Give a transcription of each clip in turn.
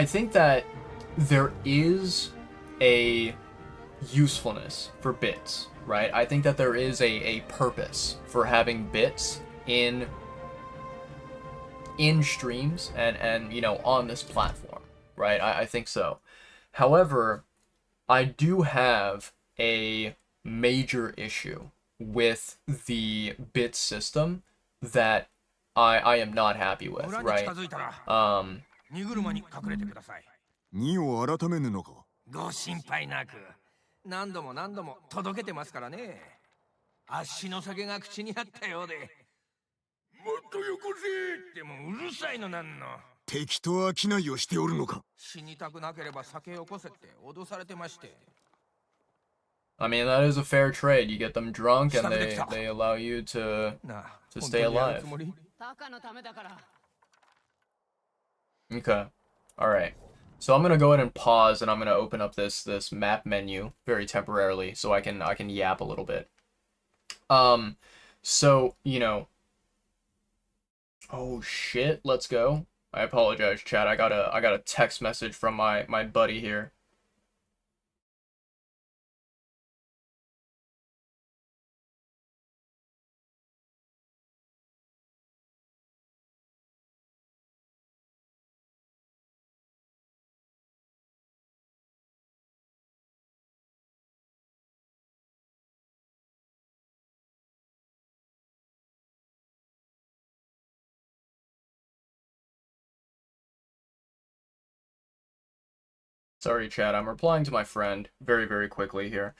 I think that there is a usefulness for bits, right? I think that there is a purpose for having bits in streams and on this platform, right? I think so. However, I do have a major issue with the bit system that I am not happy with, right? Um, 荷を改めぬのか。ご心配なく。何度も何度も届けてますからね。あっしの酒が口にあったようで。もっとよこせってもうるさいのなんの。敵と商いをしておるのか。死にたくなければ酒よこせって脅されてまして。I mean, that is a fair trade. You get them drunk and they allow you to stay alive. Okay. Alright. So I'm gonna go ahead and pause and I'm gonna open up this map menu very temporarily so I can yap a little bit. So, oh shit, let's go. I apologize, chat. I got a text message from my buddy here. Sorry, chat. I'm replying to my friend very, very quickly here.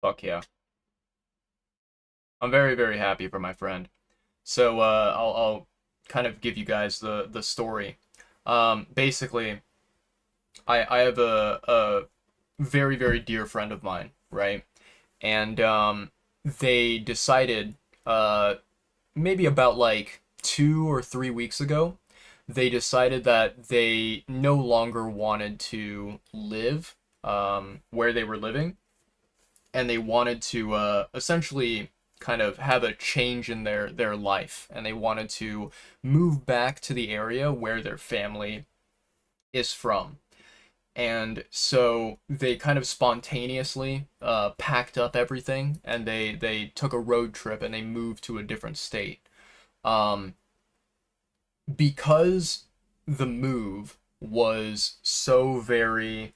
Fuck yeah. I'm very, very happy for my friend. So I'll kind of give you guys the story. Basically, I have a very, very dear friend of mine, right? And they decided maybe about like 2 or 3 weeks ago, they decided that they no longer wanted to live where they were living, and they wanted to essentially kind of have a change in their life, and they wanted to move back to the area where their family is from. And so they kind of spontaneously packed up everything, and they took a road trip and they moved to a different state. Um, because the move was so very,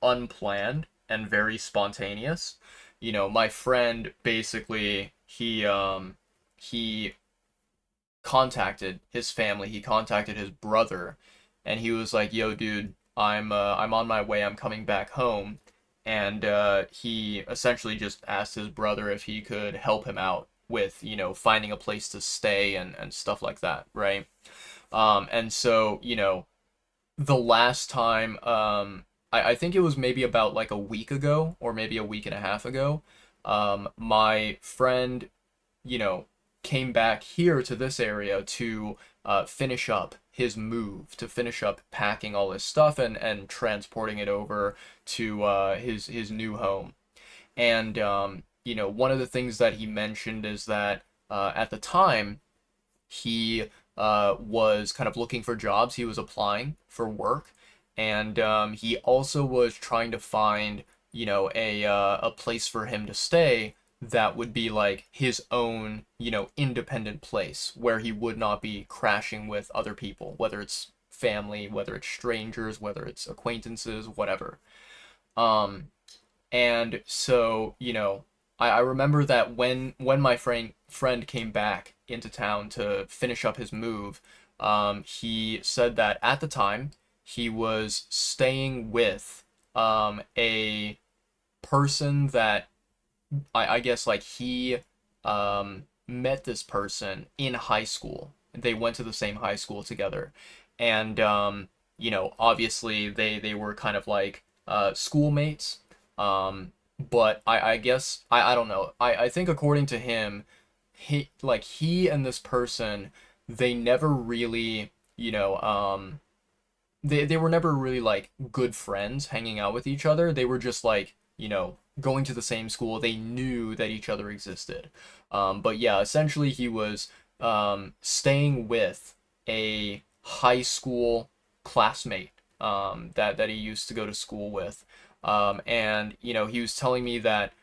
unplanned and very spontaneous, my friend basically he contacted his family, he contacted his brother, and he was like, "Yo, dude, I'm on my way. I'm coming back home." And he essentially just asked his brother if he could help him out with, finding a place to stay and stuff like that, right? And so, the last time, I think it was maybe about like a week ago or maybe a week and a half ago, my friend, you know, came back here to this area to finish up his move, to finish up packing all his stuff and transporting it over to his new home. And one of the things that he mentioned is that at the time he was kind of looking for jobs. He was applying for work, and he also was trying to find a place for him to stay that would be like his own independent place where he would not be crashing with other people, whether it's family, whether it's strangers, whether it's acquaintances, whatever. Um, and so, I remember that when my friend came back into town to finish up his move, he said that at the time he was staying with a person that I guess like he met this person in high school. They went to the same high school together, and obviously they were kind of like schoolmates. But I guess I don't know. I think according to him, he and this person, they never really they were never really like good friends hanging out with each other. They were just like, going to the same school. They knew that each other existed. But yeah, essentially he was staying with a high school classmate that he used to go to school with. And he was telling me that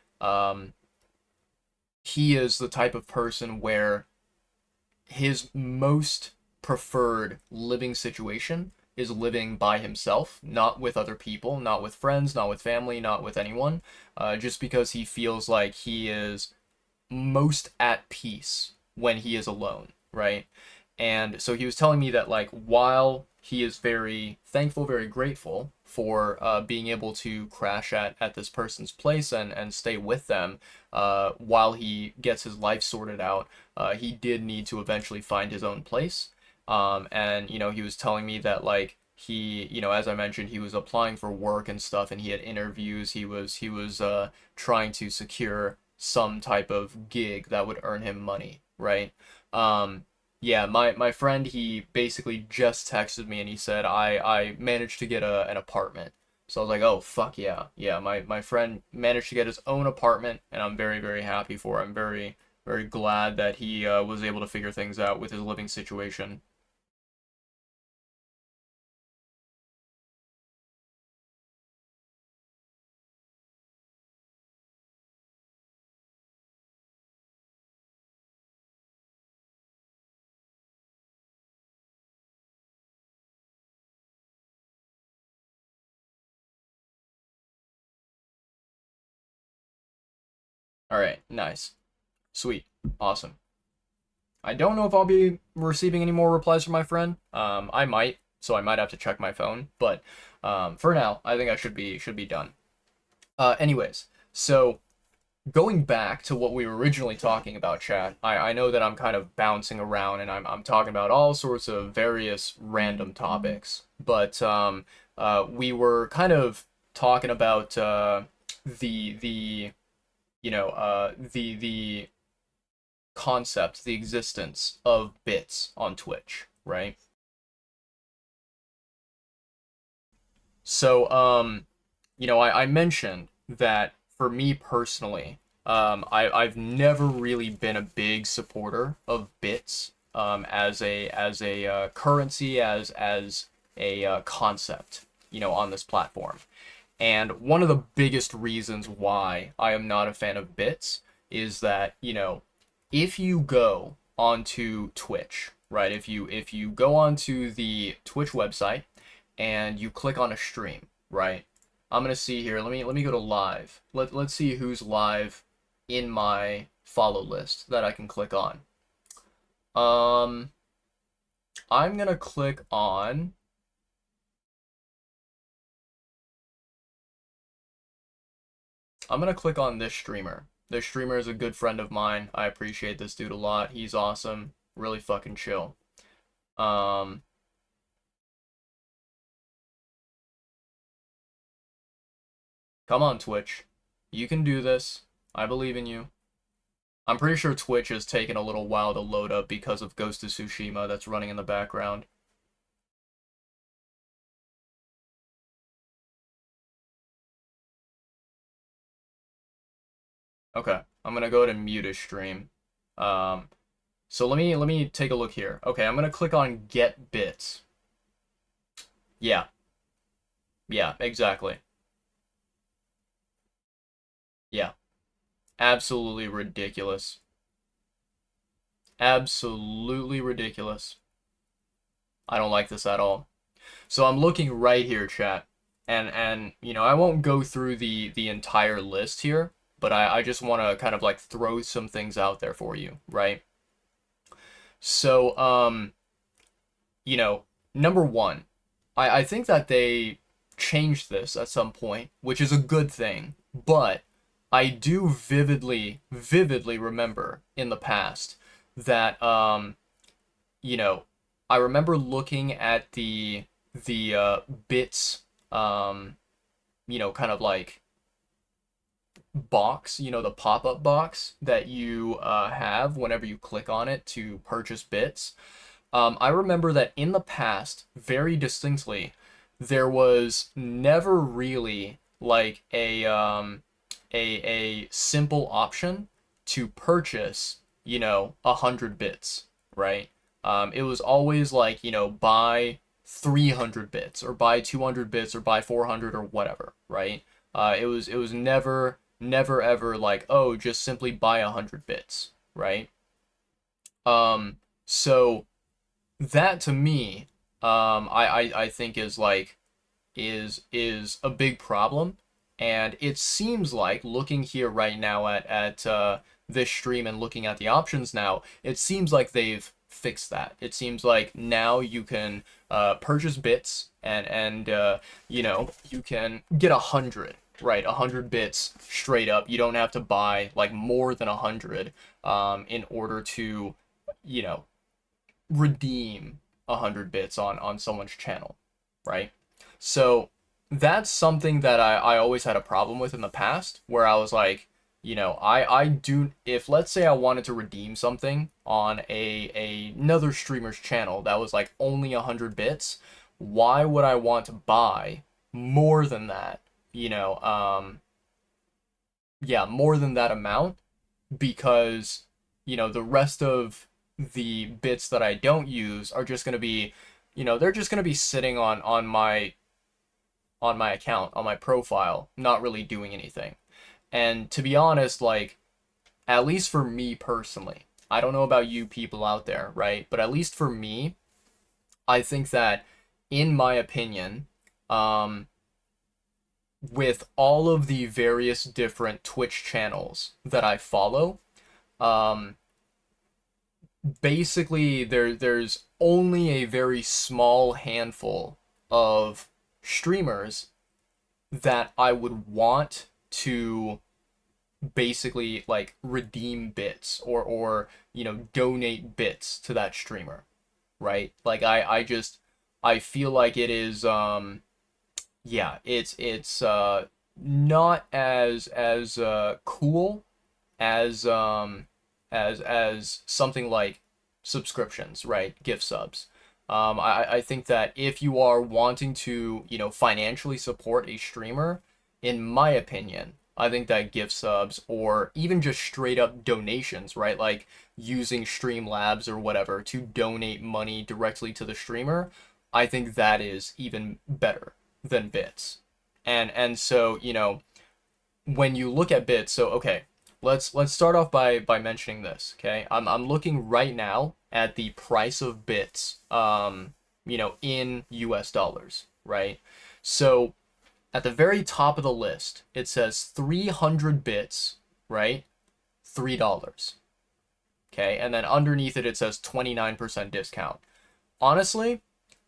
he is the type of person where his most preferred living situation is living by himself, not with other people, not with friends, not with family, not with anyone, just because he feels like he is most at peace when he is alone, right? And so he was telling me that, like, while he is very thankful, very grateful for being able to crash at this person's place and stay with them while he gets his life sorted out, he did need to eventually find his own place. And he was telling me that, like, he, as I mentioned, he was applying for work and stuff, and he had interviews. He was trying to secure some type of gig that would earn him money, right? Yeah, my friend, he basically just texted me and he said I managed to get an apartment. So I was like, oh fuck yeah. Yeah, my friend managed to get his own apartment, and I'm very, very happy for him. Very, very glad that he was able to figure things out with his living situation. All right, nice. Sweet. Awesome. I don't know if I'll be receiving any more replies from my friend. I might, so I might have to check my phone, but for now, I think I should be done. Anyways, so going back to what we were originally talking about, chat, I know that I'm kind of bouncing around and I'm talking about all sorts of various random topics, but we were kind of talking about the the concept, the existence of bits on Twitch, right? So, I mentioned that for me personally, I've never really been a big supporter of bits as a currency, as a concept, on this platform. And one of the biggest reasons why I am not a fan of bits is that, if you go onto Twitch, right? If you go onto the Twitch website and you click on a stream, right? I'm gonna see here. Let me go to live. Let's see who's live in my follow list that I can click on. Um, I'm gonna click on. I'm gonna click on this streamer. This streamer is a good friend of mine. I appreciate this dude a lot. He's awesome. Really fucking chill. Um, Come on, Twitch. You can do this. I believe in you. I'm pretty sure Twitch has taken a little while to load up because of Ghost of Tsushima that's running in the background. Okay, I'm gonna go ahead and mute his stream. Um, so let me take a look here. Okay, I'm gonna click on Get Bits. Yeah, yeah, exactly. Yeah, absolutely ridiculous. Absolutely ridiculous. I don't like this at all. So I'm looking right here, chat, and I won't go through the entire list here, but I just want to kind of like throw some things out there for you, right? So you know, number one, I think that they changed this at some point, which is a good thing, but I do vividly remember in the past that you know, I remember looking at the bits kind of like box, the pop-up box that you have whenever you click on it to purchase bits. I remember that in the past, very distinctly, there was never really like a simple option to purchase, 100 bits, right? It was always like, buy 300 bits or buy 200 bits or buy 400 or whatever, right? It was never ever like, oh, just simply buy 100 bits, right? So that to me, I think is like is a big problem, and it seems like looking here right now at this stream and looking at the options now, it seems like they've fixed that. It seems like now you can purchase bits and you can get 100. Right, 100 bits straight up. You don't have to buy like more than 100 in order to, you know, redeem 100 bits on someone's channel, right? So that's something that I always had a problem with in the past, where I was like, I do, if let's say I wanted to redeem something on another streamer's channel that was like only 100 bits, why would I want to buy more than that? you know yeah, more than that amount, because the rest of the bits that I don't use are just going to be, they're just going to be sitting on my account, on my profile, not really doing anything. And to be honest, like, at least for me personally, I don't know about you people out there, right? But at least for me, I think that, in my opinion, with all of the various different Twitch channels that I follow, um, basically there's only a very small handful of streamers that I would want to basically like redeem bits or donate bits to that streamer, right? Like I feel like it is yeah, it's not as cool as something like subscriptions, right? Gift subs. I think that if you are wanting to, financially support a streamer, in my opinion, I think that gift subs or even just straight up donations, right? Like using Streamlabs or whatever to donate money directly to the streamer, I think that is even better than bits. And so, when you look at bits, so okay, let's start off by mentioning this, okay? I'm looking right now at the price of bits, in US dollars, right? So at the very top of the list, it says 300 bits, right? $3. Okay, and then underneath it says 29% discount. Honestly,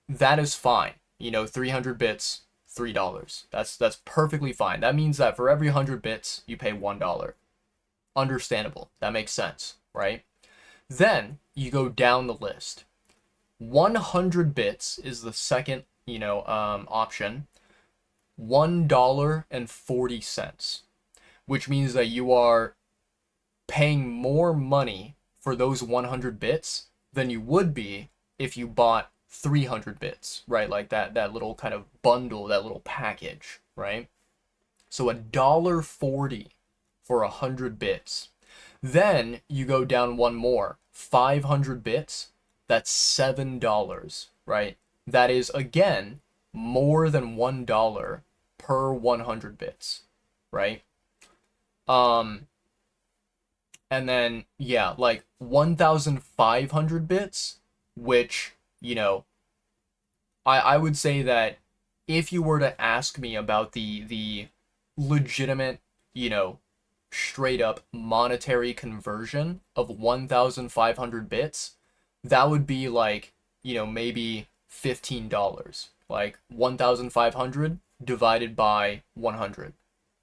that is fine. 300 bits, $3. That's perfectly fine. That means that for every 100 bits, you pay $1. Understandable. That makes sense, right? Then you go down the list. 100 bits is the second, option. $1.40, which means that you are paying more money for those 100 bits than you would be if you bought 300 bits, right? Like that little kind of bundle, that little package, right? So $1.40 for 100 bits. Then you go down one more, 500 bits, that's $7, right? That is, again, more than $1 per 100 bits, right? And then, yeah, like 1,500 bits, which, I would say that if you were to ask me about the legitimate, straight up monetary conversion of 1,500 bits, that would be like, maybe $15 like 1,500 divided by 100,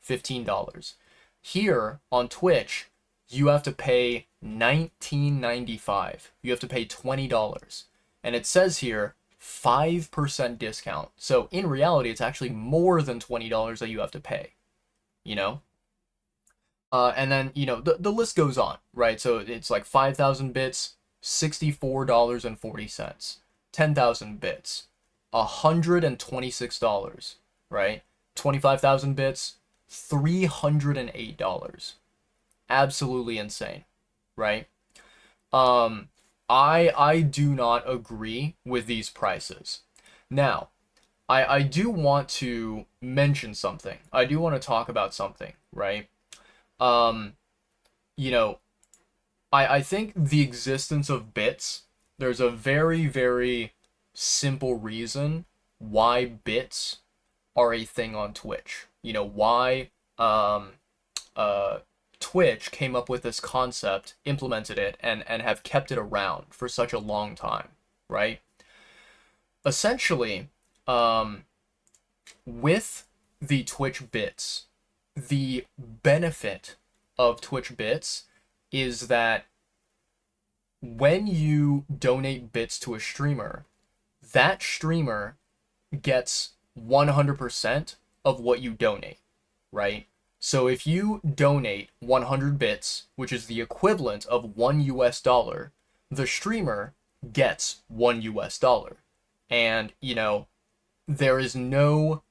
$15. Here on Twitch, you have to pay $19.95. You have to pay $20. And it says here 5% discount. So in reality, it's actually more than $20 that you have to pay, you know? And then, you know, the list goes on, right? So it's like 5,000 bits, $64.40. 10,000 bits, $126, right? 25,000 bits, $308. Absolutely insane, right? I do not agree with these prices. Now, I do want to mention something. I do want to talk about something, right? Um, you know, I think the existence of bits, there's a very, very simple reason why bits are a thing on Twitch. You know, why Twitch came up with this concept, implemented it, and have kept it around for such a long time, right? Essentially, with the Twitch bits, the benefit of Twitch bits is that when you donate bits to a streamer, that streamer gets 100% of what you donate, right? So if you donate 100 bits, which is the equivalent of $1, the streamer gets $1. And, you know, there is no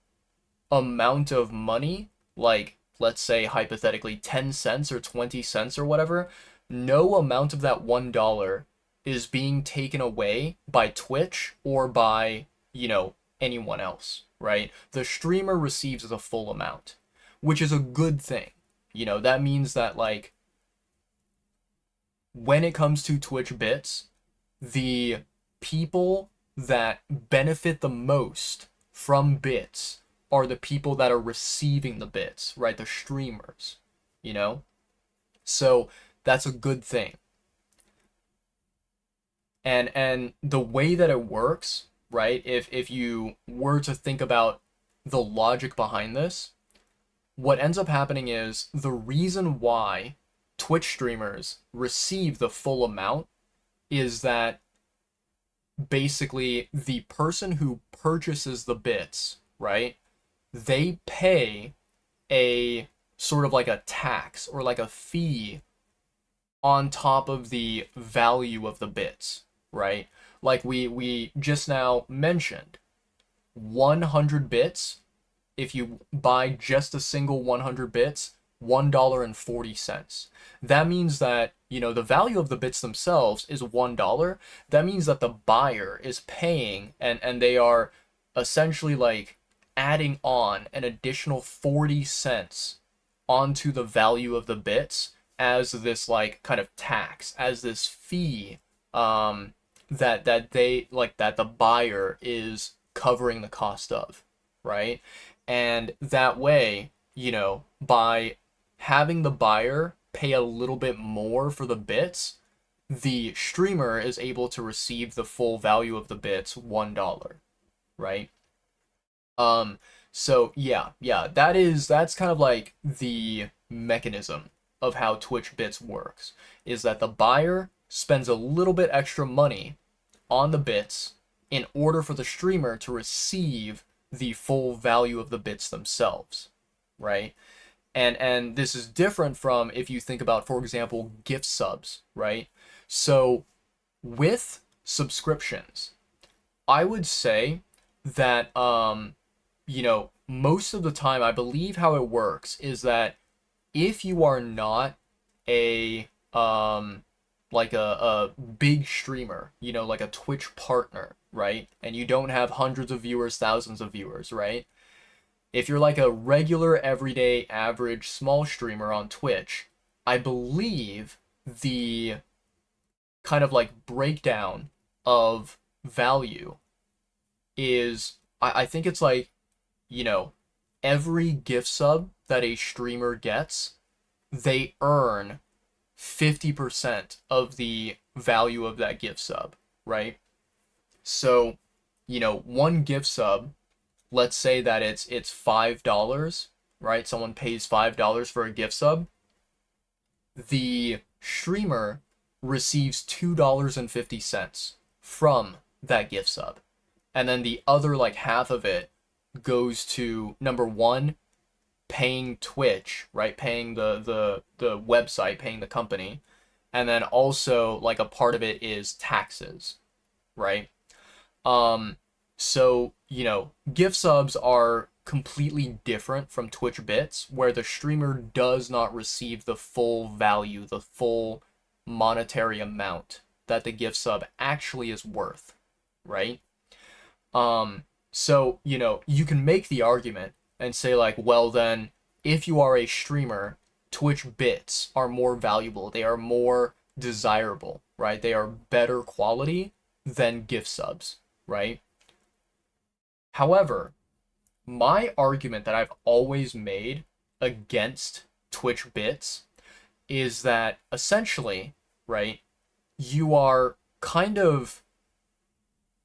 amount of money, like, let's say hypothetically 10 cents or 20 cents or whatever, no amount of that $1 is being taken away by Twitch or by, you know, anyone else, right? The streamer receives the full amount, which is a good thing. You know, that means that, like, when it comes to Twitch bits, the people that benefit the most from bits are the people that are receiving the bits, right? The streamers, you know? So that's a good thing. And the way that it works, right? If you were to think about the logic behind this, what ends up happening is the reason why Twitch streamers receive the full amount is that basically the person who purchases the bits, right? They pay a sort of like a tax or like a fee on top of the value of the bits, right? Like we just now mentioned, 100 bits, if you buy just a single 100 bits, $1.40. That means that, you know, the value of the bits themselves is $1. That means that the buyer is paying and they are essentially like adding on an additional 40 cents onto the value of the bits as this like kind of tax, as this fee that they like that the buyer is covering the cost of, right? And that way, you know, by having the buyer pay a little bit more for the bits, the streamer is able to receive the full value of the bits, $1, right? So yeah, that's kind of like the mechanism of how Twitch bits works, is that the buyer spends a little bit extra money on the bits in order for the streamer to receive the full value of the bits themselves, right? And this is different from if you think about, for example, gift subs, right? So with subscriptions, I would say that you know, most of the time I believe how it works is that if you are not a like a big streamer, you know, like a Twitch partner, right? And you don't have hundreds of viewers, thousands of viewers, right? If you're like a regular, everyday, average, small streamer on Twitch, I believe the kind of like breakdown of value is, I think it's like, you know, every gift sub that a streamer gets, they earn 50% of the value of that gift sub, right? So, you know, one gift sub let's say that it's $5, right? Someone pays $5 for a gift sub. The streamer receives $2.50 from that gift sub. And then the other like half of it goes to number one, paying Twitch, right? Paying the website, paying the company. And then also like a part of it is taxes, right? Um, so, gift subs are completely different from Twitch bits, where the streamer does not receive the full value, the full monetary amount that the gift sub actually is worth, right? So, you can make the argument and say like, well then, if you are a streamer, Twitch bits are more valuable. They are more desirable, right? They are better quality than gift subs, right? However, my argument that I've always made against Twitch bits is that essentially, right, you are kind of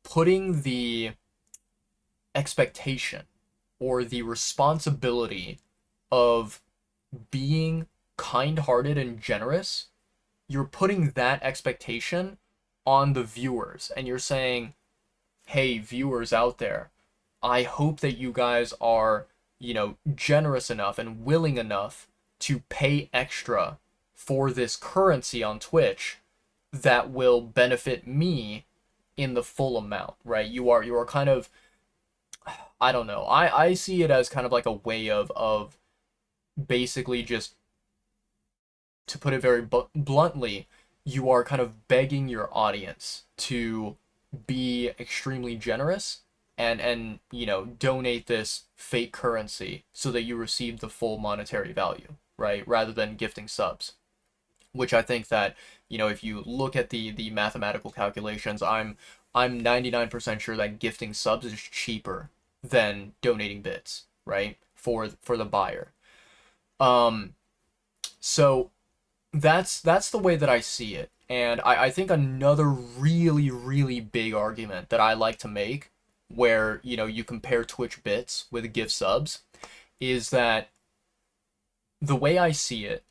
putting the expectation or the responsibility of being kind-hearted and generous, you're putting that expectation on the viewers, and you're saying, hey, viewers out there, I hope that you guys are, generous enough and willing enough to pay extra for this currency on Twitch that will benefit me in the full amount, right? You are kind of, I don't know. I see it as kind of like a way of basically just, to put it very bluntly, you are kind of begging your audience to be extremely generous and donate this fake currency so that you receive the full monetary value, right? Rather than gifting subs, which I think that, if you look at the mathematical calculations, I'm 99% sure that gifting subs is cheaper than donating bits, right? For the buyer. So that's the way that I see it. And I think another really, really big argument that I like to make, where, you compare Twitch bits with gift subs, is that the way I see it,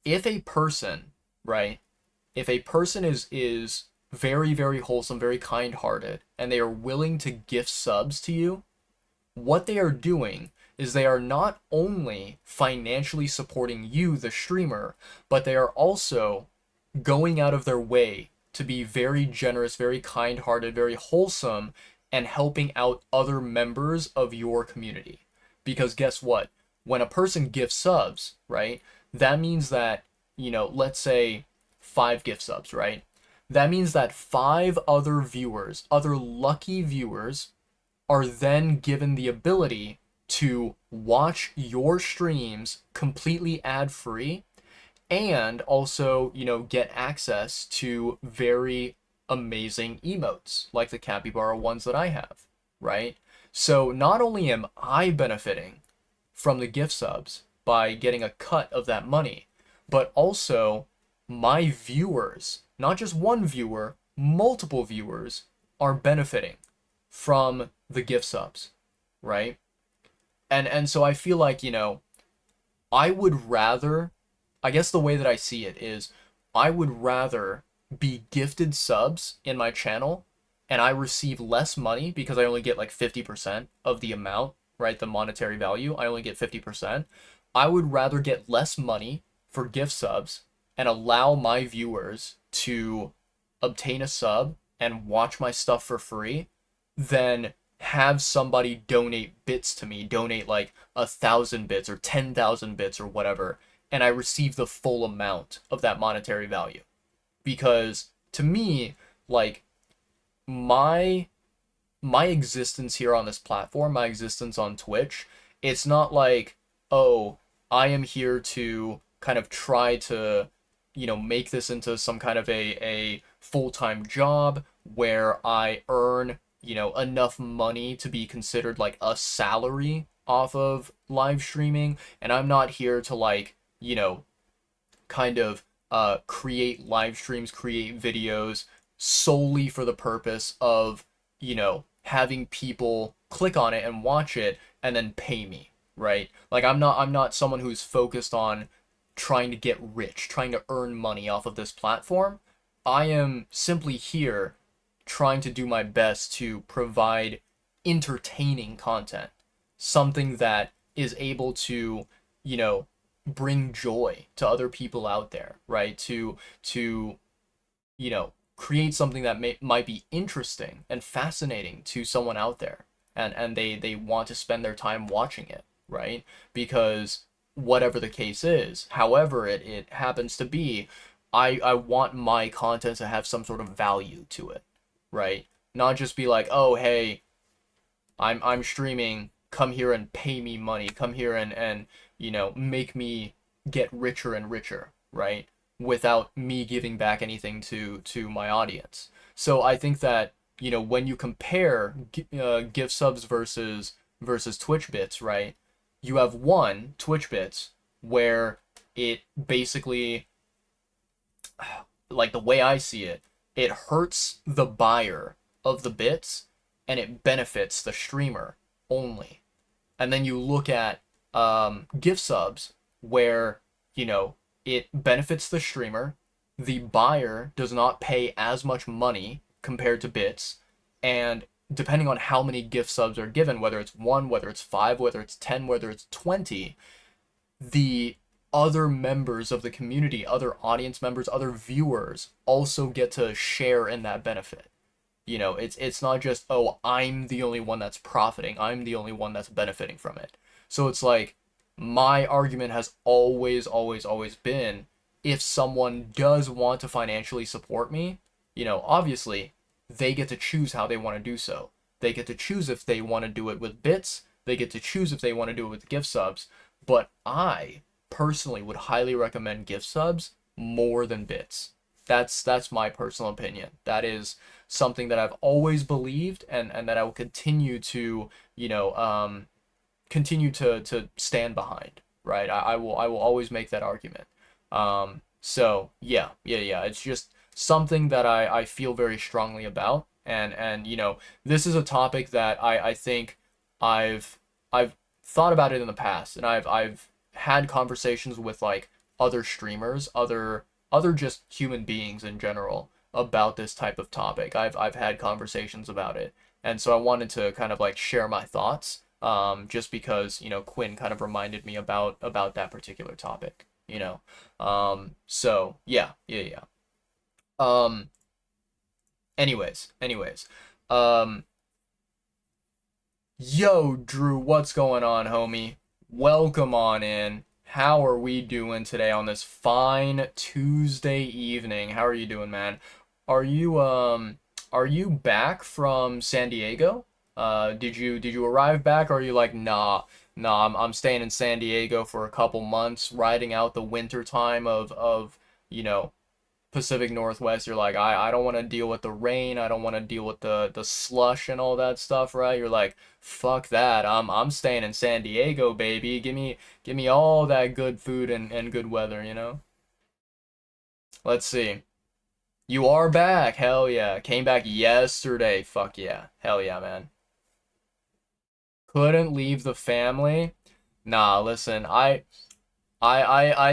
if a person, right, if a person is very, very wholesome, very kind-hearted, and they are willing to gift subs to you, what they are doing is they are not only financially supporting you, the streamer, but they are also going out of their way to be very generous, very kind-hearted, very wholesome, and helping out other members of your community. Because guess what? When a person gifts subs, right, that means that, let's say 5 gift subs, right? That means that 5 other viewers, other lucky viewers, are then given the ability to watch your streams completely ad-free, and also, get access to very amazing emotes like the capybara ones that I have, right? So not only am I benefiting from the gift subs by getting a cut of that money, but also my viewers, not just one viewer, multiple viewers, are benefiting from the gift subs, right? And so I feel like, I would rather, I guess the way that I see it is, I would rather be gifted subs in my channel and I receive less money because I only get like 50% of the amount, right? The monetary value, I only get 50%. I would rather get less money for gift subs and allow my viewers to obtain a sub and watch my stuff for free than have somebody donate bits to me, donate like 1,000 bits or 10,000 bits or whatever, and I receive the full amount of that monetary value. Because to me, like, my existence here on this platform, my existence on Twitch, it's not like, oh, I am here to kind of try to, make this into some kind of a full-time job where I earn, enough money to be considered like a salary off of live streaming, and I'm not here to like, kind of create live streams, create videos solely for the purpose of, having people click on it and watch it and then pay me, right? Like I'm not someone who's focused on trying to get rich, trying to earn money off of this platform. I am simply here trying to do my best to provide entertaining content, something that is able to, you know, bring joy to other people out there, right? To create something that might be interesting and fascinating to someone out there, and they want to spend their time watching it, right? Because whatever the case is, however it happens to be, I want my content to have some sort of value to it, right? Not just be like, oh hey, I'm streaming, come here and pay me money, come here and make me get richer and richer, right? Without me giving back anything to my audience. So I think that, when you compare gift subs versus Twitch bits, right? You have one Twitch bits where it basically, like the way I see it, it hurts the buyer of the bits and it benefits the streamer only. And then you look at gift subs where, it benefits the streamer, the buyer does not pay as much money compared to bits, and depending on how many gift subs are given, whether it's 1, whether it's 5, whether it's 10, whether it's 20, the other members of the community, other audience members, other viewers also get to share in that benefit. It's not just, oh, I'm the only one that's profiting, I'm the only one that's benefiting from it. So it's like, my argument has always, always, always been, if someone does want to financially support me, obviously they get to choose how they want to do so. They get to choose if they want to do it with bits, they get to choose if they want to do it with gift subs, but I personally would highly recommend gift subs more than bits. That's my personal opinion. That is something that I've always believed, and that I will continue to, continue to stand behind, right? I will always make that argument. So yeah. It's just something that I feel very strongly about, and this is a topic that I think I've thought about it in the past, and I've had conversations with like other streamers, other just human beings in general about this type of topic. I've had conversations about it, and so I wanted to kind of like share my thoughts, just because Quinn kind of reminded me about that particular topic. So yeah. Um, anyways, um, yo, Drew, what's going on, homie? Welcome on in. How are we doing today on this fine Tuesday evening? How are you doing, man? Are you back from San Diego? Did you arrive back, or are you like, nah, I'm staying in San Diego for a couple months, riding out the winter time of you know Pacific Northwest? You're like, I don't want to deal with the rain, I don't want to deal with the slush and all that stuff, right? You're like, fuck that. I'm staying in San Diego, baby. Give me all that good food and good weather. Let's see. You are back. Hell yeah. Came back yesterday. Fuck yeah. Hell yeah, man. Couldn't leave the family. Nah, listen, I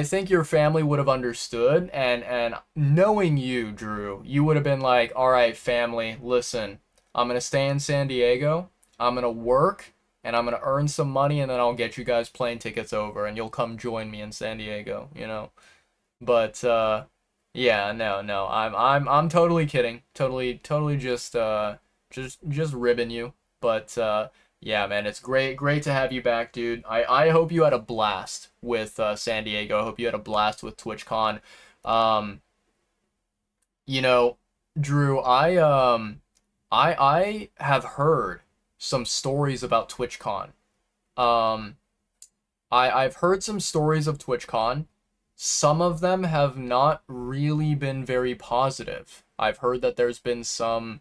think your family would have understood, and knowing you, Drew, you would have been like, all right, family, listen, I'm gonna stay in San Diego, I'm gonna work, and I'm gonna earn some money, and then I'll get you guys plane tickets over, and you'll come join me in San Diego. But yeah, no, I'm totally kidding, totally just ribbing you, but yeah, man, it's great to have you back, dude. I hope you had a blast with San Diego. I hope you had a blast with TwitchCon. Um, you know, Drew, I have heard some stories about TwitchCon. Um, I've heard some stories of TwitchCon. Some of them have not really been very positive. I've heard that there's been some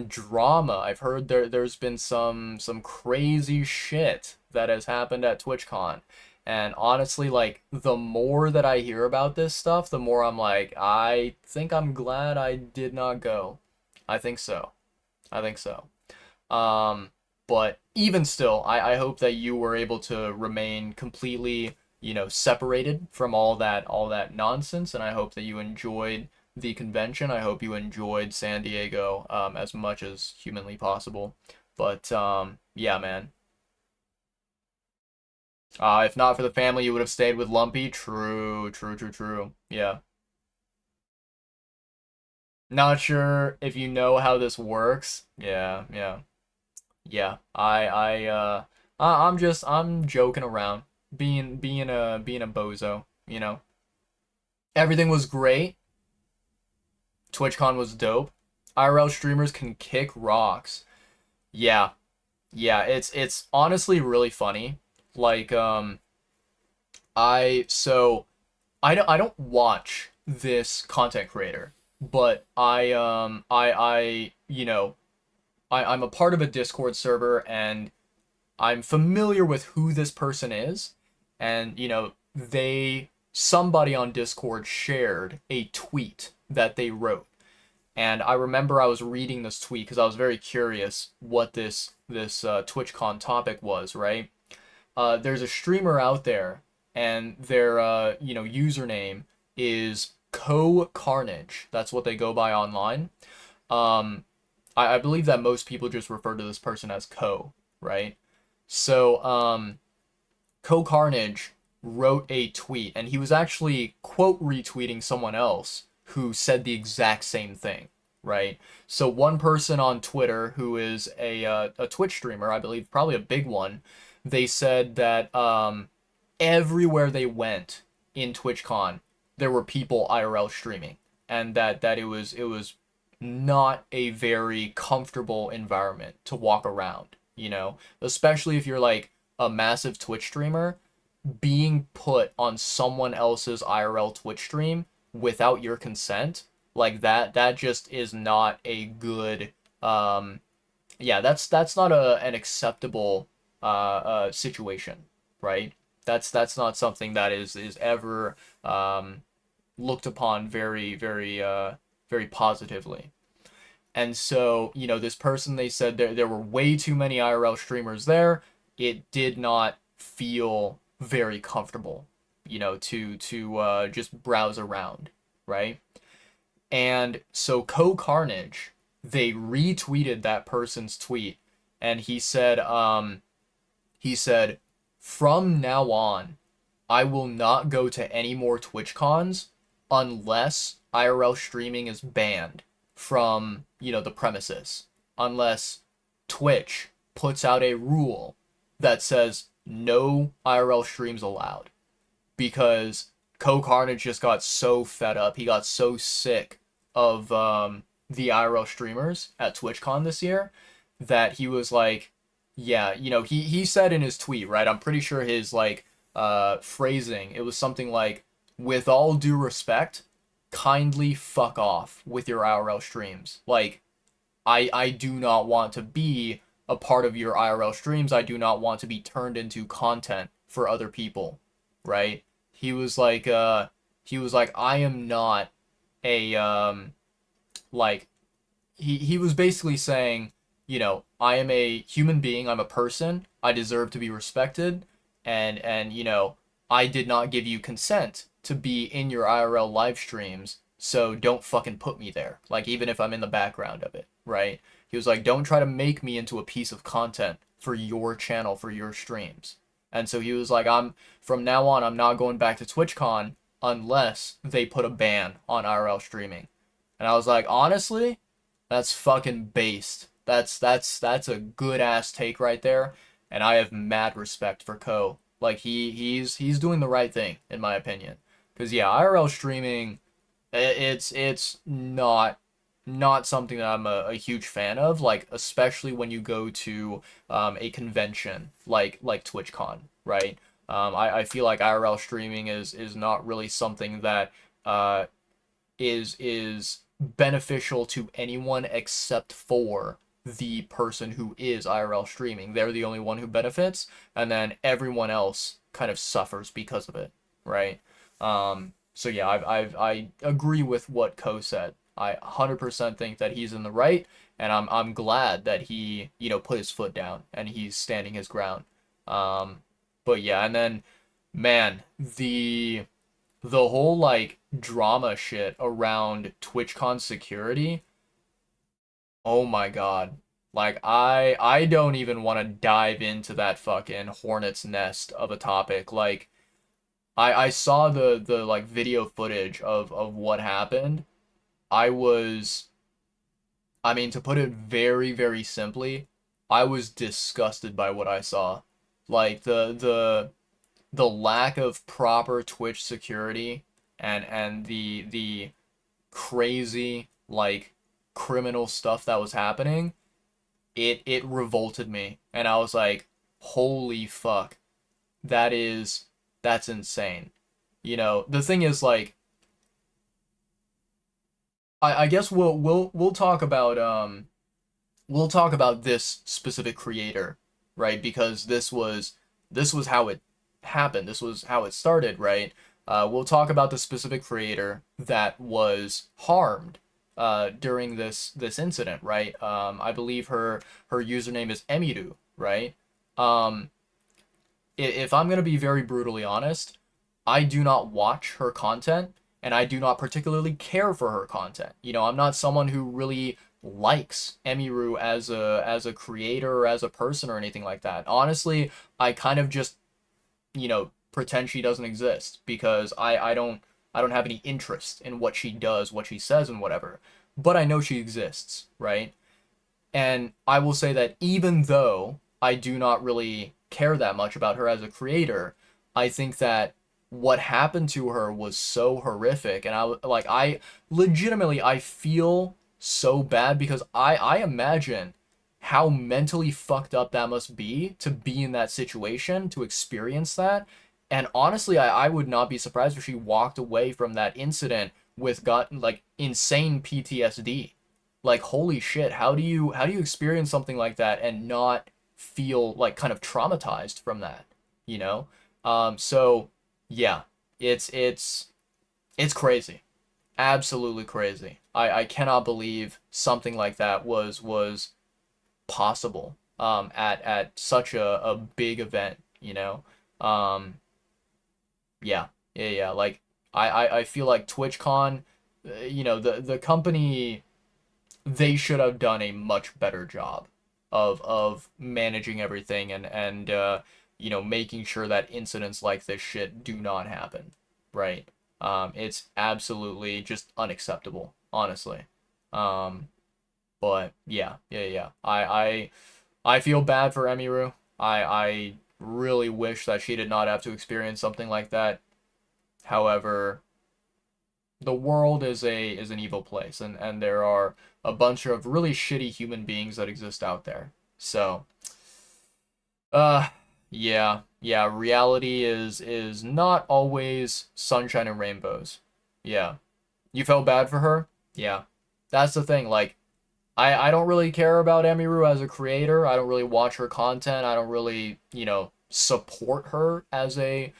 drama. I've heard there's been some crazy shit that has happened at TwitchCon. And honestly, like, the more that I hear about this stuff, the more I'm like, I think I'm glad I did not go. I think so. I think so. Um But even still, I hope that you were able to remain completely, separated from all that nonsense, and I hope that you enjoyed the convention. I hope you enjoyed San Diego as much as humanly possible. But yeah, man. If not for the family, you would have stayed with Lumpy. True, true, true, true. Yeah. Not sure if you know how this works. Yeah, yeah. Yeah, I'm joking around, being a bozo, Everything was great. TwitchCon was dope. IRL streamers can kick rocks. Yeah, yeah, it's honestly really funny. Like, I so I don't watch this content creator, but I'm a part of a Discord server, and I'm familiar with who this person is, and somebody on Discord shared a tweet that they wrote, and I remember I was reading this tweet because I was very curious what this TwitchCon topic was, right? There's a streamer out there, and their username is Co Carnage. That's what they go by online. Um, I believe that most people just refer to this person as Co, right? So, Co Carnage wrote a tweet, and he was actually quote retweeting someone else who said the exact same thing, right? So one person on Twitter who is a Twitch streamer, I believe, probably a big one, they said that everywhere they went in TwitchCon, there were people IRL streaming, and that it was not a very comfortable environment to walk around, especially if you're like a massive Twitch streamer, being put on someone else's IRL Twitch stream without your consent, like that just is not a good yeah, that's not an acceptable situation, right? That's not something that is ever looked upon very positively. And so, this person, they said there were way too many IRL streamers there. It did not feel very comfortable, to just browse around, right? And so Co Carnage, they retweeted that person's tweet, and he said, from now on, I will not go to any more Twitch cons unless IRL streaming is banned from, the premises. Unless Twitch puts out a rule that says no IRL streams allowed. Because Co Carnage just got so fed up. He got so sick of the IRL streamers at TwitchCon this year that he was like, yeah, he said in his tweet, right? I'm pretty sure his like phrasing, it was something like, with all due respect, kindly fuck off with your IRL streams. Like, I do not want to be a part of your IRL streams. I do not want to be turned into content for other people, right? He was like I am not a like he was basically saying, I am a human being, I'm a person, I deserve to be respected, and I did not give you consent to be in your IRL live streams, so don't fucking put me there. Like, even if I'm in the background of it, right? He was like, don't try to make me into a piece of content for your channel, for your streams. And so he was like, from now on, I'm not going back to TwitchCon unless they put a ban on IRL streaming. And I was like, honestly, that's fucking based. That's a good ass take right there, and I have mad respect for Co. Like, he's doing the right thing in my opinion. Cause yeah, IRL streaming, it's not something that I'm a huge fan of. Like, especially when you go to a convention like TwitchCon, right? I feel like IRL streaming is not really something that is beneficial to anyone except for the person who is IRL streaming. They're the only one who benefits, and then everyone else kind of suffers because of it, right? So yeah, I agree with what Co said. I 100% think that he's in the right, and I'm glad that he, put his foot down and he's standing his ground. But yeah, and then man, the whole like drama shit around TwitchCon security, oh my God. Like I don't even want to dive into that fucking hornet's nest of a topic. Like I saw the like video footage of what happened. I was I mean, to put it very, very simply, I was disgusted by what I saw. Like the lack of proper Twitch security and the crazy like criminal stuff that was happening, it revolted me. And I was like, holy fuck. That's insane. The thing is like I guess we'll talk about this specific creator, right? Because this was how it happened. This was how it started, right? We'll talk about the specific creator that was harmed during this incident, right? I believe her username is Emiru, right? Um, if I'm gonna be very brutally honest, I do not watch her content and I do not particularly care for her content. I'm not someone who really likes Emiru as a creator or as a person or anything like that. Honestly, I kind of just, pretend she doesn't exist because I don't have any interest in what she does, what she says and whatever. But I know she exists, right? And I will say that even though I do not really care that much about her as a creator, I think that what happened to her was so horrific, and I legitimately I feel so bad because I imagine how mentally fucked up that must be in that situation, to experience that. And honestly, I would not be surprised if she walked away from that incident with got like insane PTSD. Like holy shit, how do you experience something like that and not feel like kind of traumatized from that, you know? So yeah, it's crazy. Absolutely crazy. I cannot believe something like that was possible at such a big event, you know? Um yeah. Yeah. Like I feel like TwitchCon, the company, they should have done a much better job of managing everything and making sure that incidents like this shit do not happen, right? It's absolutely just unacceptable, honestly. Um, but yeah. I feel bad for Emiru. I really wish that she did not have to experience something like that. However, the world is an evil place, and there are a bunch of really shitty human beings that exist out there. So, uh yeah, reality is not always sunshine and rainbows. Yeah. You felt bad for her? Yeah. That's the thing. Like I don't really care about Emiru as a creator. I don't really watch her content. I don't really, support her as a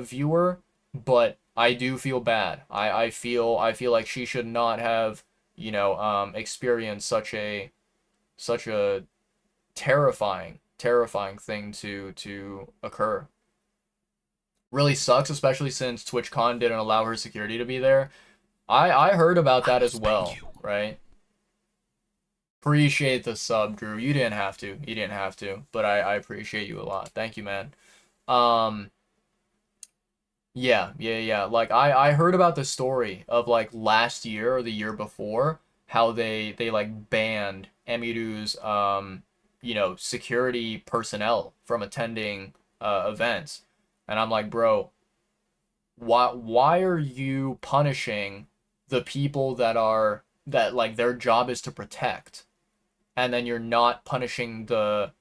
viewer, but I do feel bad. I feel like she should not have, experienced such a terrifying thing to occur. Really sucks, especially since TwitchCon didn't allow her security to be there. I heard about that as well, right? Appreciate the sub, Drew. You didn't have to. You didn't have to, but I appreciate you a lot. Thank you, man. Um, yeah. Like I heard about the story of like last year or the year before how they like banned Emiru's security personnel from attending events. And I'm like, bro, why are you punishing the people that like their job is to protect, and then you're not punishing the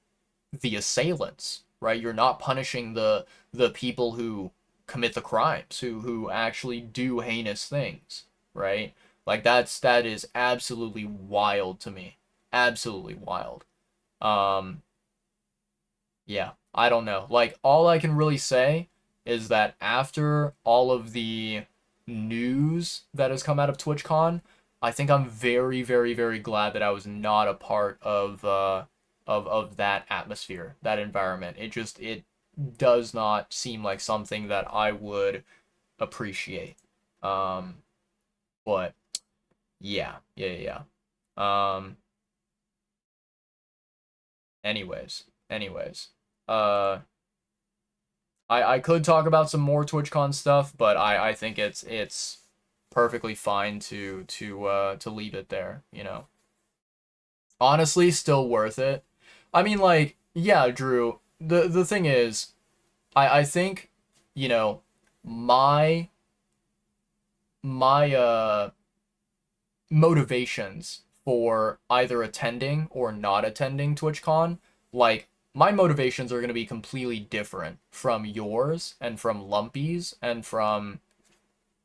assailants, right? You're not punishing the people who commit the crimes, who actually do heinous things, right? Like that is absolutely wild to me. Absolutely wild. Um yeah, I don't know. Like all I can really say is that after all of the news that has come out of TwitchCon, I think I'm very, very, very glad that I was not a part of that atmosphere, that environment. It does not seem like something that I would appreciate. Um, but yeah, yeah, yeah. Um, anyways. Uh, I could talk about some more TwitchCon stuff, but I think it's perfectly fine to leave it there, you know. Honestly, still worth it. I mean, like, yeah, Drew, the thing is, I think, you know, my my motivations for either attending or not attending TwitchCon, like my motivations are going to be completely different from yours and from Lumpy's and from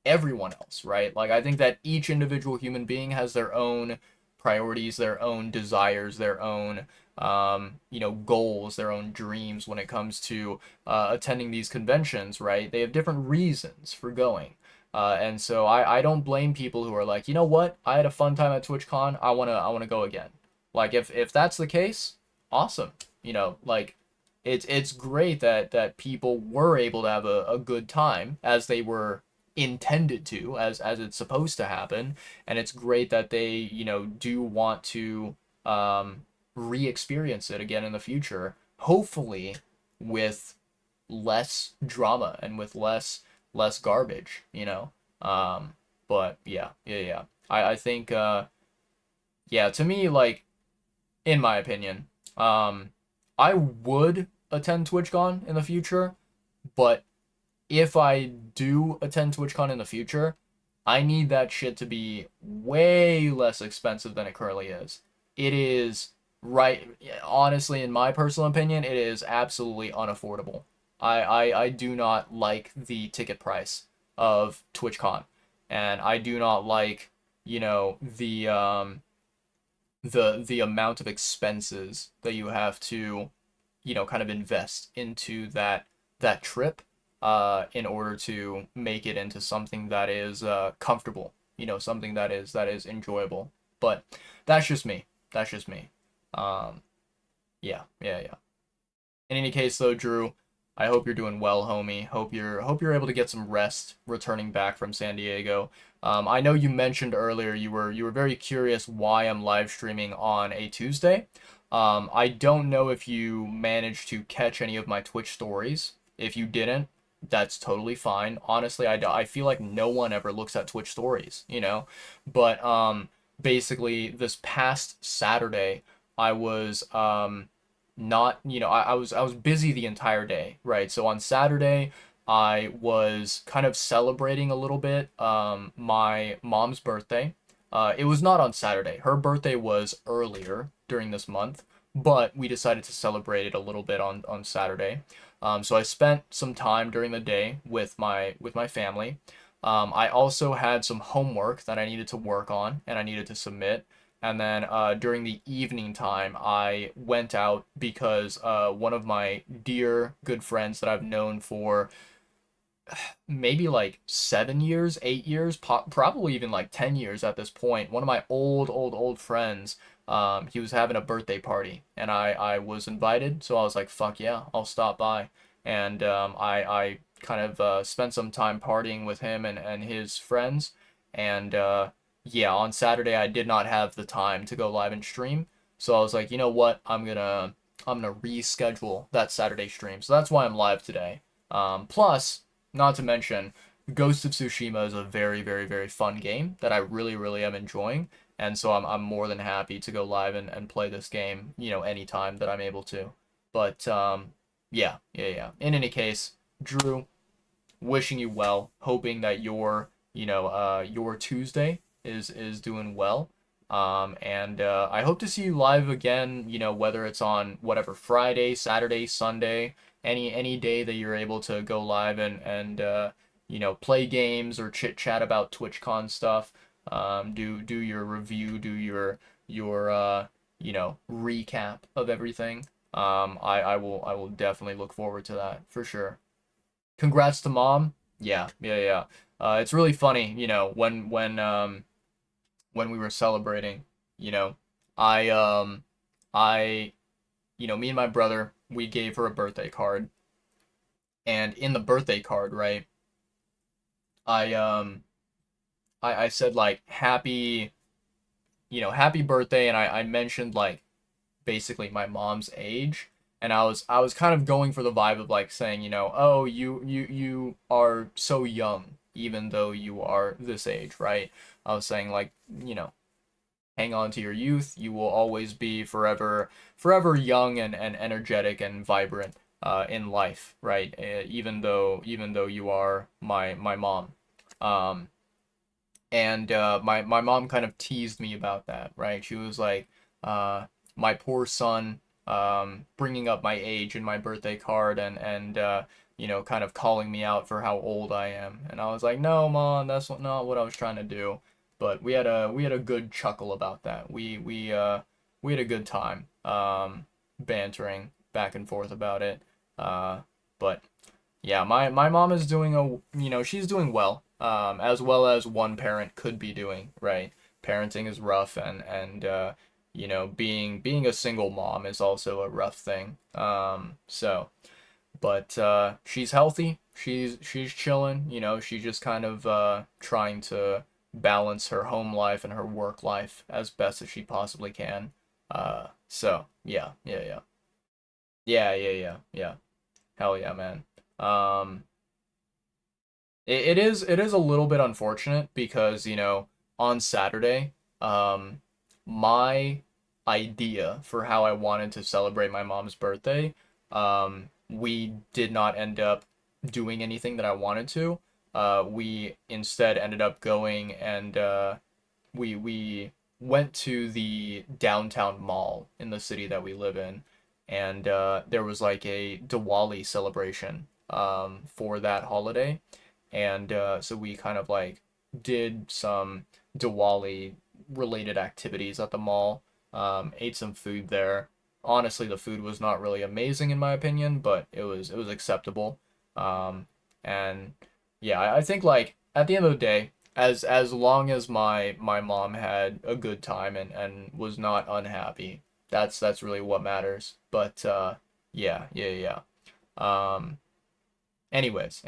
everyone else, right? Like I think that each individual human being has their own priorities, their own desires, their own goals, their own dreams when it comes to attending these conventions, right? They have different reasons for going. And so I don't blame people who are like, you know what? I had a fun time at TwitchCon. I wanna go again. Like if that's the case, awesome. Like it's great that people were able to have a good time as they were intended to, as it's supposed to happen, and it's great that they do want to re-experience it again in the future, hopefully with less drama and with less garbage, but yeah. I think yeah, to me, like, in my opinion, um I would attend TwitchCon in the future, but if I do attend TwitchCon in the future, I need that shit to be way less expensive than it currently is. It is right, honestly, in my personal opinion, it is absolutely unaffordable. I do not like the ticket price of TwitchCon, and I do not like, the amount of expenses that you have to, kind of invest into that trip in order to make it into something that is comfortable, something that is enjoyable. But that's just me. That's just me. Um, yeah. In any case, though, Drew, I hope you're doing well, homie. Hope you're able to get some rest returning back from San Diego. I know you mentioned earlier you were very curious why I'm live streaming on a Tuesday. I don't know if you managed to catch any of my Twitch stories. If you didn't, that's totally fine. Honestly, I feel like no one ever looks at Twitch stories, But basically, this past Saturday, I was not, I was busy the entire day, right? So on Saturday, I was kind of celebrating a little bit my mom's birthday. It was not on Saturday. Her birthday was earlier during this month, but we decided to celebrate it a little bit on Saturday. So I spent some time during the day with my family. I also had some homework that I needed to work on and I needed to submit. And then during the evening time, I went out because one of my dear good friends that I've known for maybe like 7 years, 8 years, probably even like 10 years at this point. One of my old friends, he was having a birthday party and I was invited. So I was like, fuck yeah, I'll stop by. And I kind of spent some time partying with him and his friends. And yeah, on Saturday, I did not have the time to go live and stream. So I was like, you know what? I'm gonna reschedule that Saturday stream. So that's why I'm live today. Plus, not to mention, Ghost of Tsushima is a very, very, very fun game that I really, really am enjoying. And so I'm more than happy to go live and play this game, anytime that I'm able to. But yeah. In any case, Drew, wishing you well, hoping that your Tuesday is doing well. And I hope to see you live again, whether it's on whatever Friday, Saturday, Sunday, any day that you're able to go live and play games or chit chat about TwitchCon stuff. Do your review, do your recap of everything. I will definitely look forward to that for sure. Congrats to mom. Yeah. It's really funny, when when we were celebrating, you know, I I me and my brother, we gave her a birthday card, and in the birthday card, right, I I said like happy, happy birthday, and I mentioned like basically my mom's age, and I was kind of going for the vibe of like saying, oh, you are so young even though you are this age, right? I was saying like, hang on to your youth. You will always be forever young and energetic and vibrant in life, right? Even though you are my mom. Um, and my mom kind of teased me about that, right? She was like, my poor son, bringing up my age in my birthday card, and kind of calling me out for how old I am. And I was like, no, mom, that's not what I was trying to do. But we had a good chuckle about that. We had a good time, bantering back and forth about it. But yeah, my mom is doing she's doing as well as one parent could be doing, right? Parenting is rough, and being a single mom is also a rough thing. But she's healthy. She's chilling. She's just kind of trying to balance her home life and her work life as best as she possibly can. So yeah, yeah, yeah, yeah, yeah, yeah, yeah. Hell yeah, man. Um, it is a little bit unfortunate because, on Saturday, my idea for how I wanted to celebrate my mom's birthday, we did not end up doing anything that I wanted to. We instead ended up going and we went to the downtown mall in the city that we live in, and there was like a Diwali celebration for that holiday, and so we kind of like did some Diwali related activities at the mall. Ate some food there. Honestly, the food was not really amazing in my opinion, but it was acceptable. And yeah, I think like at the end of the day, as long as my mom had a good time and was not unhappy, that's really what matters. But yeah, yeah, yeah. Anyways,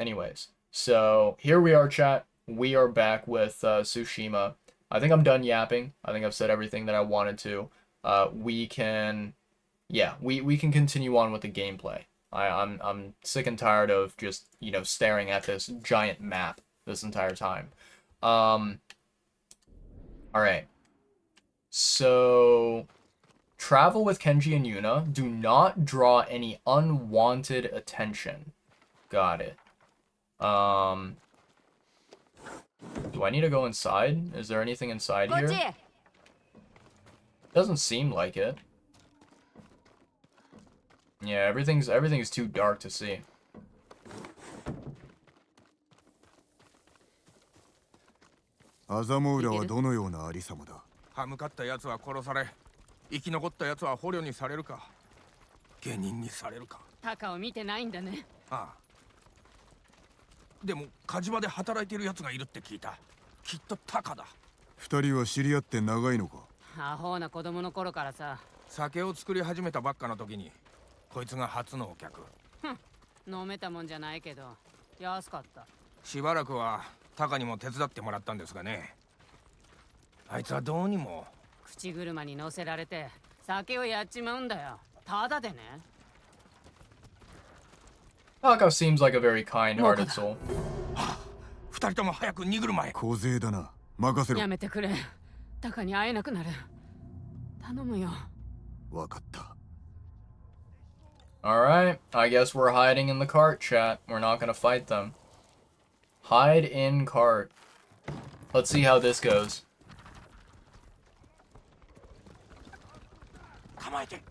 so here we are, chat. We are back with Tsushima. I think I'm done yapping. I think I've said everything that I wanted to. We can, yeah, we can continue on with the gameplay. I'm sick and tired of just staring at this giant map this entire time. Um, all right. So travel with Kenji and Yuna. Do not draw any unwanted attention. Got it. Do I need to go inside? Is there anything inside here? Doesn't seem like it. Yeah, everything's too dark to see. アザモーラはどのようなありさまだ。歯向かった奴は殺され、生き残った奴は捕虜にされるか、下人にされるか。タカを見てないんだね。ああ。でも火事場で働いている奴がいるって聞いた。きっとタカだ。二人は知り合って長いのか。アホな子供の頃からさ。酒を作り始めたばっかの時に、こいつが初のお客。飲めたもんじゃないけど、安かった。しばらくはタカにも手伝ってもらったんですがね。あいつはどうにも。口車に乗せられて酒をやっちまうんだよ。ただでね。Taka seems like a very kind-hearted soul. 二人とも早く荷車へ。小勢だな。任せろ。やめてくれ。タカに会えなくなる。頼むよ。わかった。Alright, I guess we're hiding in the cart, chat. We're not gonna fight them. Hide in cart. Let's see how this goes. 構えて。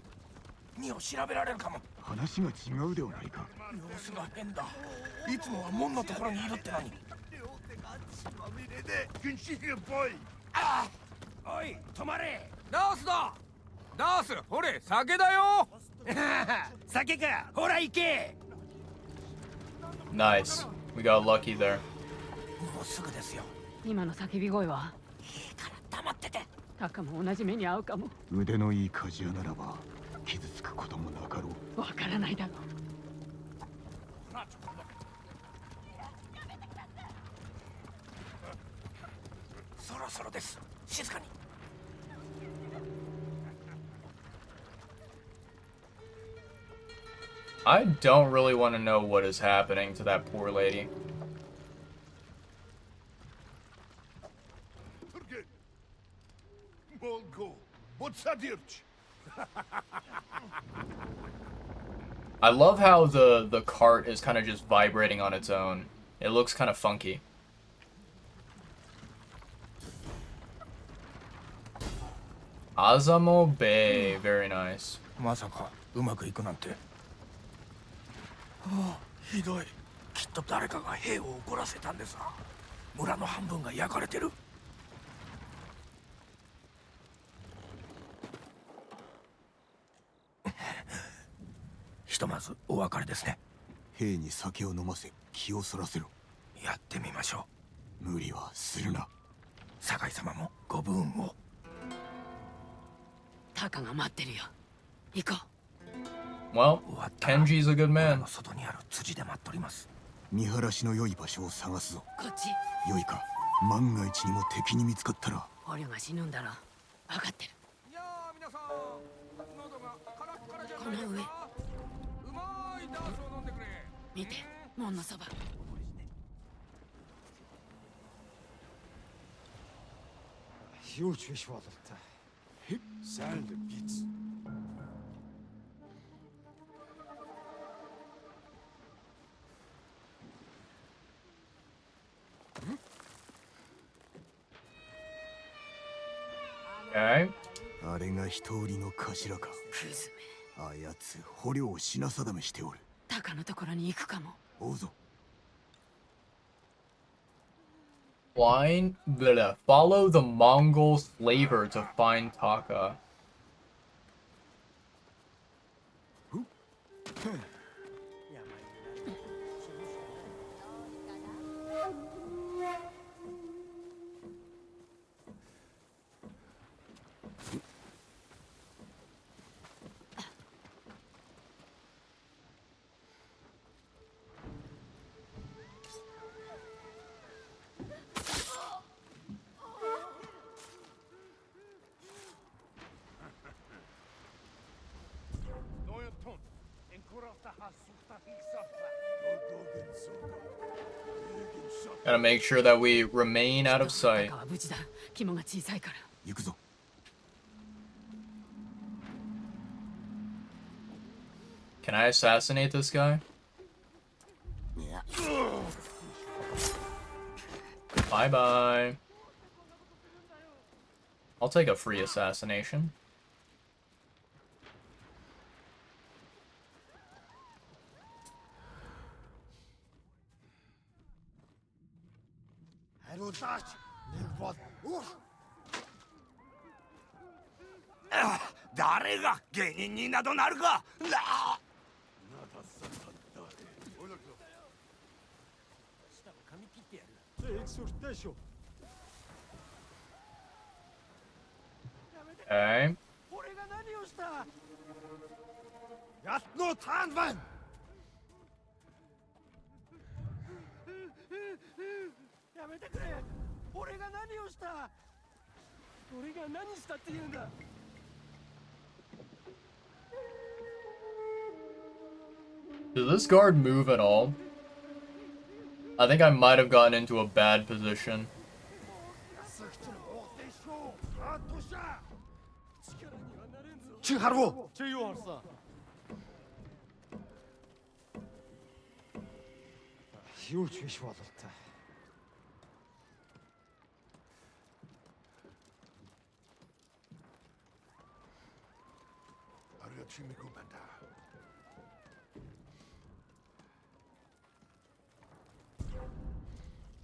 荷を調べられるかも。話が違うではないか。様子が変だ。いつもは門のところにいるってのに。ああ、おい、止まれ。ダースだ。ダース、ほれ、酒だよ。酒か、ほら行け。Nice. We got lucky there. もうすぐですよ。今の叫び声は？いいから黙っってて。タカも同じ目に遭うかも。腕のいい鍛冶屋ならば傷つくこともなかろう。わからないだろう。そろそろです。静かに。I don't really want to know what is happening to that poor lady. I love how the cart is kind of just vibrating on its own. It looks kind of funky. Azamo Bay, very nice. まさかうまくいくなんて。ああ、ひどい。きっと誰かが兵を怒らせたんですが、村の半分が焼かれてる。ひとまずお別れですね。兵に酒を飲ませ気をそらせろ。やってみましょ無理はするな。酒井様もご武運を。タカが待ってるよ。行こう。Well, 終わったら Kenji's a good 村 man. の外にある辻で待っております。見晴らしの良い場所を探すぞ。こっち。良いか、万が一にも敵に見つかったら。捕虜が死ぬんだろ。分かってる。いやー皆さん、喉がカラッカラじゃこの上。ないですか。うまいダースを飲んでくれ。見て、門のそば。 Huge fish water. Sand bits. Okay. あれが一売りの頭か。クズめ。あやつ捕虜を品定めしておる。タカのところに行くかも。追うぞ。Follow the Mongol slaver to find Taka. Gotta make sure that we remain out of タ sight. カは無事だ。肝が小さいから。行くぞ。 Can I assassinate this guy? Bye bye. I'll take a free assassination. Hello, Dutch. What? 誰が芸人になどなるか。髪切ってやる。 Exhortation. Okay. 俺が何をした？やっのターンバン。やめてくれ。俺が何をした？俺が何したって言うんだ。 Does this guard move at all? I think I might have gotten into a bad position. チュハロー。チュヨハルさ。Huge fish water.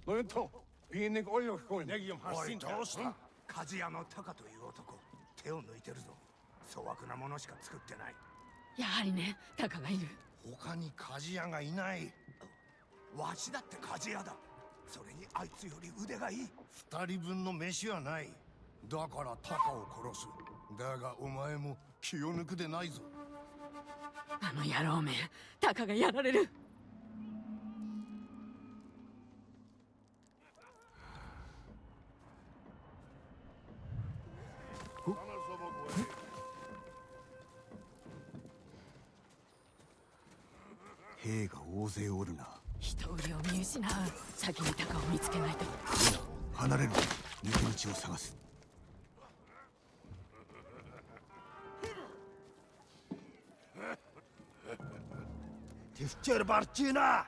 Lönton, 비행기 올려놓고 내기 좀 할수どうした？鍛冶屋のタカという男、手を抜いてるぞ。粗悪なものしか作ってない。やはりね、タカがいる。他に鍛冶屋がいない。わしだって鍛冶屋だ。それにあいつより腕がいい。二人分の飯はない。だからタカを殺す。だがお前も気を抜くでないぞ。あの野郎め、タカがやられる。兵が大勢おるな。人売りを見失う。先にタカを見つけないと。離れる。抜け道を探す。Tefçer Barçina!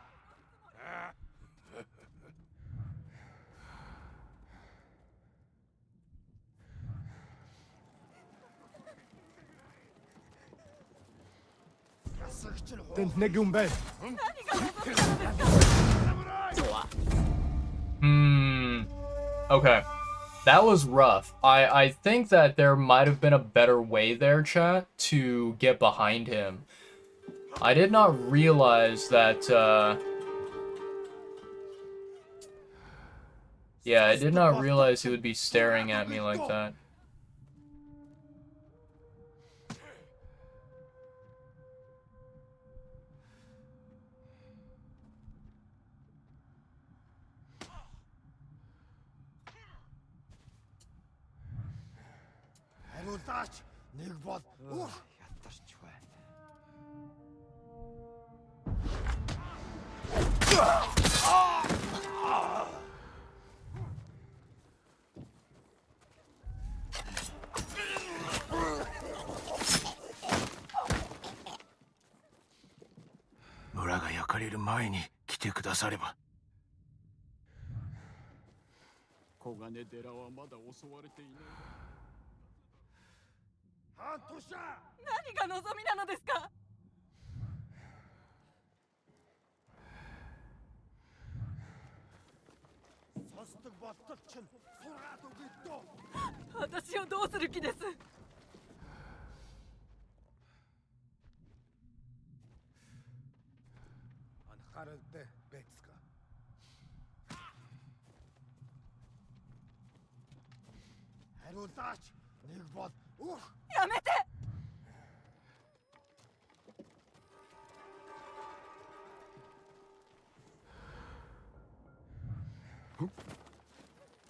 Okay. That was rough. I think that there might have been a better way there, chat, to get behind him. I did not realize that, yeah, I did not realize he would be staring at me like that. Muraが焼かれる前に来てくだされば。黄金寺はまだ襲われていない。何が望みなのですか。私をどうする気です。やめて。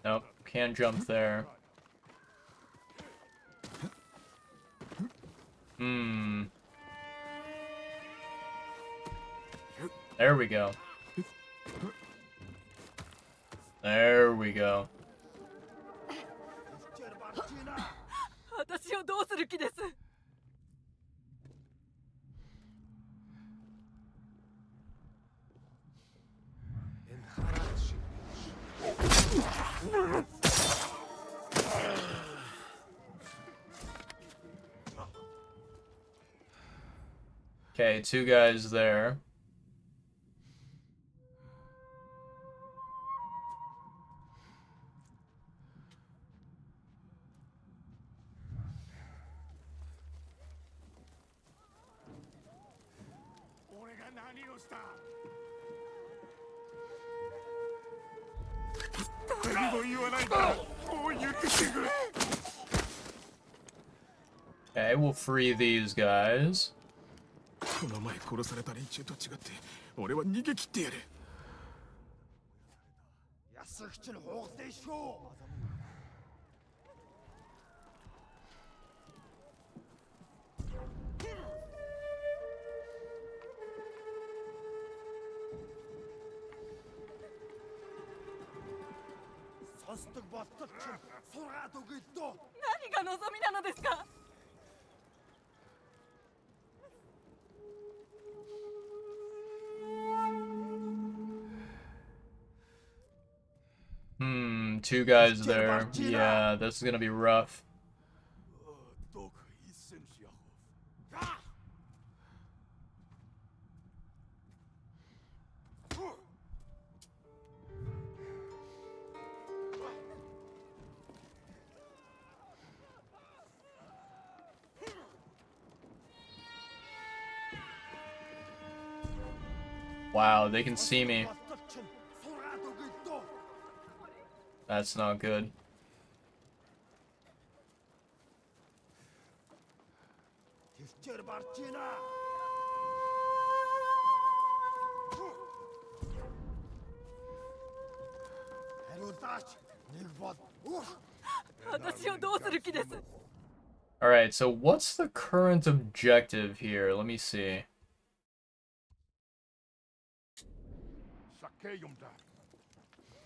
Nope, can't jump there. There we go. There we go. 私をどうする気です。Okay, two guys there. Okay, we'll free these guys. この前殺された連中と違って俺は逃げ切ってやる。何が望みなのですか。Two guys there. Yeah, this is gonna be rough. Wow, they can see me. That's not good. Alright, so what's the current objective here? Let me see.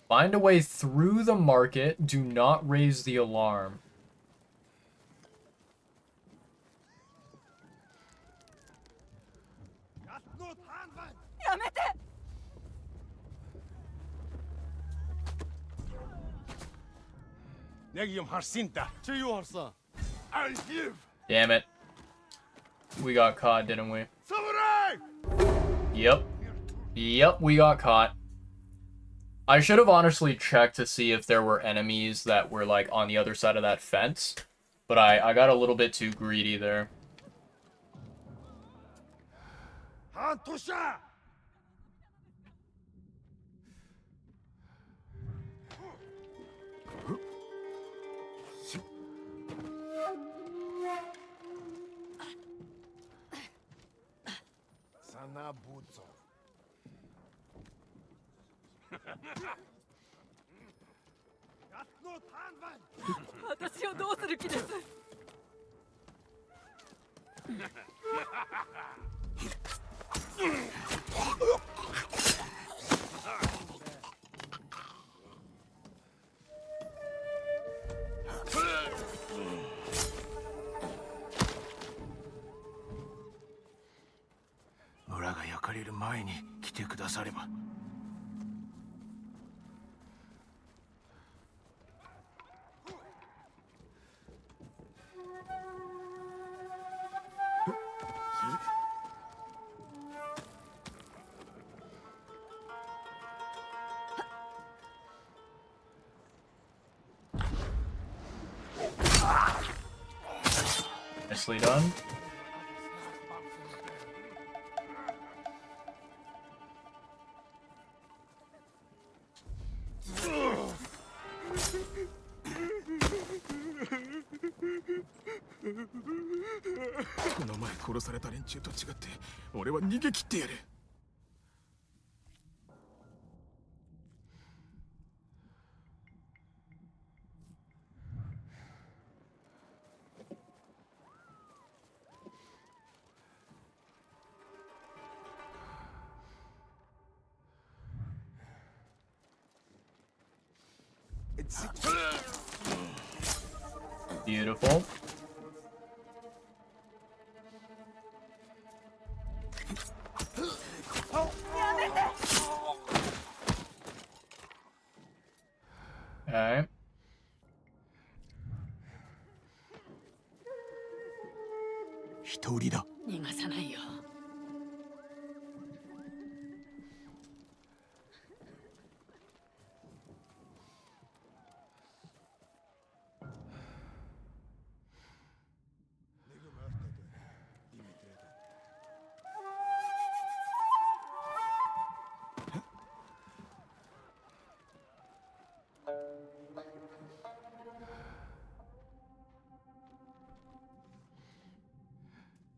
Find a way through the market. Do not raise the alarm. Damn it. We got caught, didn't we? Yep. Yep, we got caught. I should have honestly checked to see if there were enemies that were, like, on the other side of that fence. But I got a little bit too greedy there. Nicely done. Beautiful. Okay. 一人だ。逃がさないよ。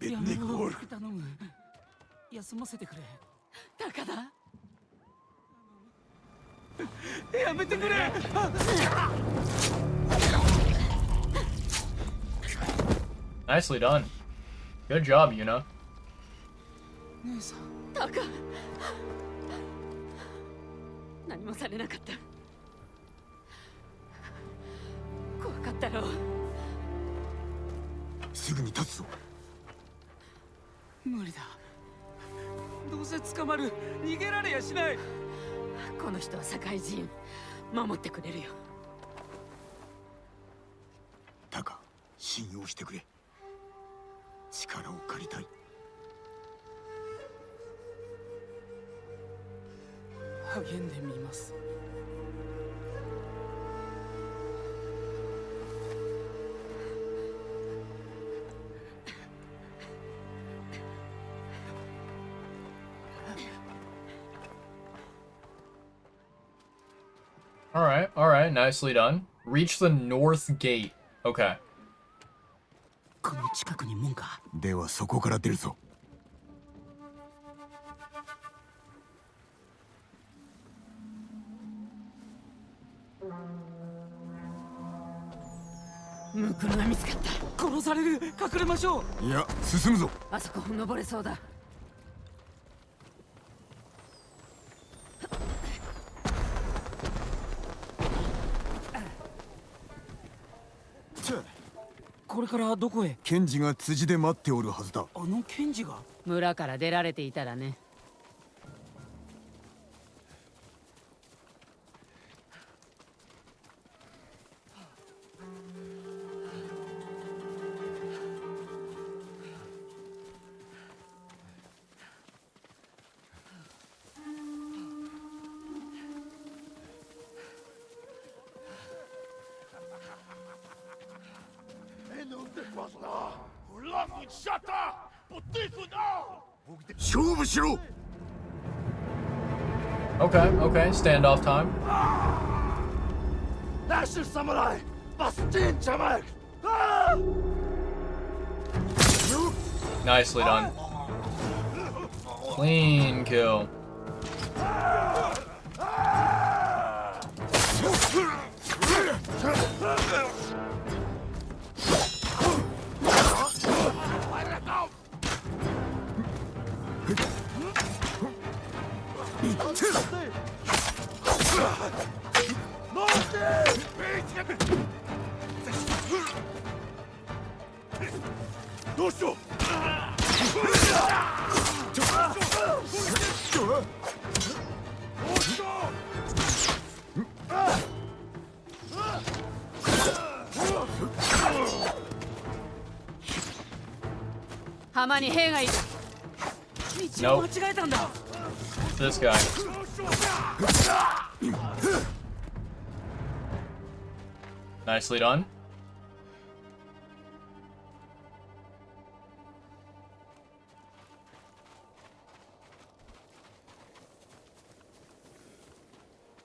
やめろ、頼む。休ませてくれ。高田。やめてくれ。Nicely done. Good job, Yuna. 姉さん。高。何もされなかった。怖かったろう。すぐに立つぞ。無理だ。どうせ捕まる。逃げられやしない。この人は社会人。守ってくれるよ。タカ、信用してくれ。力を借りたい。励んでみます。Alright, nicely done. Reach the north gate. Okay. この近くに門か。ではそこから出るぞ。ムクロが見つかっ殺される。隠れましょう。いや進むぞ。た。あそこ登れそうだ。これからどこへ？検事が辻で待っておるはずだ。あの検事が？村から出られていたらね。勝負しろ。 Okay, okay, standoff time. Nicely done. Clean kill.浜に兵がいる。道を間違えたんだ。This guy. Nicely done.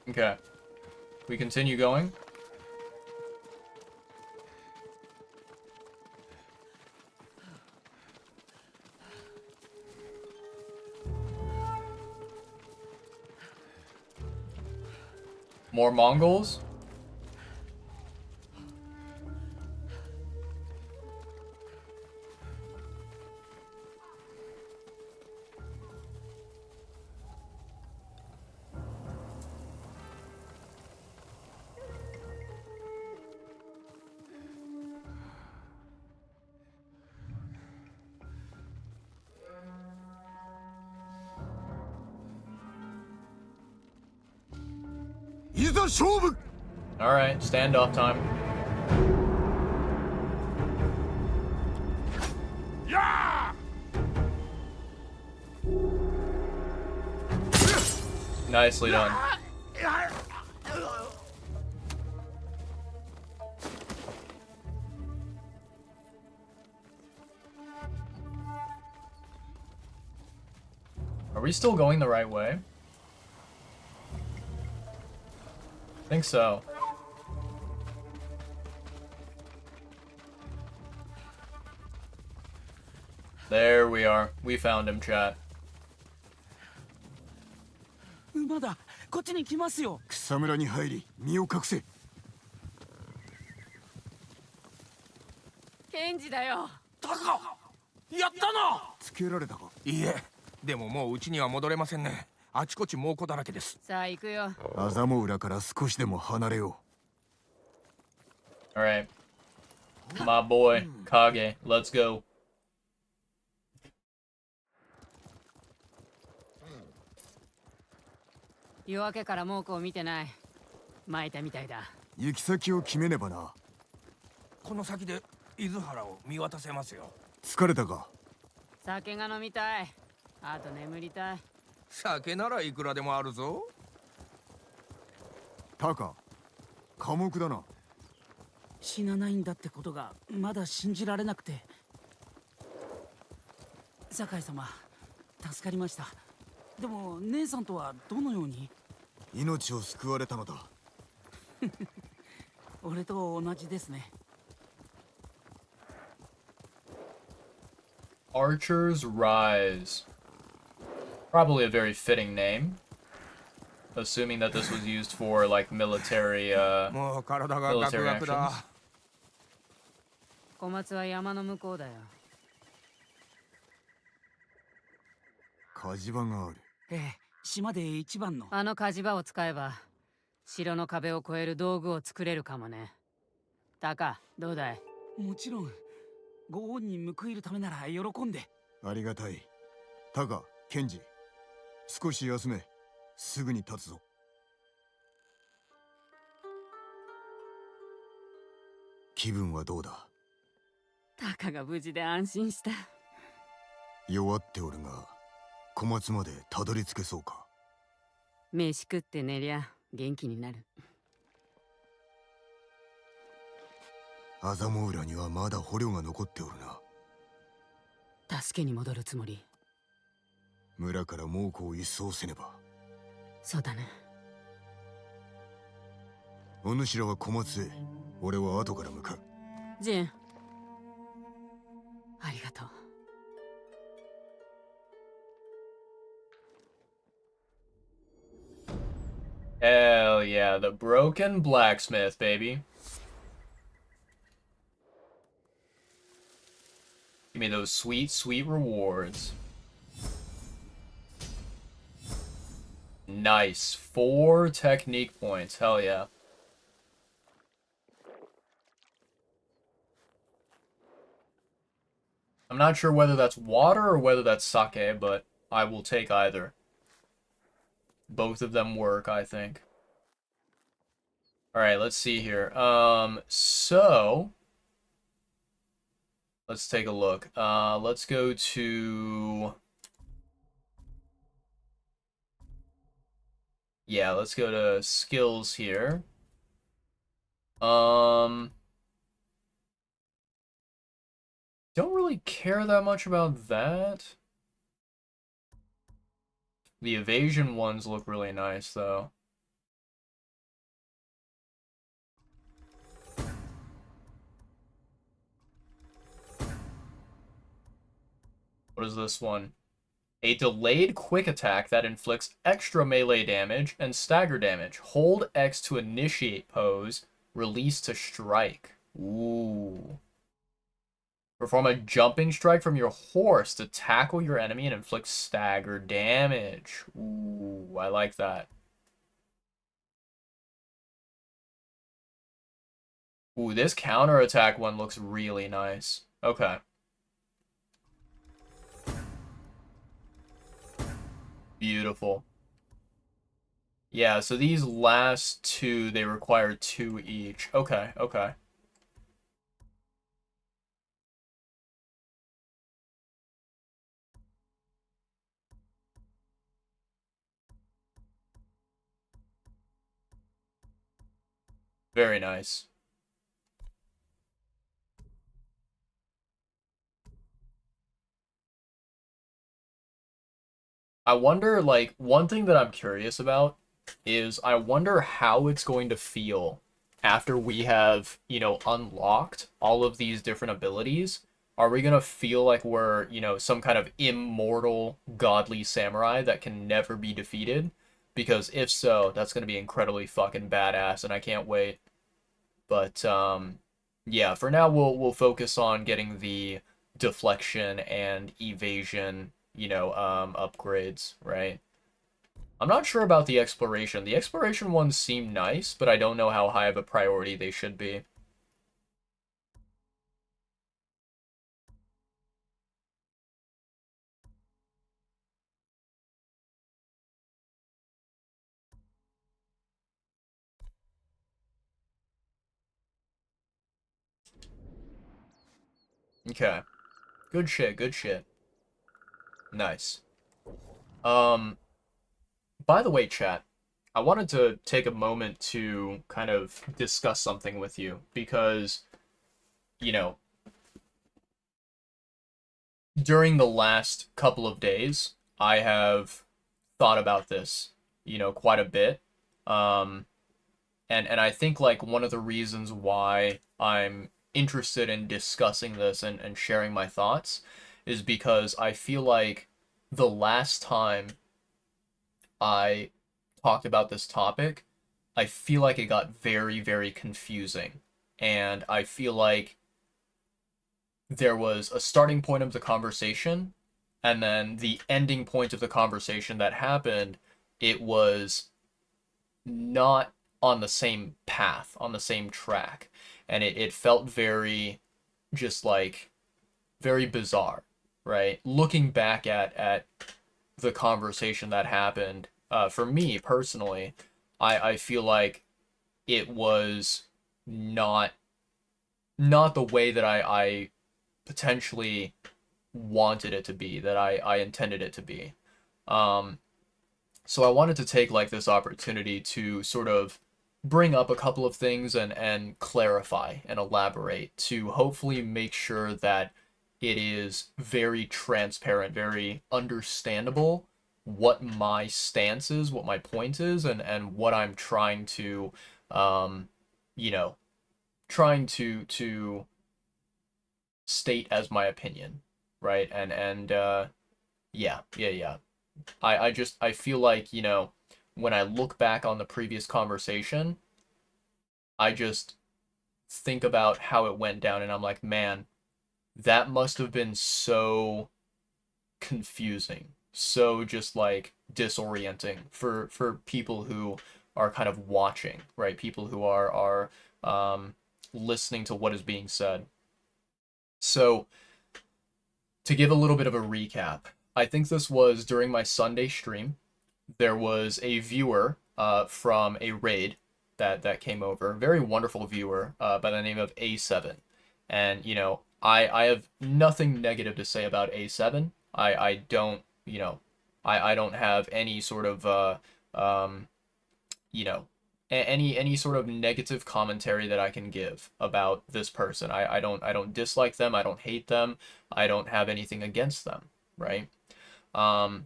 Okay. We continue going. More Mongols? All right, standoff time. Nicely done. Are we still going the right way? I think so. There we are. We found him, chat. 馬だ。こっちに来ますよ。草むらに入り身を隠せ。検事だよ。タカ、やったな。つけられたか。いいえ、でももう家には戻れませんね。あちこち猛虎だらけです。さあ行くよ。あざも裏から少しでも離れよ Alright. My boy, Kage. Let's go. 夜明けから猛虎を見てない。巻いたみたいだ。う。行き先を決めねばな。この先で伊豆原を見渡せますよ。疲れたか。酒が飲みたい。あと眠りたい。酒ならいくらでもあるぞ。タカ、寡黙だな。死なないんだってことがまだ信じられなくて。酒井様、助かりました。でも姉さんとはどのように？命を救われたのだ。俺と同じですね。Archer's Rise. Probably a very fitting name. Assuming that this was used for, like, military, もう体がガク military ガク actions. だ。小松は山の向こうだよ。火事場がある。ええ、島で一番の。あの火事場を使えば城の壁を越える道具を作れるかもね。タカ、どうだい？もちろんご恩に報いるためなら喜んで。ありがたい。タカ、ケンジ、少し休め。すぐに立つぞ。気分はどうだ？タカが無事で安心した。弱っておるが、小松までたどり着けそうか？飯食って寝りゃ元気になる。アザモ浦にはまだ捕虜が残っておるな。助けに戻るつもり。村から猛虎を一掃せねば。そうだね。お主らは小松へ、俺は後から向かう。ジン、ありがとう。Hell yeah, the broken blacksmith, baby. Give me those sweet, sweet rewards. Nice. 4 technique points. Hell yeah. I'm not sure whether that's water or whether that's sake, but I will take either. Both of them work, I think. Alright, let's see here. So let's take a look. Let's go to... Yeah, let's go to skills here. Don't really care that much about that. The evasion ones look really nice, though. What is this one? A delayed quick attack that inflicts extra melee damage and stagger damage. Hold X to initiate pose. Release to strike. Ooh. Perform a jumping strike from your horse to tackle your enemy and inflict stagger damage. Ooh, I like that. Ooh, this counterattack one looks really nice. Okay. Beautiful. Yeah, so these last two, they require 2 each. Okay, okay. Very nice. I wonder, like, one thing that I'm curious about is I wonder how it's going to feel after we have, you know, unlocked all of these different abilities. Are we gonna feel like we're, you know, some kind of immortal godly samurai that can never be defeated? Because if so, that's gonna be incredibly fucking badass, and I can't wait. But yeah, for now we'll focus on getting the deflection and evasion, you know, upgrades, right? I'm not sure about the exploration. The exploration ones seem nice, but I don't know how high of a priority they should be. Okay. Good shit, good shit. Nice. By the way, chat, I wanted to take a moment to kind of discuss something with you because, you know, during the last couple of days, I have thought about this, you know, quite a bit. Um, and I think like one of the reasons why I'm interested in discussing this and sharing my thoughts is because I feel like the last time I talked about this topic, I feel like it got very, very confusing. And I feel like there was a starting point of the conversation, and then the ending point of the conversation that happened, it was not on the same path, on the same track. And it felt very, just like, very bizarre, right? Looking back at the conversation that happened, for me personally, I feel like it was not not the way that I potentially wanted it to be, that I intended it to be. Um, so I wanted to take like this opportunity to sort of bring up a couple of things and clarify and elaborate to hopefully make sure that it is very transparent, very understandable what my stance is, what my point is, and what I'm trying to, um, you know, trying to state as my opinion, right? And yeah. I feel like, when I look back on the previous conversation, I just think about how it went down and I'm like, man, that must have been so confusing, so just like disorienting for people who are kind of watching, right? People who are listening to what is being said. So, to give a little bit of a recap, I think this was during my Sunday stream. There was a viewer from a raid that came over, very wonderful viewer by the name of A7. And, I have nothing negative to say about A7. I don't, I don't have any sort of, um, you know, any sort of negative commentary that I can give about this person. I don't dislike them. I don't hate them. I don't have anything against them, right? Um,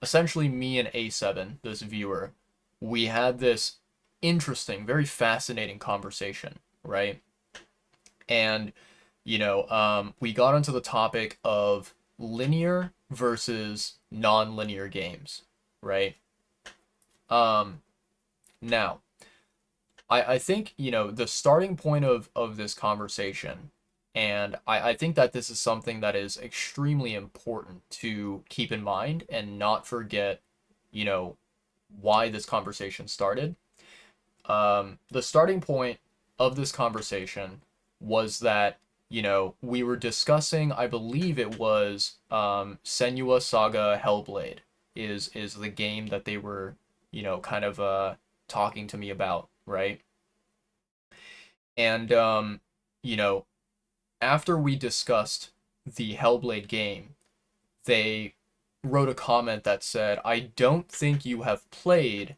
Essentially, me and A7, this viewer, we had this interesting, very fascinating conversation, right? And we got onto the topic of linear versus non-linear games, right? Um, Now, I think, the starting point of this conversation, and I think that this is something that is extremely important to keep in mind and not forget, you know, why this conversation started. The starting point of this conversation was that, we were discussing, I believe it was Senua Saga Hellblade is the game that they were, kind of talking to me about, right? And you know, after we discussed the Hellblade game, they wrote a comment that said, "I don't think you have played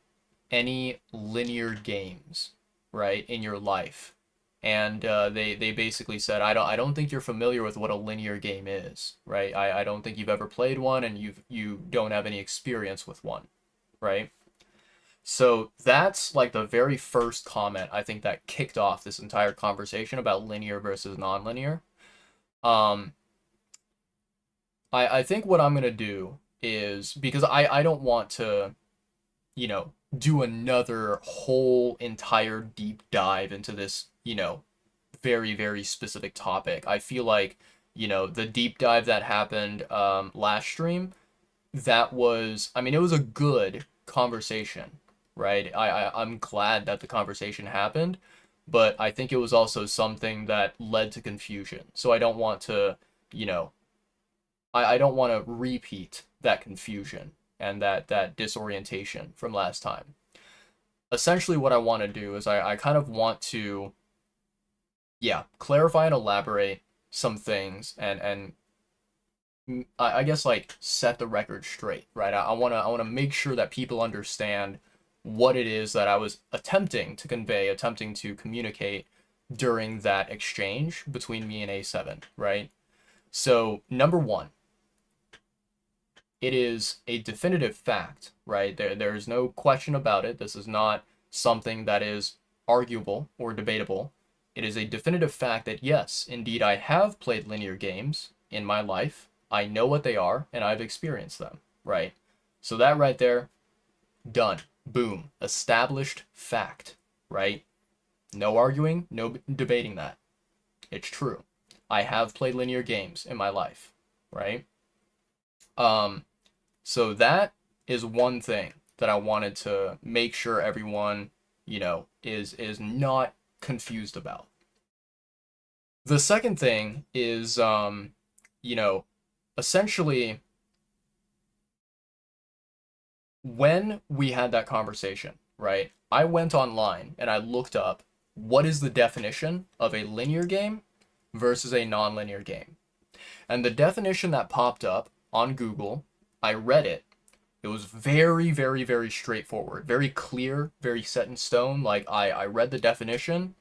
any linear games, right, in your life." And they basically said, I don't think you're familiar with what a linear game is, right? I don't think you've ever played one, and you don't have any experience with one, right? So that's like the very first comment I think that kicked off this entire conversation about linear versus non-linear. Um, I think what I'm gonna do is, because I don't want to, do another whole entire deep dive into this, very, very specific topic. I feel like, the deep dive that happened last stream, that was, I mean, it was a good conversation, right? I'm glad that the conversation happened, but I think it was also something that led to confusion. So I don't want to, you know, I don't want to repeat that confusion and that disorientation from last time. Essentially, what I want to do is I kind of want to, yeah, clarify and elaborate some things and I guess like set the record straight, right? I wanna make sure that people understand what it is that I was attempting to convey, attempting to communicate during that exchange between me and A7, right? So number one, it is a definitive fact, right? There's no question about it. This is not something that is arguable or debatable. It is a definitive fact that yes, indeed, I have played linear games in my life. I know what they are, and I've experienced them, right? So that right there, done. Boom. Established fact, right? No arguing, no debating that. It's true. I have played linear games in my life, right? Um, so that is one thing that I wanted to make sure everyone, is not confused about. The second thing is, you know, essentially when we had that conversation, right? I went online and I looked up what is the definition of a linear game versus a non-linear game. And the definition that popped up on Google, I read it. It was very, very, very straightforward, very clear, very set in stone. Like I read the definition,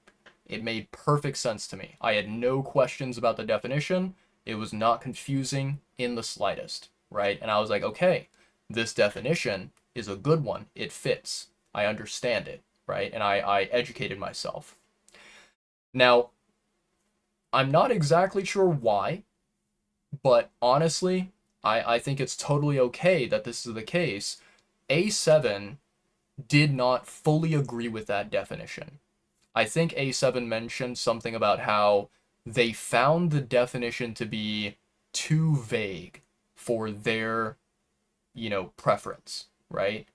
it made perfect sense to me. I had no questions about the definition. It was not confusing in the slightest, right? And I was like, okay, this definition is a good one. It fits. I understand it, right? And I educated myself. Now, I'm not exactly sure why, but honestly, I think it's totally okay that this is the case. A7 did not fully agree with that definition. I think A7 mentioned something about how they found the definition to be too vague for their, preference, right?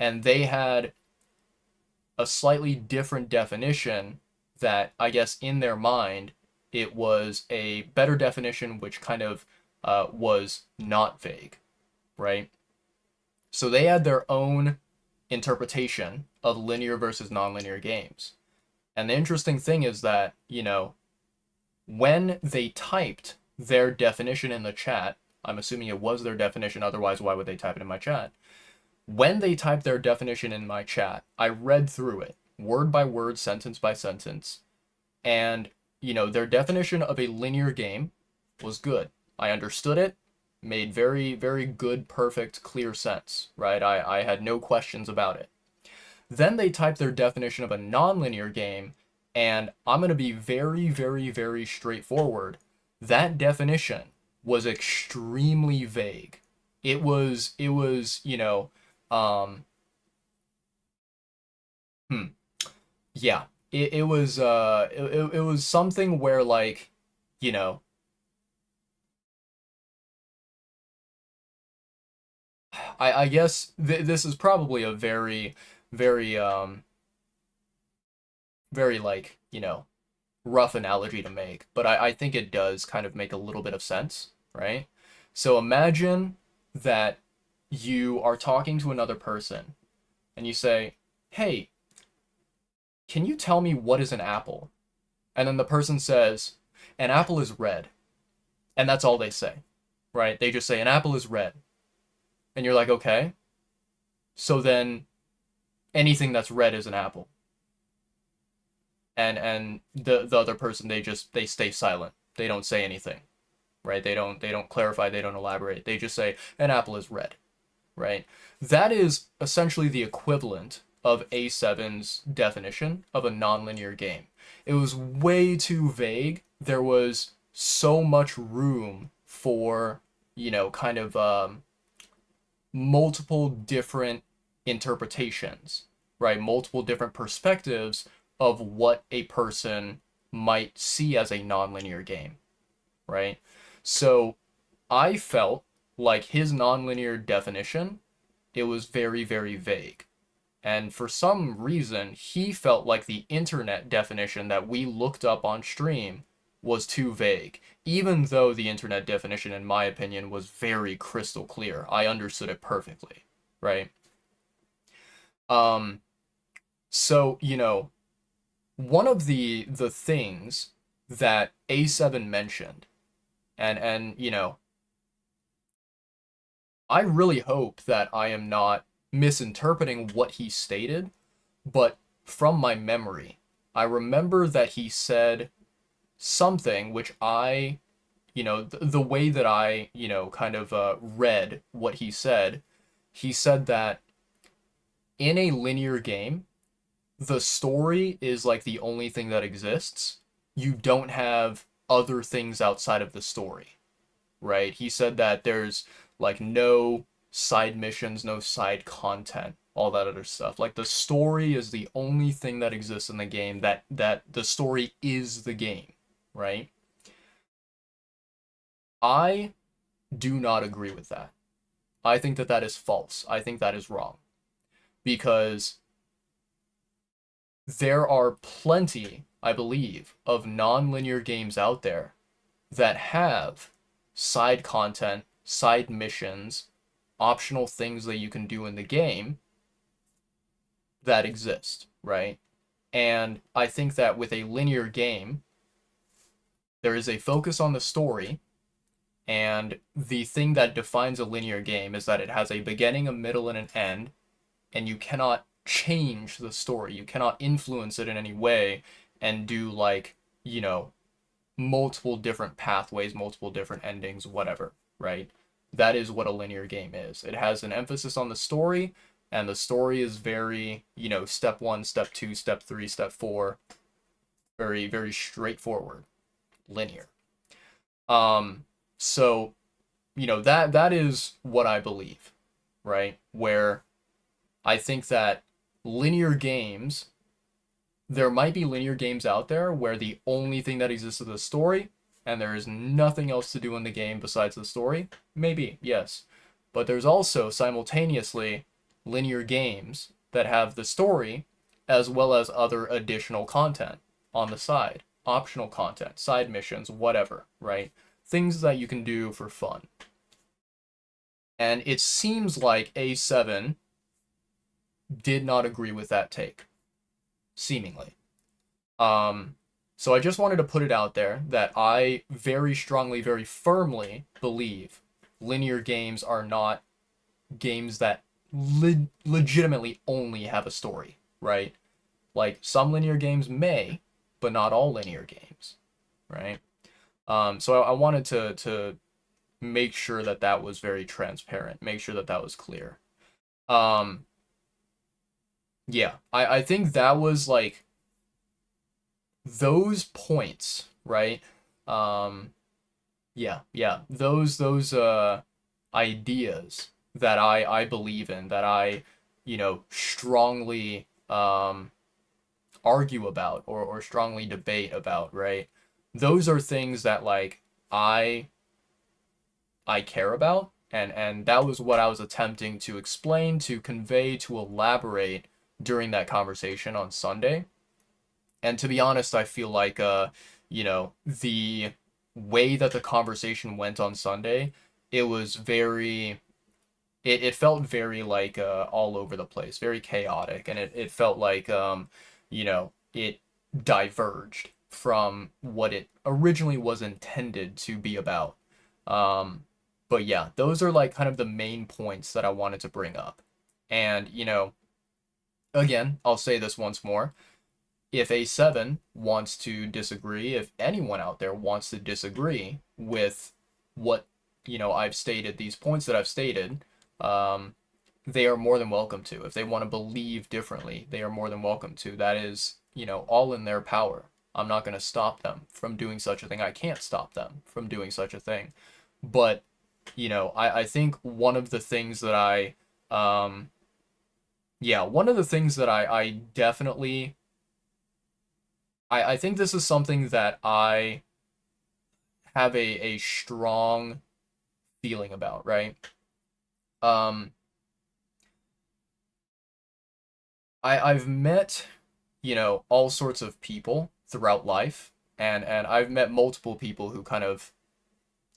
And they had a slightly different definition that I guess in their mind it was a better definition, which kind of was not vague, right? So they had their own interpretation of linear versus nonlinear games. And the interesting thing is that, when they typed their definition in the chat, I'm assuming it was their definition, otherwise, why would they type it in my chat? When they typed their definition in my chat, I read through it, word by word, sentence by sentence, and, their definition of a linear game was good. I understood it, made very, very good, perfect, clear sense, right? I had no questions about it. Then they type their definition of a nonlinear game, and I'm going to be very, very, very straightforward. That definition was extremely vague. It was, um, hmm, yeah, it was something where like, you know, I guess this is probably a very, very, very like, rough analogy to make, but I think it does kind of make a little bit of sense, right? So imagine that you are talking to another person and you say, hey, can you tell me what is an apple? And then the person says, an apple is red. And that's all they say, right? They just say, an apple is red. And you're like, okay. So then anything that's red is an apple. And the other person, they stay silent. They don't say anything, right? They don't clarify, they don't elaborate. They just say an apple is red, right? That is essentially the equivalent of A7's definition of a nonlinear game. It was way too vague. There was so much room for, kind of multiple different interpretations, right? Multiple different perspectives of what a person might see as a nonlinear game, right? So I felt like his nonlinear definition, it was very, very vague. And for some reason, he felt like the internet definition that we looked up on stream was too vague, even though the internet definition, in my opinion, was very crystal clear. I understood it perfectly, right? Um, so, one of the things that A7 mentioned, and I really hope that I am not misinterpreting what he stated, but from my memory, I remember that he said something which the way that I, kind of read what he said that in a linear game, the story is like the only thing that exists. You don't have other things outside of the story, right? He said that there's like no side missions, no side content, all that other stuff. Like the story is the only thing that exists in the game, that the story is the game, right? I do not agree with that. I think that that is false. I think that is wrong because there are plenty, I believe, of non-linear games out there that have side content, side missions, optional things that you can do in the game that exist, right? And I think that with a linear game, there is a focus on the story, and the thing that defines a linear game is that it has a beginning, a middle, and an end, and you cannot change the story. You cannot influence it in any way and do like, you know, multiple different pathways, multiple different endings, whatever, right? That is what a linear game is. It has an emphasis on the story, and the story is very, you know, step 1, step 2, step 3, step 4, very, very straightforward, linear. So, you know, that is what I believe, right? Where I think that linear games, there might be linear games out there where the only thing that exists is the story and there is nothing else to do in the game besides the story. Maybe, yes. But there's also simultaneously linear games that have the story as well as other additional content on the side, optional content, side missions, whatever, right? Things that you can do for fun. And it seems like A7 did not agree with that take, seemingly. So I just wanted to put it out there that I very strongly, very firmly believe linear games are not games that legitimately only have a story, right? Like some linear games may, but not all linear games, right? So I wanted to make sure that that was very transparent, make sure that that was clear. Um, yeah, I think that was like those points, right? Um, yeah, those ideas that I believe in, that I, you know, strongly argue about or strongly debate about, right? Those are things that like I I care about, and that was what I was attempting to explain, to convey, to elaborate during that conversation on Sunday. And to be honest, I feel like you know, the way that the conversation went on Sunday, it was very it felt very like all over the place, very chaotic, and it felt like you know, it diverged from what it originally was intended to be about. Um, but yeah, those are like kind of the main points that I wanted to bring up. And, you know, again, I'll say this once more. If A7 wants to disagree, if anyone out there wants to disagree with what, you know, I've stated, these points that I've stated, um, they are more than welcome to. If they want to believe differently, they are more than welcome to. That is, you know, all in their power. I'm not going to stop them from doing such a thing. I can't stop them from doing such a thing. But, you know, I think one of the things that yeah, one of the things that I definitely, I think this is something that I have a strong feeling about, right? Um, I've met, you know, all sorts of people throughout life, and I've met multiple people who kind of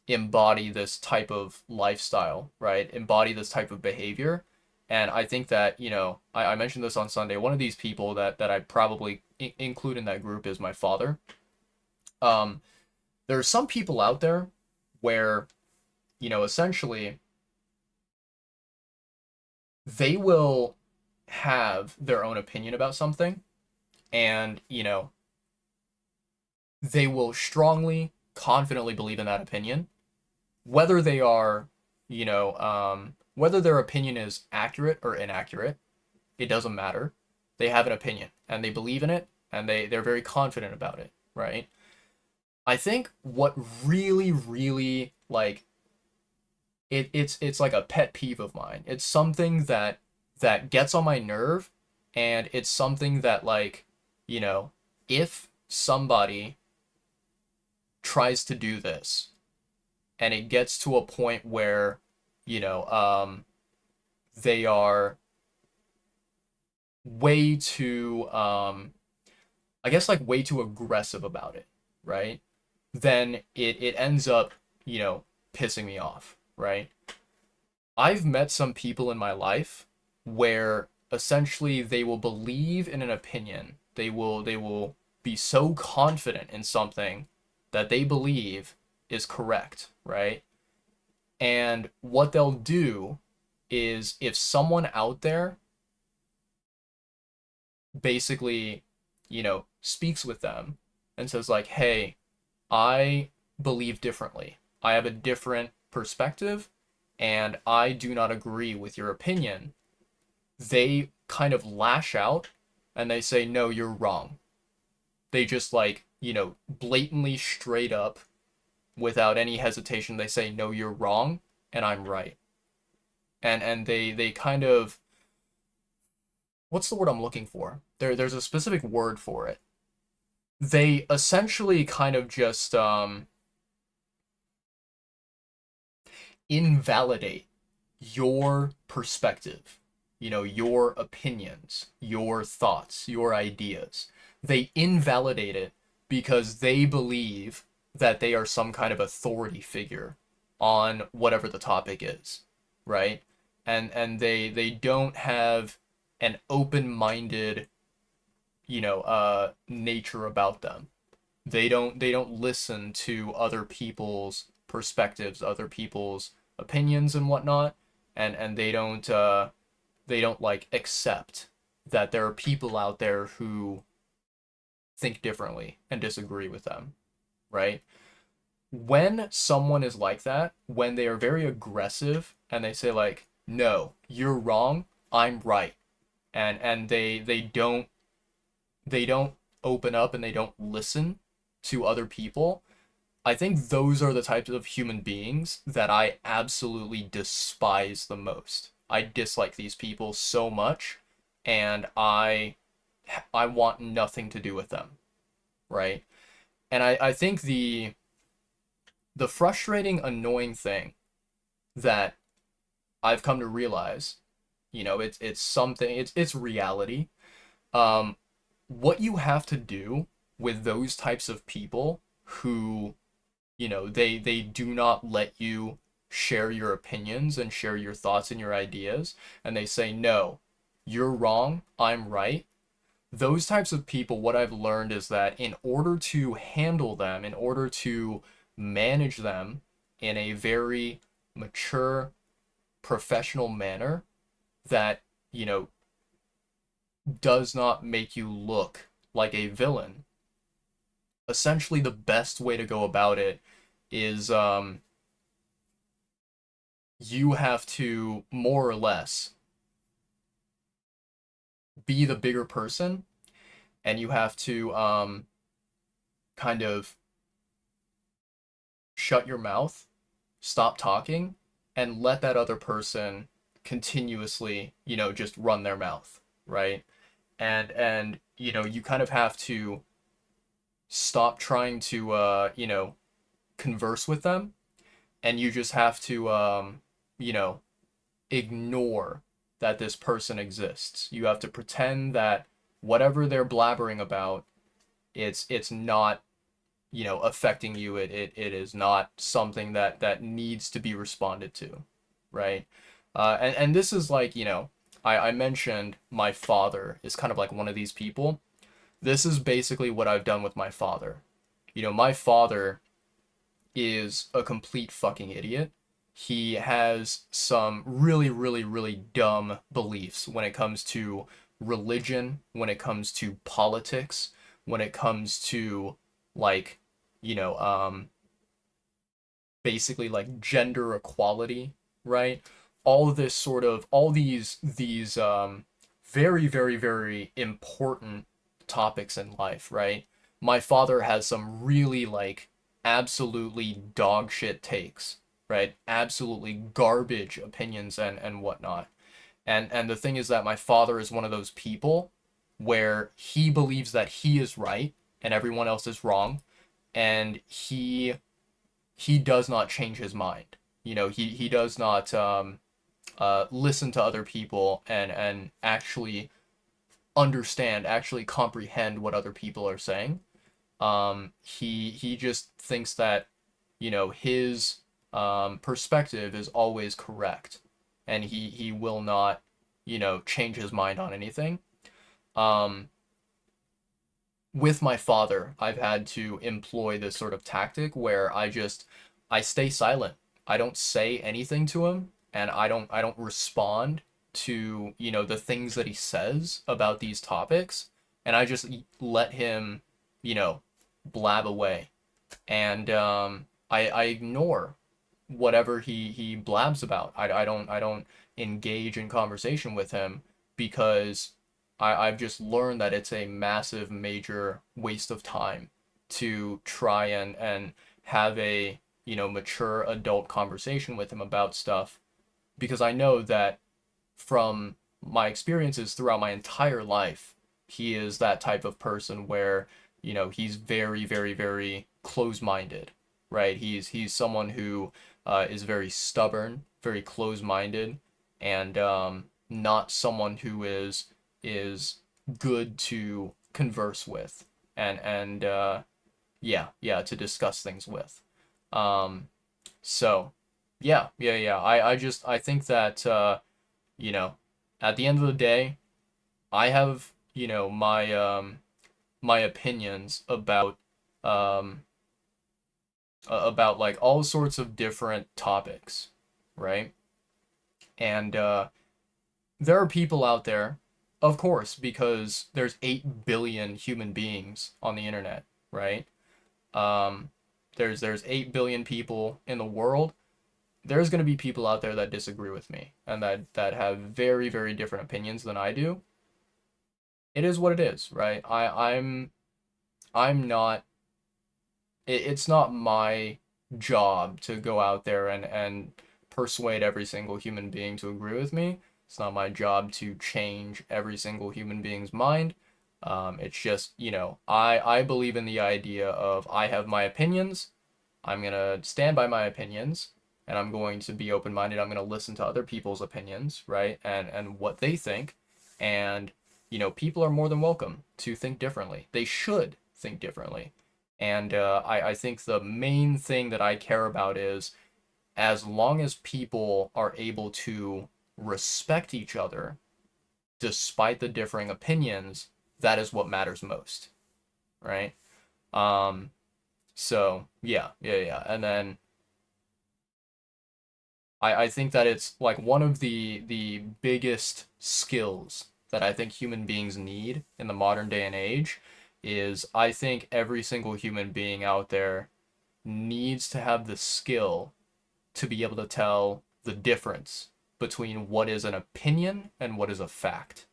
embody this type of lifestyle, right? Embody this type of behavior. And I think that, you know, I mentioned this on Sunday. One of these people that I probably include in that group is my father. Um, there are some people out there where, you know, essentially they will have their own opinion about something, and, you know, they will strongly, confidently believe in that opinion, whether they are, you know, whether their opinion is accurate or inaccurate, it doesn't matter. They have an opinion and they believe in it, and they're very confident about it, right? I think what really, really like it's like a pet peeve of mine. It's something that gets on my nerve, and it's something that, like, you know, if somebody tries to do this and it gets to a point where, you know, they are way too I guess like way too aggressive about it, right? Then it ends up, you know, pissing me off, right? I've met some people in my life where essentially they will believe in an opinion. They will be so confident in something that they believe is correct, right? And what they'll do is, if someone out there basically, you know, speaks with them and says like, "Hey, I believe differently. I have a different perspective and I do not agree with your opinion." They kind of lash out and they say, "No, you're wrong." They just, like, you know, blatantly, straight up, without any hesitation, they say, "No, you're wrong and I'm right." And they kind of, what's the word I'm looking for? There's a specific word for it. They essentially kind of just invalidate your perspective, you know, your opinions, your thoughts, your ideas. They invalidate it because they believe that they are some kind of authority figure on whatever the topic is, right? And they don't have an open-minded, you know, nature about them. They don't listen to other people's perspectives, other people's opinions and whatnot, and they don't like accept that there are people out there who think differently and disagree with them, right? When someone is like that, when they are very aggressive and they say like, "No, you're wrong, I'm right," and they don't open up and they don't listen to other people, I think those are the types of human beings that I absolutely despise the most. I dislike these people so much, and I want nothing to do with them, right? And I think the frustrating, annoying thing that I've come to realize, you know, it's something, it's reality. Um, what you have to do with those types of people who, you know, they do not let you share your opinions and share your thoughts and your ideas, and they say, "No, you're wrong, I'm right." Those types of people, what I've learned is that in order to handle them, in order to manage them in a very mature, professional manner that, you know, does not make you look like a villain, essentially the best way to go about it is you have to more or less be the bigger person, and you have to kind of shut your mouth, stop talking, and let that other person continuously, you know, just run their mouth, right? And you know, you kind of have to stop trying to you know, converse with them, and you just have to you know, ignore that this person exists. You have to pretend that whatever they're blabbering about, it's not, you know, affecting you. It is not something that needs to be responded to, right? And this is like, you know, I mentioned my father is kind of like one of these people. This is basically what I've done with my father. You know, my father is a complete fucking idiot. He has some really, really, really dumb beliefs when it comes to religion, when it comes to politics, when it comes to, like, you know, basically like gender equality, right? All of this sort of, all these very, very, very important topics in life, right? My father has some really, like, absolutely dog shit takes, right? Absolutely garbage opinions and whatnot. And the thing is that my father is one of those people where he believes that he is right and everyone else is wrong, and he does not change his mind. He does not listen to other people and actually understand, actually comprehend what other people are saying. He just thinks that his perspective is always correct, and he will not change his mind on anything. Um, with my father, I've had to employ this sort of tactic where I stay silent. I don't say anything to him, and I don't respond to, the things that he says about these topics, and I just let him, you know, blab away. And I ignore whatever he blabs about. I don't engage in conversation with him because I've just learned that it's a massive, major waste of time to try and have a mature adult conversation with him about stuff, because I know that from my experiences throughout my entire life, he is that type of person where he's very, very, very close-minded, right? He's someone who is very stubborn, very close-minded, and not someone who is good to converse with, and yeah, to discuss things with. Um, so yeah. I think that you know, at the end of the day, I have my opinions um about like all sorts of different topics, right? And there are people out there, of course, because there's 8 billion human beings on the internet, right? Um, there's 8 billion people in the world. There's going to be people out there that disagree with me and that have very, very different opinions than I do. It is what it is, right? I'm not it's not my job to go out there and persuade every single human being to agree with me. It's not my job to change every single human being's mind. It's just, I believe in the idea of I have my opinions. I'm going to stand by my opinions, and I'm going to be open-minded. I'm going to listen to other people's opinions, right? And what they think. And, people are more than welcome to think differently. They should think differently. And I think the main thing that I care about is, as long as people are able to respect each other despite the differing opinions, that is what matters most, right? Um, so yeah. And then I think that it's like one of the biggest skills that I think human beings need in the modern day and age is, I think every single human being out there needs to have the skill to be able to tell the difference between what is an opinion and what is a fact.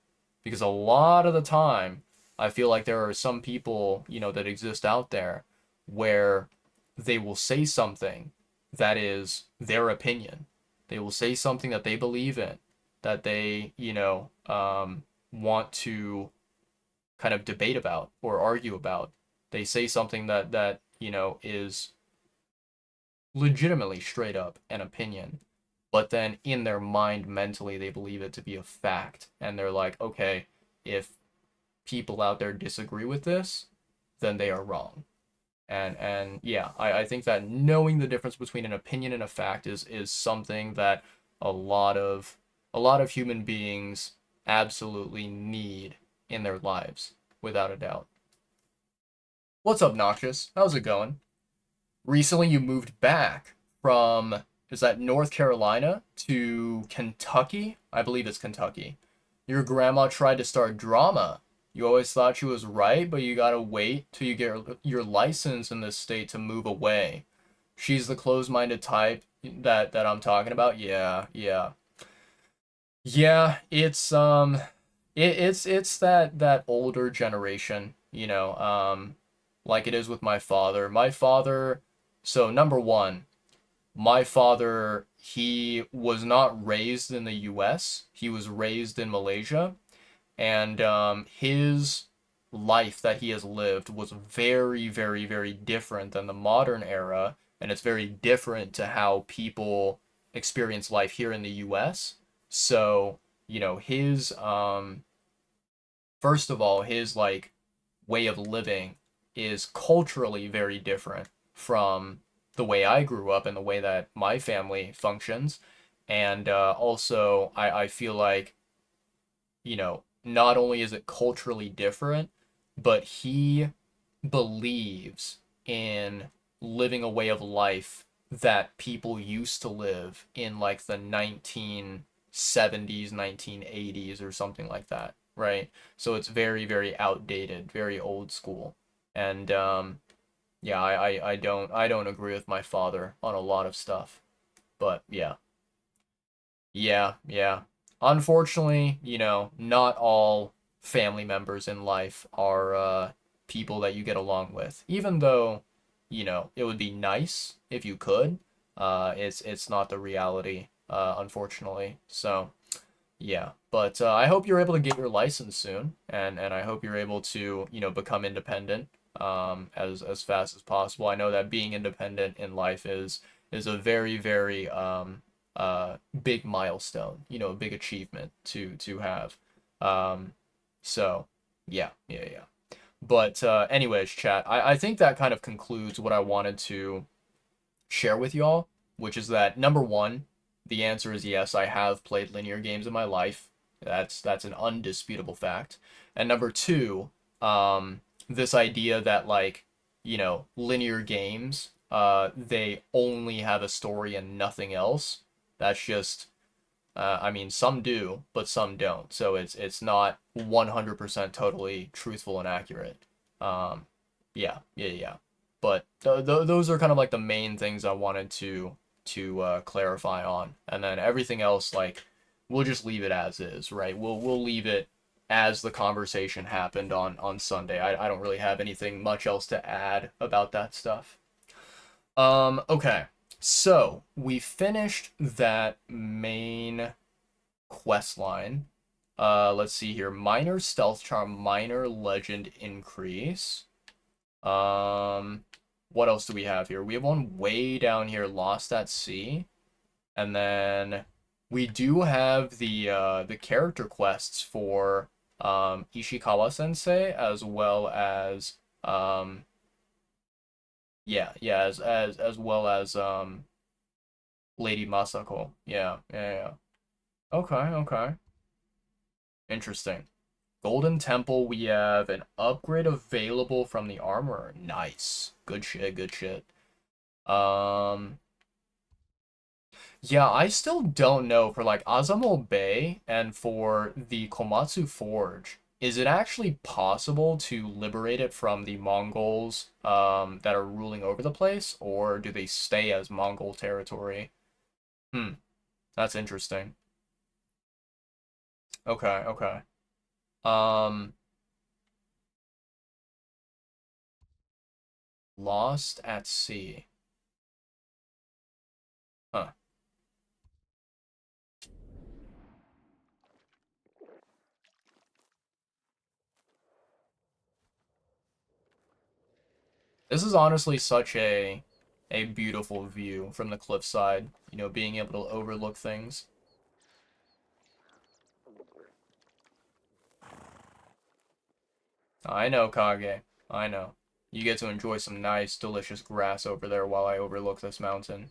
Because a lot of the time, I feel like there are some people, that exist out there where they will say something that is their opinion. They will say something that they believe in, that they, want to kind of debate about or argue about. They say something that is legitimately straight up an opinion, but then in their mind mentally they believe it to be a fact, and they're like, okay, if people out there disagree with this, then they are wrong. And yeah, I think that knowing the difference between an opinion and a fact is something that a lot of human beings absolutely need in their lives, without a doubt. What's up, Noxious? How's it going? Recently you moved back from, is that North Carolina to Kentucky? I believe it's Kentucky. Your grandma tried to start drama. You always thought she was right, but you gotta wait till you get your license in this state to move away. She's the closed-minded type that I'm talking about. Yeah. Yeah, it's that older generation, like it is with my father. My father, so number one, my father, he was not raised in the US. He was raised in Malaysia, and his life that he has lived was very, very, very different than the modern era, and it's very different to how people experience life here in the US. So, his first of all, his like way of living is culturally very different from the way I grew up and the way that my family functions. And also, I feel like, not only is it culturally different, but he believes in living a way of life that people used to live in like the 1970s, 1980s, or something like that, right? So it's very, very outdated, very old school. And yeah, I don't agree with my father on a lot of stuff. But yeah. Yeah, yeah. Unfortunately, not all family members in life are people that you get along with. Even though, it would be nice if you could. It's not the reality, unfortunately. So, yeah. But I hope you're able to get your license soon, and I hope you're able to, become independent as fast as possible. I know that being independent in life is a very, very big milestone, a big achievement to have. Um, so yeah, yeah, yeah. But anyways, chat, I think that kind of concludes what I wanted to share with y'all, which is that number one, the answer is yes, I have played linear games in my life. That's an undisputable fact. And number two, this idea that like, linear games, they only have a story and nothing else. That's just I mean, some do, but some don't. So it's not 100% totally truthful and accurate. Um, yeah, yeah, yeah. But those are kind of like the main things I wanted to clarify on, and then everything else, like, we'll just leave it as is, right? We'll leave it as the conversation happened on Sunday. I don't really have anything much else to add about that stuff. Okay. So we finished that main quest line. Let's see here. Minor stealth charm, minor legend increase. What else do we have here? We have one way down here, lost at sea. And then we do have the character quests for Ishikawa Sensei, as well as yeah, as well as Lady Masako. Yeah, yeah, yeah. Okay, okay. Interesting. Golden Temple, we have an upgrade available from the armorer. Nice. Good shit, good shit. Um, yeah, I still don't know for like Azamo Bay and for the Komatsu Forge. Is it actually possible to liberate it from the Mongols that are ruling over the place, or do they stay as Mongol territory? Hmm, that's interesting. Okay, okay. Um, Lost at Sea. Huh. This is honestly such a beautiful view from the cliffside, being able to overlook things. I know, Kage. I know. You get to enjoy some nice, delicious grass over there while I overlook this mountain.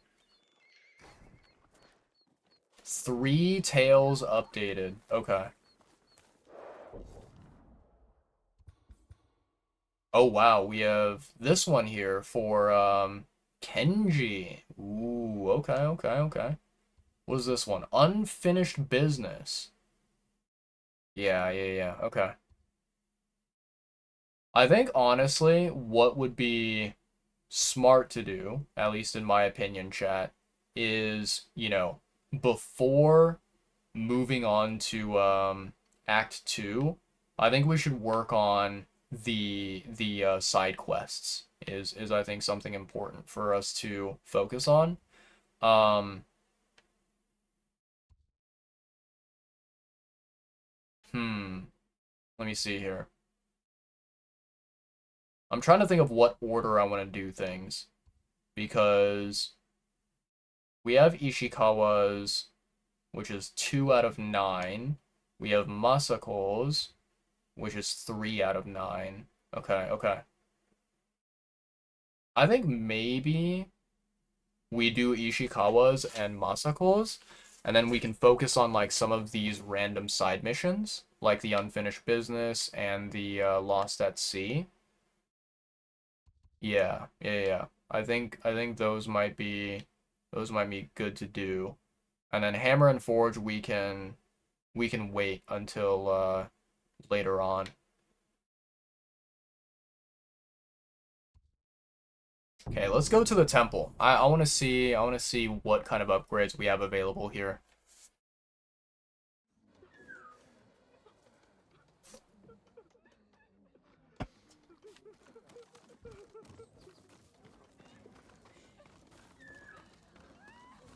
3 tails updated. Okay. Oh wow, we have this one here for Kenji. Ooh, okay, okay, okay. What is this one? Unfinished business. Yeah, yeah, yeah. Okay. I think honestly, what would be smart to do, at least in my opinion, chat, is, before moving on to Act 2, I think we should work on the side quests is I think something important for us to focus on. Um, Let me see here. I'm trying to think of what order I want to do things because we have Ishikawa's, which is 2 out of 9. We have Masako's, which is 3 out of 9. Okay, okay. I think maybe we do Ishikawa's and Masako's, and then we can focus on like some of these random side missions, like the unfinished business and the Lost at Sea. Yeah, yeah, yeah. I think those might be good to do. And then Hammer and Forge we can wait until later on. Okay, let's go to the temple. I want to see what kind of upgrades we have available here.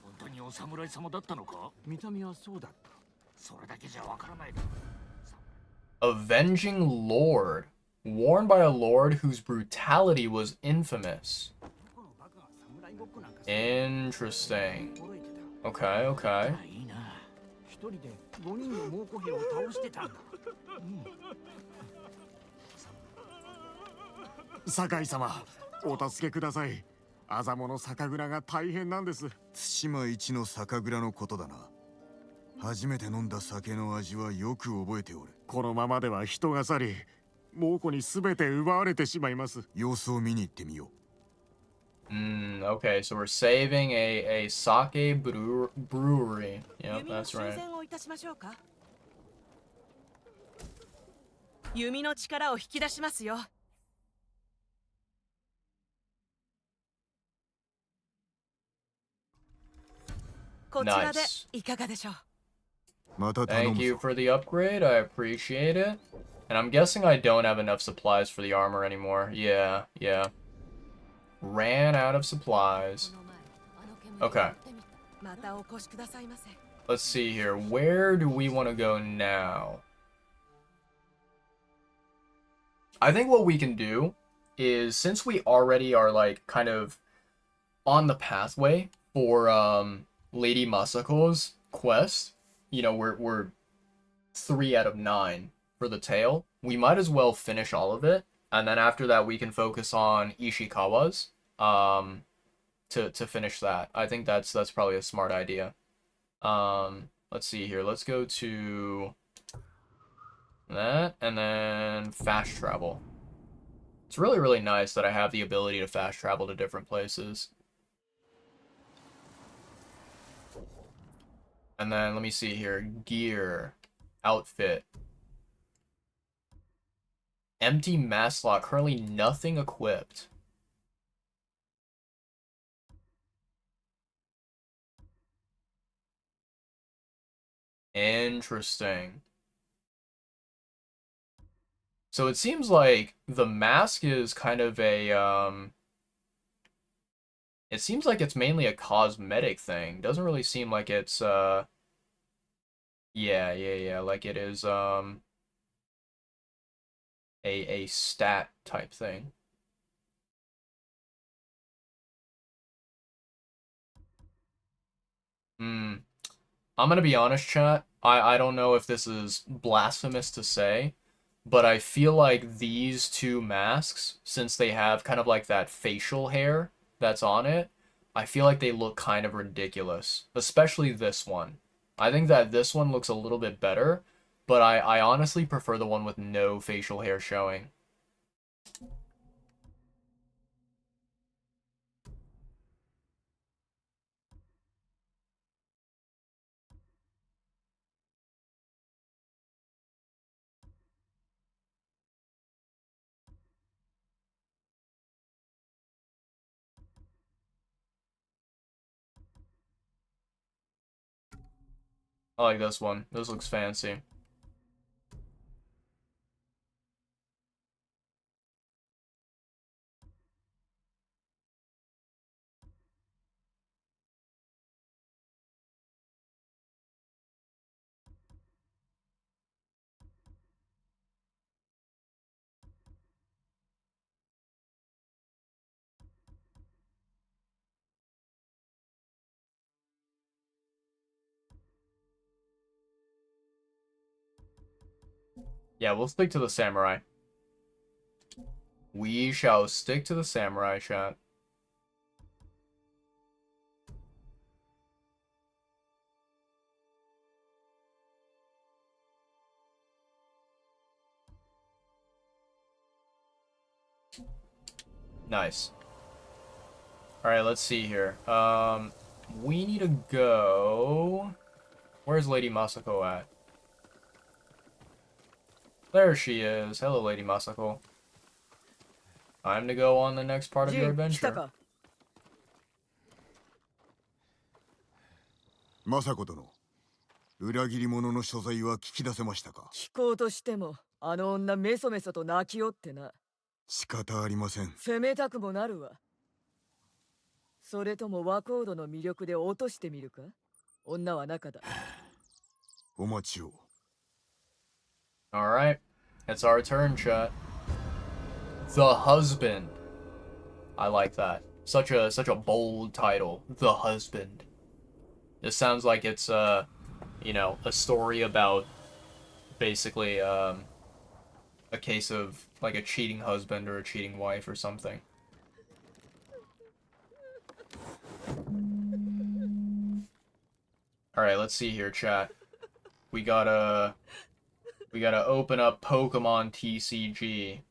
本当にお侍様だったのか？見た目はそうだった。それだけじゃわからないだろう。 Avenging Lord, worn by a lord whose brutality was infamous. Interesting. Okay, okay. いいな。一人で5人の猛虎兵を倒してたんだ。酒井様、お助けください。アザモの酒蔵が大変なんです。対馬一の酒蔵のことだな。初めて飲んだ酒の味はよく覚えておる。このままでは人が去り、猛虎に全て奪われてしまいます。様子を見に行ってみよう。Okay, so we're saving a sake brewery. Yep, that's right. 弓の力を引き出しますよ。こちらでいかがでしょう。 Thank you for the upgrade. I appreciate it. And I'm guessing I don't have enough supplies for the armor anymore. Yeah, yeah. Ran out of supplies. Okay. Let's see here. Where do we want to go now? I think what we can do is, since we already are like kind of on the pathway for Lady Masako's quest, you know, we're 3 out of 9 for the tail. We might as well finish all of it, and then after that we can focus on Ishikawa's to finish that. I think that's probably a smart idea. Let's see here. Let's go to that and then fast travel. It's really, really nice that I have the ability to fast travel to different places. And then let me see here. Gear. Outfit. Empty mass slot. Currently nothing equipped. Interesting. So it seems like the mask is kind of a, it seems like it's mainly a cosmetic thing. Doesn't really seem like it's, yeah, like it is, a stat type thing. I'm gonna be honest, chat. I don't know if this is blasphemous to say, but I feel like these two masks, since they have kind of like that facial hair that's on it, I feel like they look kind of ridiculous, especially this one. I think that this one looks a little bit better, but I honestly prefer the one with no facial hair showing. I like this one. This looks fancy. Yeah, we'll stick to the samurai. We shall stick to the samurai, chat. Nice. Alright, let's see here. We need to go... Where's Lady Masako at? There she is. Hello, Lady Masako. Time to go on the next part of your ジン、来た adventure. か。政子殿、裏切り者の所在は聞き出せましたか？聞こうとしても、あの女メソメソと泣きよってな。仕方ありません。責めたくもなるわ。それとも和コードの魅力で落としてみるか？女は中だ。お待ちを。Alright. It's our turn, chat. The Husband. I like that. Such a bold title. The Husband. This sounds like it's you know, a story about basically a case of like a cheating husband or a cheating wife or something. Alright, let's see here, chat. We gotta open up Pokemon TCG.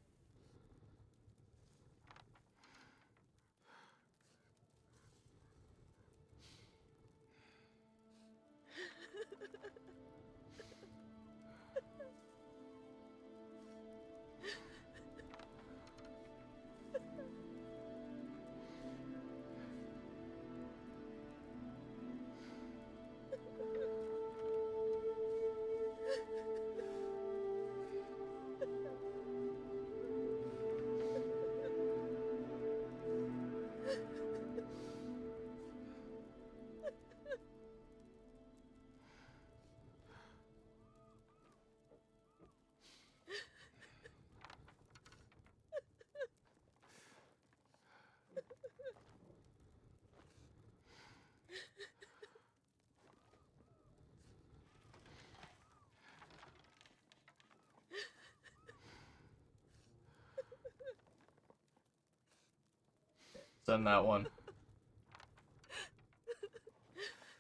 Send that one.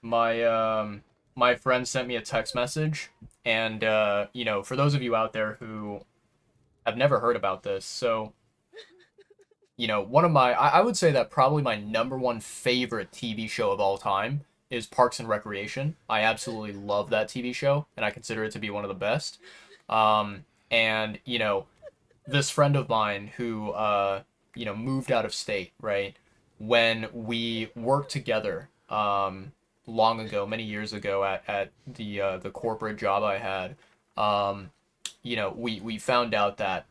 My friend sent me a text message, and you know, for those of you out there who have never heard about this, so you know, one of my I would say that probably my #1 favorite TV show of all time is Parks and Recreation. I absolutely love that TV show, and I consider it to be one of the best. And you know, this friend of mine who you know, moved out of state, right? When we worked together long ago, many years ago at the corporate job I had, you know, we found out that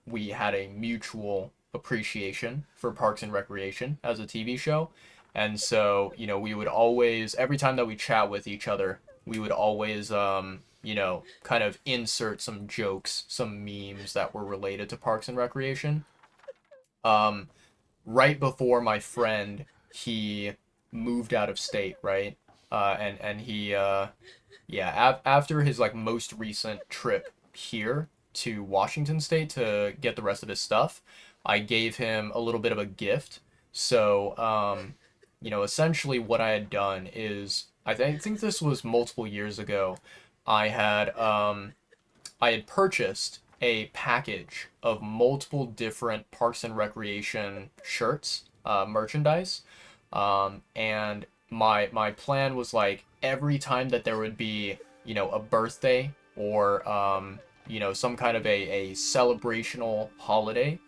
we had a mutual appreciation for Parks and Recreation as a TV show. And so, you know, we would always, every time that we chat with each other, we would always, you know, kind of insert some jokes, some memes that were related to Parks and Recreation. Right before my friend, he moved out of state, right? And he, yeah, after his like most recent trip here to Washington State to get the rest of his stuff, I gave him a little bit of a gift. So, you know, essentially what I had done is, think this was multiple years ago, I had purchased a package of multiple different Parks and Recreation shirts, merchandise, and my plan was like every time that there would be, you know, a birthday or you know, some kind of a celebrational holiday,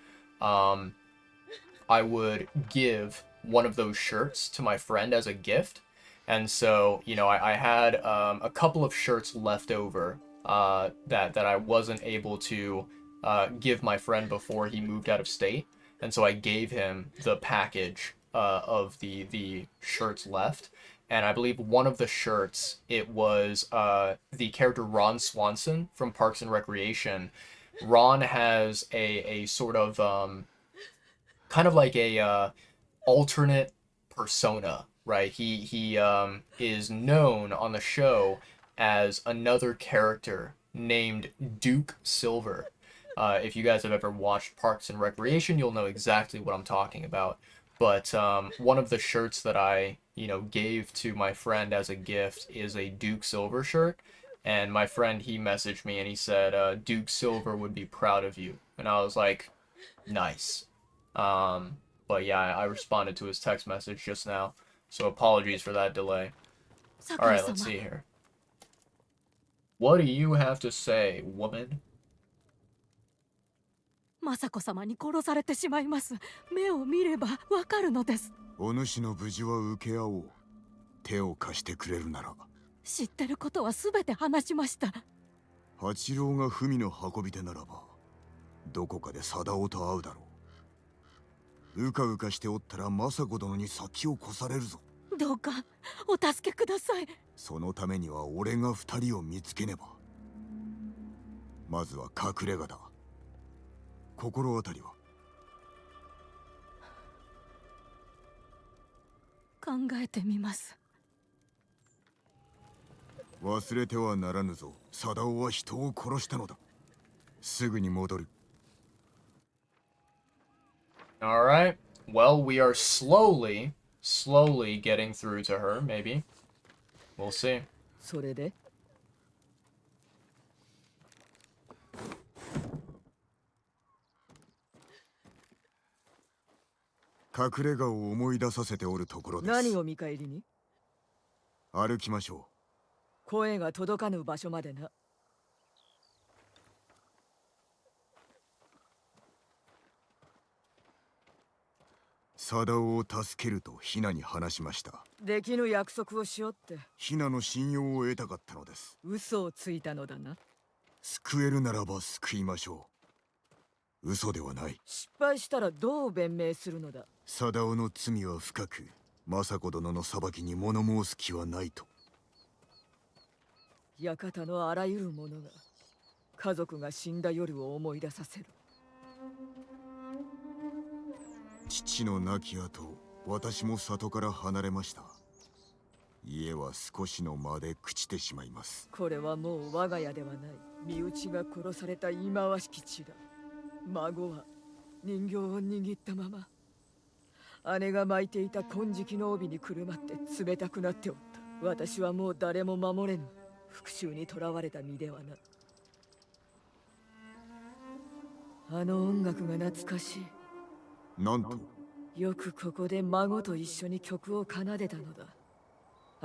I would give one of those shirts to my friend as a gift. And so, you know, I had a couple of shirts left over that I wasn't able to give my friend before he moved out of state. And so I gave him the package of the shirts left. And I believe one of the shirts, it was the character Ron Swanson from Parks and Recreation. Ron has a sort of kind of like a alternate persona, right? He is known on the show as another character named Duke Silver. If you guys have ever watched Parks and Recreation, you'll know exactly what I'm talking about. But one of the shirts that I, gave to my friend as a gift is a Duke Silver shirt. And my friend, he messaged me and he said, Duke Silver would be proud of you. And I was like, nice. But yeah, I responded to his text message just now. So apologies for that delay. Alright, let's see here. What do you have to say, woman? 雅子様に殺されてしまいます。目を見ればわかるのです。お主の無事は受け合おう。手を貸してくれるなら。知ってることはすべて話しました。八郎が文の運び手ならば、どこかで貞夫と会うだろう。うかうかしておったら政子殿に先を越されるぞ。どうかお助けください。そのためには俺が二人を見つけねば。まずは隠れ家だ。心当たりは？考えてみます。忘れてはならぬぞ。貞夫は人を殺したのだ。すぐに戻る。Alright. Well, we are slowly getting through to her, maybe. We'll see. それで隠れ家を思い出させておるところです。何を見返りに？歩きましょ声が届かぬ場所までな。う。貞夫を助けるとヒナに話しました。できぬ約束をしよって。ヒナの信用を得たかったのです。嘘をついたのだな。救えるならば救いましょう。嘘ではない。失敗したらどう弁明するのだ？貞夫の罪は深く、政子殿の裁きに物申す気はないと。館のあらゆるものが家族が死んだ夜を思い出させる。父の亡き後、私も里から離れました。家は少しの間で朽ちてしまいます。これはもう我が家ではない。身内が殺された忌まわしき地だ。孫は人形を握ったまま。姉が巻いていた金色の帯にくるまって冷たくなっておった。私はもう誰も守れぬ。復讐にとらわれた身ではな。あの音楽が懐かしい。なんと？よくここで孫と一緒に曲を奏でたのだ。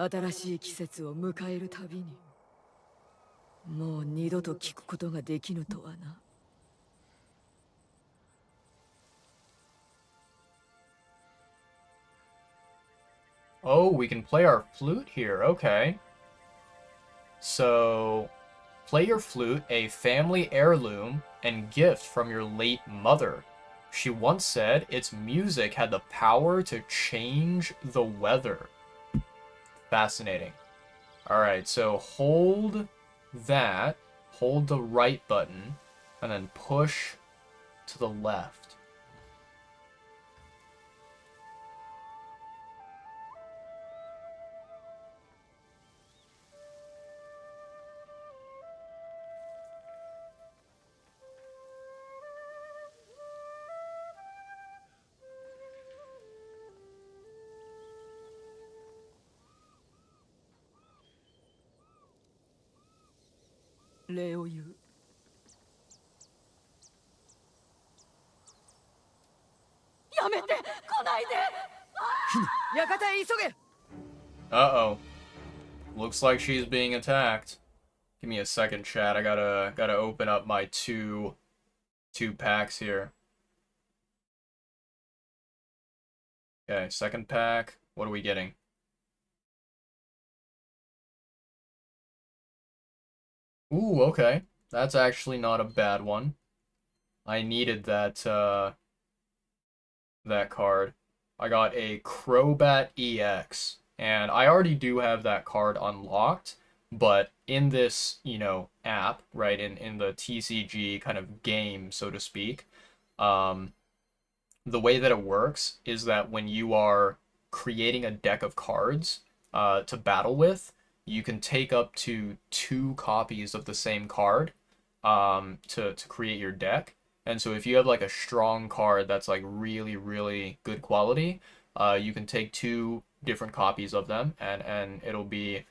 新しい季節を迎えるたびに。もう二度と聞くことができぬとはな。Oh, we can play our flute here. Okay. So, play your flute, a family heirloom and gift from your late mother. She once said its music had the power to change the weather. Fascinating. Alright, so hold that, hold the right button, and then push to the left.礼を言う。やめて来ないで。館へ急げ。Uh-oh. Looks like she's being attacked. Give me a second, chat. I gotta open up my two packs here. Okay, second pack. What are we getting? Ooh, okay. That's actually not a bad one. I needed that that card. I got a Crobat EX, and I already do have that card unlocked, but in this, app, right, in the TCG kind of game, so to speak, the way that it works is that when you are creating a deck of cards to battle with, you can take up to 2 copies of the same card to create your deck. And so if you have like a strong card that's like really, really good quality, you can take 2 different copies of them, and it'll be,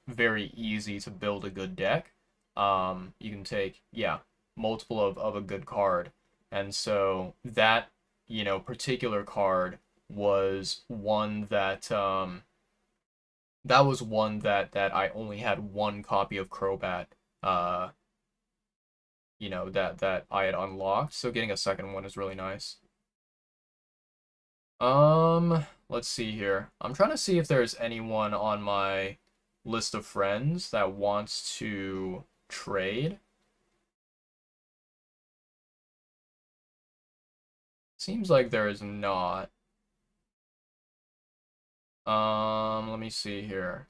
very easy to build a good deck. You can take, yeah, multiple of a good card. And so that, particular card was one that I only had 1 copy of Crobat, uh, that I had unlocked. So getting a second one is really nice. Let's see here. I'm trying to see if there's anyone on my list of friends that wants to trade. Seems like there is not. Let me see here.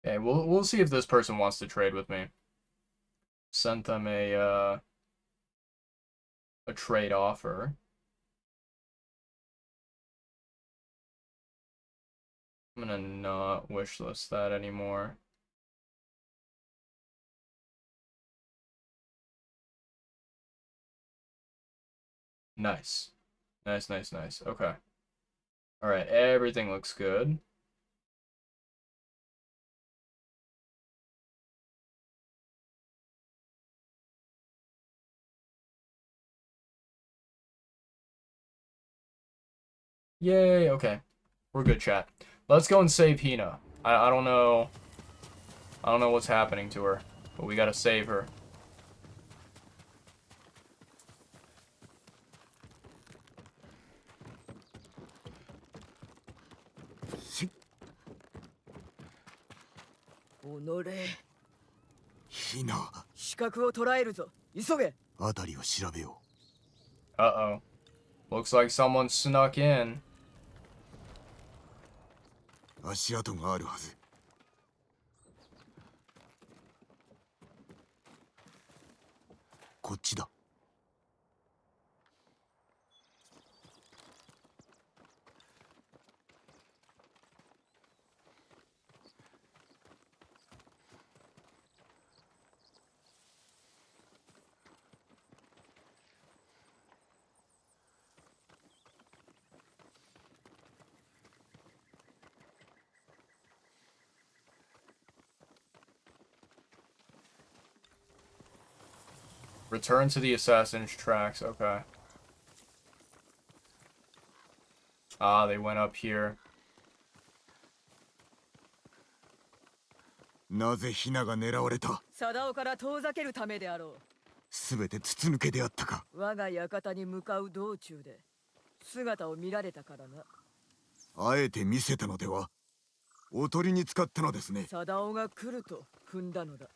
Okay, we'll see if this person wants to trade with me. Sent them a trade offer. I'm gonna not wishlist that anymore. Nice. Nice, nice, nice. Okay. Alright, everything looks good. Yay, okay. We're good, chat. Let's go and save Hina. I don't know. I don't know what's happening to her, but we gotta save her. Hina. 視覚を捉えるぞ。急げ。辺りを調べよ Uh-oh. Looks like someone snuck in. う。足跡があるはず。こっちだ。Return to the assassin's tracks. Okay. Ah, they went up here. なぜヒナが狙われた。貞夫から遠ざけるためであろすべて筒抜けであったか。う。我が館に向かう道中で姿を見られたからな。あえて見せたのでは。おとりに使ったのですね。貞夫が来ると踏んだのだ。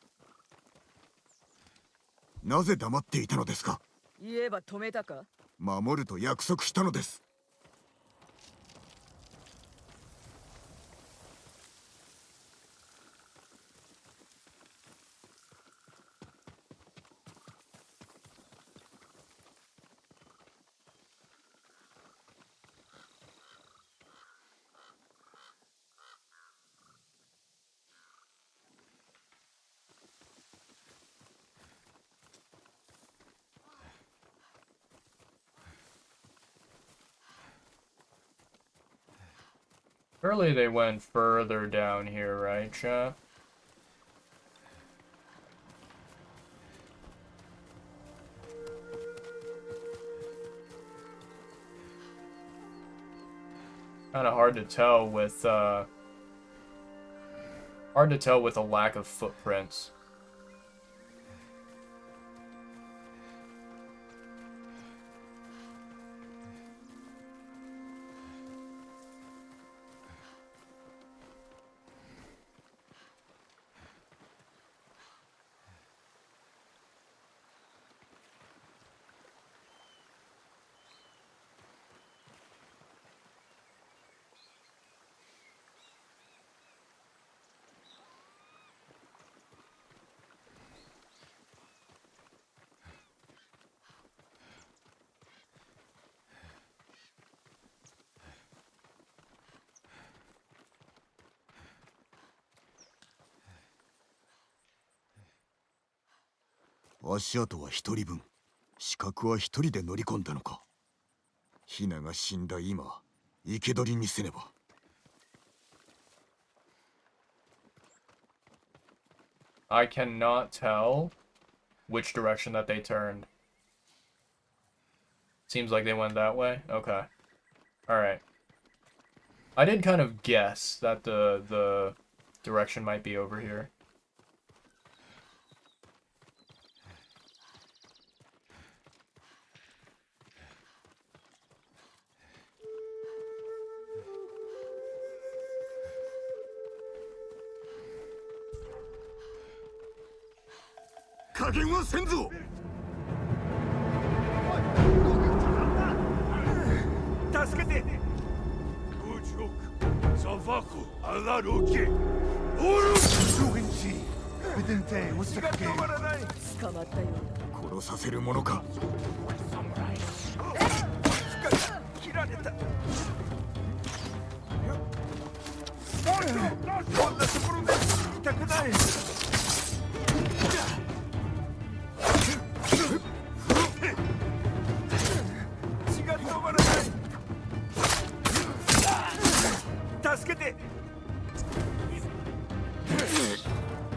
なぜ黙っていたのですか。言えば止めたか。守ると約束したのです。Surely they went further down here, right, chat? Kind of hard to tell with a lack of footprints. 足跡は一人分、資格は一人で乗り込んだのか。ヒナが死んだ今、生け捕りにせねば。I cannot tell which direction that they turned. Seems like they went that way. Okay. Alright. I did kind of guess that the direction might be over here.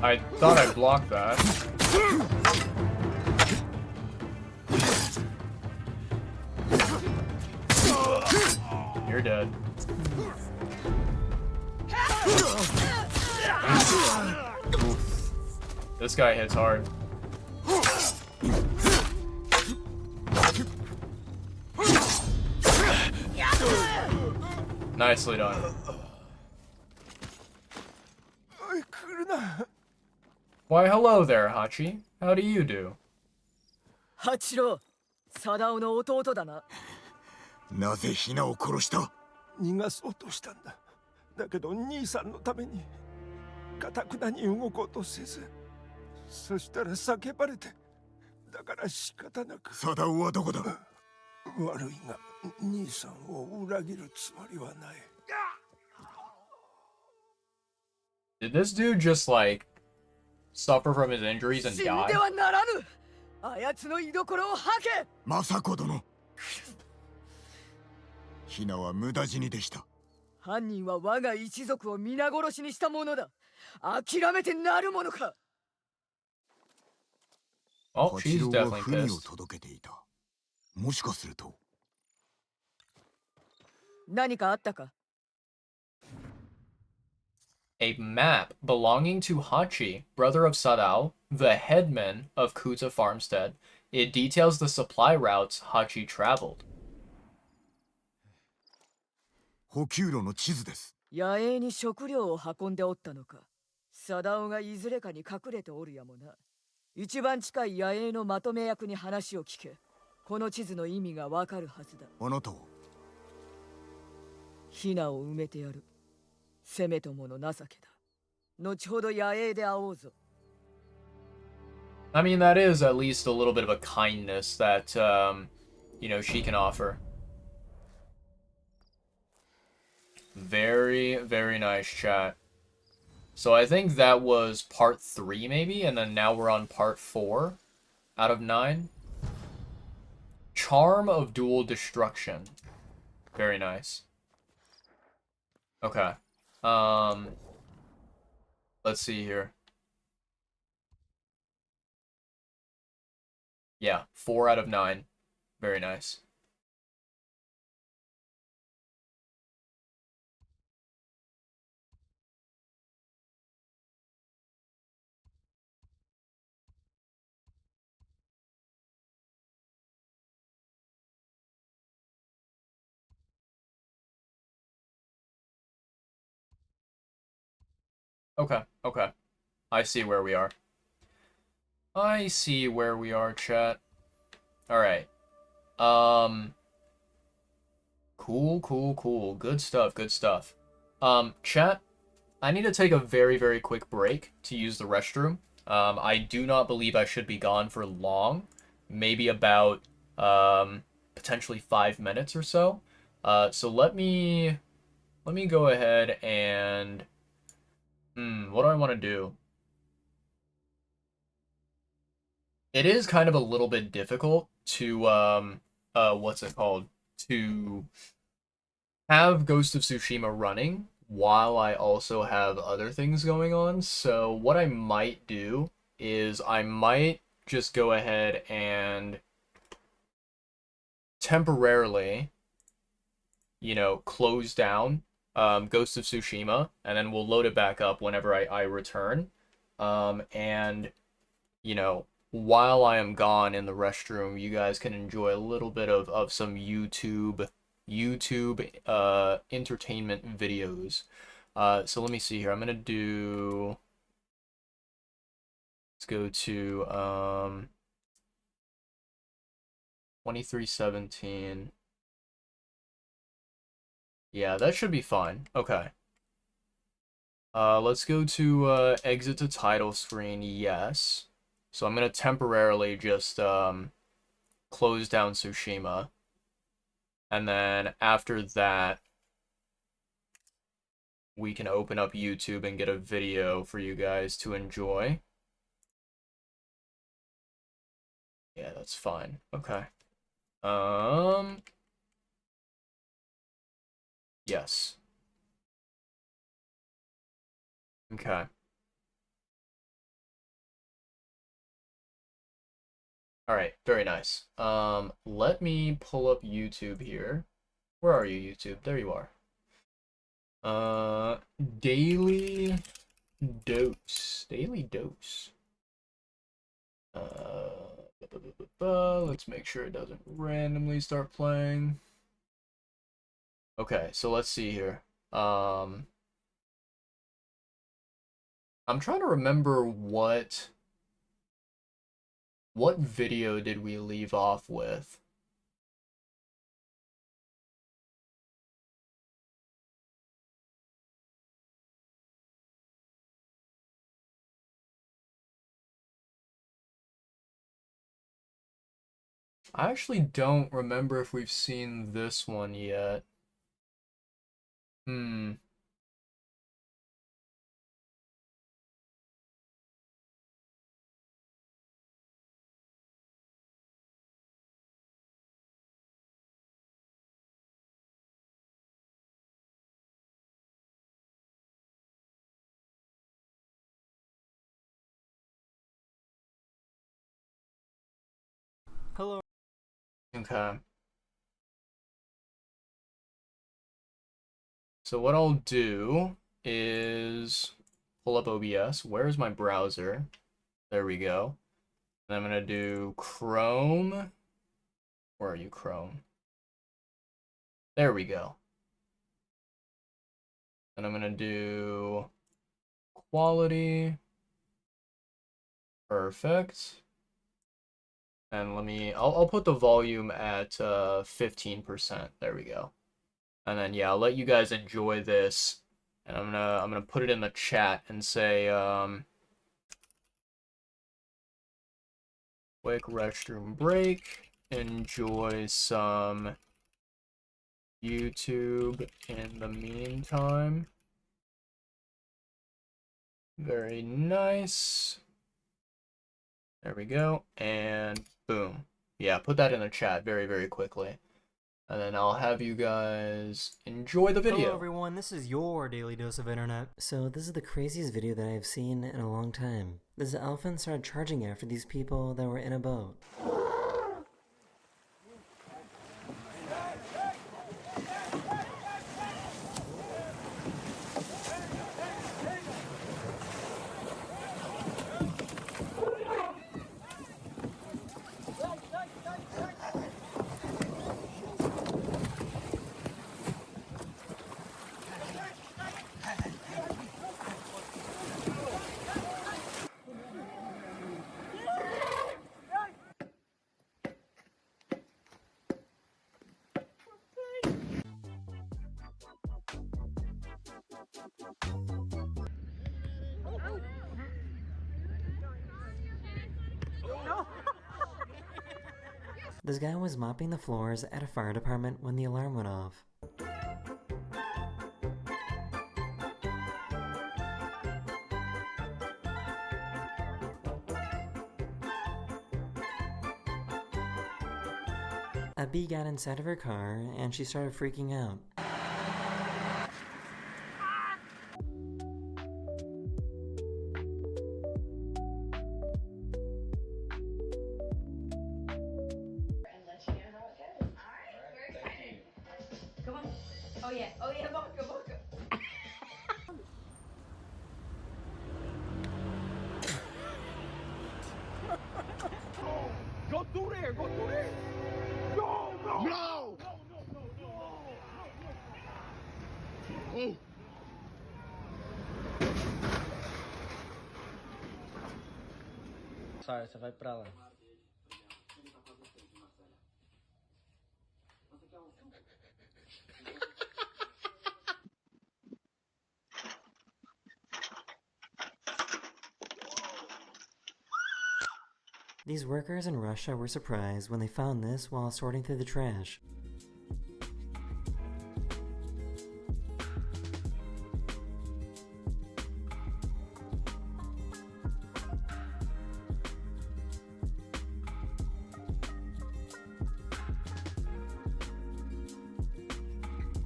I thought I blocked that. You're dead. Oof. This guy hits hard. Nicely done. Why, hello there, Hachi. How do you do? 八郎、貞夫の弟だな。なぜヒナを殺した？逃がそうとしたんだ。だけど兄さんのために固くなに動こうとせず、そしたら叫ばれて、だから仕方なく。貞夫はどこだ？悪いが兄さんを裏切るつもりはない。Did this dude just like suffer from his injuries and 死ん die? ではならぬ。あやつの居所を吐け。政子殿。ヒナは無駄死にでした。犯人は我が一族を皆殺しにしたものだ。諦めてなるものか。Oh, 八 she's 郎は definitely 文を pissed. 届けていた。もしかすると。何かあったか。A map belonging to Hachi, brother of Sadao, the headman of Kuta Farmstead. It details the supply routes Hachi traveled. 補給路の地図です。野営に食料を運んでおったのか。貞夫がいずれかに隠れておるやもな。一番近い野営のまとめ役に話を聞け。この地図の意味がわかるはずだ。あなたは？ヒナを埋めてやる。せめともの情けだ。後ほど野営で会おうぞ。I mean, that is at least a little bit of a kindness that, you know, she can offer. Very, very nice chat. So I think that was part 3 maybe, and then now we're on part 4 out of 9. Charm of Dual Destruction. Very nice. Okay. Let's see here. Yeah, 4 out of 9. Very nice. Okay, okay. I see where we are. I see where we are, chat. Alright. Cool, cool, cool. Good stuff, good stuff. Chat, I need to take a very, very quick break to use the restroom. I do not believe I should be gone for long. Maybe about, potentially 5 minutes or so. So let me go ahead and... what do I want to do? it is kind of a little bit difficult to what's it called, to have Ghost of Tsushima running while I also have other things going on. So what I might do is I might just go ahead and temporarily, close down Ghost of Tsushima, and then we'll load it back up whenever I return. And while I am gone in the restroom, you guys can enjoy a little bit of some YouTube entertainment videos. So let me see here. I'm gonna do. Let's go to 2317. Yeah, that should be fine. Okay. Let's go to exit to title screen. Yes. So I'm gonna temporarily just close down Tsushima. And then after that, we can open up YouTube and get a video for you guys to enjoy. Yeah, that's fine. Okay. Yes. Okay. All right, very nice. Let me pull up YouTube here. Where are you, YouTube? There you are. Daily dose. Daily dose. Let's make sure it doesn't randomly start playing. Okay, so let's see here. I'm trying to remember what video did we leave off with? I actually don't remember if we've seen this one yet. Hmm. Hello. Okay. So what I'll do is pull up OBS. Where's my browser? There we go. And I'm gonna do Chrome. Where are you, Chrome? There we go. And I'm gonna do quality. Perfect. And I'll put the volume at 15%. There we go. And then yeah, I'll let you guys enjoy this. And I'm gonna put it in the chat and say quick restroom break. Enjoy some YouTube in the meantime. Very nice. There we go. And boom. Yeah, put that in the chat very, very quickly. And then I'll have you guys enjoy the video. Hello everyone, this is your daily dose of internet. So this is the craziest video that I've seen in a long time. This elephant started charging after these people that were in a boat. This guy was mopping the floors at a fire department when the alarm went off. A bee got inside of her car and she started freaking out. Go through there! Go through there! No! No! No! Oh! Sai, você vai pra lá. These workers in Russia were surprised when they found this while sorting through the trash.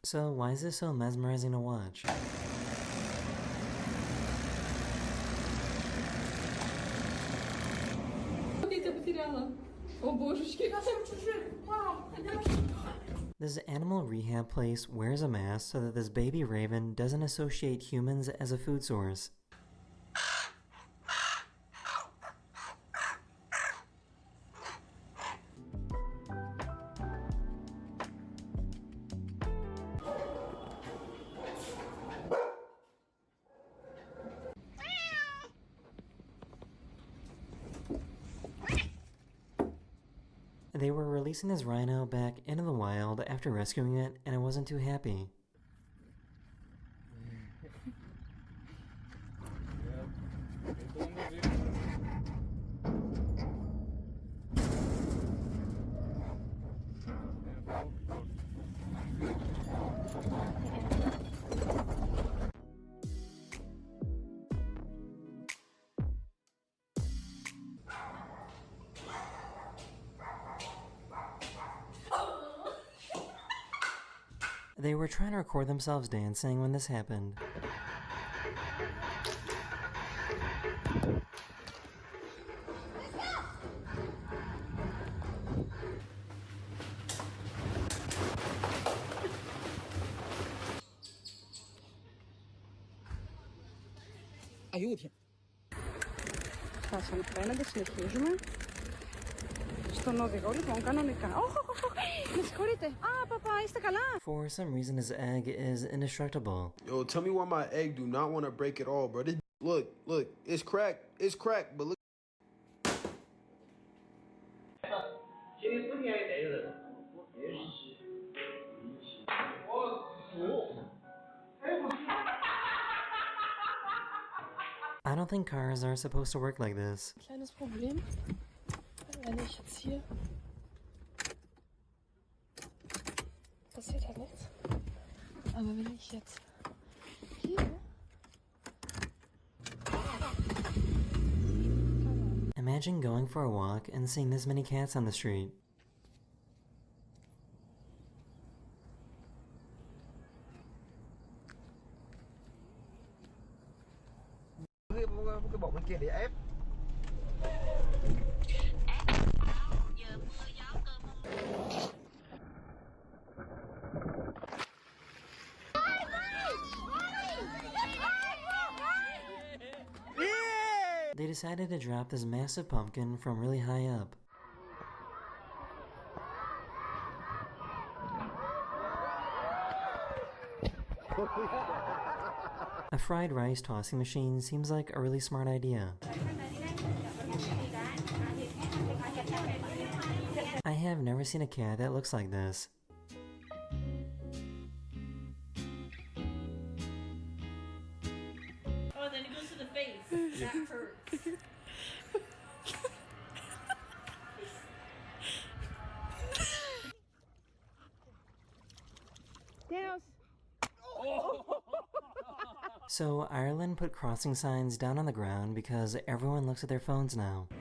So why is this so mesmerizing to watch? This animal rehab place wears a mask so that this baby raven doesn't associate humans as a food source. They were releasing this rhino back into the wild after rescuing it, and it wasn't too happy. They were trying to record themselves dancing when this happened. Θα σας φαίνεται, συνεχίζουμε στον οδηγό, λοιπόν, κανονικά. Με συγχωρείτε. Α, παπά, είστε καλά? For some reason, his egg is indestructible. Yo, tell me why my egg do not want to break at all, bro. This, look, it's cracked, but look. I don't think cars are supposed to work like this. Kleines Problem. Wenn ich jetzt hier... Passiert halt nichts. Aber wenn ich jetzt hier... Imagine going for a walk and seeing this many cats on the street. Cái bộ bên kia để ép. They decided to drop this massive pumpkin from really high up. A fried rice tossing machine seems like a really smart idea. I have never seen a cat that looks like this. Oh, then it goes to the face. That hurts. So Ireland put crossing signs down on the ground because everyone looks at their phones now. I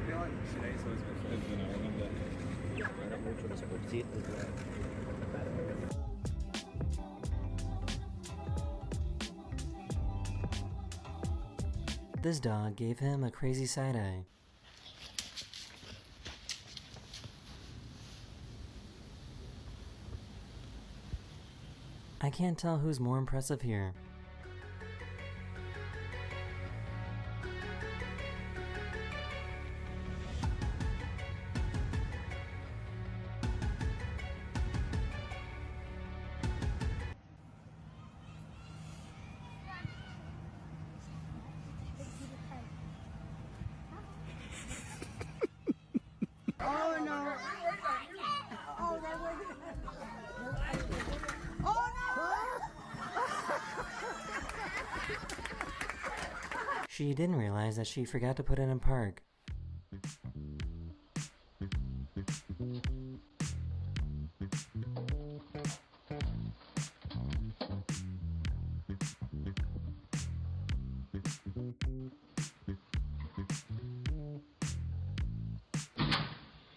feel like today's always been in Ireland. This dog gave him a crazy side eye. I can't tell who's more impressive here. Oh no. Oh no. Oh no. She didn't realize that she forgot to put it in park.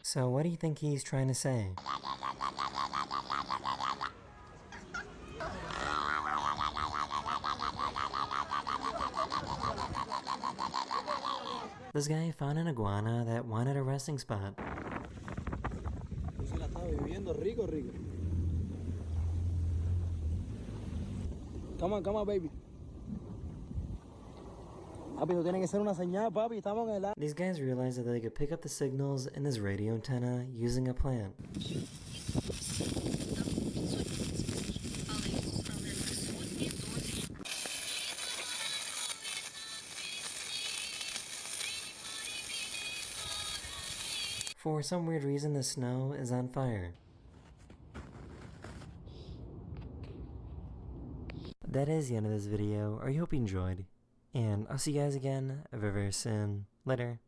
So what do you think he's trying to say? This guy found an iguana that wanted a resting spot. Come on, baby. Papi, eso tiene que ser una señal, papi. Estamos en el... These guys realized that they could pick up the signals in this radio antenna using a plant. For some weird reason, the snow is on fire. That is the end of this video. I hope you enjoyed. And I'll see you guys again very, very soon. Later.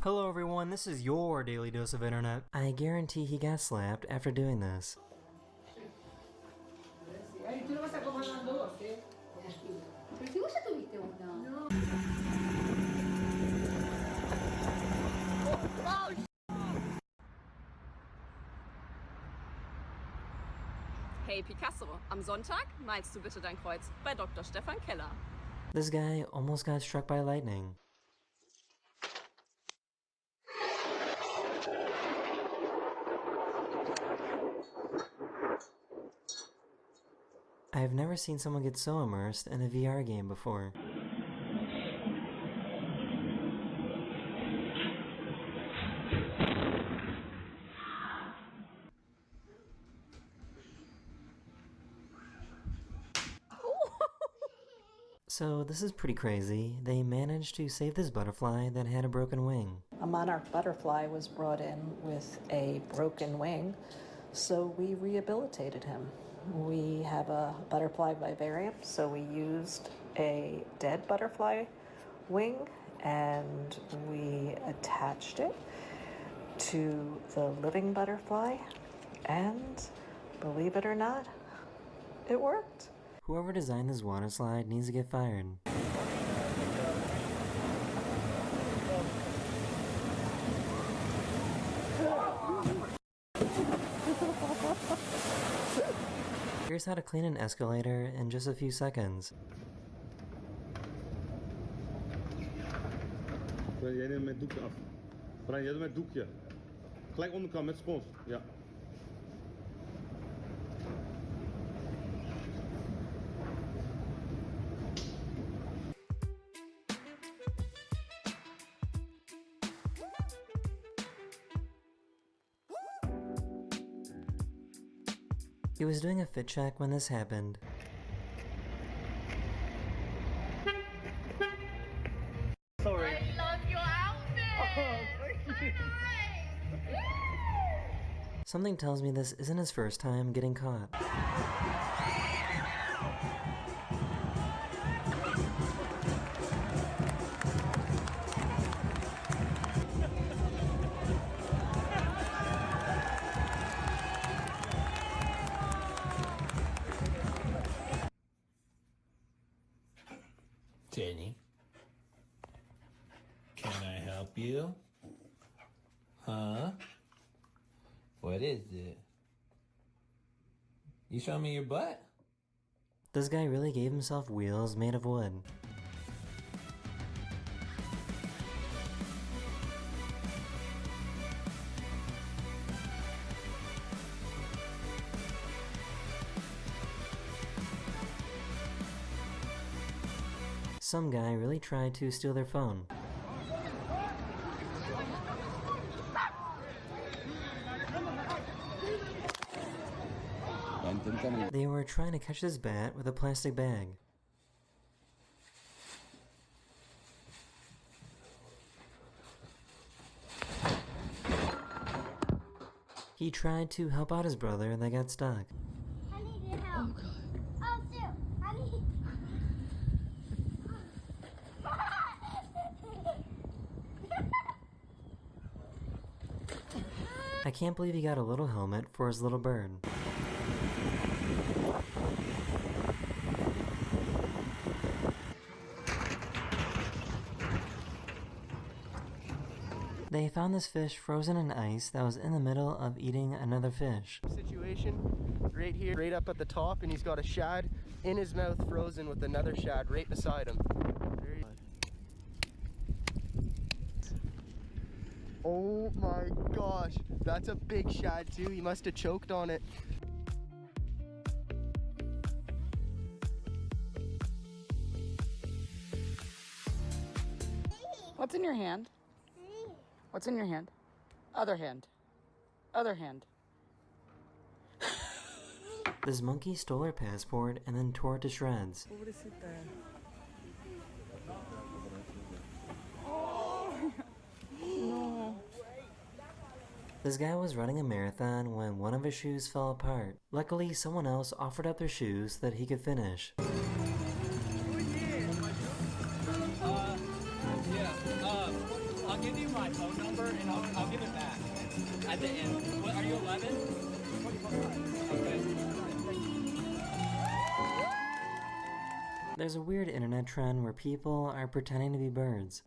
Hello everyone, this is your daily dose of internet. I guarantee he got slapped after doing this. Hey Picasso, am Sonntag malst du bitte dein Kreuz bei Dr. Stefan Keller. This guy almost got struck by lightning. I've never seen someone get so immersed in a VR game before. So this is pretty crazy. They managed to save this butterfly that had a broken wing. A monarch butterfly was brought in with a broken wing, so we rehabilitated him. We have a butterfly vivarium, so we used a dead butterfly wing and we attached it to the living butterfly, and believe it or not, it worked. Whoever designed this water slide needs to get fired. Here's how to clean an escalator in just a few seconds. Jij neemt mijn doekje af. Brian, jij doet mijn doekje. Gelijk onderkant met spons. Ja. He was doing a fit check when this happened. Sorry. I love your outfit! Oh, thank you. Something tells me this isn't his first time getting caught. Jenny. spill? Huh? What is it? You show me your butt? This guy really gave himself wheels made of wood. Some guy really tried to steal their phone. They were trying to catch this bat with a plastic bag. He tried to help out his brother that got stuck. I need your help. Oh, God. Oh, Sue, I need... I can't believe he got a little helmet for his little bird. They found this fish frozen in ice that was in the middle of eating another fish. Situation right here, right up at the top, and he's got a shad in his mouth frozen with another shad right beside him. Oh my gosh, that's a big shad too. He must have choked on it. What's in your hand? What's in your hand? Other hand. Other hand. This monkey stole her passport and then tore it to shreds. No. This guy was running a marathon when one of his shoes fell apart. Luckily, someone else offered up their shoes so that he could finish. I'll give you my phone number and I'll give it back at the end. What, are you 11? Okay. There's a weird internet trend where people are pretending to be birds.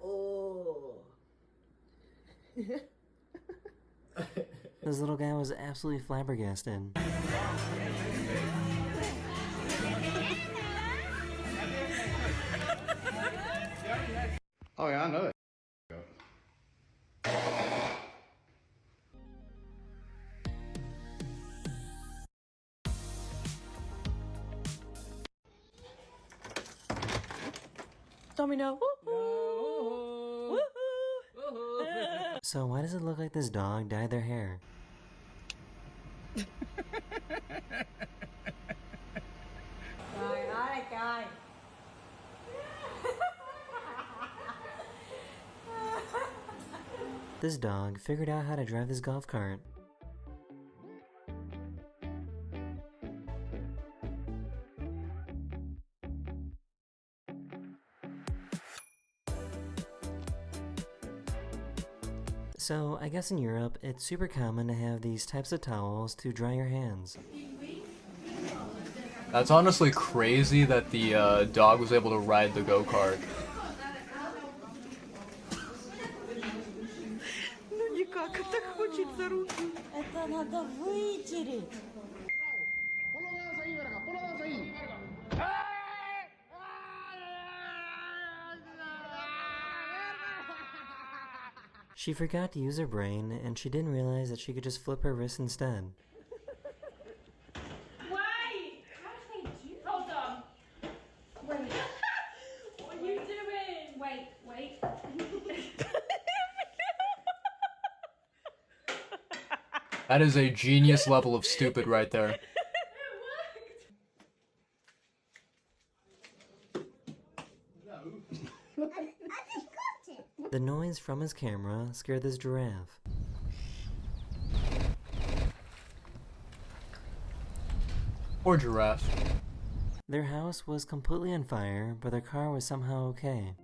Oh. This little guy was absolutely flabbergasted. Oh yeah, I know it. Domino. So why does it look like this dog dyed their hair? Guy. This dog figured out how to drive this golf cart. So, I guess in Europe, it's super common to have these types of towels to dry your hands. That's honestly crazy that the dog was able to ride the go-kart. Ну никак, это хочется руки. Это надо вытереть. She forgot to use her brain, and she didn't realize that she could just flip her wrist instead. Wait! How did they do? Hold on. Wait. What are you doing? Wait. That is a genius level of stupid right there. The noise from his camera scared this giraffe. Or giraffe. Their house was completely on fire, but their car was somehow okay.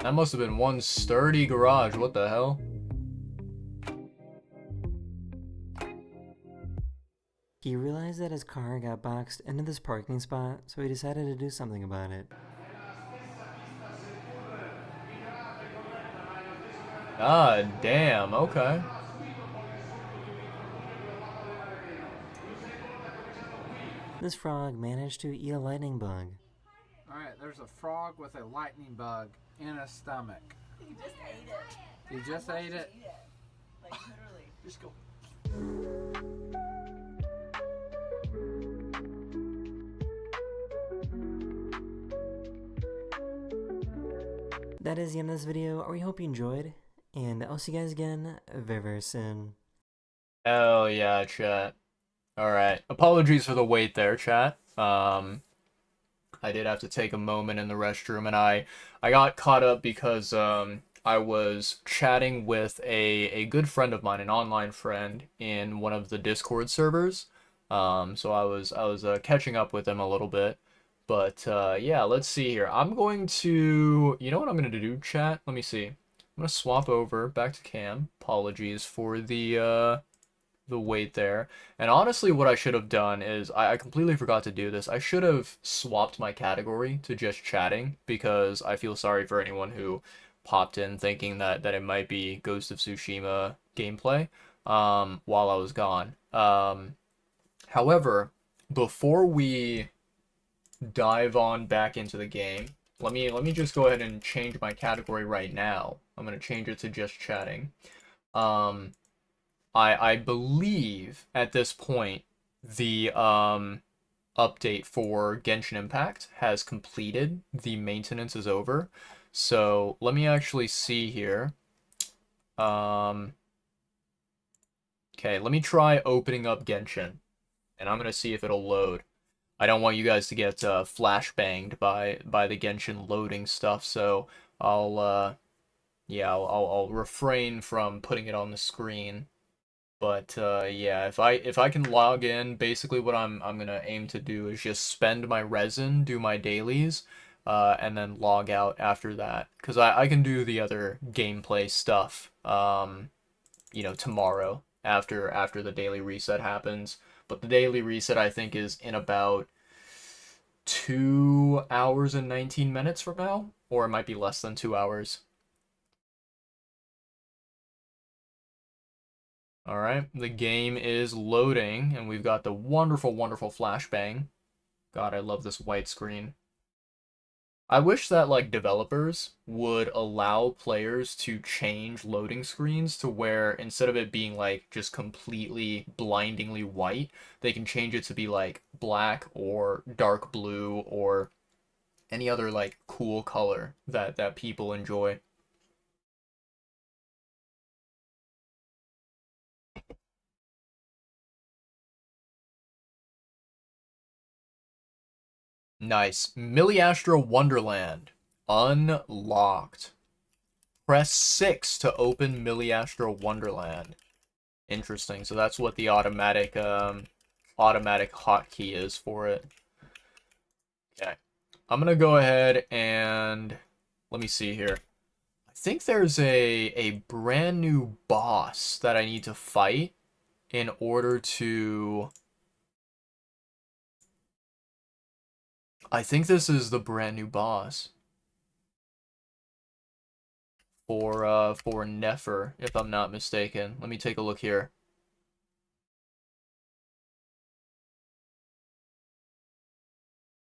That must have been one sturdy garage, what the hell? He realized that his car got boxed into this parking spot, so he decided to do something about it. Ah, damn, okay. This frog managed to eat a lightning bug. Alright, there's a frog with a lightning bug in his stomach. He just ate it. He just ate it? Like, literally. Just go. That is the end of this video. We hope you enjoyed, and I'll see you guys again very, very soon. Hell yeah, chat. Alright. Apologies for the wait there, chat. I did have to take a moment in the restroom, and I got caught up because I was chatting with a good friend of mine, an online friend, in one of the Discord servers. So I was catching up with him a little bit. But yeah, let's see here. I'm going to, you know what I'm going to do, chat? Let me see. I'm going to swap over back to cam. Apologies for the wait there. And honestly, what I should have done is, I completely forgot to do this. I should have swapped my category to just chatting, because I feel sorry for anyone who popped in thinking that it might be Ghost of Tsushima gameplay while I was gone. However, before we dive on back into the game, let me just go ahead and change my category right now. I'm going to change it to just chatting. I believe at this point the update for Genshin Impact has completed. The maintenance is over. So let me actually see here. Okay, let me try opening up Genshin, and I'm gonna see if it'll load. I don't want you guys to get flashbanged by the Genshin loading stuff, so yeah, I'll refrain from putting it on the screen. But yeah, if I can log in, basically what I'm gonna aim to do is just spend my resin, do my dailies, and then log out after that. Cause I can do the other gameplay stuff, you know, tomorrow after the daily reset happens. But the daily reset, I think, is in about 2 hours and 19 minutes from now, or it might be less than 2 hours. Alright, the game is loading, and we've got the wonderful, wonderful flashbang. God, I love this white screen. I wish that, like, developers would allow players to change loading screens to where, instead of it being, like, just completely blindingly white, they can change it to be, like, black or dark blue or any other, like, cool color that people enjoy. Nice. Milliastra Wonderland. Unlocked. Press 6 to open Milliastra Wonderland. Interesting. So that's what the automatic hotkey is for it. Okay. I'm gonna go ahead and let me see here. I think there's a brand new boss that I need to fight in order to... I think this is the brand new boss for Nefer, if I'm not mistaken. Let me take a look here.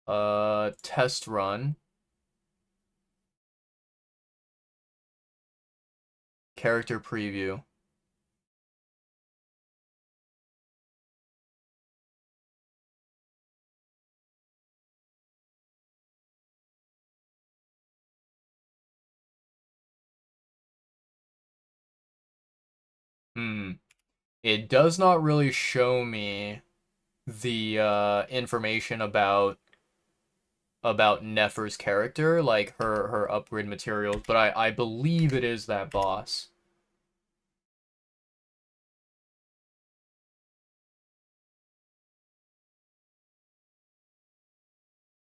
Test run. Character preview. It does not really show me the information about Nefer's character, like her upgrade materials, but I believe it is that boss.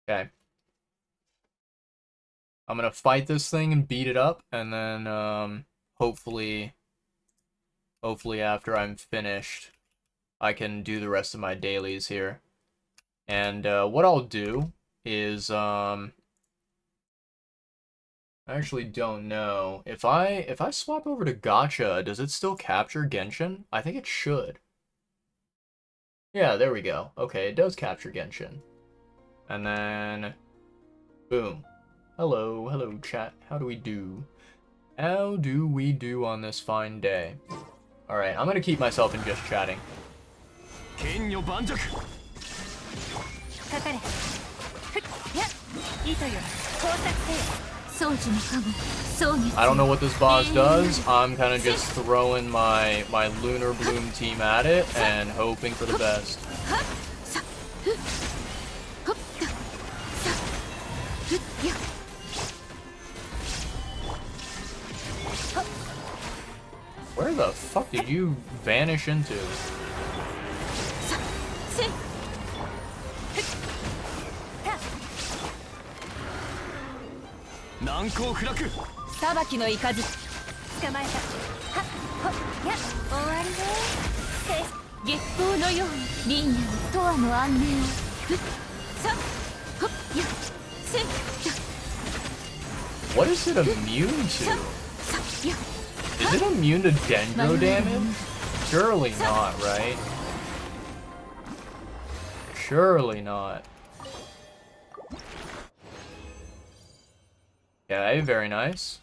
Okay. I'm gonna fight this thing and beat it up, and then hopefully after I'm finished, I can do the rest of my dailies here. And what I'll do is I actually don't know. If I swap over to Gacha, does it still capture Genshin? I think it should. Yeah, there we go. Okay, it does capture Genshin. And then boom. Hello, hello chat. How do we do? How do we do on this fine day? Alright, I'm gonna keep myself in just chatting. I don't know what this boss does. I'm kind of just throwing my Lunar Bloom team at it and hoping for the best. Where the fuck did you vanish into? What is it immune to? Is it immune to dendro damage? Surely not, right? Surely not. Okay, very nice.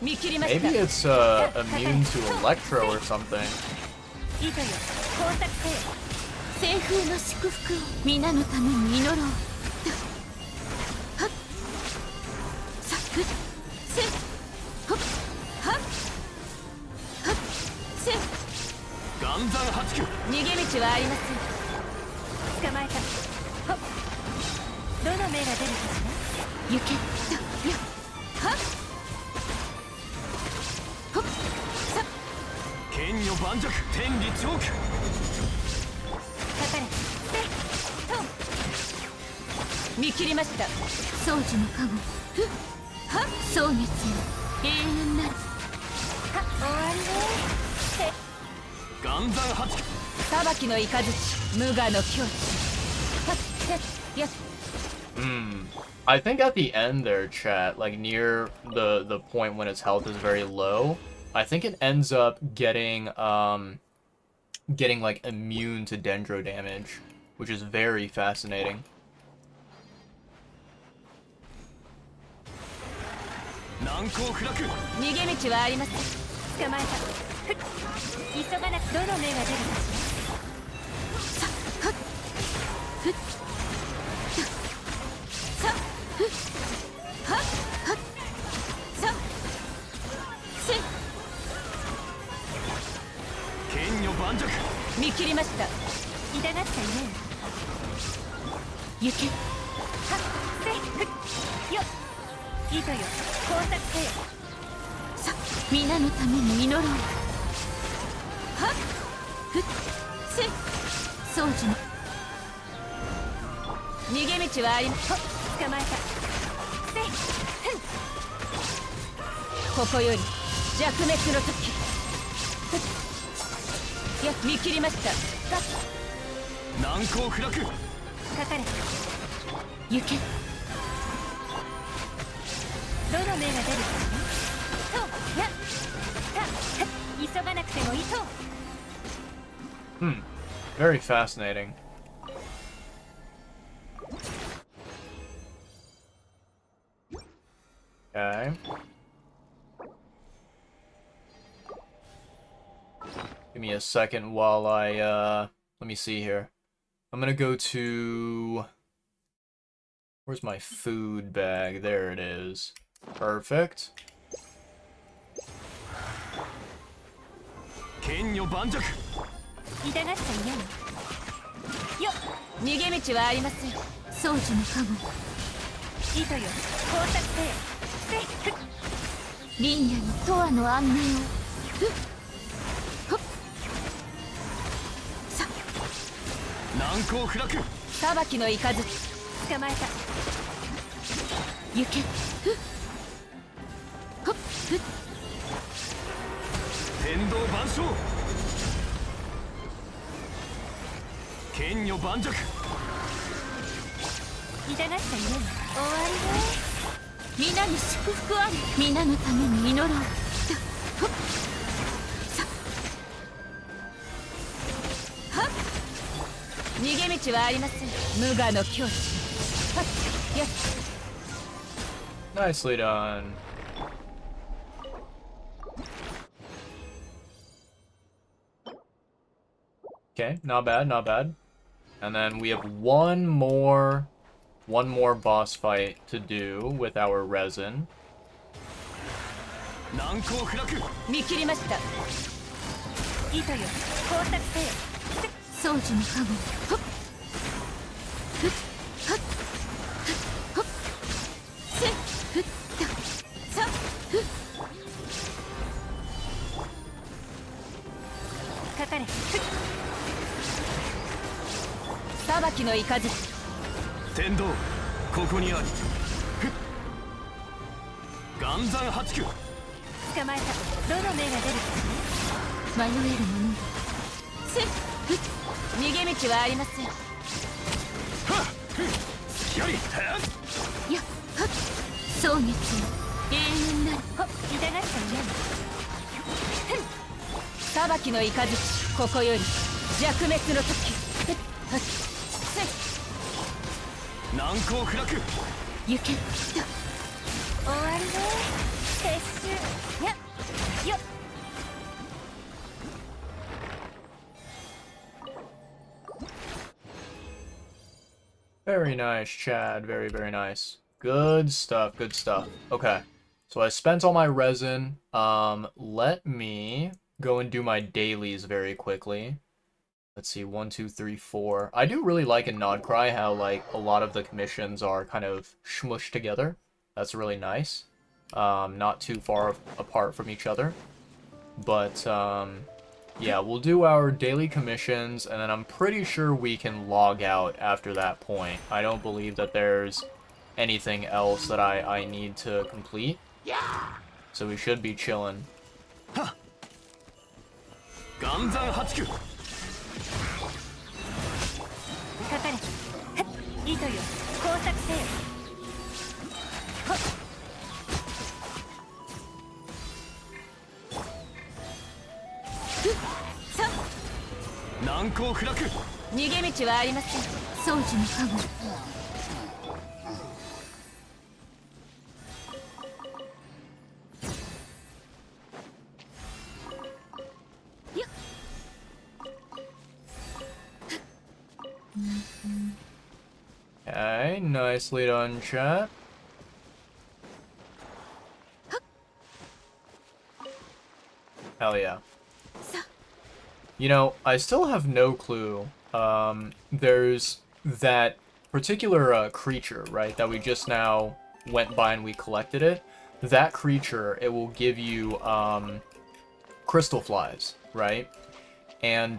Maybe it's immune to electro or something. I think at the end there, chat, like near the point when its health is very low, I think it ends up getting getting like immune to dendro damage, which is very fascinating. Very fascinating. Okay. Give me a second while I, let me see here. I'm gonna go to... Where's my food bag? There it is. Perfect. 天道万象剣女盤石痛がった家に終わりね。皆に祝福あり。皆のために祈ろう。ほっさはっ逃げ道はありません。無我の境地。はっやっ Nicely done. Okay, not bad, not bad. And then we have one more boss fight to do with our resin. 難攻不落見切りました。糸よ、工作せよ。掃除の加護。ほっふっはっほっせふったさふっかかれふっ裁きの雷天道ここにありふっ岩山八九捕まえた。どの目が出るか迷えるものせふっ逃げ道はありません。はっふっ隙ありはっやっはっ蒼月の永遠なるほっ痛がった嫌に裁きの雷ここより弱滅の時ふっはっせっ難攻不落行け終わりね。撤収やっよっ Very nice, Chad. Very, very nice. Good stuff, good stuff. Okay, so I spent all my resin. Let me go and do my dailies very quickly. Let's see, 1, 2, 3, 4. I do really like in Nodcry how, like, a lot of the commissions are kind of smushed together. That's really nice. Not too far apart from each other. But, yeah, we'll do our daily commissions, and then I'm pretty sure we can log out after that point. I don't believe that there's anything else that I need to complete. So we should be chilling. 岩山八九かかれはっ糸よ工作せよはっふっさ難攻不落逃げ道はありません。掃除の加護よっ Okay, nicely done, chat. Hell yeah. You know, I still have no clue. There's that particular creature, right, that we just now went by and we collected it. That creature, it will give you crystal flies, right? And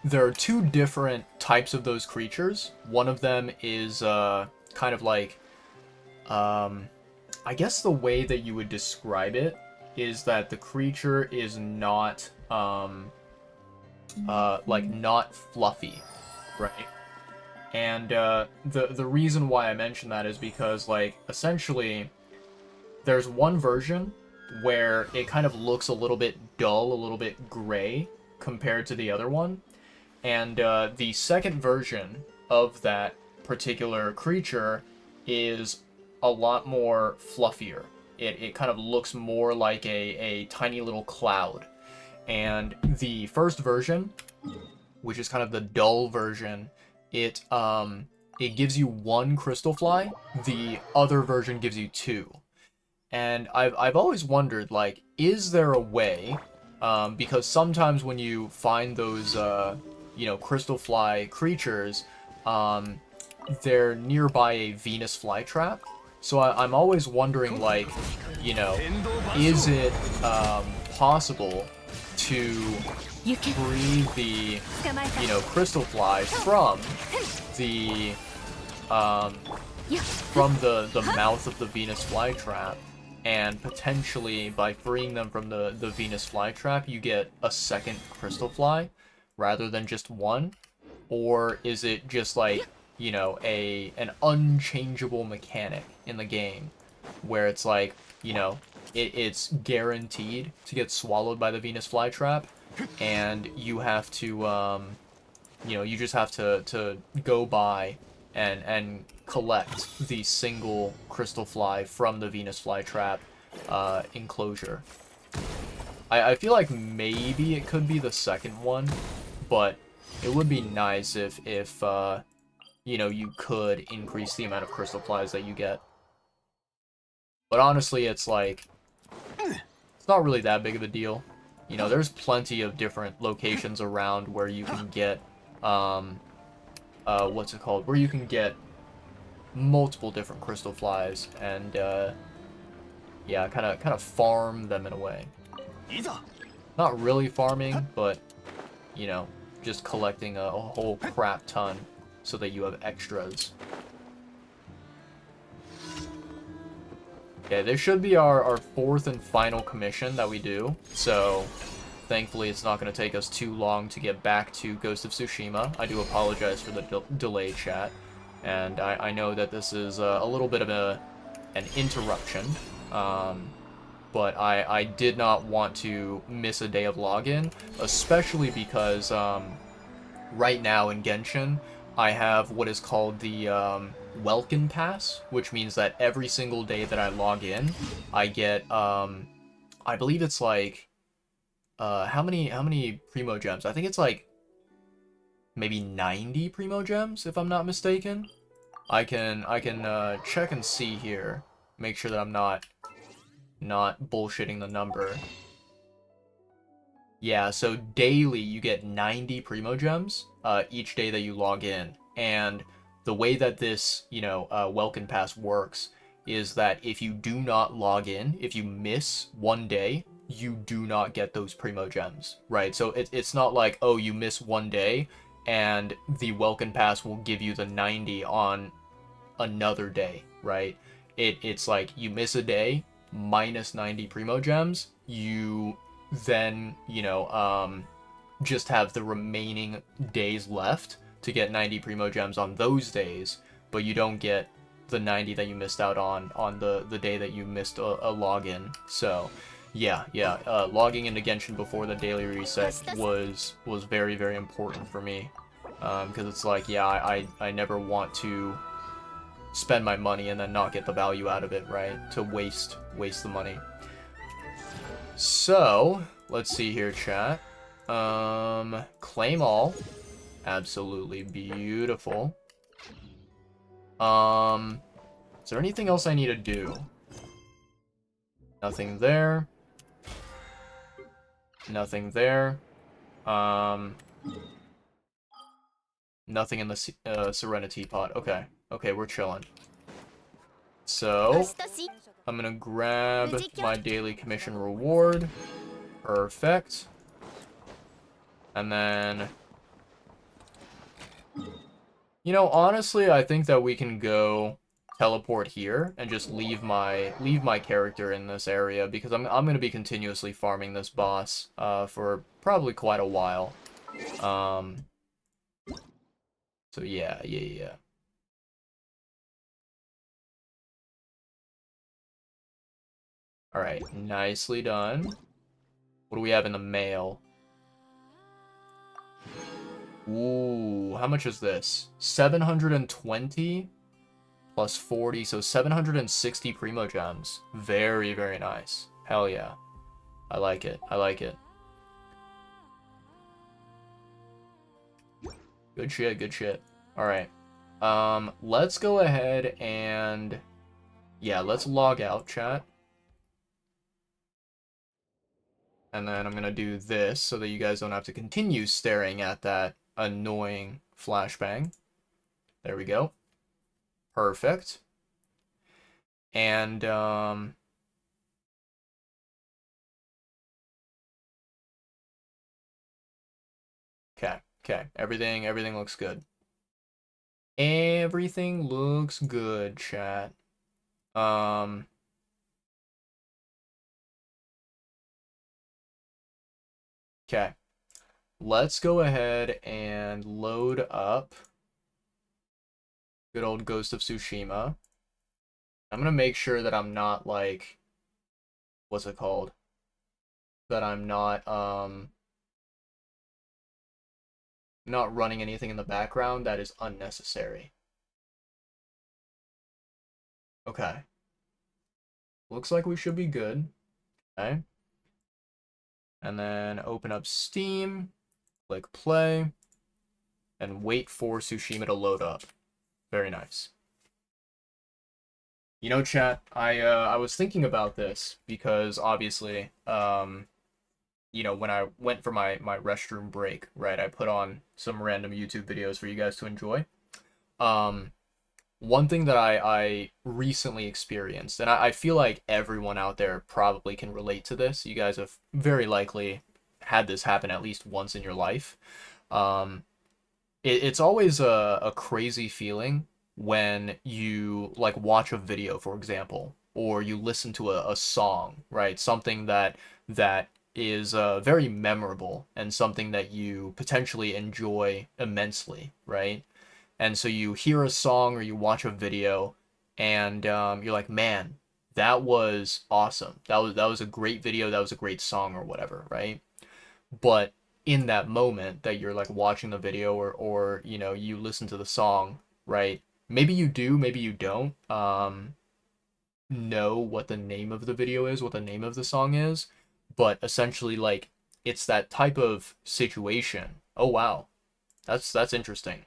there are two different types of those creatures. One of them is kind of like, I guess the way that you would describe it is that the creature is not like not fluffy, right? And the reason why I mention that is because, like, essentially there's one version where it kind of looks a little bit dull, a little bit gray compared to the other one. And the second version of that particular creature is a lot more fluffier. It kind of looks more like a tiny little cloud. And the first version, which is kind of the dull version, it gives you 1 crystal fly. The other version gives you 2. And I've always wondered, like, is there a way, because sometimes when you find those you know, crystal fly creatures, they're nearby a Venus flytrap. So I'm always wondering, like, you know, is it possible to free the, you know, crystal flies from the mouth of the Venus flytrap and potentially by freeing them from the Venus flytrap, you get a second crystal fly rather than just one? Or is it just like, you know, an unchangeable mechanic in the game where it's like, you know, it's guaranteed to get swallowed by the Venus flytrap, and you have to, you know, you just have to go by and collect the single crystal fly from the Venus flytrap enclosure. I feel like maybe it could be the second one, but it would be nice if you know, you could increase the amount of crystal flies that you get. But honestly, it's like, it's not really that big of a deal. You know, there's plenty of different locations around where you can get, what's it called? Where you can get multiple different crystal flies and, yeah, kind of farm them in a way. Not really farming, but, you know, just collecting a whole crap ton so that you have extras. Okay, this should be our fourth and final commission that we do, so thankfully it's not going to take us too long to get back to Ghost of Tsushima. I do apologize for the delay, chat, and I know that this is a little bit of an interruption, but I did not want to miss a day of login, especially because right now in Genshin, I have what is called the Welkin Pass, which means that every single day that I log in, I get, I believe it's like, how many Primo Gems? I think it's like, maybe 90 Primo Gems, if I'm not mistaken. I can check and see here, make sure that I'm not bullshitting the number. Yeah, so daily you get 90 Primo Gems each day that you log in. And the way that this, you know, Welkin Pass works is that if you do not log in, if you miss one day, you do not get those Primo Gems, right? So it's not like, oh, you miss one day and the Welkin Pass will give you the 90 on another day, right? It's like you miss a day, minus 90 Primo Gems, you then, you know, just have the remaining days left to get 90 Primo Gems on those days, but you don't get the 90 that you missed out on the day that you missed a login. So, yeah, logging into Genshin before the daily reset was very, very important for me. Because it's like, yeah, I never want to spend my money and then not get the value out of it, right? To waste the money. So, let's see here, chat. Claim all. Absolutely beautiful. Is there anything else I need to do? Nothing there. Nothing there. Nothing in the Serenity pot. Okay. Okay, we're chilling. So, I'm gonna grab my daily commission reward. Perfect. And then, you know, honestly, I think that we can go teleport here and just leave my character in this area, because I'm gonna be continuously farming this boss for probably quite a while. So yeah. Alright, nicely done. What do we have in the mail? Ooh, how much is this? 720 plus 40, so 760 Primo Gems. Very, very nice. Hell yeah. I like it. I like it. Good shit, good shit. Alright. Let's go ahead and... yeah, let's log out, chat. And then I'm gonna do this so that you guys don't have to continue staring at that annoying flashbang. There we go. Perfect. And, okay. Everything looks good. Everything looks good, chat. Okay. Let's go ahead and load up good old Ghost of Tsushima. I'm gonna make sure that I'm not like, what's it called? That I'm not running anything in the background that is unnecessary. Okay. Looks like we should be good. Okay. And then open up Steam, click play, and wait for Tsushima to load up. Very nice. You know, chat, I was thinking about this because obviously, you know, when I went for my restroom break, right, I put on some random YouTube videos for you guys to enjoy. One thing that I recently experienced, and I feel like everyone out there probably can relate to this. You guys have very likely had this happen at least once in your life. It's always a crazy feeling when you like watch a video, for example, or you listen to a song, right? Something that is very memorable and something that you potentially enjoy immensely, right? And so you hear a song or you watch a video, and you're like, man, that was awesome. That was a great video. That was a great song or whatever, right? But in that moment that you're like watching the video or you know you listen to the song, right? Maybe you do, maybe you don't know what the name of the video is, what the name of the song is, but essentially like it's that type of situation. Oh wow, that's interesting.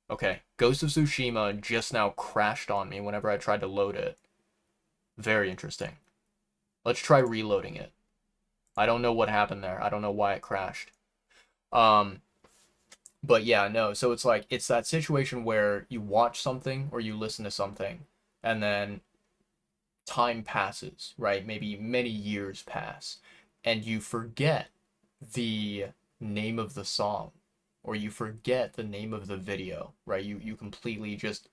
Okay, Ghost of Tsushima just now crashed on me whenever I tried to load it. Very interesting. Let's try reloading it. I don't know what happened there. I don't know why it crashed. But yeah, no, so it's like it's that situation where you watch something or you listen to something and then time passes, right? Maybe many years pass and you forget the name of the song or you forget the name of the video, right? You completely just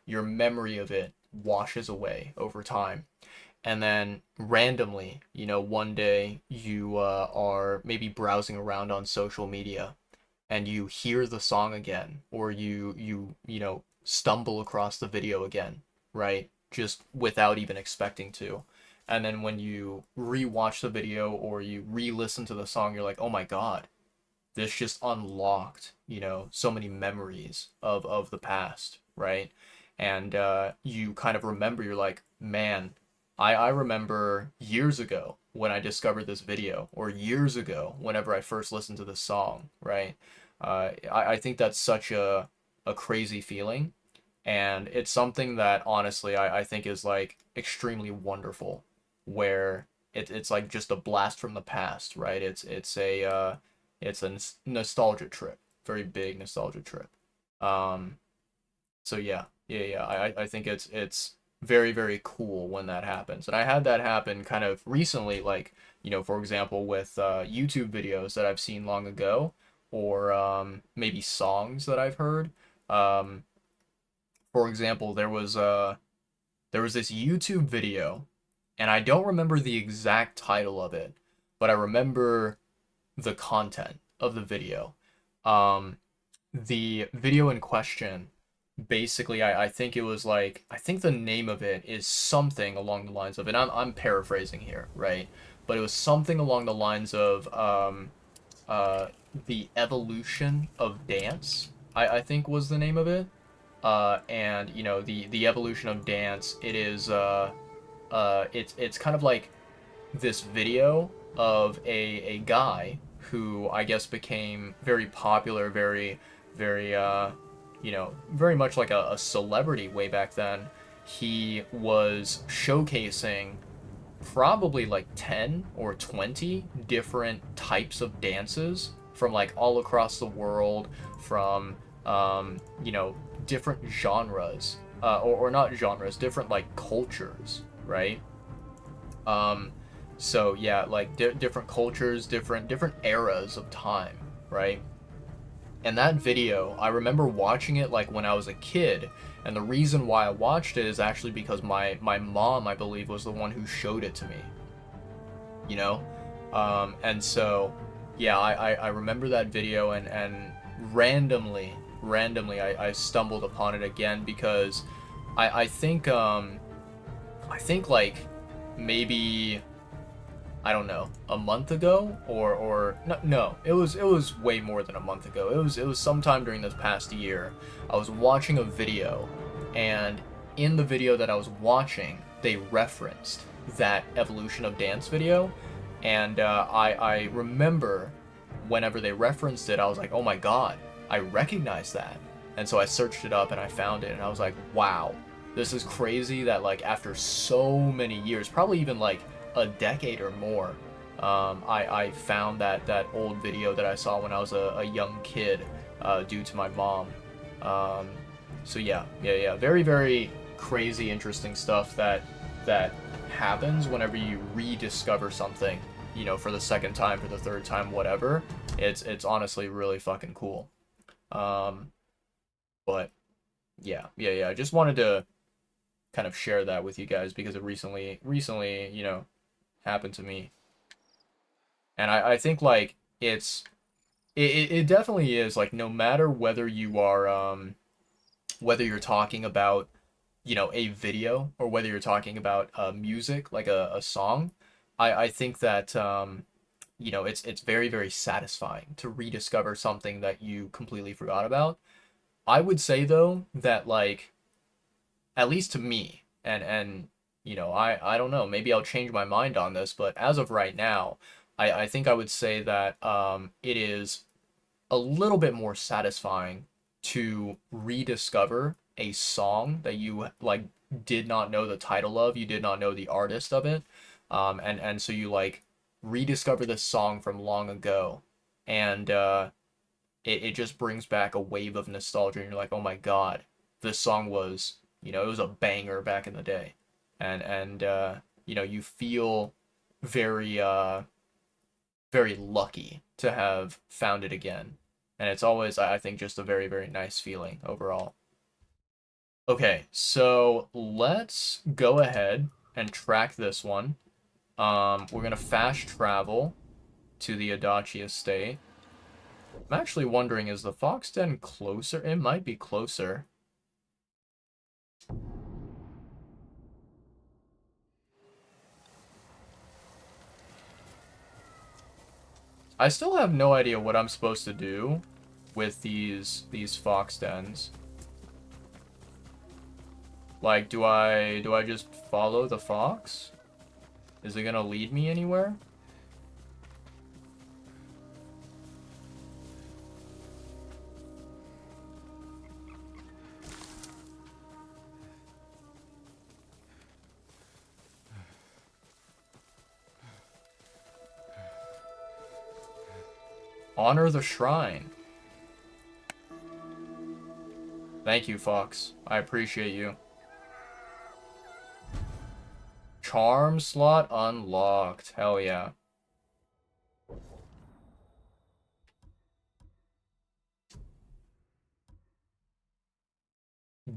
your memory of it washes away over time. And then randomly, you know, one day you are maybe browsing around on social media and you hear the song again, or you know, stumble across the video again, right? Just without even expecting to. And then when you rewatch the video or you re-listen to the song, you're like, oh my god, this just unlocked, you know, so many memories of the past, right? And you kind of remember, you're like, man, I remember years ago when I discovered this video, or years ago whenever I first listened to this song, right? I think that's such a crazy feeling, and it's something that honestly I think is like extremely wonderful, where it's like just a blast from the past, right? It's a nostalgia trip, very big nostalgia trip. Um, so yeah, I think it's very, very cool when that happens. And I had that happen kind of recently, like, you know, for example, with YouTube videos that I've seen long ago, or maybe songs that I've heard. Um, for example, there was this YouTube video, and I don't remember the exact title of it, but I remember the content of the video. The video in question, basically, I think it was like, I think the name of it is something along the lines of, and I'm paraphrasing here, right? But it was something along the lines of the evolution of dance, I think was the name of it. And you know, the evolution of dance, it is it's kind of like this video of a guy who I guess became very popular, very you know, very much like a celebrity way back then. He was showcasing probably like 10 or 20 different types of dances from like all across the world, from you know, different genres, or not genres, different like cultures, right? So yeah, like different cultures, different eras of time, right? And that video, I remember watching it like when I was a kid, and the reason why I watched it is actually because my mom, I believe, was the one who showed it to me. You know? And so yeah, I remember that video, and randomly I stumbled upon it again because I think like maybe, I don't know, a month ago, or no, it was way more than a month ago. It was sometime during this past year. I was watching a video, and in the video that I was watching, they referenced that Evolution of Dance video, and I remember whenever they referenced it, I was like, oh my god, I recognize that. And so I searched it up and I found it, and I was like, wow, this is crazy that like after so many years, probably even like a decade or more, I found that old video that I saw when I was a young kid, due to my mom. So yeah, very, very crazy, interesting stuff that happens whenever you rediscover something, you know, for the second time, for the third time, whatever. It's honestly really fucking cool. But yeah, I just wanted to kind of share that with you guys because it recently, you know, happened to me. And I think like it definitely is like, no matter whether you are whether you're talking about, you know, a video, or whether you're talking about music, like a song, I think that you know, it's very, very satisfying to rediscover something that you completely forgot about. I would say though that like, at least to me, and you know, I don't know, maybe I'll change my mind on this, but as of right now, I think I would say that it is a little bit more satisfying to rediscover a song that you like did not know the title of, you did not know the artist of it, and so you like rediscover this song from long ago, and it just brings back a wave of nostalgia, and you're like, oh my god, this song was, you know, it was a banger back in the day, and you know, you feel very very lucky to have found it again, and it's always, I think, just a very, very nice feeling overall. Okay, so let's go ahead and track this one. We're gonna fast travel to the Adachi estate. I'm actually wondering, is the Fox Den closer? It might be closer. I still have no idea what I'm supposed to do with these Fox Dens. Like, do I just follow the fox? Is it gonna lead me anywhere? Honor the shrine. Thank you, Fox. I appreciate you. Charm slot unlocked. Hell yeah.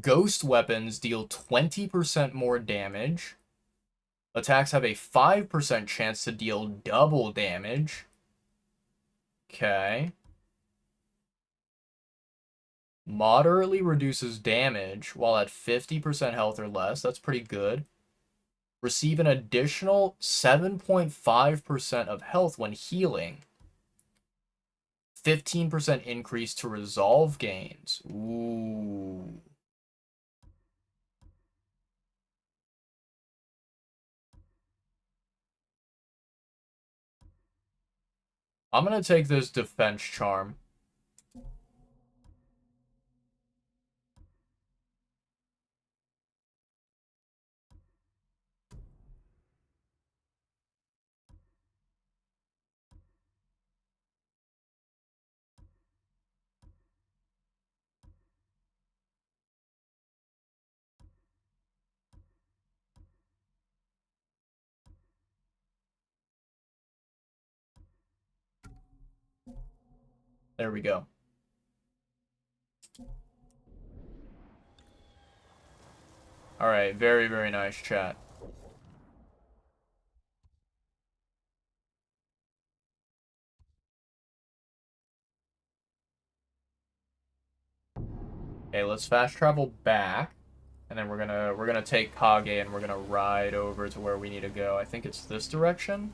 Ghost weapons deal 20% more damage. Attacks have a 5% chance to deal double damage. Okay. Moderately reduces damage while at 50% health or less. That's pretty good. Receive an additional 7.5% of health when healing. 15% increase to resolve gains. Ooh. I'm gonna take this defense charm. There we go. Alright, very, very nice chat. Okay, let's fast travel back, and then we're gonna take Kage and we're gonna ride over to where we need to go. I think it's this direction.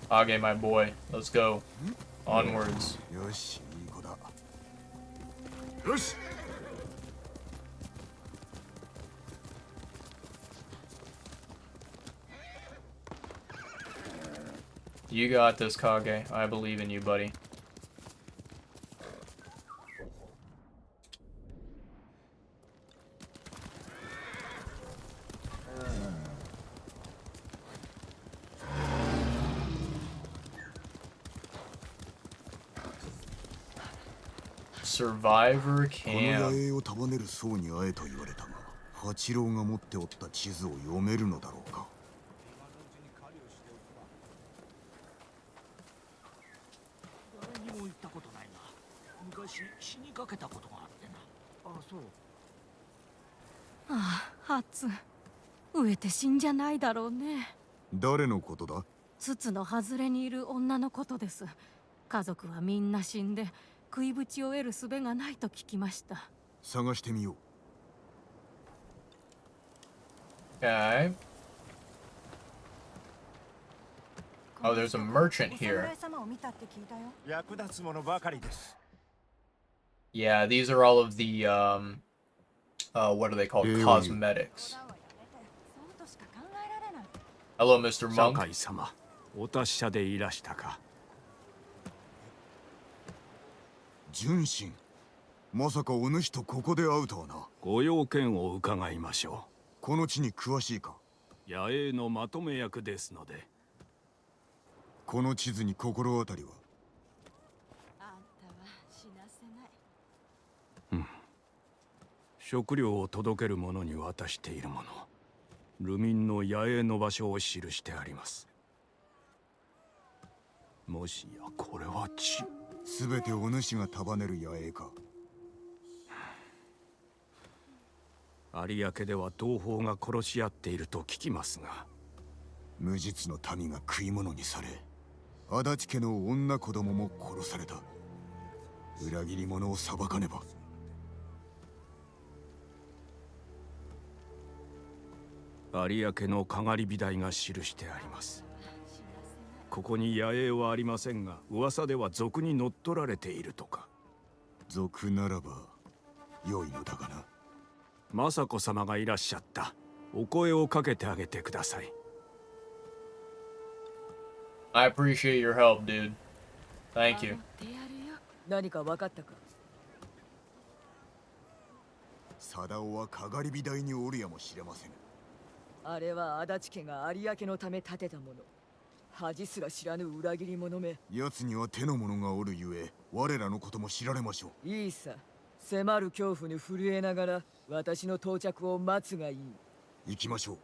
Kage, my boy, let's go. Onwards. You got this, Kage. I believe in you, buddy. Survivor この camp. 野営を束ねる僧に会えと言われたが、八郎が持っておった地図を読めるのだろうか。誰にも言ったことないな。昔死にかけたことがあってな。あ、そう。ああ、ハツ。飢えて死んじゃないだろうね。誰のことだ？筒の外れにいる女のことです。家族はみんな死んで食いぶちを得る術がないと聞きました。探してみよう。Okay. Oh, there's a merchant here. 役立つものばかりです。 Yeah, these are all of the what are they called? Cosmetics. Hello, Mr. Monk. 酒井様、お達者でいらしたか。純真、まさかお主とここで会うとはな。ご用件を伺いましょう。この地に詳しいか？野営のまとめ役ですので。この地図に心当たりは？食料を届ける者に渡しているもの。流民の野営の場所を記してあります。もしやこれはすべてお主が束ねる野営か？有明では同胞が殺し合っていると聞きますが。無実の民が食い物にされ、足立家の女子供も殺された。裏切り者を裁かねば。有明のかがり火台が記してあります。ここに野営はありませんが、噂では賊に乗っ取られているとか。賊ならば良いのだがな。政子様がいらっしゃった。お声をかけてあげてください。I appreciate your help, dude. Thank you. 何か分かったか？貞夫はかがり火台におるやもしれません。あれは足立家が有明のため建てたもの。恥すら知らぬ裏切り者め。奴には手の者がおるゆえ、我らのことも知られましょう。いいさ。迫る恐怖に震えながら私の到着を待つがいい。行きましょう。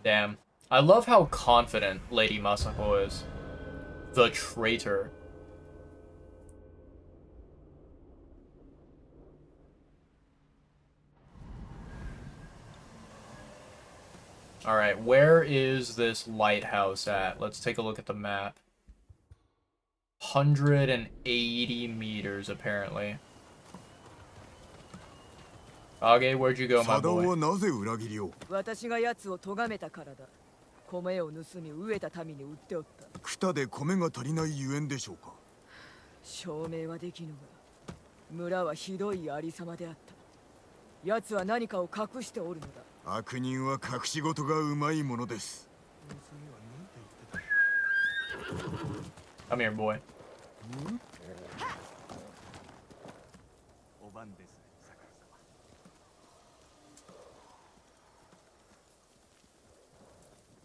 Damn. I love how confident Lady Masako is. The traitor. Alright, where is this lighthouse at? Let's take a look at the map. 180 meters, apparently. Kage, where'd you go, my boy? はなぜ裏切りを？私が奴を咎めたからだ。米を盗み飢えた民に売っておった。クタで米が足りないゆえんでしょうか？証明はできぬが、村はひどいありさまであった。奴は何かを隠しておるのだ。悪人は隠し事がうまいものです。Come here, boy.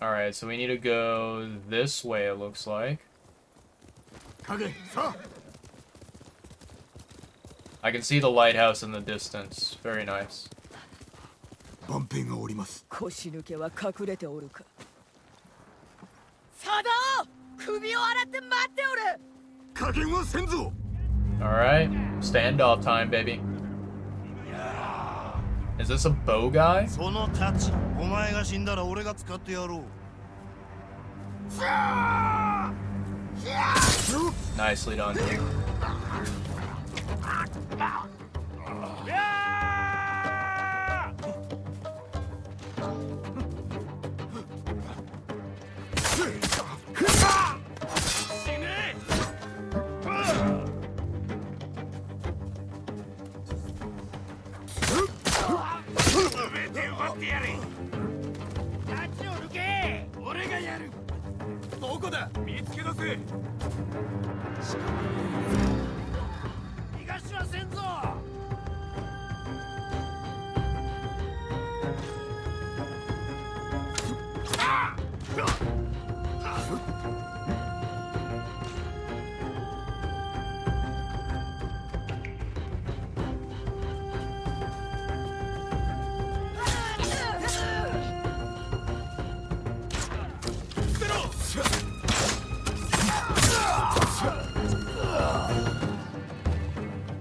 Alright, so we need to go this way, it looks like. I can see the lighthouse in the distance. Very nice. 万兵がおります。腰抜けは隠れておるか。サダオ、首を洗って待っておる。加減はせんぞ。Alright, standoff time, baby. Is this a bow guy? その太刀、お前が死んだら俺が使ってやろう。Nicely done.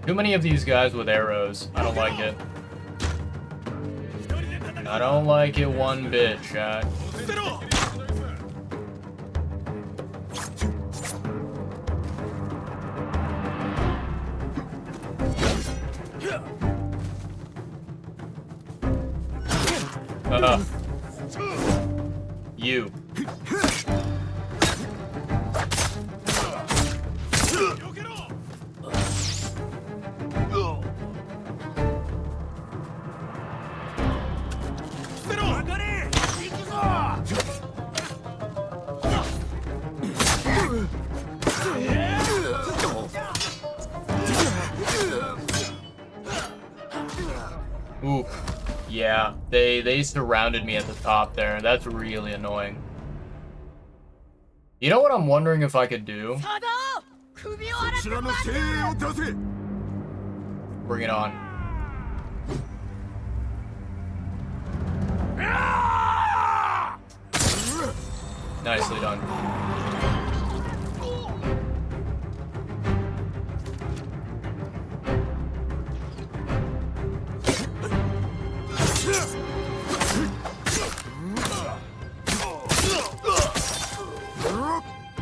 Too many of these guys with arrows. I don't like it. I don't like it one bit, chat. You. Ooh, yeah, they surrounded me at the top there. That's really annoying. You know what I'm wondering if I could do? Bring it on. Nicely done.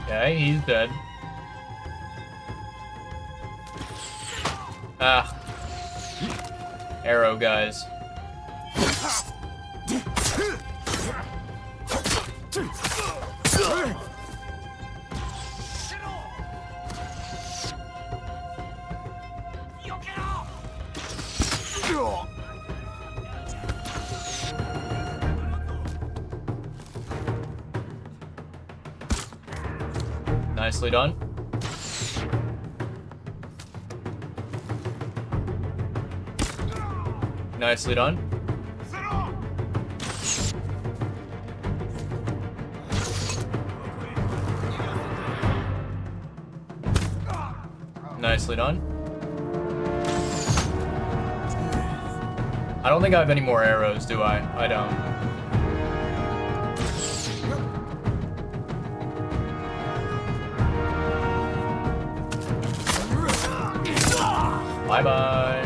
Okay, he's dead. Ah. Arrow guys. Nicely done. Nicely done. Nicely done. I don't think I have any more arrows, do I? I don't. Bye-bye.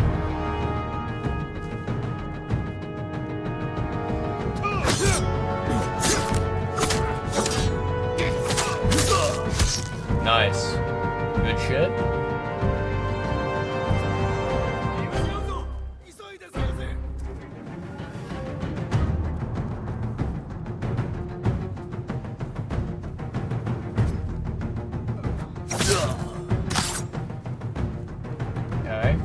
Nice. Good shit. Okay.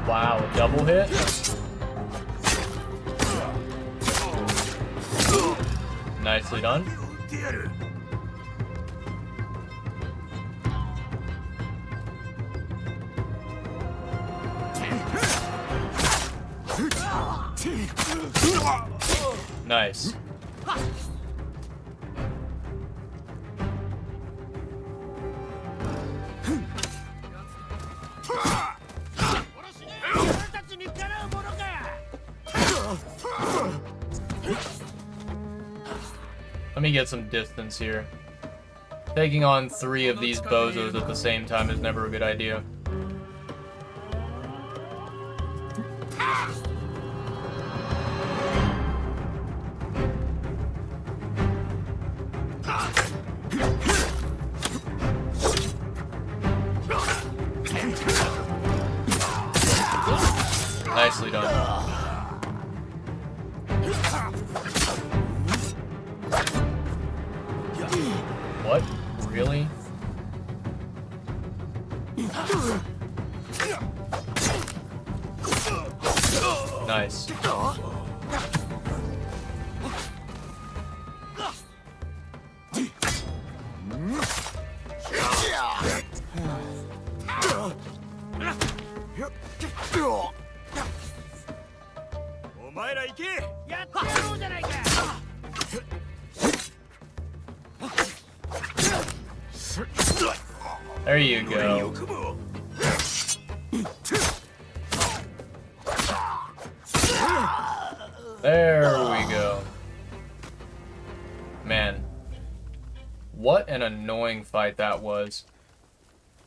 Wow, a double hit? Nicely done. Nice. Let me get some distance here. Taking on 3 of these bozos at the same time is never a good idea. Nicely done. What? Really? Nice. There you go. There we go. Man, what an annoying fight that was.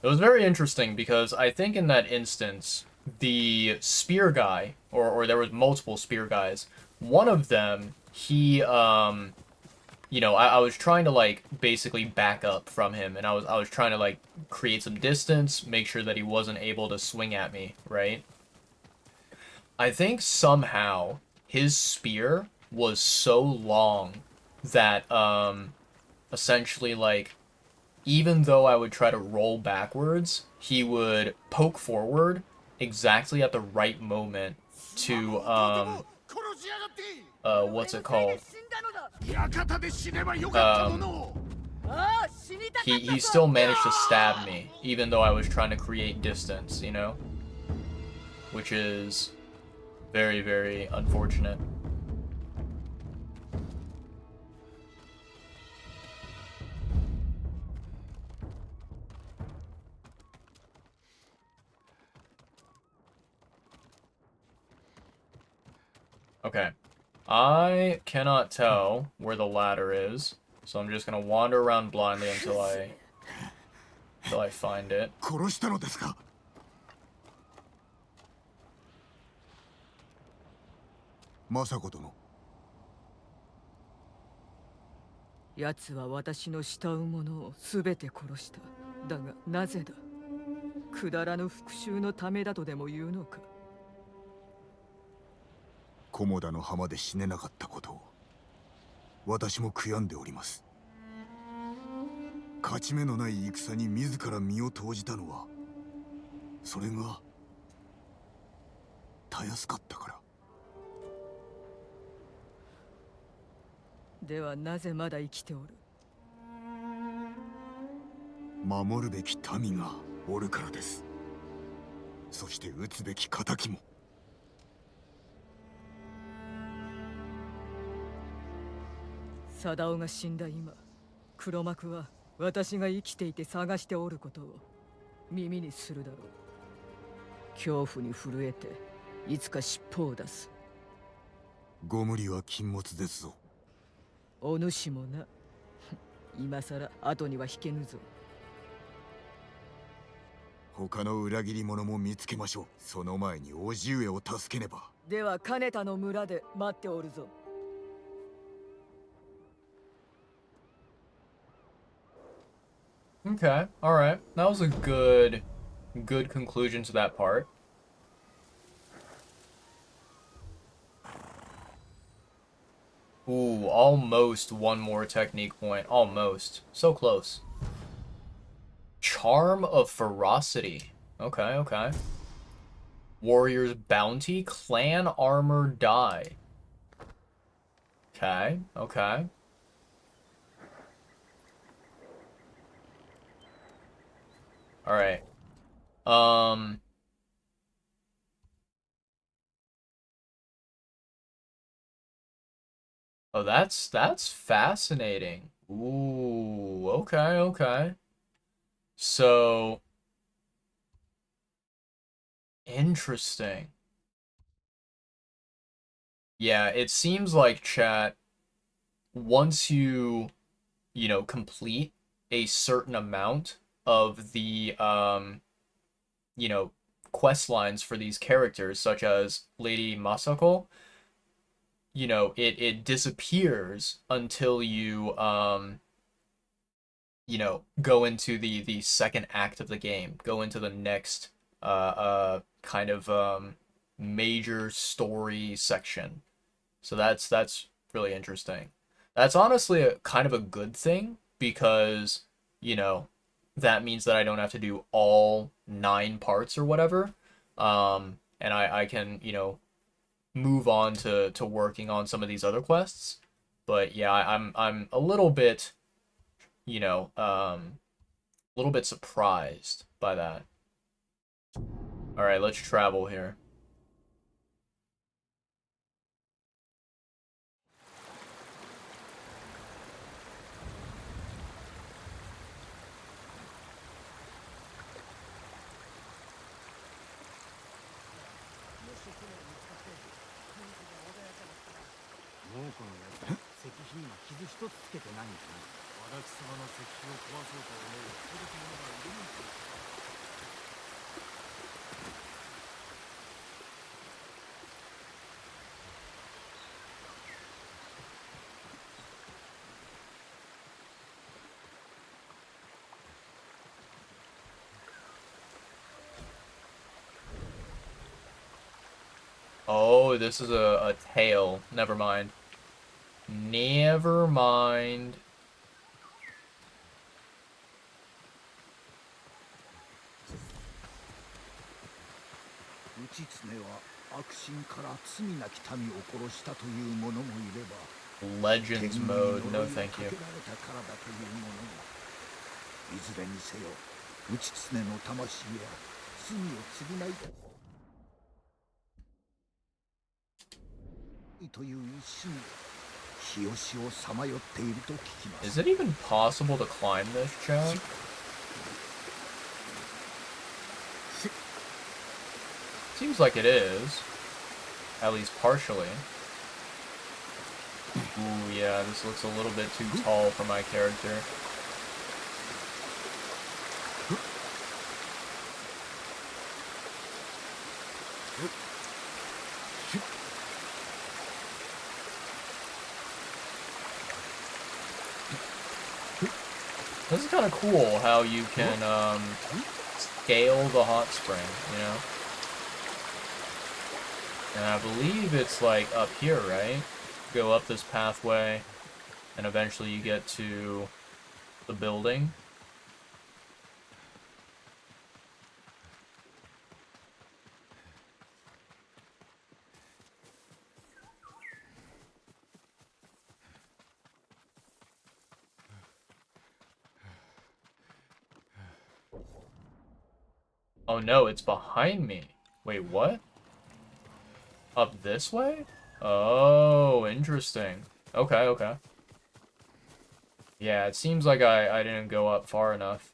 It was very interesting because I think in that instance, the spear guy, or there was multiple spear guys, one of them, he, you know, I was trying to, like, basically back up from him, and I was trying to, like, create some distance, make sure that he wasn't able to swing at me, right? I think somehow his spear was so long that, essentially, like, even though I would try to roll backwards, he would poke forward exactly at the right moment to, what's it called? He still managed to stab me, even though I was trying to create distance, you know? Which is very, very unfortunate. Okay. I cannot tell where the ladder is, so I'm just gonna wander around blindly until I find it. 殺したのですか? 政子殿。奴は私の慕う者を全て殺した。だがなぜだ。くだらぬ復讐のためだとでも言うのか。菰田の浜で死ねなかったことを私も悔やんでおります。勝ち目のない戦に自ら身を投じたのはそれがたやすかったから。ではなぜまだ生きておる。守るべき民がおるからです。そして討つべき仇も。貞夫が死んだ今、黒幕は私が生きていて探しておることを耳にするだろう。恐怖に震えていつか尻尾を出す。ご無理は禁物ですぞ。お主もな。今さら後には引けぬぞ。他の裏切り者も見つけましょう。その前に叔父上を助けねば。では金田の村で待っておるぞ。Okay, alright. That was a good conclusion to that part. Ooh, almost one more technique point. Almost. So close. Charm of Ferocity. Okay, okay. Warrior's Bounty. Clan Armor Die. Okay, okay. Alright. Oh, that's fascinating. Ooh, okay, okay. So interesting. Yeah, it seems like chat. once you, you know, complete a certain amount of the, you know, quest lines for these characters, such as Lady Masako, you know, it disappears until you, you know, go into the second act of the game, go into the next, kind of, major story section. So that's really interesting. That's honestly a kind of a good thing because, you know, that means that I don't have to do all 9 parts or whatever. And I can, you know, move on to working on some of these other quests. But yeah, I'm a little bit, you know, a little bit surprised by that. All right, let's travel here. Oh, this is a tail. Never mind. Never mind. Legends mode, no thank you. Is it even possible to climb this, chat? Seems like it is. At least partially. Ooh, yeah, this looks a little bit too tall for my character. This is kind of cool how you can scale the hot spring, you know? And I believe it's like up here, right? Go up this pathway, and eventually you get to the building. Oh no, it's behind me. Wait, what? Up this way? Oh, interesting. Okay, okay. Yeah, it seems like I didn't go up far enough.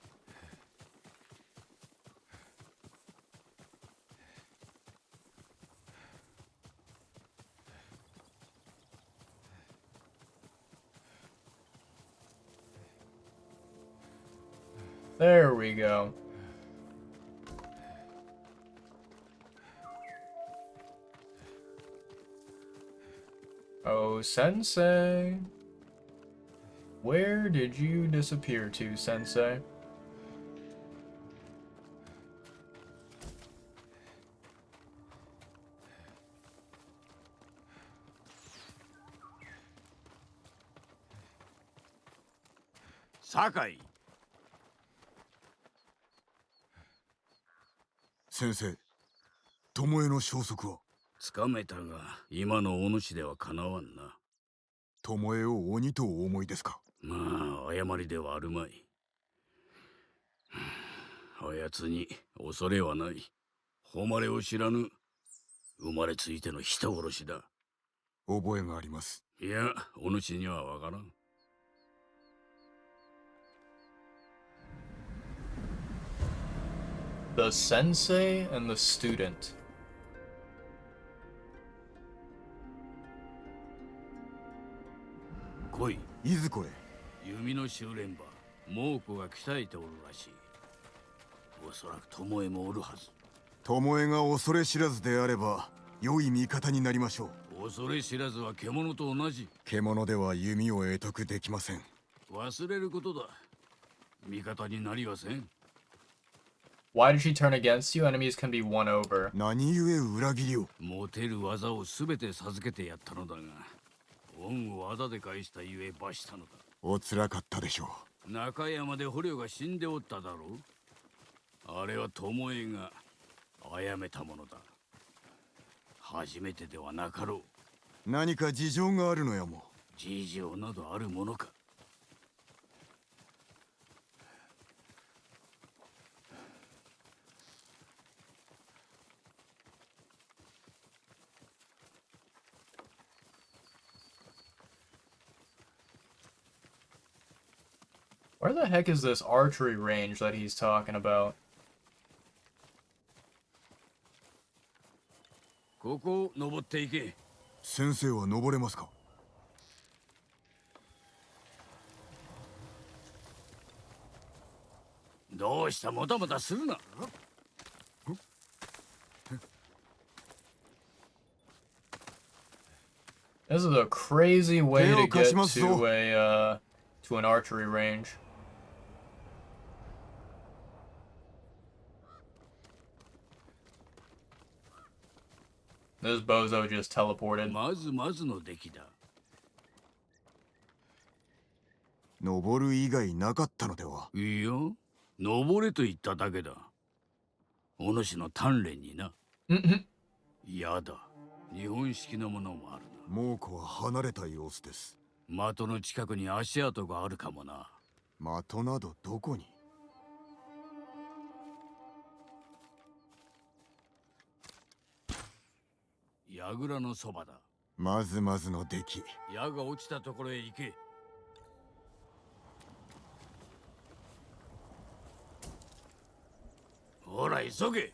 There we go. Oh, Sensei. Where did you disappear to, Sensei? Sakai. 先生、巴の消息は？つかめたが、今のお主ではかなわんな。巴を鬼とお思いですか？まあ、誤りではあるまい。あやつに恐れはない。誉れを知らぬ。生まれついての人殺しだ。覚えがあります。いや、お主にはわからん。The sensei and the student. 来い。いずこへ。弓の修練場、猛虎が鍛えておるらしい。おそらく巴もおるはず。巴が恐れ知らずであれば良い味方になりましょう。恐れ知らずは獣と同じ。獣では弓を得得できません。忘れることだ。味方になりはせん。Why did she turn against you? Enemies can be won over. 何故裏切りを。持てる技をすべて授けてやったのだが、恩を技で返したゆえ罰したのだ。おつらかったでしょう。中山で捕虜が死んでおっただろう。あれは巴が殺めたものだ。初めてではなかろう。何か事情があるのやも。事情などあるものか。Where the heck is this archery range that he's talking about? ここを登っていけ。先生は登れますか。どうした、もたもたするな。This is a crazy way to get to an archery range. This bozo just teleported. まずまずの出来だ。登る以外なかったのでは。いいよ、登れと言っただけだ。お主の鍛錬にな。やだ、日本式のものもあるな。猛虎は離れた様子です。的の近くに足跡があるかもな。的などどこに。櫓のそばだ。まずまずの出来。矢が落ちたところへ行け。ほら急げ。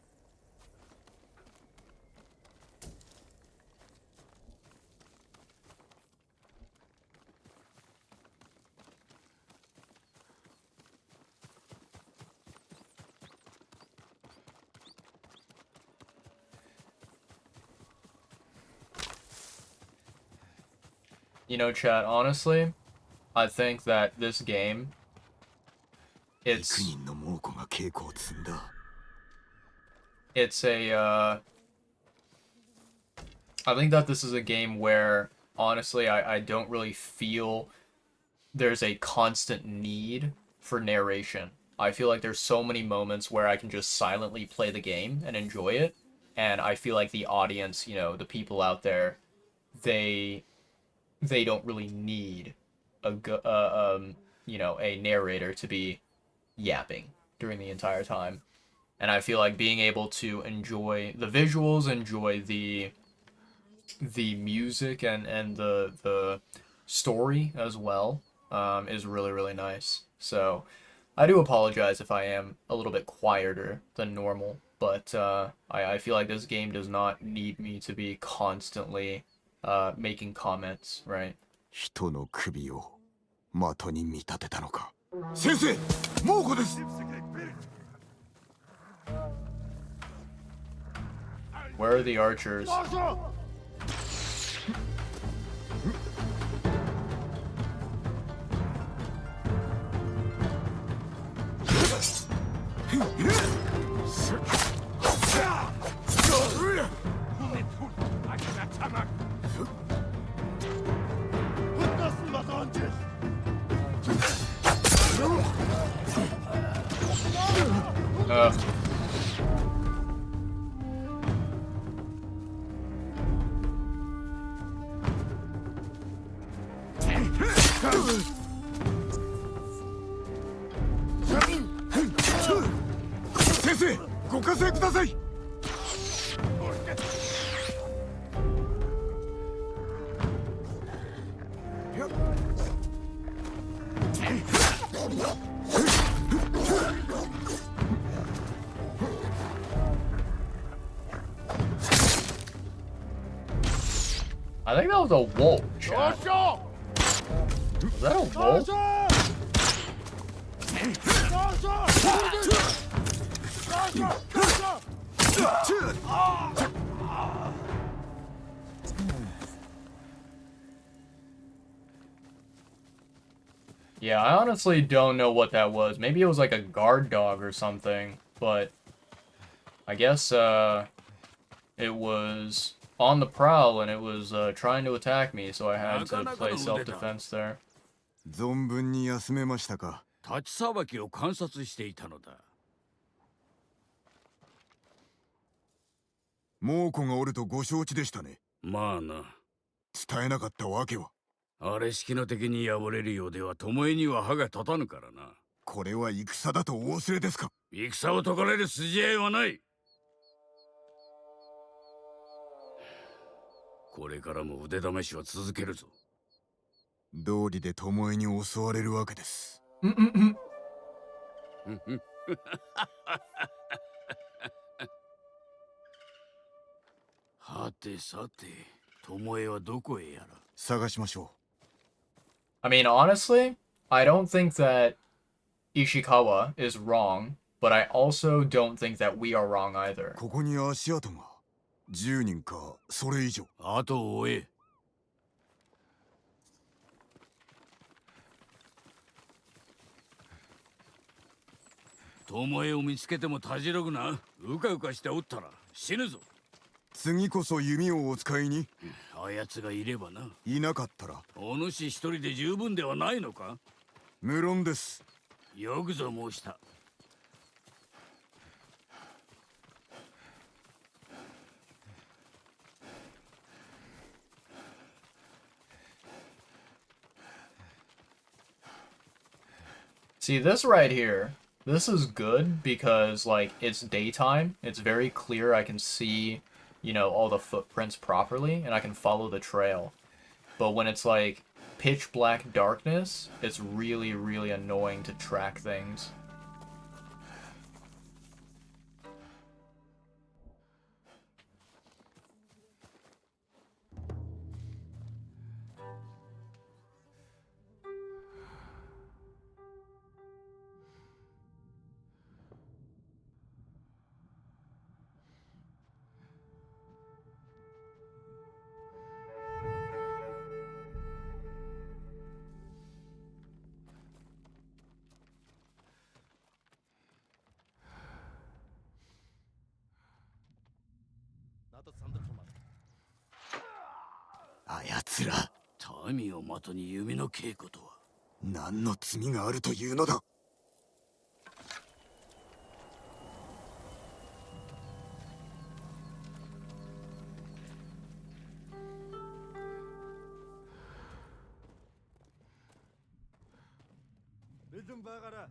You know, chat, honestly, I think that this game, it's I think that this is a game where, honestly, I don't really feel there's a constant need for narration. I feel like there's so many moments where I can just silently play the game and enjoy it, and I feel like the audience, you know, the people out there, they don't really need a you know, a narrator to be yapping during the entire time. And I feel like being able to enjoy the visuals, enjoy the music and the story as well, is really, really nice. So I do apologize if I am a little bit quieter than normal, but I feel like this game does not need me to be constantly making comments, right? 人の首を的に見立てたのか。先生、猛虎です。Where are the archers? I think that was a wolf, chat. Was that a wolf? Yeah, I honestly don't know what that was. Maybe it was like a guard dog or something, but I guess it was on the prowl and it was trying to attack me, so I had to play self-defense there. 存分に休めましたか。立ちさばきを観察していたのだ。猛虎がおるとご承知でしたね。まあな。伝えなかったわけは。あれ式の敵に敗れるようでは巴には歯が立たぬからな。これは戦だとお忘れですか。戦を解かれる筋合いはない。これからも腕試しは続けるぞ。道理で巴に襲われるわけです。はてさて、巴はどこへやら。探しましょう。I mean, honestly, I don't think that Ishikawa is wrong, but I also don't think that we are wrong either. ここに足跡が10人かそれ以上。後を追え。巴を見つけてもたじろぐな。うかうかしておったら死ぬぞ。次こそ弓をお使いに。あやつがいればな。いなかったら。お主一人で十分ではないのか。無論です。よくぞ申した。See, this right here, this is good because, like, it's daytime. It's very clear. I can see, you know, all the footprints properly, and I can follow the trail. But when it's, like, pitch black darkness, it's really, really annoying to track things. Another thunderclap. あやつら。民を的に弓の稽古とは。何の罪があるというのだ。Bizim bağara.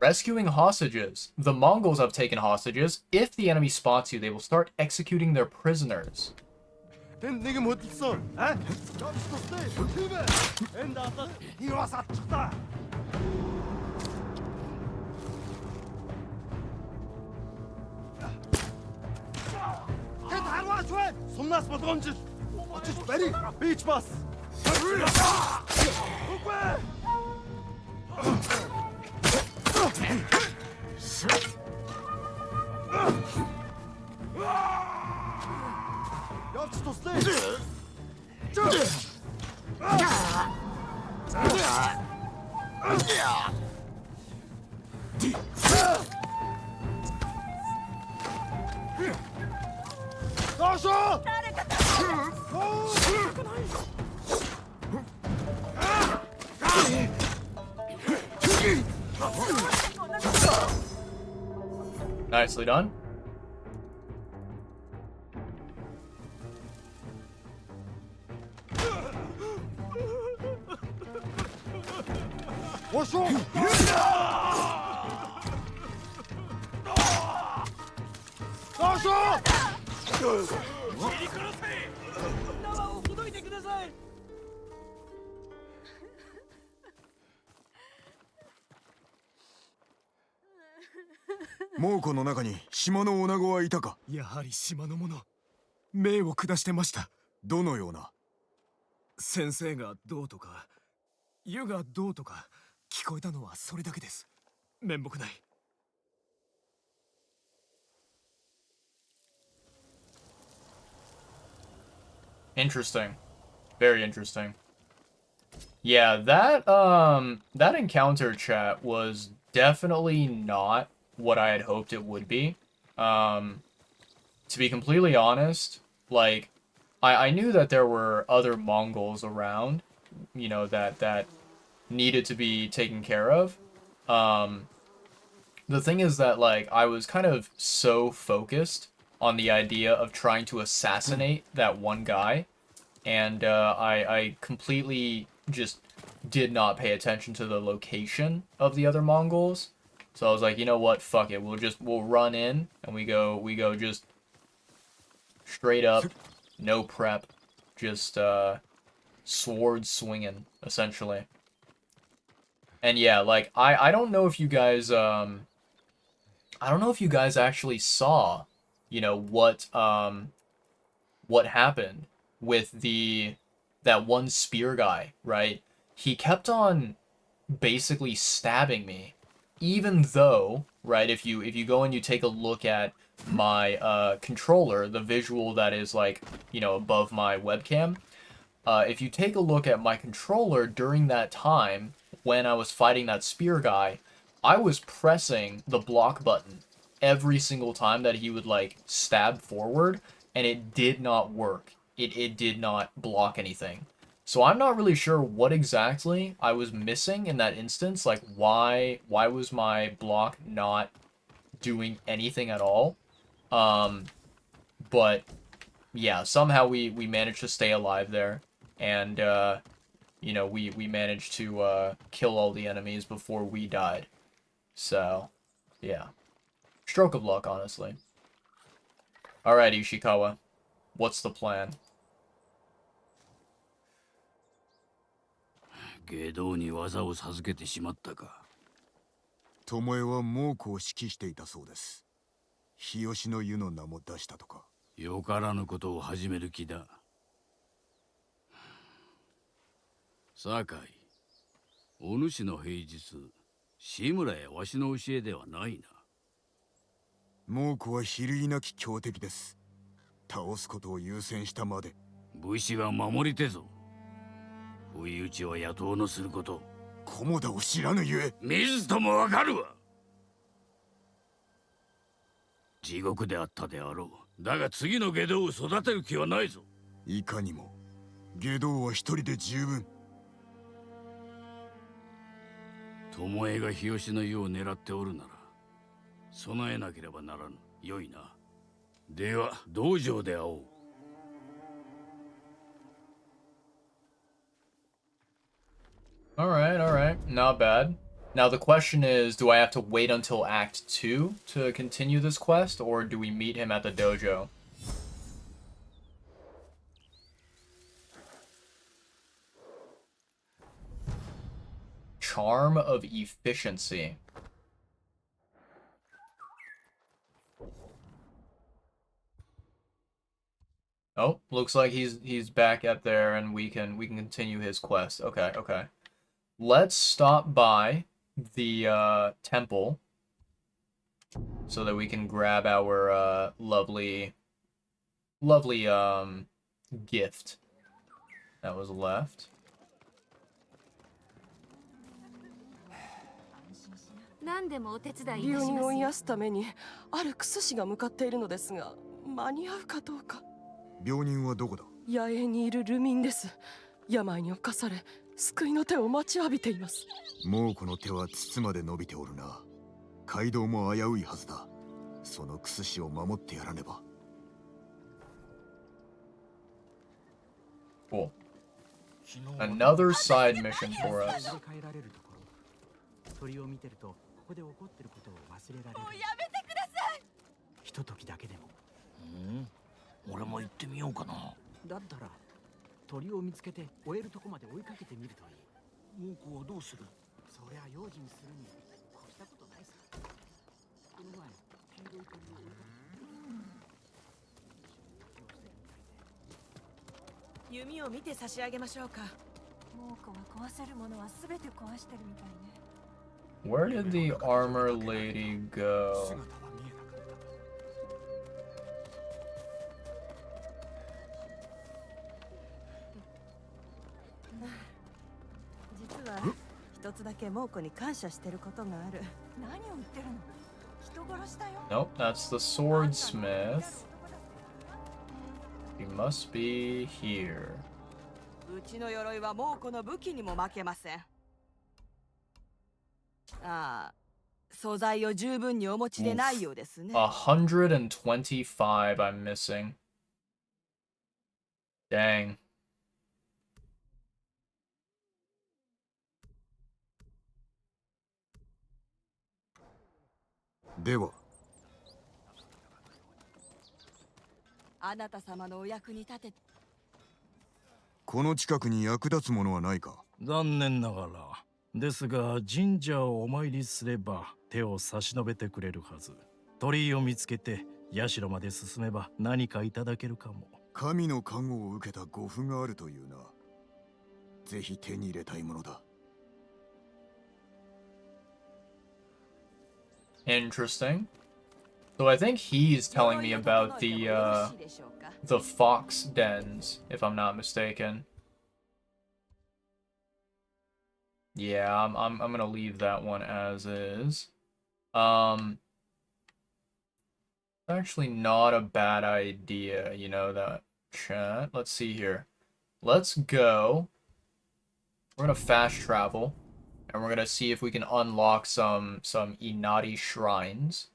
Rescuing hostages. The Mongols have taken hostages. If the enemy spots you, they will start executing their prisoners. Тэнд нэг юм хөдөлсөн. Аа? Жогч тустай. Тийм ээ. Энд атал юус атчихлаа. Тэнд харваач бай. Сумнаас болгоомжил. Очиж барь. Бич бас. Үгүй. Явж туслаа. Дошо! Nicely done. 猛虎の中に島の女子はいたか？やはり島の者、命を下してました。どのような？先生がどうとか、湯がどうとか、聞こえたのはそれだけです。面目ない。Interesting. Very interesting. Yeah, that encounter, chat, was definitely not what I had hoped it would be. To be completely honest, like, I knew that there were other Mongols around, you know, that needed to be taken care of. The thing is that, like, I was kind of so focused on the idea of trying to assassinate that one guy, and I completely just did not pay attention to the location of the other Mongols. So I was like, you know what, fuck it, we'll run in and we go just straight up, no prep, just sword swinging essentially. And yeah, like I don't know if you guys I don't know if you guys actually saw, you know, what happened with that one spear guy, right? He kept on basically stabbing me, even though, right, if you go and you take a look at my controller, the visual that is, like, you know, above my webcam, if you take a look at my controller during that time when I was fighting that spear guy, I was pressing the block button every single time that he would, like, stab forward, and it did not work. It did not block anything. So I'm not really sure what exactly I was missing in that instance. Like, why was my block not doing anything at all? But yeah, somehow we managed to stay alive there, and you know, we managed to kill all the enemies before we died. So yeah, stroke of luck, honestly. All right, Ishikawa, what's the plan? 外道に技を授けてしまったか。巴は猛虎を指揮していたそうです。日吉の湯の名も出したとか。よからぬことを始める気だ。酒井、お主の平日、志村やわしの教えではないな。猛虎は比類なき強敵です。倒すことを優先したまで。武士が守りてぞ。不意打ちは野党のすること。菰田を知らぬゆえ。見ずともわかるわ。地獄であったであろう。だが次の外道を育てる気はないぞ。いかにも。外道は一人で十分。巴が日吉の湯を狙っておるなら、備えなければならぬ。よいな。では、道場で会おう。Alright, not bad. Now the question is, do I have to wait until Act 2 to continue this quest, or do we meet him at the dojo? Charm of Efficiency. Oh, looks like he's back up there and we can continue his quest. Okay. Let's stop by the temple so that we can grab our lovely gift that was left. 何でもお手伝いい病たしますよ。人を癒すためにあるクス氏が向かっているのですが、間に合うかどうか。病人はどこだ？野営にいる流民です。病に侵され、救いの手を待ちわびています。猛虎の手は筒まで伸びておるな。街道も危ういはずだ。そのクス氏を守ってやらねば。Cool. Another side mission for us. 鳥を見てるとここで起こってることを忘れられる。もうやめてください。ひとときだけでも。俺も行ってみようかな。だったら鳥を見つけて追えるとこまで追いかけてみるといい。猛虎はどうする？そりゃ用心するに越したことないさ。弓を見て差し上げましょうか。猛虎は壊せるものは全て壊してるみたいね。 Where did the armor lady go? 実は一つだけ猛虎に感謝してることがある。何を言ってるの？人殺しだよ。 Nope, that's the swordsmith. He must be here. うちの鎧は猛虎の武器にも負けません。ああ、素材を十分にお持ちでないようですね。125 I'm missing. Dang. ではあなた様のお役に立て。この近くに役立つものはないか？残念ながらですが、神社をお参りすれば手を差し伸べてくれるはず。鳥居を見つけて社まで進めば何かいただけるかも。神の加護を受けた護符があるというな。ぜひ手に入れたいものだ。Interesting. So I think he's telling me about the fox dens, if I'm not mistaken. Yeah, I'm gonna leave that one as is. Actually not a bad idea, you know, that chat. Let's see here. Let's go. We're gonna fast travel, and we're gonna see if we can unlock some Inari shrines.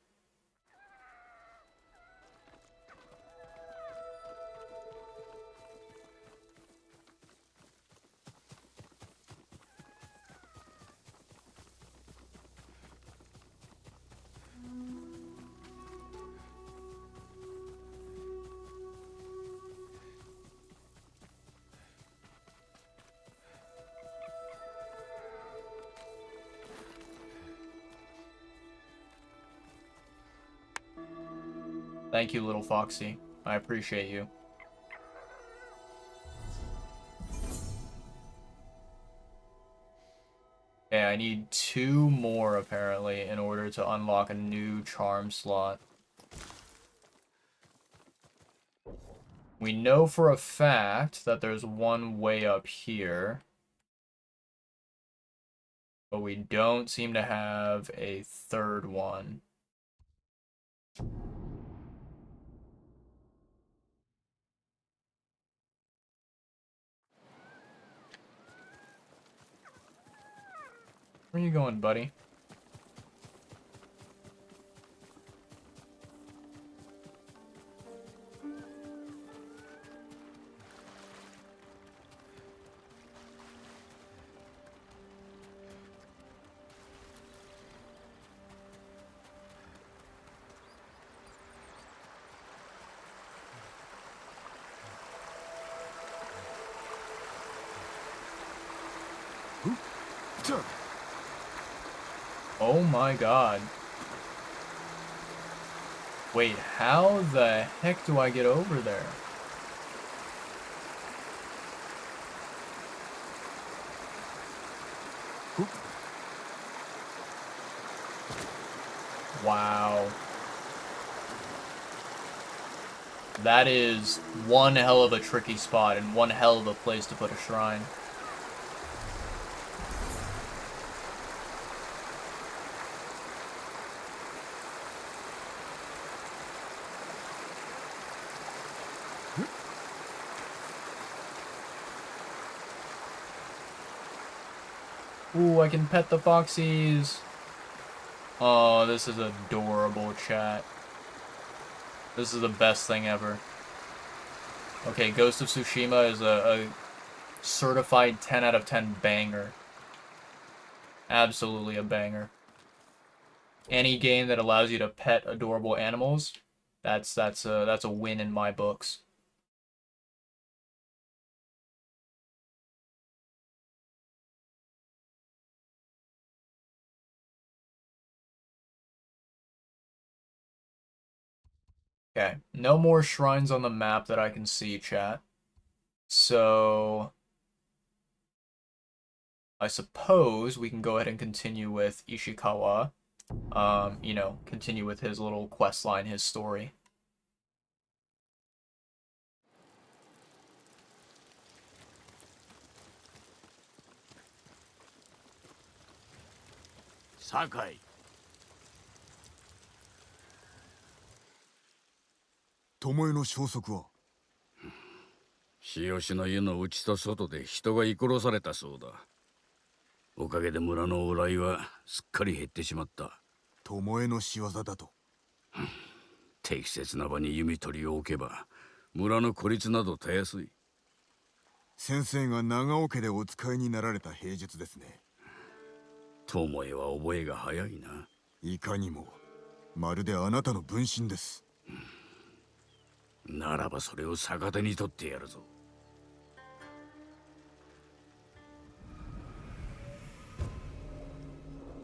Thank you, little Foxy. I appreciate you. Okay, I need 2 more, apparently, in order to unlock a new charm slot. We know for a fact that there's one way up here. But we don't seem to have a third one. Where are you going, buddy? Oh my god. Wait, how the heck do I get over there? Wow. That is one hell of a tricky spot and one hell of a place to put a shrine. Ooh, I can pet the foxies. Oh, this is adorable, chat. This is the best thing ever. Okay, Ghost of Tsushima is a certified 10 out of 10 banger. Absolutely a banger. Any game that allows you to pet adorable animals, that's a win in my books. Okay, no more shrines on the map that I can see, chat. So I suppose we can go ahead and continue with Ishikawa. You know, continue with his little quest line, his story. Sakai. 巴の消息は？日吉の湯の内と外で人が居殺されたそうだ。おかげで村の往来はすっかり減ってしまった。巴の仕業だと。適切な場に弓取りを置けば村の孤立などたやすい。先生が長尾家でお使いになられた兵術ですね。巴は覚えが早いな。いかにもまるであなたの分身です。ならばそれを逆手に取ってやるぞ。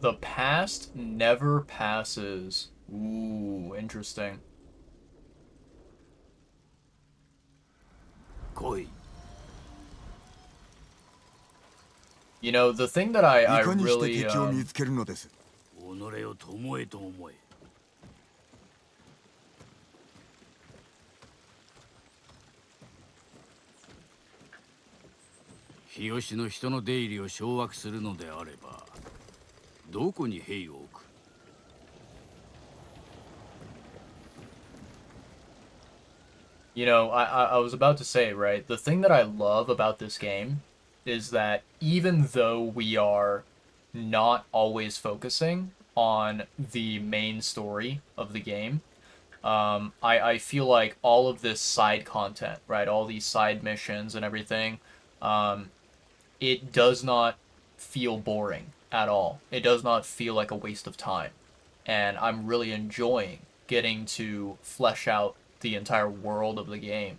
The past never passes. Ooh, interesting. 来い。 You know, the thing that I いかにして really 敵を見つけるのです。己を巴と思え。日吉の人の出入りを掌握するのであれば、どこに兵を置く？ You know, I was about to say, right, the thing that I love about this game is that even though we are not always focusing on the main story of the game, I feel like all of this side content, right, all these side missions and everything, it does not feel boring at all. It does not feel like a waste of time. And I'm really enjoying getting to flesh out the entire world of the game,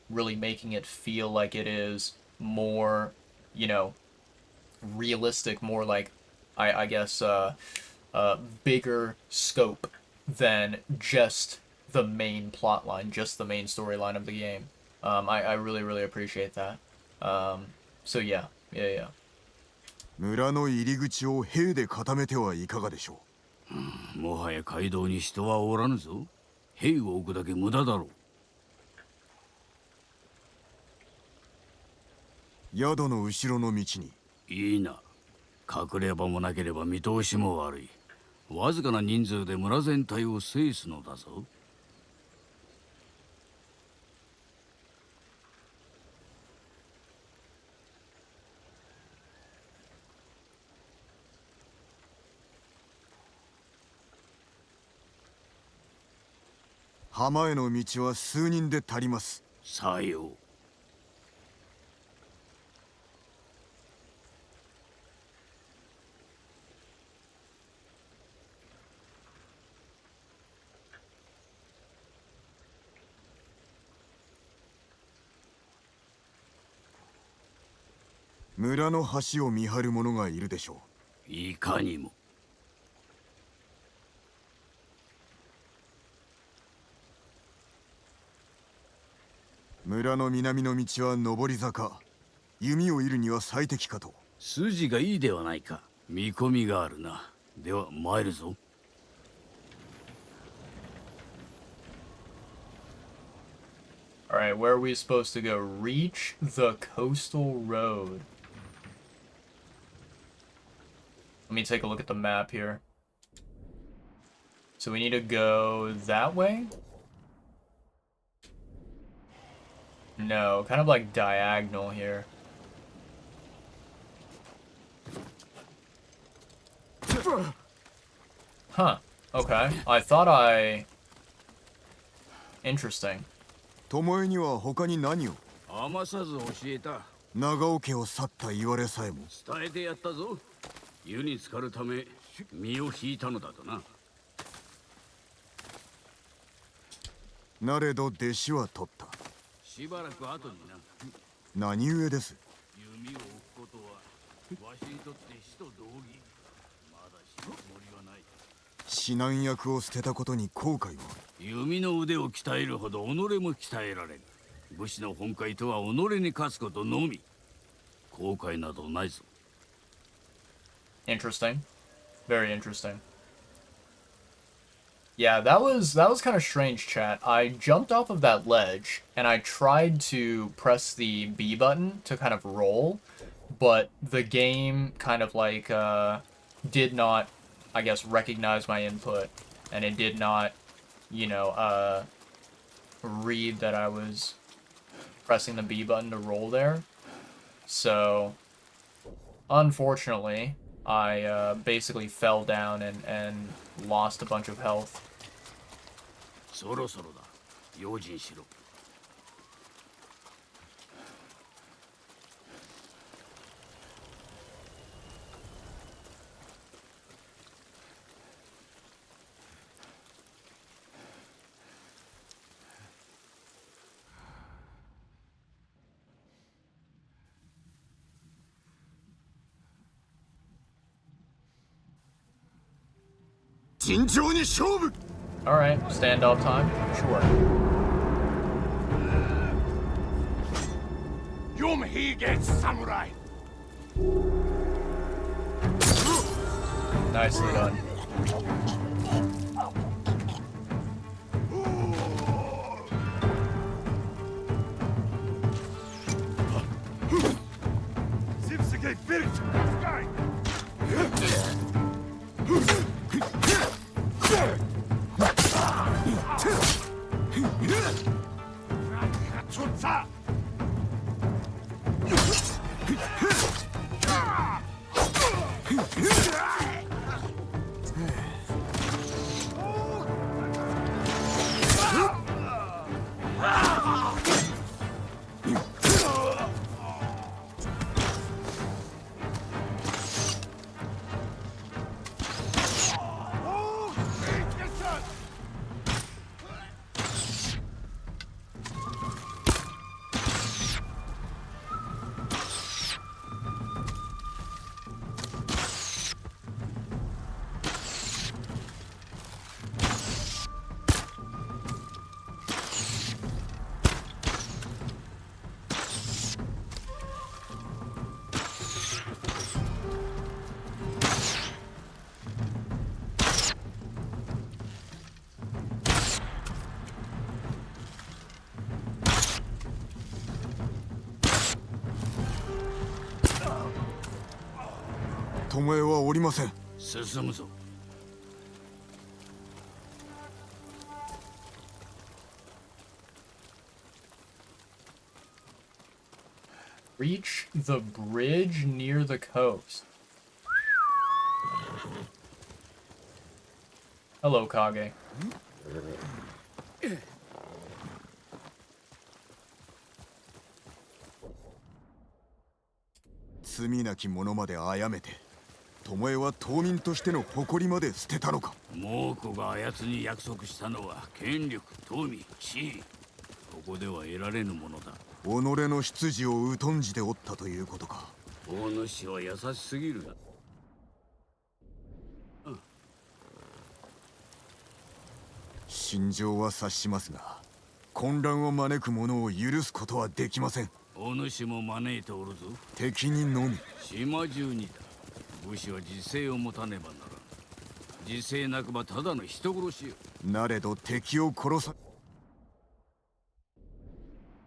really making it feel like it is more, you know, realistic, more like, I guess, bigger scope than just the main plot line, just the main storyline of the game. I really, really appreciate that. So yeah. 村の入り口を兵で固めてはいかがでしょう。もはや街道に人はおらぬぞ。兵を置くだけ無駄だろう。宿の後ろの道に。いいな。隠れ場もなければ見通しも悪い。わずかな人数で村全体を制すのだぞ。浜への道は数人で足ります。さよう。村の橋を見張る者がいるでしょう。いかにも。村の南の道は上り坂。弓を射るには最適かと。筋がいいではないか。見込みがあるな。では参るぞ。Alright, where are we supposed to go? Reach the coastal road. Let me take a look at the map here. So we need to go that way? No, kind of like diagonal here. Huh. Okay. I thought I... Interesting. 巴には他に何を？余さず教えた。長尾家を去った言われさえも。伝えてやったぞ。湯に浸かるため身を引いたのだとな。なれど弟子は取った。しばらく後にな。何故です？弓を置くことはわしにとって死と同義。まだ死ぬつもりはない。指南役を捨てたことに後悔は？弓の腕を鍛えるほど己も鍛えられる。武士の本懐とは己に勝つことのみ。後悔などないぞ。Interesting. Very interesting. Yeah, that was kind of strange, chat. I jumped off of that ledge and I tried to press the B button to kind of roll, but the game kind of like did not, I guess, recognize my input, and it did not, you know, read that I was pressing the B button to roll there. So, unfortunately, I basically fell down and lost a bunch of health. そろそろだ。用心しろ。尋常に勝負。 Alright, standoff time? Sure. Yum he gets samurai. Nicely done. Zipsegate Birk! Sky! Reach the bridge near the coast. Hello, Kage. 罪なき者まで殺めて、巴は島民としての誇りまで捨てたのか。猛虎があやつに約束したのは権力、富、地位。ここでは得られぬものだ。己の出自を疎んじておったということか。大主は優しすぎるな。心情は察しますが、混乱を招く者を許すことはできません。大主も招いておるぞ。敵にのみ。島中にだ。武士は自制を持たねばならん。自制なくばただの人殺しよ。なれど敵を殺さ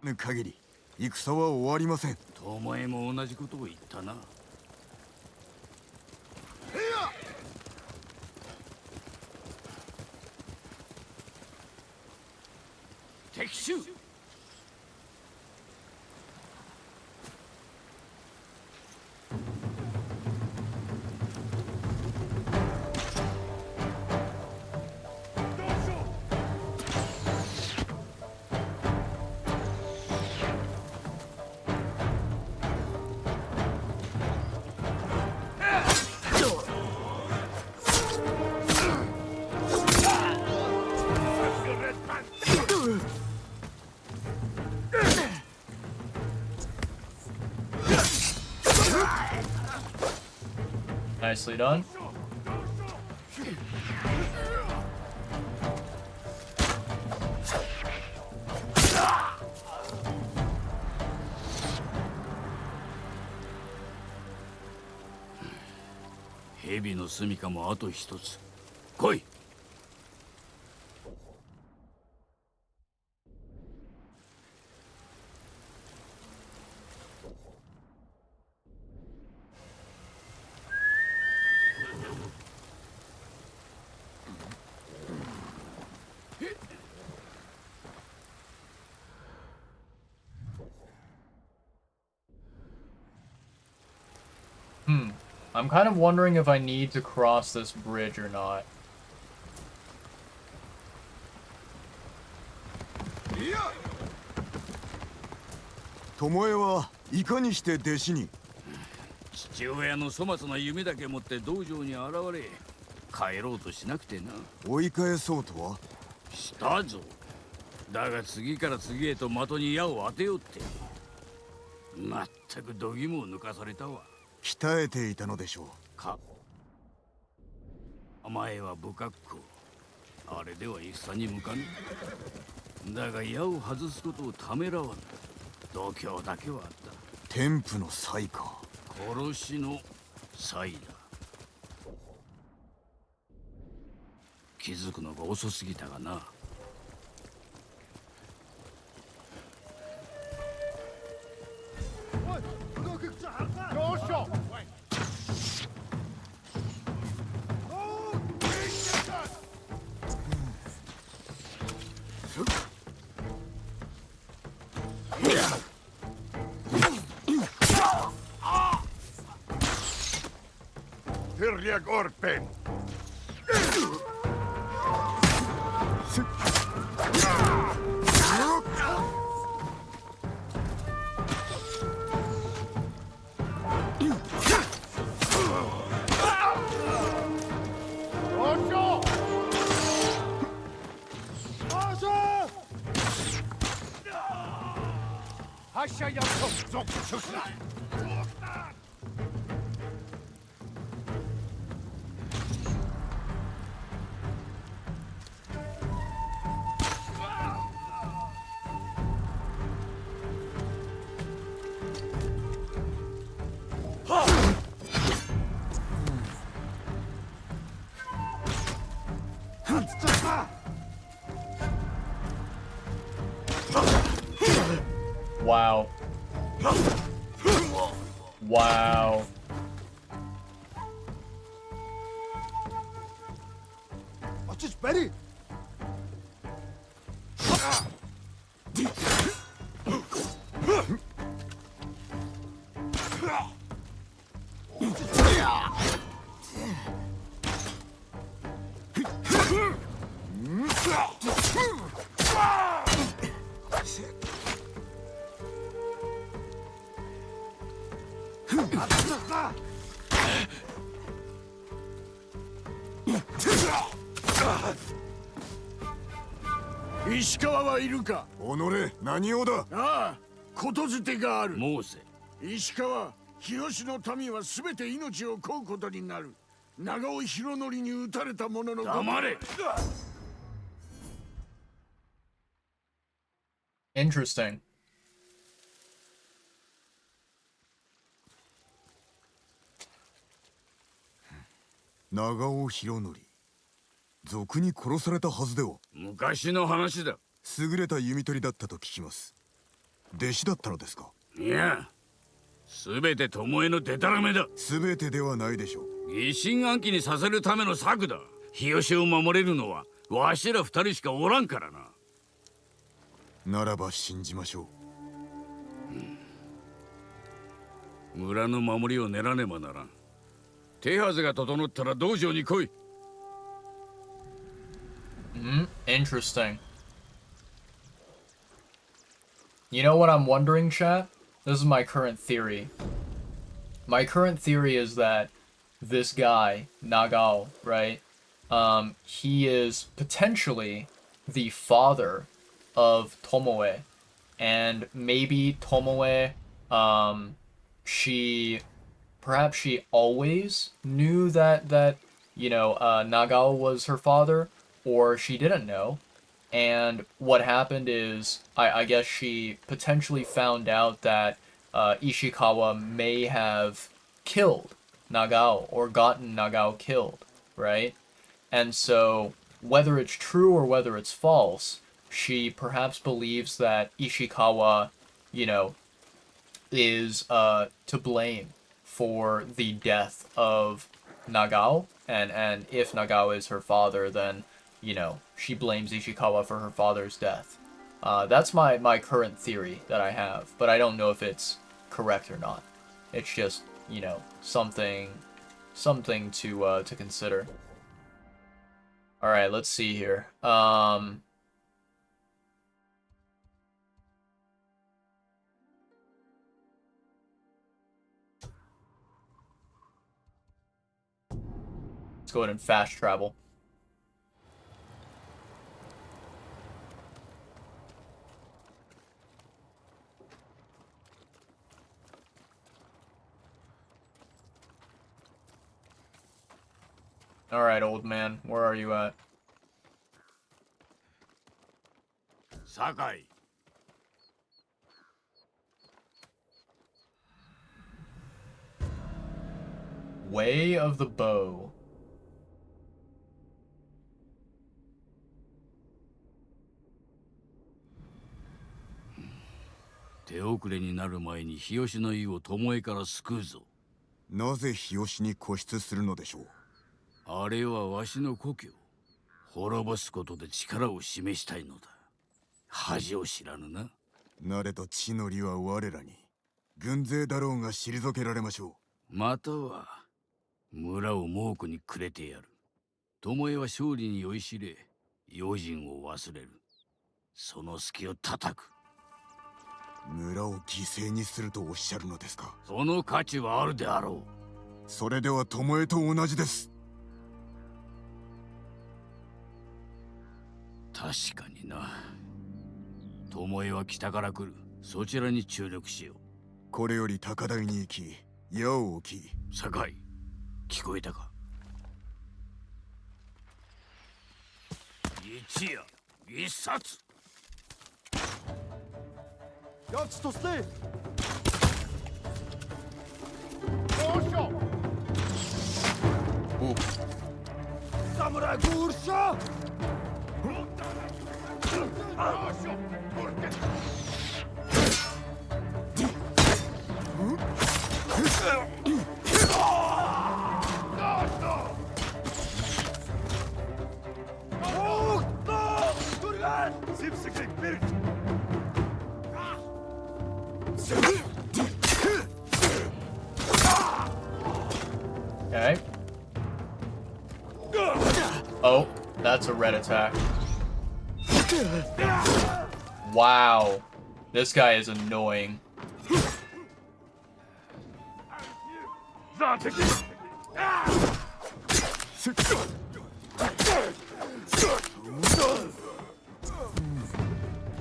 ぬ限り戦は終わりません。巴も同じことを言ったな。敵襲。Nicely done. 蛇の住処もあと一つ。来い。I'm kind of wondering if I need to cross this bridge or not. 巴はいかにして弟子に？父親の粗末な夢だけ持って道場に現れ、帰ろうとしなくてな。追い返そうとは？したぞ。だが次から次へと的に矢を当てようって。まったく度肝を抜かされたわ。鍛えていたのでしょう。か。お前は不格好。あれでは戦に向かぬ。だが矢を外すことをためらわん。度胸だけはあった。天賦の才か。殺しの才だ。気づくのが遅すぎたがな。よっしゃ。Hirjak Orpen! Hasha yaptım. Zok çöşler. Wow. Wow. Açış beri. 石川はいるか。己、何をだ。ああ、ことづてがある。申せ。石川、日吉の民はすべて命を乞うことになる。長尾博則に撃たれた者の。黙れ。Interesting. 長尾博則、賊に殺されたはずでは。昔の話だ。優れた弓取りだったと聞きます。弟子だったのですか。いや、すべて巴のデタラメだ。すべてではないでしょう。疑心暗鬼にさせるための策だ。日吉を守れるのはわしら二人しかおらんからな。ならば信じましょう。村の守りを練らねばならん。手はずが整ったら道場に来い。Interesting. You know what I'm wondering, chat? This is my current theory. My current theory is that this guy, Nagao, right? He is potentially the father of Tomoe. And maybe Tomoe, perhaps she always knew that Nagao was her father, or she didn't know. And what happened is, I guess she potentially found out that Ishikawa may have killed Nagao or gotten Nagao killed, right? And so, whether it's true or whether it's false, she perhaps believes that Ishikawa, you know, is to blame for the death of Nagao, and if Nagao is her father, then, you know, she blames Ishikawa for her father's death. That's my current theory that I have, but I don't know if it's correct or not. It's just, you know, something to consider. All right, let's see here. Let's go ahead and fast travel. All right, old man, where are you at? Sakai. Way of the Bow.手遅れになる前に日吉の湯を巴から救うぞ。なぜ日吉に固執するのでしょう。あれはわしの故郷。滅ぼすことで力を示したいのだ。恥を知らぬな。なれど地の利は我らに。軍勢だろうが退けられましょう。または村を猛虎にくれてやる。巴は勝利に酔いしれ、用心を忘れる。その隙を叩く。村を犠牲にするとおっしゃるのですか。その価値はあるであろう。それでは巴と同じです。確かにな。巴は北から来る。そちらに注力しよう。これより高台に行き、矢を置き。酒井、聞こえたか。一夜一冊。やつとして侍ゴールシャOkay. Oh, that's a red attack. Wow. This guy is annoying.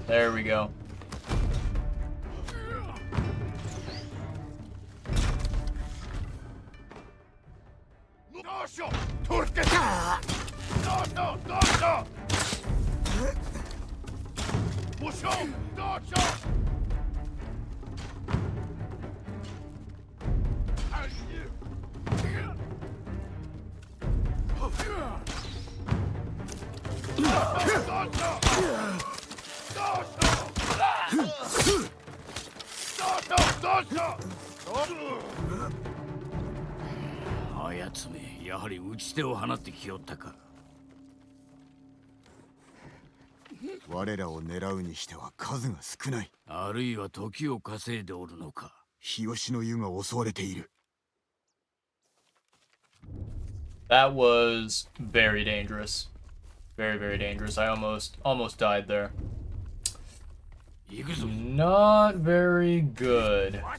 There we go.あやつめ、やはり打ち手を放ってきよったか。我らを狙うにしては数が少ない。あるいは時を稼いでおるのか。日吉の湯が襲われている。That was very dangerous. Very, very dangerous. I almost died there. Not very good. Wa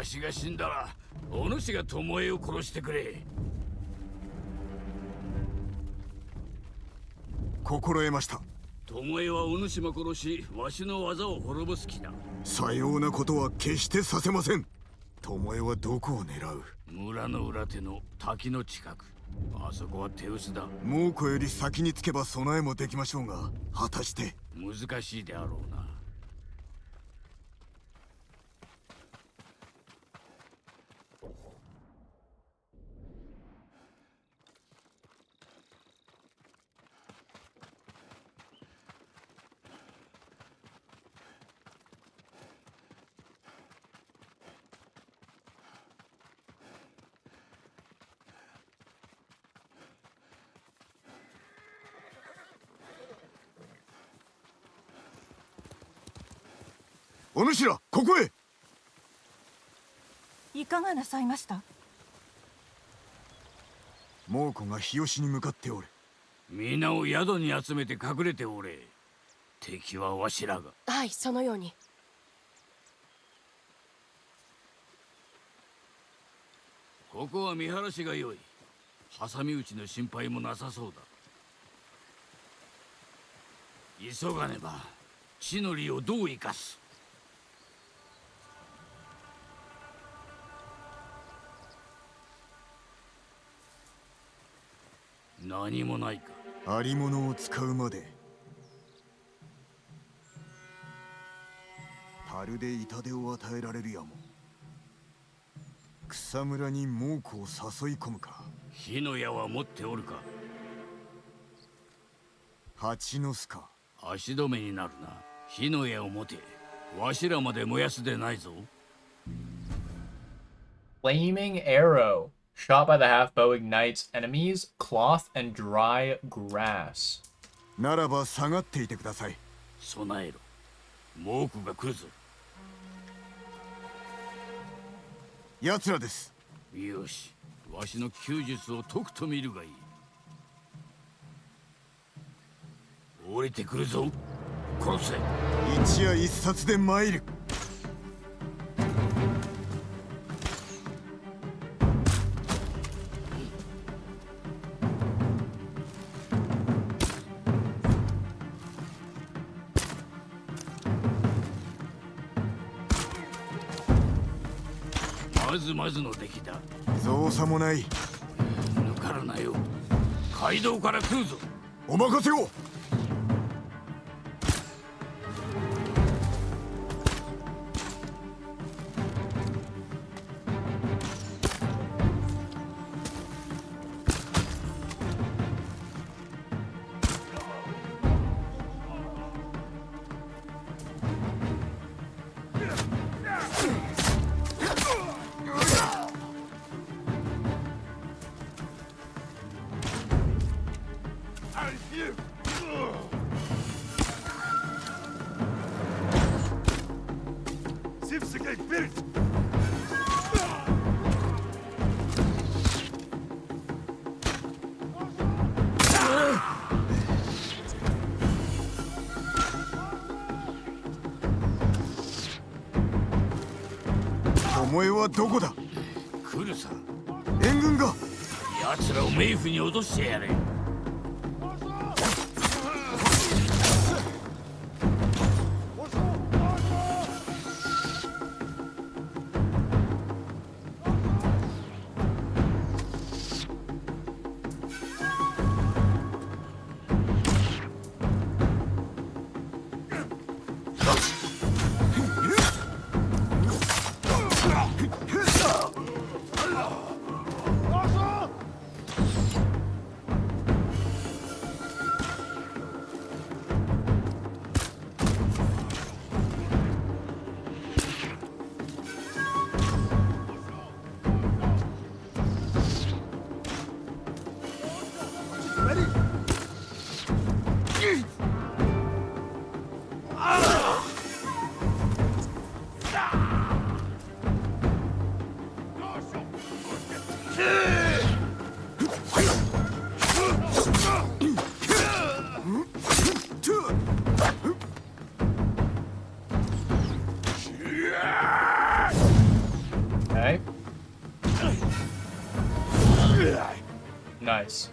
わしが死んだらお主が巴を殺してくれ。心得ました。巴はお主も殺し、わしの技を滅ぼす気だ。さようなことは決してさせません。巴はどこを狙う？村の裏手の滝の近く。あそこは手薄だ。猛虎より先につけば備えもできましょうが、果たして。難しいであろうな。お主ら、ここへ。いかがなさいました？猛虎が日吉に向かっておる。皆を宿に集めて隠れておれ。敵はわしらが。はい、そのように。ここは見晴らしが良い。挟み撃ちの心配もなさそうだ。急がねば地の利をどう生かす。何もないか。ありものを使うまで。樽で痛手を与えられるやも。草むらに猛虎を誘い込むか。火の矢は持っておるか。蜂の巣か。足止めになるな。火の矢を持て。わしらまで燃やすでないぞ。Flaming arrow. Shot by the half bow ignites enemies, cloth, and dry grass. ならば下がっていてください。備えろ。猛虎が来るぞ。奴らです。よし、わしの弓術を解くと見るがいい。降りてくるぞ。殺せ。一夜一冊で参る。まずの出来だ。造作もない。抜からなよ。街道から来るぞ。お任せを。巴はどこだ？来るさ。援軍が。奴らを冥府に落としてやれ。Okay. Nice.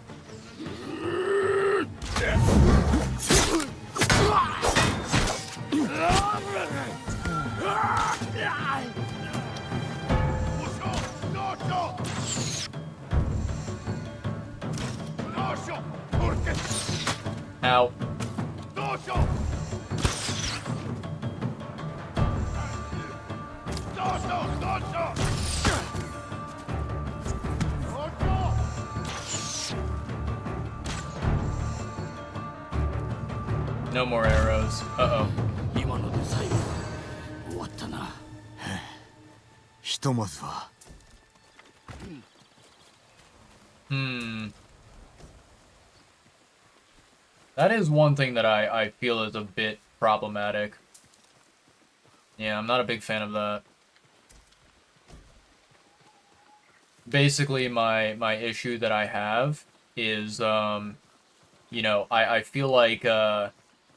Ow. No more arrows. Uh-oh. 今ので最後終わったな。ひとまずは。That is one thing that I feel is a bit problematic. Yeah, I'm not a big fan of that. Basically, my issue that I have is, you know, I feel like,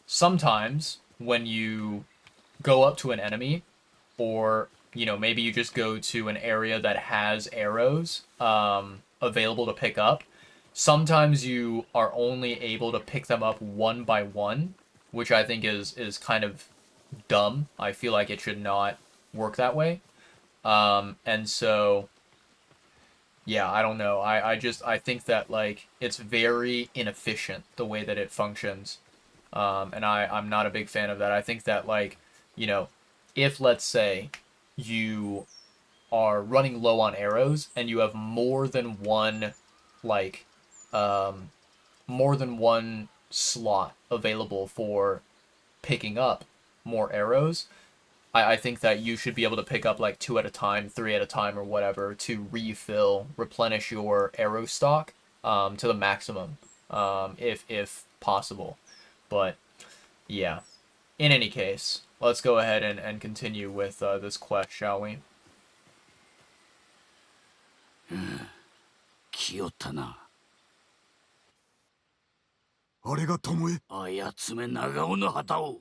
sometimes when you go up to an enemy, or, you know, maybe you just go to an area that has arrows, available to pick up, sometimes you are only able to pick them up one by one, which I think is kind of dumb. I feel like it should not work that way. And so, yeah, I don't know. I think that, like, it's very inefficient the way that it functions. And I'm not a big fan of that. I think that, like, you know, if, let's say, you are running low on arrows and you have more than one, like, more than one slot available for picking up more arrows, I think that you should be able to pick up like 2 at a time, 3 at a time, or whatever to replenish your arrow stock, to the maximum, if possible. But yeah, in any case, let's go ahead and continue with this quest, shall we? 来よったな。あれが巴。あやつめ長尾の旗を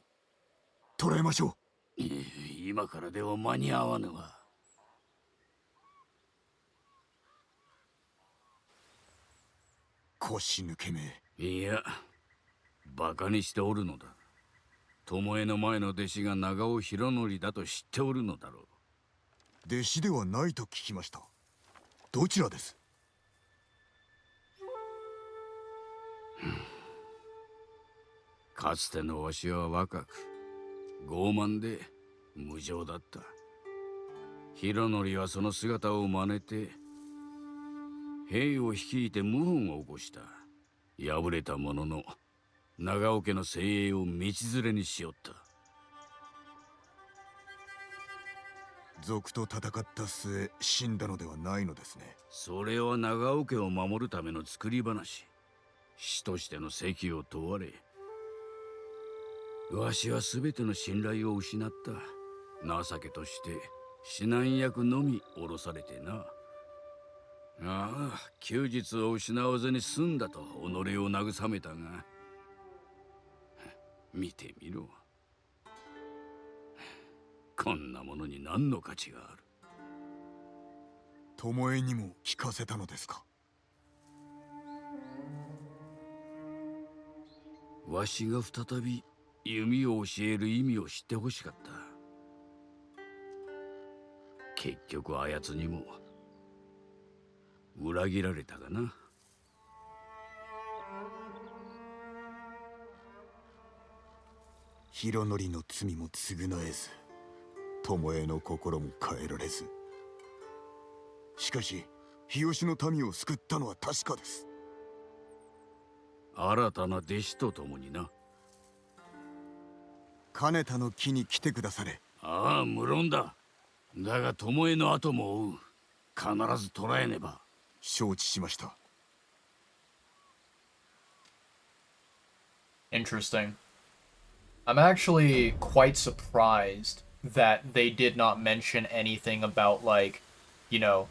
捕らえましょう。今からでは間に合わぬわ。腰抜けめ。いや、バカにしておるのだ。巴の前の弟子が長尾博則だと知っておるのだろう。弟子ではないと聞きました。どちらです？かつてのわしは若く傲慢で無情だった。博則はその姿を真似て兵を率いて謀反を起こした。敗れたものの長尾家の精鋭を道連れにしよった。賊と戦った末死んだのではないのですね。それは長尾家を守るための作り話。死としての責を問われ、わしは全ての信頼を失った。情けとして指南役のみ降ろされてな。ああ、休日を失わずに済んだと己を慰めたが、見てみろ。こんなものに何の価値がある。巴にも聞かせたのですか？わしが再び弓を教える意味を知ってほしかった。結局あやつにも裏切られたがな。博則の罪も償えず、巴の心も変えられず。しかし日吉の民を救ったのは確かです。新たな弟子と共にな。金田の木に来てくだされ。ああ、無論だ。だが巴の後も追う。必ず捕らえねば。承知しました。Interesting. I'm actually quite surprised that they did not mention anything about, like, you know,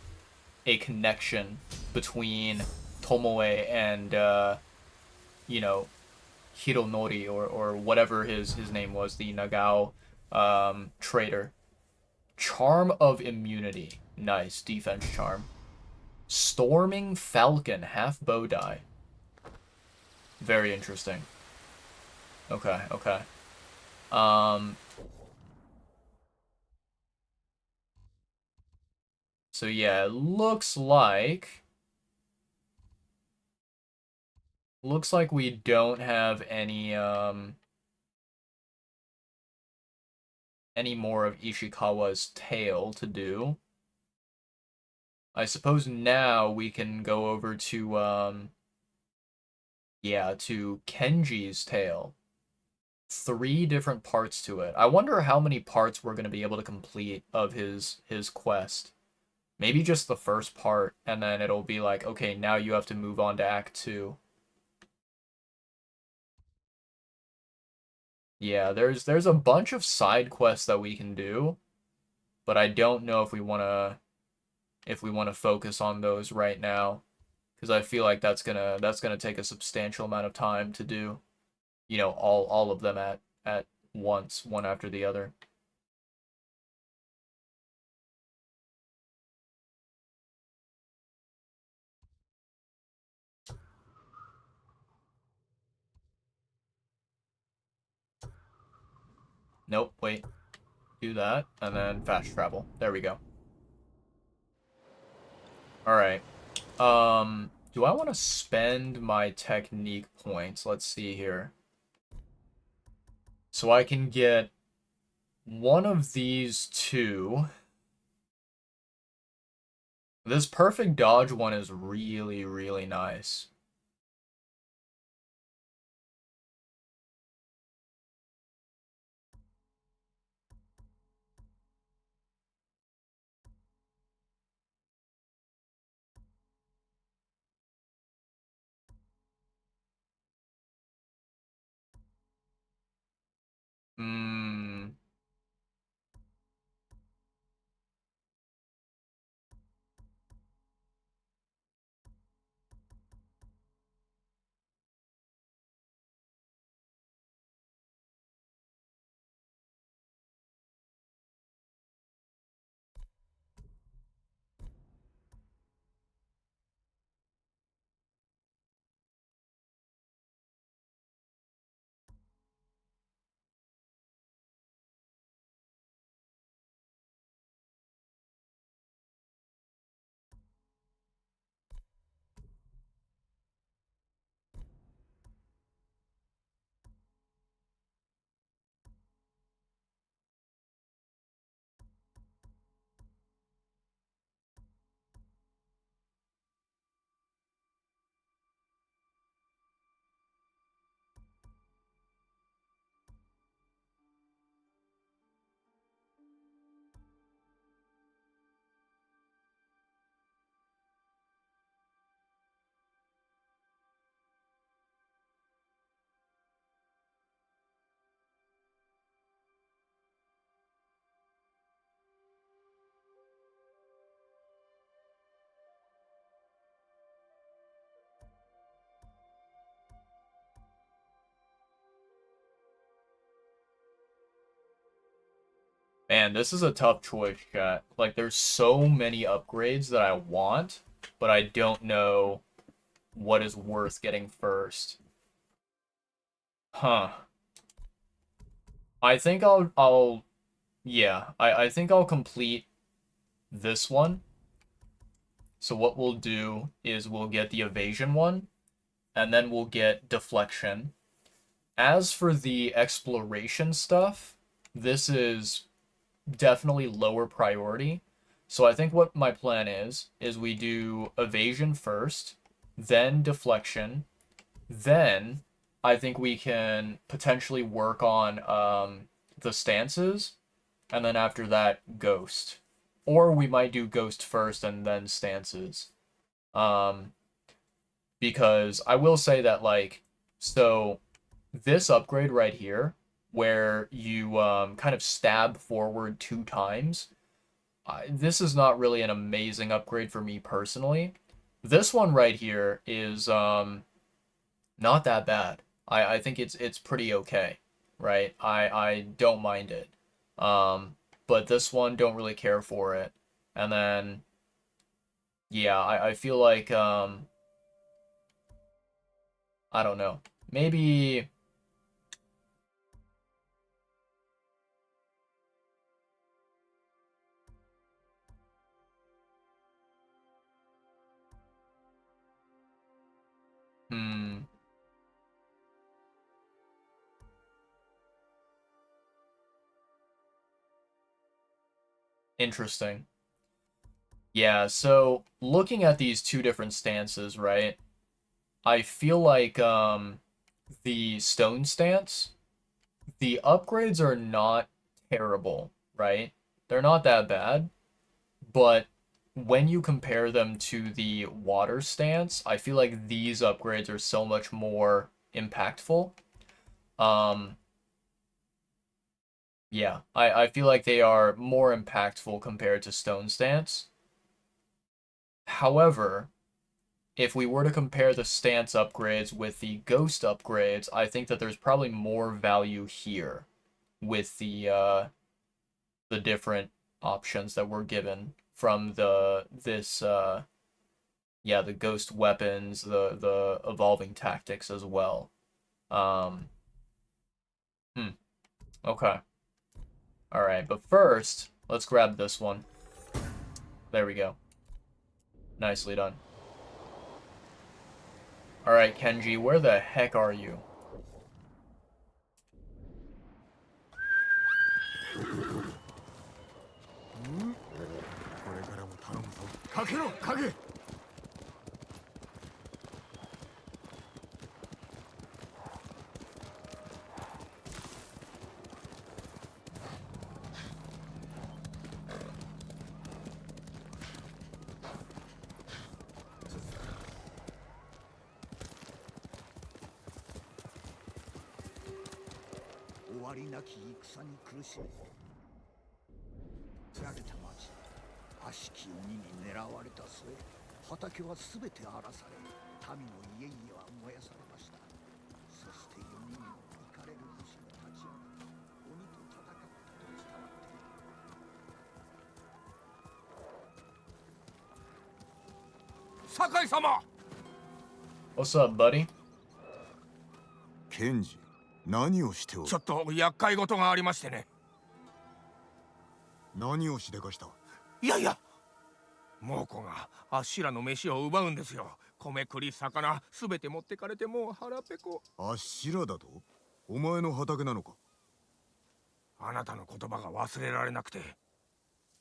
a connection between Tomoe and, you know, Hironori, or whatever his name was, the Nagao trader. Charm of Immunity. Nice. Defense charm. Storming Falcon. Half bow die. Very interesting. Okay, okay. So yeah, it looks like Looks like we don't have any more of Ishikawa's tale to do. I suppose now we can go over to yeah, to Kenji's tale. 3 different parts to it. I wonder how many parts we're going to be able to complete of his quest. Maybe just the first part, and then it'll be like, okay, now you have to move on to Act 2. Yeah, there's a bunch of side quests that we can do, but I don't know if we wanna focus on those right now, because I feel like that's gonna take a substantial amount of time to do, you know, all of them at once, one after the other. Nope, wait. Do that, and then fast travel. There we go. Alright. Do I want to spend my technique points? Let's see here. So I can get one of these 2. This perfect dodge one is really, really nice. Hmm. Man, this is a tough choice, chat. Like, there's so many upgrades that I want, but I don't know what is worth getting first. Huh. I think yeah, I think I'll complete this one. So what we'll do is we'll get the evasion one, and then we'll get deflection. As for the exploration stuff, this is definitely lower priority. So I think what my plan is we do evasion first, then deflection, then I think we can potentially work on the stances, and then after that, ghost. Or we might do ghost first and then stances. Um, because I will say that, like, so this upgrade right here, where you kind of stab forward 2 times, this is not really an amazing upgrade for me personally. This one right here is not that bad. I think it's pretty okay, right? I don't mind it. But this one don't really care for it. And then yeah, I feel like I don't know. Maybe hmm Interesting. Yeah, so looking at these two different stances, right? I feel like the stone stance, the upgrades are not terrible, right? They're not that bad, but when you compare them to the water stance, I feel like these upgrades are so much more impactful. Um, yeah, I feel like they are more impactful compared to stone stance. However, if we were to compare the stance upgrades with the ghost upgrades, I think that there's probably more value here with the different options that were given from the ghost weapons, the evolving tactics as well. Um, okay. All right, but first, let's grab this one. There we go. Nicely done. All right, Kenji, where the heck are you? これからも頼むぞ。かけろ、影。終わりなき戦に苦しみ焼けた町悪しき鬼に狙われた末畑は全て荒らされ民の家々は燃やされました。そして4人の怒れる星が立ち上がり鬼と戦ったと伝わっている。酒井様 What's up, buddy? ケンジ、何をしておる？ちょっと厄介事がありましてね。何をしでかした？いやいや、猛虎があっしらの飯を奪うんですよ。米栗魚すべて持ってかれてもう腹ペコ。あっしらだと？お前の畑なのか？あなたの言葉が忘れられなくて、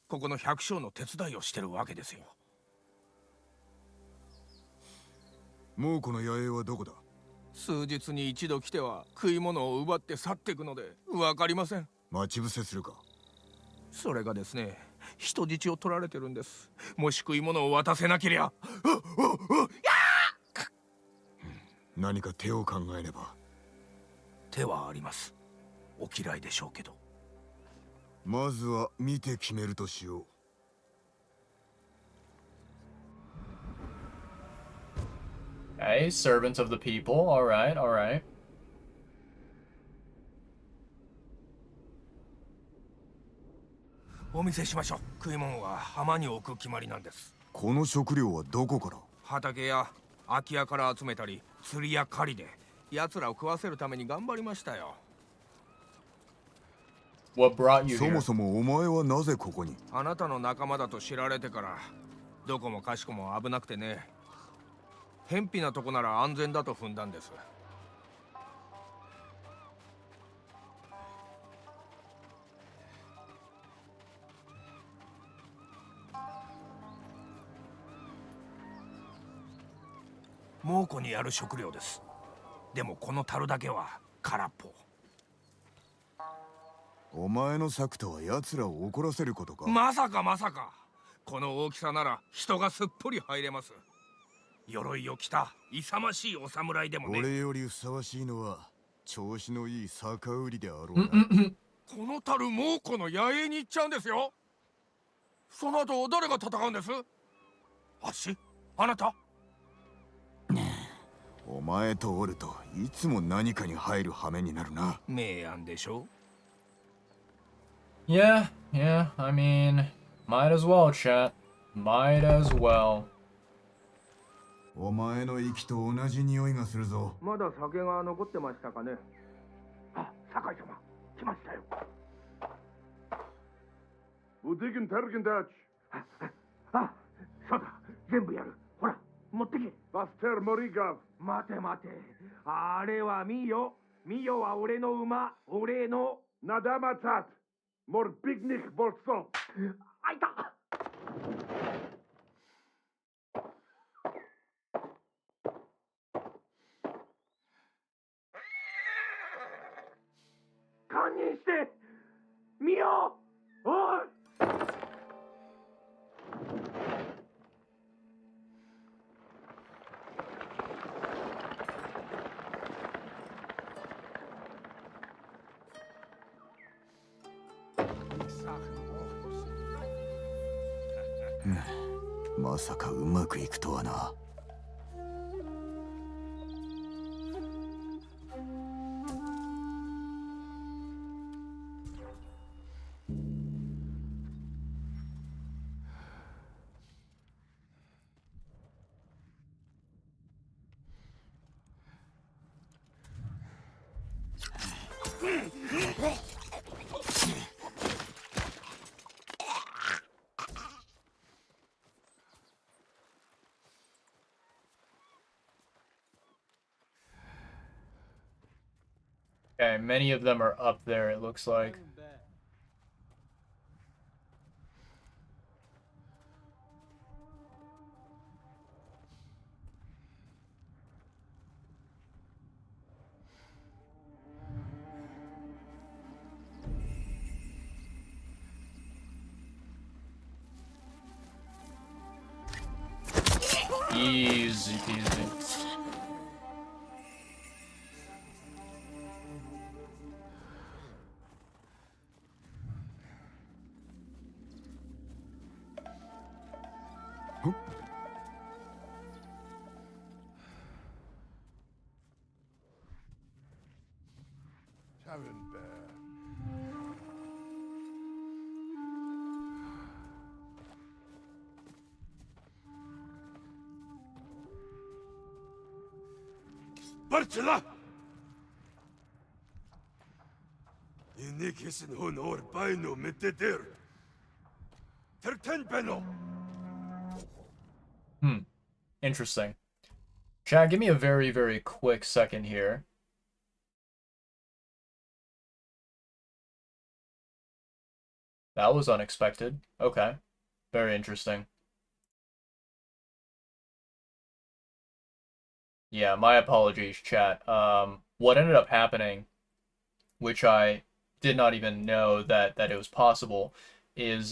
ここの百姓の手伝いをしてるわけですよ。猛虎の野営はどこだ？数日に一度来ては食い物を奪って去っていくので分かりません。待ち伏せするか？それがですね、人質を取られてるんです。もし食い物を渡せなけりゃ何か手を考えねば。手はあります。お嫌いでしょうけど。まずは見て決めるとしよう。Hey, servants of the people. All right, all right. お見せしましょう。食い物は浜に置く決まりなんです。この食料はどこから？畑や空き家から集めたり、釣りや狩りで奴らを食わせるために頑張りましたよ。What brought you here? そもそもお前はなぜここに？あなたの仲間だと知られてからどこもかしこも危なくてね。偏僻なとこなら安全だと踏んだんです。猛虎にやる食料です。でもこの樽だけは空っぽ。お前の策とは奴らを怒らせることか？まさかまさか。この大きさなら人がすっぽり入れます。鎧を着た勇ましいお侍でもね。俺よりふさわしいのは調子のいい酒売りであろうな。この樽猛虎の野営に行っちゃうんですよ。その後誰が戦うんです？あっし？あなた？お前とおるといつも何かに入る羽目になるな。明暗でしょ？ Yeah, I mean, might as well, chat. Might as well. お前の息と同じ匂いがするぞ。まだ酒が残ってましたかね。あ、酒井様、来ましたよ。あ、そうだ、全部やる。ほら、持ってけ。待て待て。あれはミヨ。ミヨは俺の馬。俺の。ナダマタッ。モルビグニクボルソン。あ堪忍して見よう。おい。まさかうまくいくとはな。Okay, many of them are up there, it looks like. Easy peasy. Bartela! Inikisen hun or baino mitedir. Terten beno. Interesting. Chad, give me a very, very quick second here. That was unexpected. Okay. Very interesting. Yeah, my apologies, chat. What ended up happening, which I did not even know that it was possible, is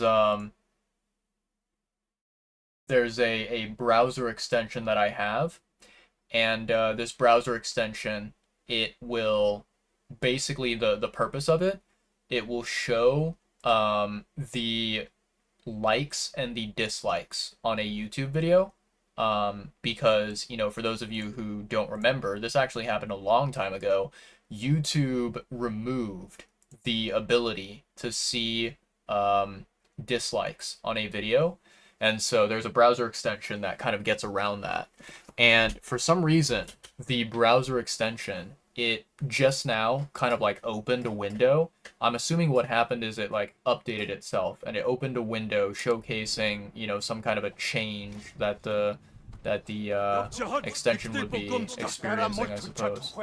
there's a browser extension that I have, and this browser extension, it will basically the purpose of it, it will show the likes and the dislikes on a YouTube video. Because, you know, for those of you who don't remember, this actually happened a long time ago. YouTube removed the ability to see dislikes on a video. And so there's a browser extension that kind of gets around that. And for some reason, the browser extension, it just now kind of like opened a window. I'm assuming what happened is it like updated itself and it opened a window showcasing, you know, some kind of a change that the extension would be experiencing, I suppose.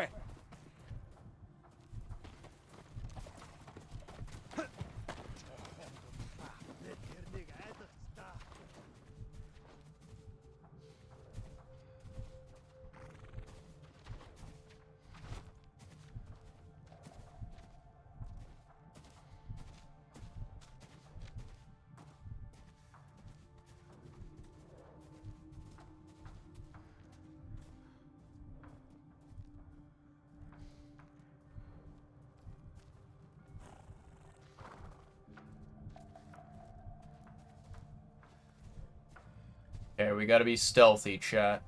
Okay, we gotta be stealthy, chat.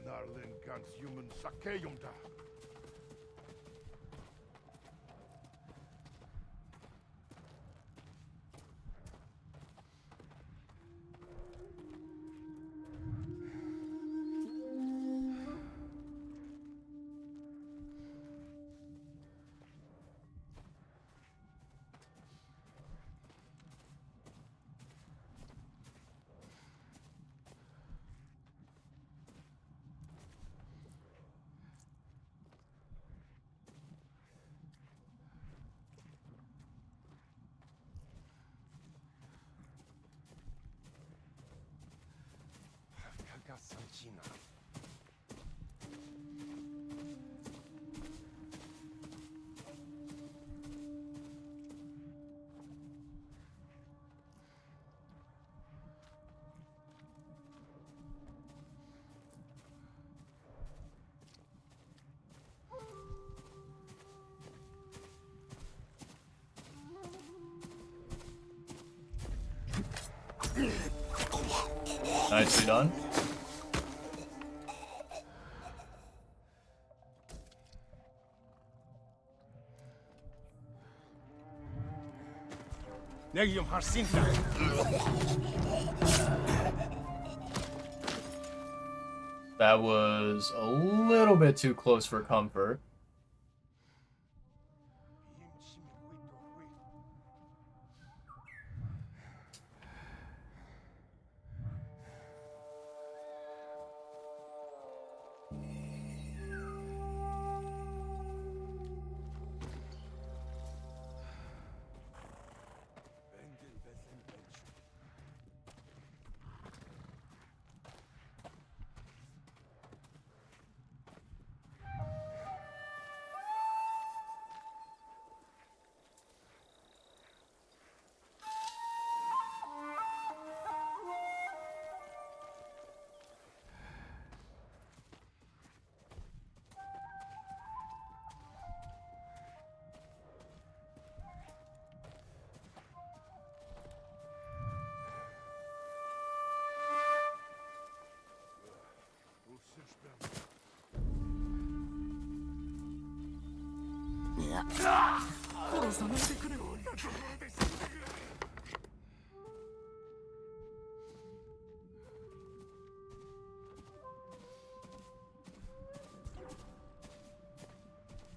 Arlen ganz human sakeyumda. Nicely done. That was a little bit too close for comfort.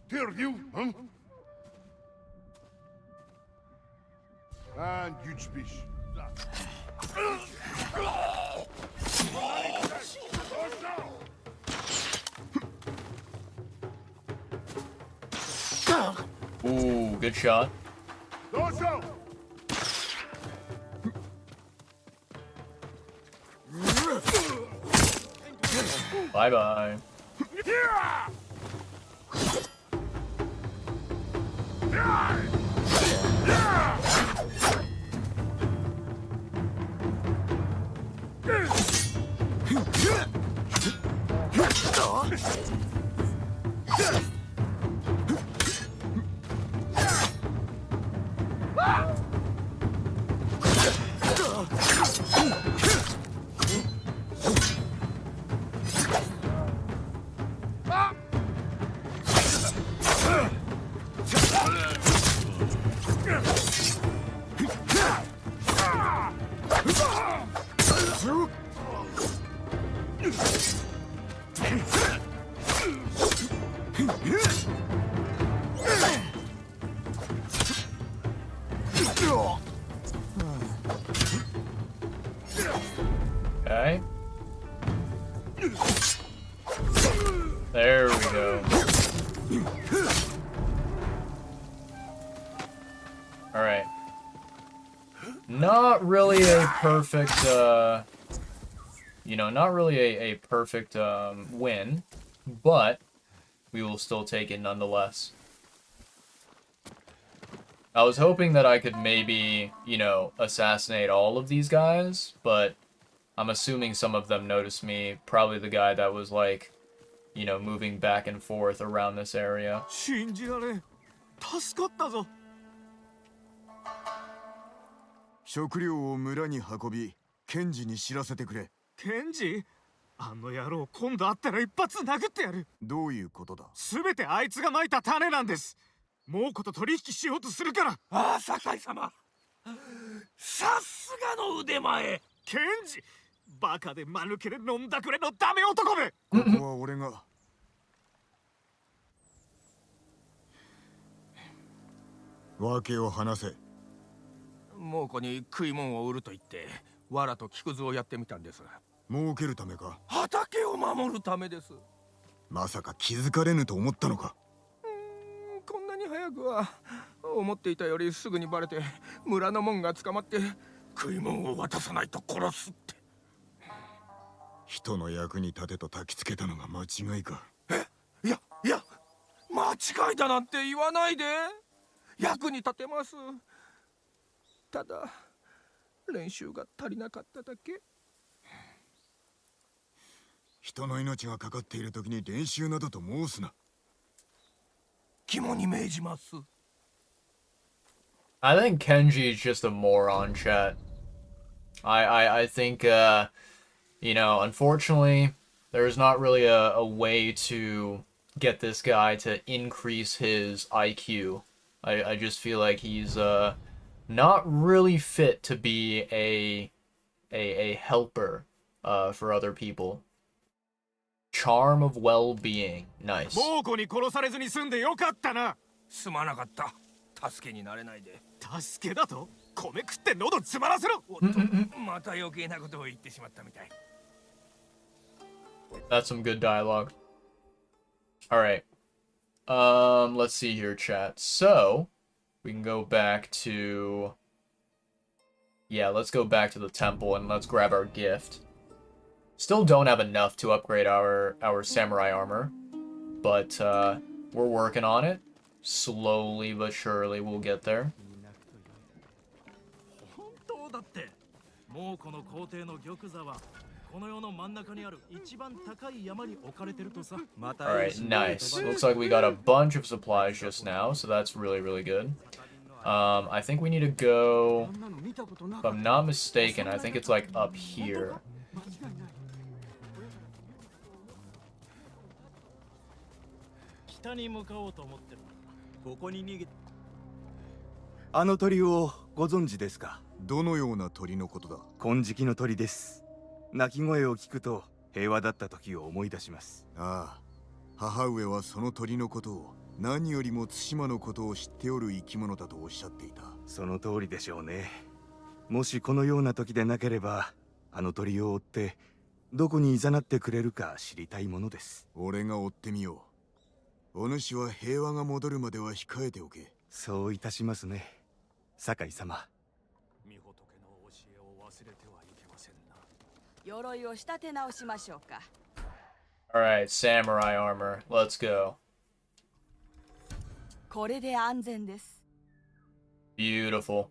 Dare you, huh? And you'd speak. Ooh, good shot. Bye bye. Okay. There we go. Alright. Not really a perfect, not really a perfect win, but we will still take it nonetheless. I was hoping that I could maybe, assassinate all of these guys, but I'm assuming some of them noticed me. Probably the guy that was like, moving back and forth around this area. 信じられん。助かったぞ。食料を村に運び、ケンジに知らせてくれ。ケンジ？あの野郎、今度会ったら一発殴ってやる。どういうことだ？すべてあいつがまいた種なんです。猛虎と取引しようとするから。ああ、酒井様。さすがの腕前。ケンジ、バカで間抜けで飲んだくれのダメ男め。ここは俺が。訳を話せ。猛虎に食い物を売ると言って藁と木くずをやってみたんです。儲けるためか？畑を守るためです。まさか気づかれぬと思ったのか？こんなに早くは。思っていたよりすぐにバレて村の門が捕まって食い物を渡さないと殺すって。人の役に立てと焚きつけたのが間違いか。いや間違いだなんて言わないで。役に立てます。ただ練習が足りなかっただけ。人の命がかかっている時に練習などと申すな。肝に銘じます。I think Kenji is just a moron, chat. I think, you know, unfortunately, there's not really a way to get this guy to increase his IQ. I just feel like he's, not really fit to be a helper, for other people. Charm of well-being. Nice. 猛虎に殺されずに済んでよかったな。すまなかった。助けになれないで。助けだと？米食って喉詰まらせろ。また余計なことを言ってしまったみたい。That's some good dialogue. Alright. Let's see here, chat. So, we can go back to... Yeah, let's go back to the temple and let's grab our gift. Still don't have enough to upgrade our samurai armor. But, we're working on it. Slowly but surely we'll get there. 本当だって。もうこの皇帝の玉座はこの世の真ん中にある一番高い山に置かれてるとさ。Alright, nice. Looks like we got a bunch of supplies just now, so that's really, really good. I think we need to go... If I'm not mistaken, I think it's like up here. 北に向かおうと思ってる。ここに逃げ。あの鳥をご存知ですか？どのような鳥のことだ？金色の鳥です。鳴き声を聞くと平和だった時を思い出します。ああ、母上はその鳥のことを何よりも対馬のことを知っておる生き物だとおっしゃっていた。その通りでしょうね。もしこのような時でなければ、あの鳥を追ってどこに誘ってくれるか知りたいものです。俺が追ってみよう。お主は平和が戻るまでは控えておけ。そういたしますね、酒井様。御仏の教えを忘れてはいけませんな。鎧を仕立て直しましょうか。Alright, samurai armor. Let's go. これで安全です。Beautiful.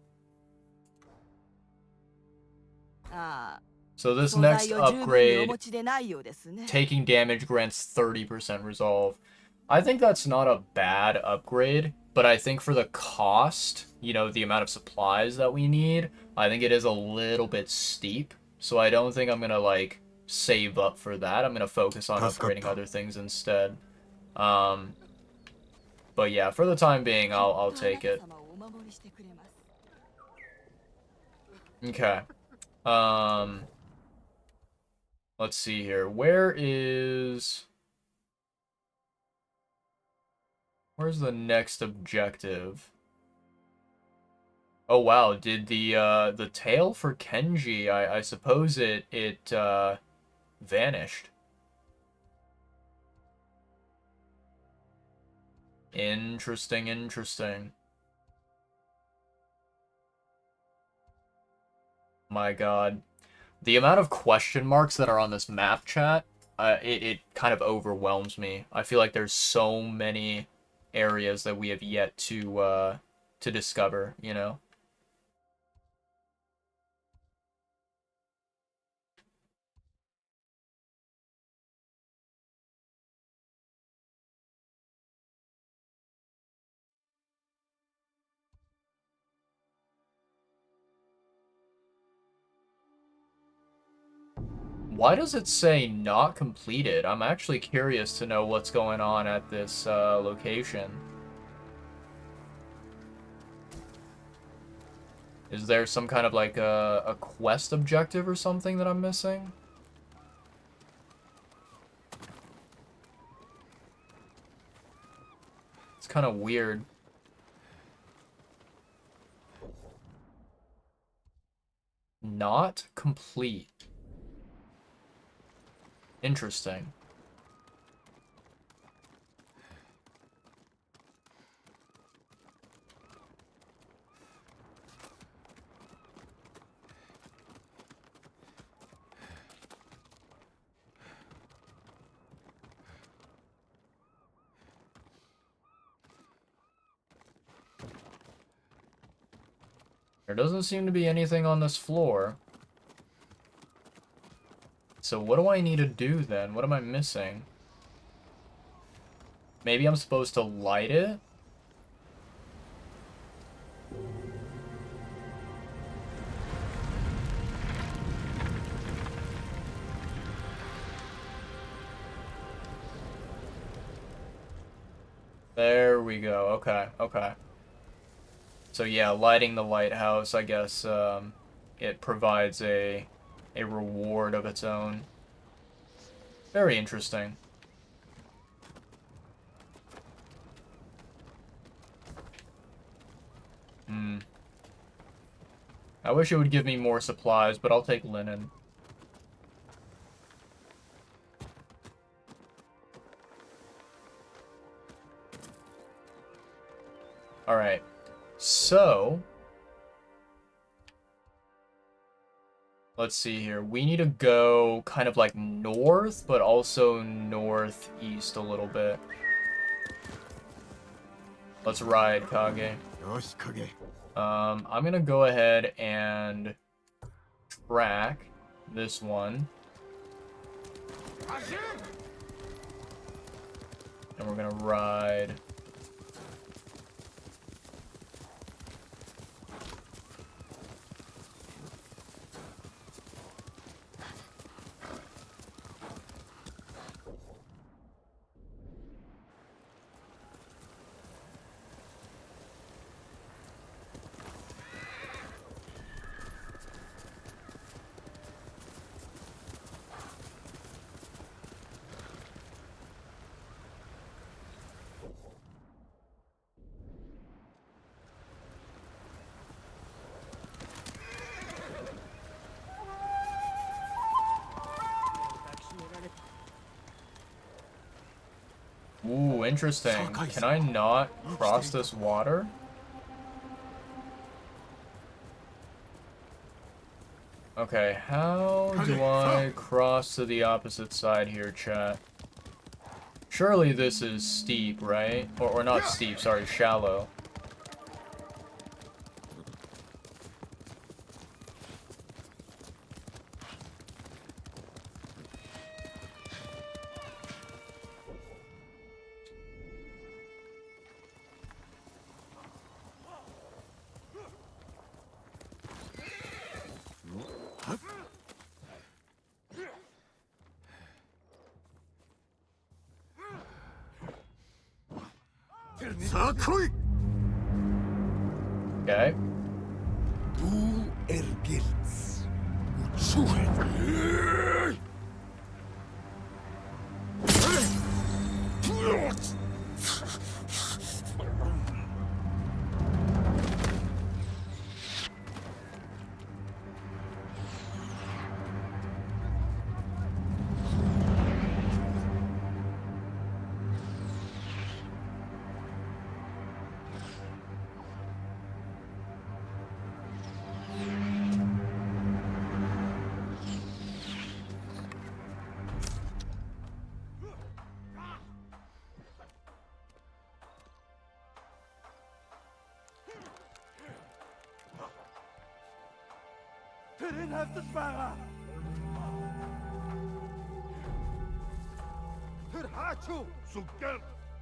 ああ。 So this next upgrade, ないようですね。 taking damage grants 30% resolve. I think that's not a bad upgrade, but I think for the cost, you know, the amount of supplies that we need, I think it is a little bit steep. So I don't think I'm gonna, like, save up for that. I'm gonna focus on upgrading other things instead. But yeah, for the time being, I'll take it. Okay. Let's see here. Where's the next objective? Oh wow, did the tail for Kenji, I suppose it vanished. Interesting. My god. The amount of question marks that are on this map, chat, it kind of overwhelms me. I feel like there's so many areas that we have yet to discover, you know? Why does it say not completed? I'm actually curious to know what's going on at this location. Is there some kind of like a quest objective or something that I'm missing? It's kind of weird. Not complete. Interesting. There doesn't seem to be anything on this floor. So what do I need to do then? What am I missing? Maybe I'm supposed to light it? There we go. Okay, okay. So yeah, lighting the lighthouse, I guess, it provides a reward of its own. Very interesting. Hmm. I wish it would give me more supplies, but I'll take linen. Alright. So, let's see here. We need to go kind of like north, but also northeast a little bit. Let's ride, Kage. I'm gonna go ahead and track this one. And we're gonna ride. Ooh, interesting. Can I not cross this water? Okay, how do I cross to the opposite side here, chat? Surely this is steep, right? Or not steep, sorry, shallow. Okay. Du ergilt's. Zuhet. Erin heeft de spara! Ter hachu! Zoeken!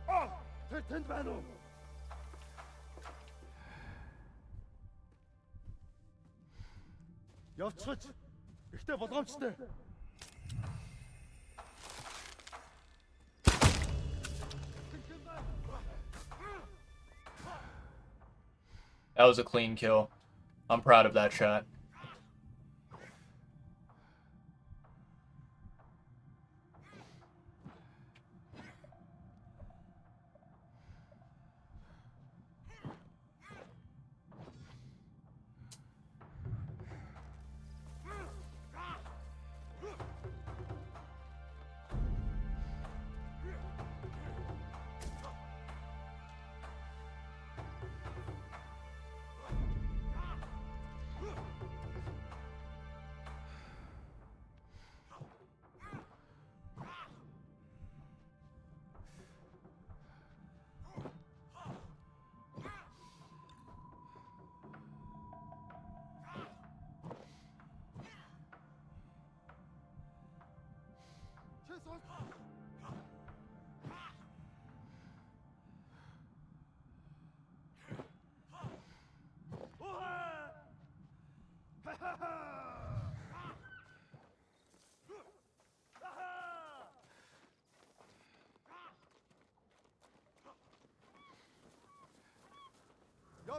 Oh! Ter tentbano! Явцгач! Ихтэй болгоомжтой! That was a clean kill. I'm proud of that shot.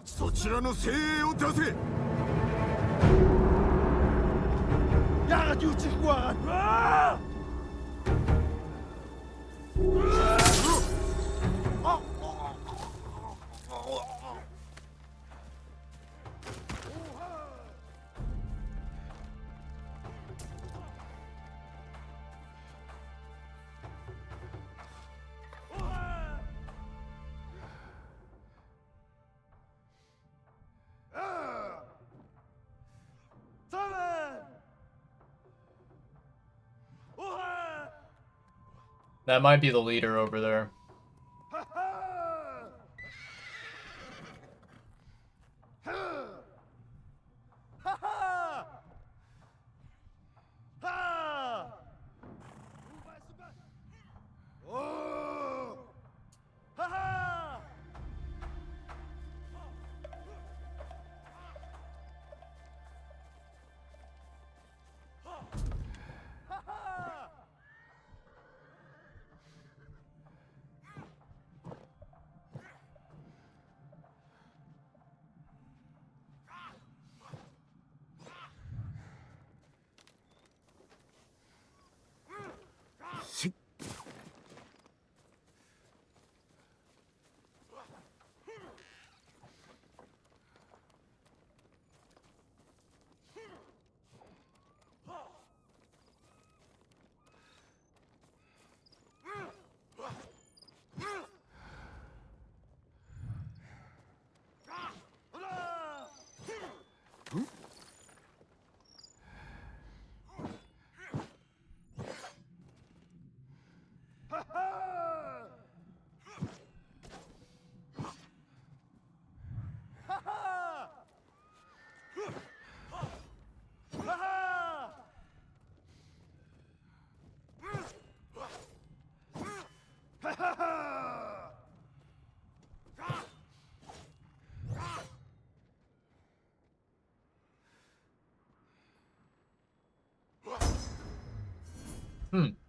そちらの精鋭を出せ。Jangan cuci kuat. That might be the leader over there.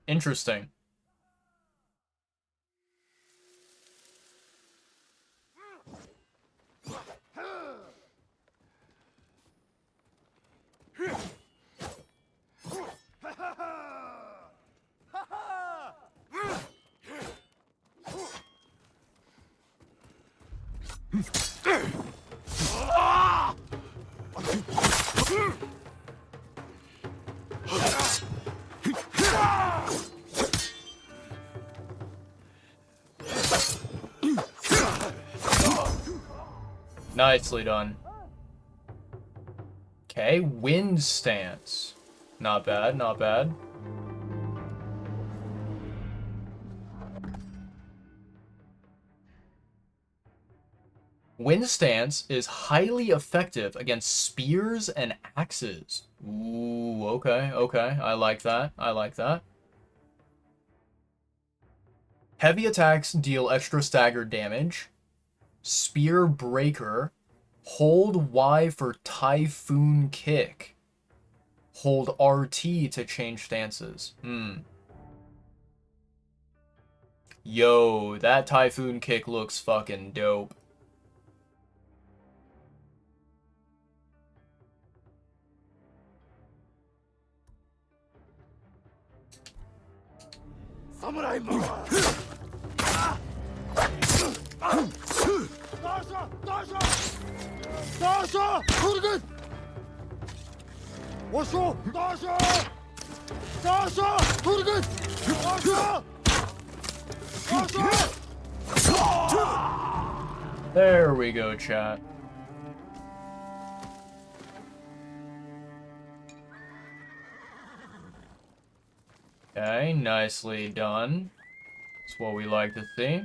Interesting. Nicely done. Okay, wind stance. Not bad, not bad. Wind stance is highly effective against spears and axes. Ooh, okay, okay. I like that. I like that. Heavy attacks deal extra stagger damage. Spear breaker. Hold Y for typhoon kick. Hold RT to change stances. Yo, that typhoon kick looks fucking dope. Samurai power. Dasha! Hurgen! Osho! Dasha! Dasha! Hurgen! Dasha! Dasha! There we go, chat. Okay, nicely done. That's what we like to see.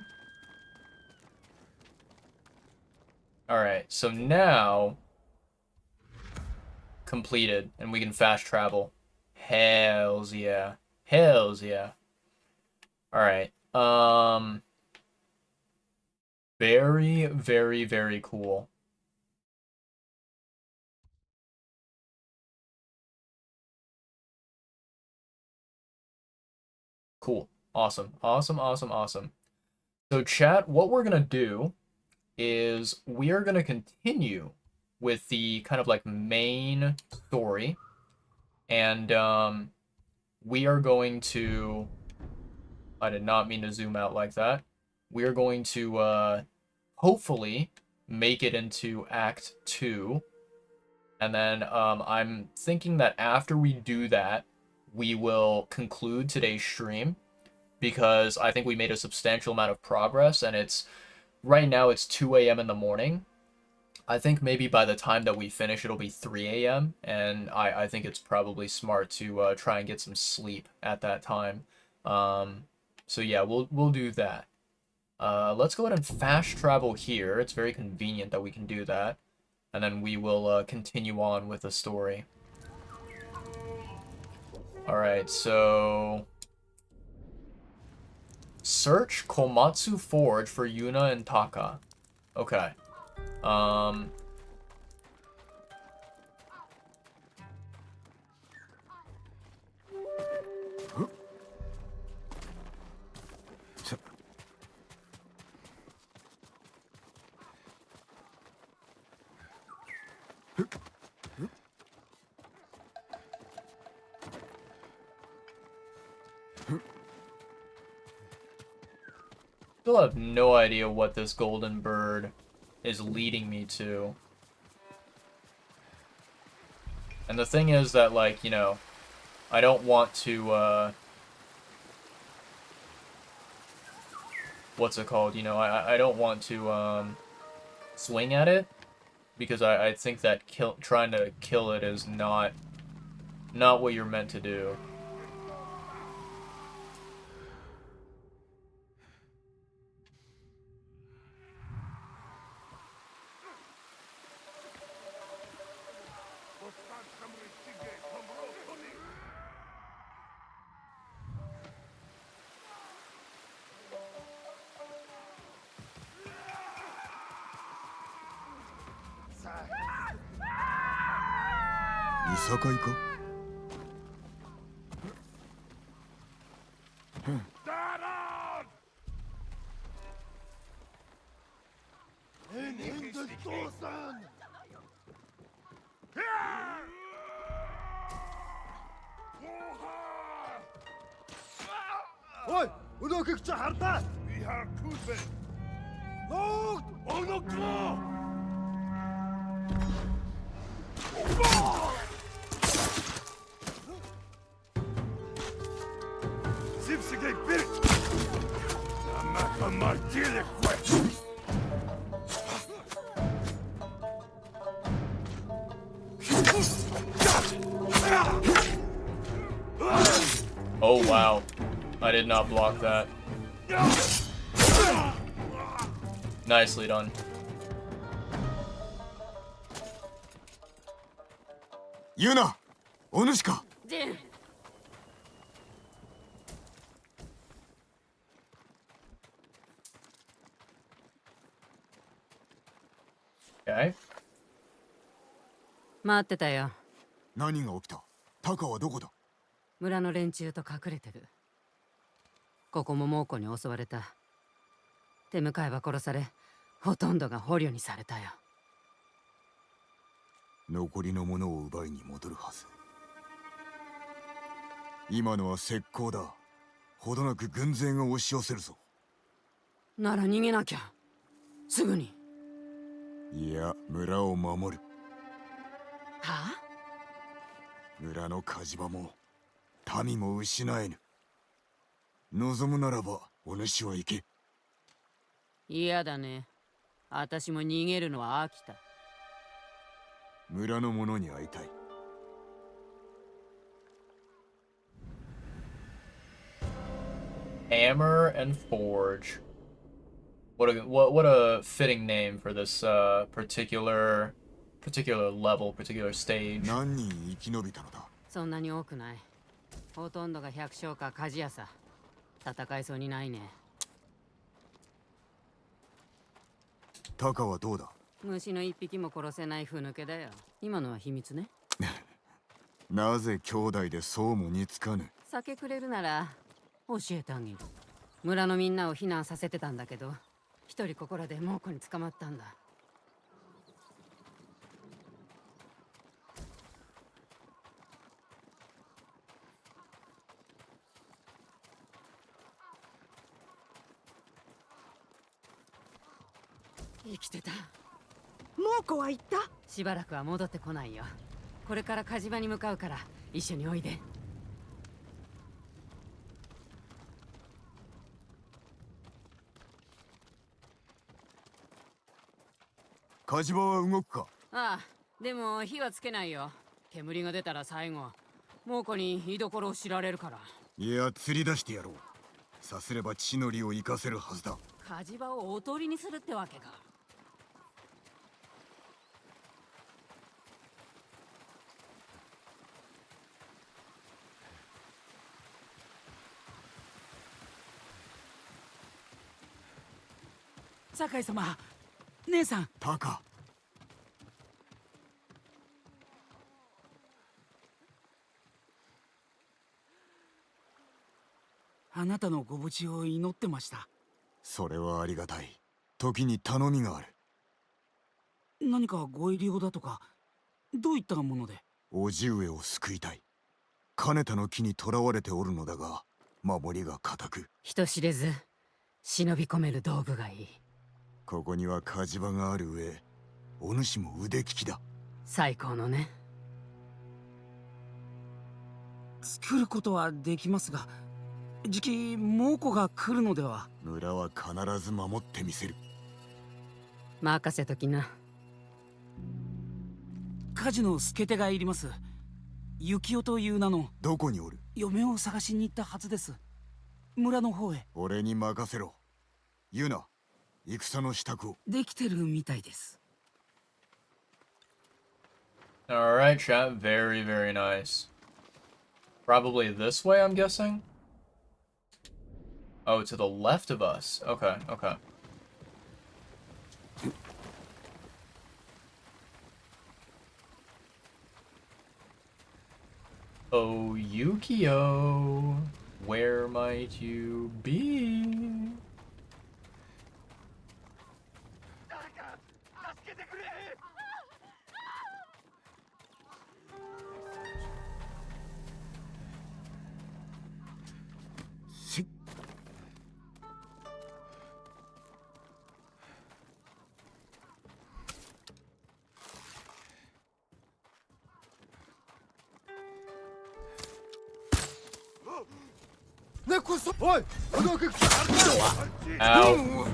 Alright, so now completed, and we can fast travel. Hells yeah. Hells yeah. All right. Very, very, very cool. Cool. Awesome. Awesome, awesome, awesome. So chat, what we're gonna do is we are gonna continue with the kind of like main story, and we are going to, I did not mean to zoom out like that. We are going to hopefully make it into Act 2. And then I'm thinking that after we do that, we will conclude today's stream because I think we made a substantial amount of progress, and it's right now it's 2 a.m. in the morning. I think maybe by the time that we finish, it'll be 3 a.m. And I think it's probably smart to try and get some sleep at that time. So yeah, we'll do that. Let's go ahead and fast travel here. It's very convenient that we can do that. And then we will continue on with the story. Alright, so... Search Komatsu Forge for Yuna and Taka. Okay. Still have no idea what this golden bird is leading me to. And the thing is that, like, you know, I don't want to, what's it called? You know, I don't want to, swing at it, because I think that trying to kill it is not what you're meant to do. Oi! Өнөөхийг чи хардаа! We have Kuzbe. Логд! Өнөөхөө! Zipsige bir. Намаха мартиле кве. Oh wow. I did not block that. Nicely done. Yuna! お主か? Jin! Okay. 待ってたよ。何が起きた？タカはどこだ？村の連中と隠れてる。ここも猛虎に襲われた。手向かいは殺され、ほとんどが捕虜にされたよ。残りのものを奪いに戻るはず。今のは石膏だ。ほどなく軍勢が押し寄せるぞ。なら逃げなきゃ。すぐに。いや、村を守る。はあ？村の火事場も民も失えぬ。望むならばお主は行け。嫌だね。私も逃げるのは飽きた。村の者に会いたい。Hammer and Forge. What a fitting name for this particular level, particular stage. 何人生き延びたのだ？そんなに多くない。ほとんどが百姓か鍛冶屋さ。戦いそうにないね。タカはどうだ？虫の一匹も殺せないふぬけだよ。今のは秘密ね。なぜ兄弟でそうも似つかぬ？酒くれるなら教えてあげる。村のみんなを避難させてたんだけど、一人ここらで猛虎に捕まったんだ。生きてた。猛虎は行った？しばらくは戻ってこないよ。これから火事場に向かうから一緒においで。火事場は動くか？ああ、でも火はつけないよ。煙が出たら最後猛虎に居所を知られるから。いや、釣り出してやろう。さすれば地の利を生かせるはずだ。火事場をおとりにするってわけか。酒井様、姉さん。タカ。あなたのご無事を祈ってました。それはありがたい。時に頼みがある。何かご入り用だとか、どういったもので？叔父上を救いたい。金田の木に囚われておるのだが、守りが固く。人知れず忍び込める道具がいい。ここには火事場がある上、お主も腕利きだ。最高のね。作ることはできますが、じき猛虎が来るのでは？村は必ず守ってみせる。任せときな。火事の助手がいります。幸男という名の。どこにおる？嫁を探しに行ったはずです。村の方へ。俺に任せろ。ユナ、戦の支度を。できてるみたいです。Alright, chat. Very, very nice. Probably this way, I'm guessing? Oh, to the left of us. Okay, okay. Oh, Yukio, where might you be? Ow.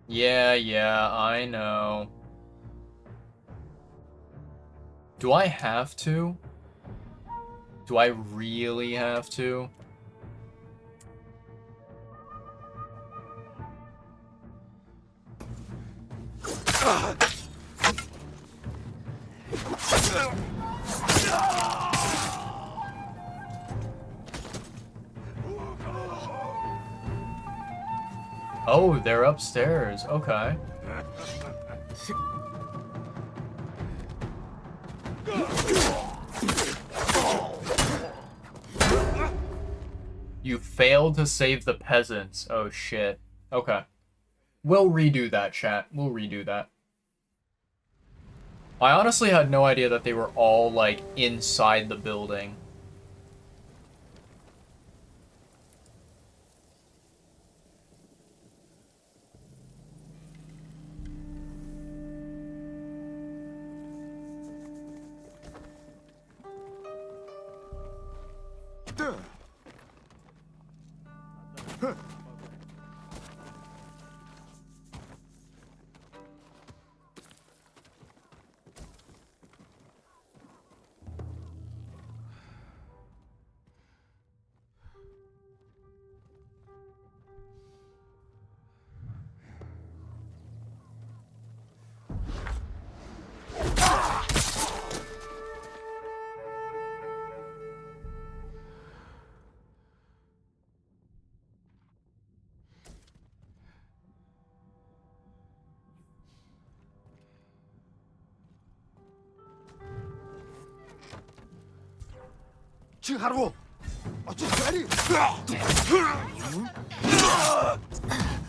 Yeah, I know. Do I have to? Do I really have to? Oh, they're upstairs. Okay. You failed to save the peasants. Oh shit. Okay. We'll redo that, chat. We'll redo that. I honestly had no idea that they were all, like, inside the building.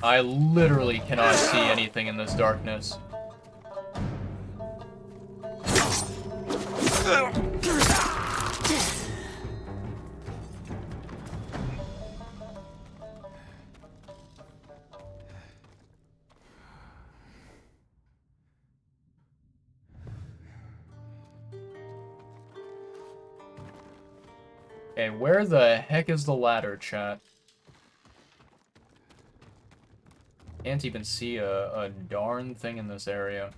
I literally cannot see anything in this darkness. Okay, where the heck is the ladder, chat? Can't even see a darn thing in this area.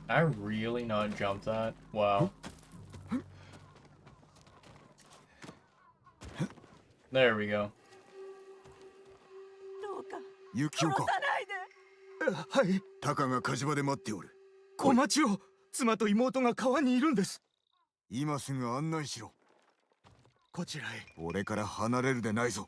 I really not jump that? Wow. There we go. ユキオか。はい。タカが火事場で待っておる。お待ちを。妻と妹が川にいるんです。今すぐ案内しろ。こちらへ。俺から離れるでないぞ。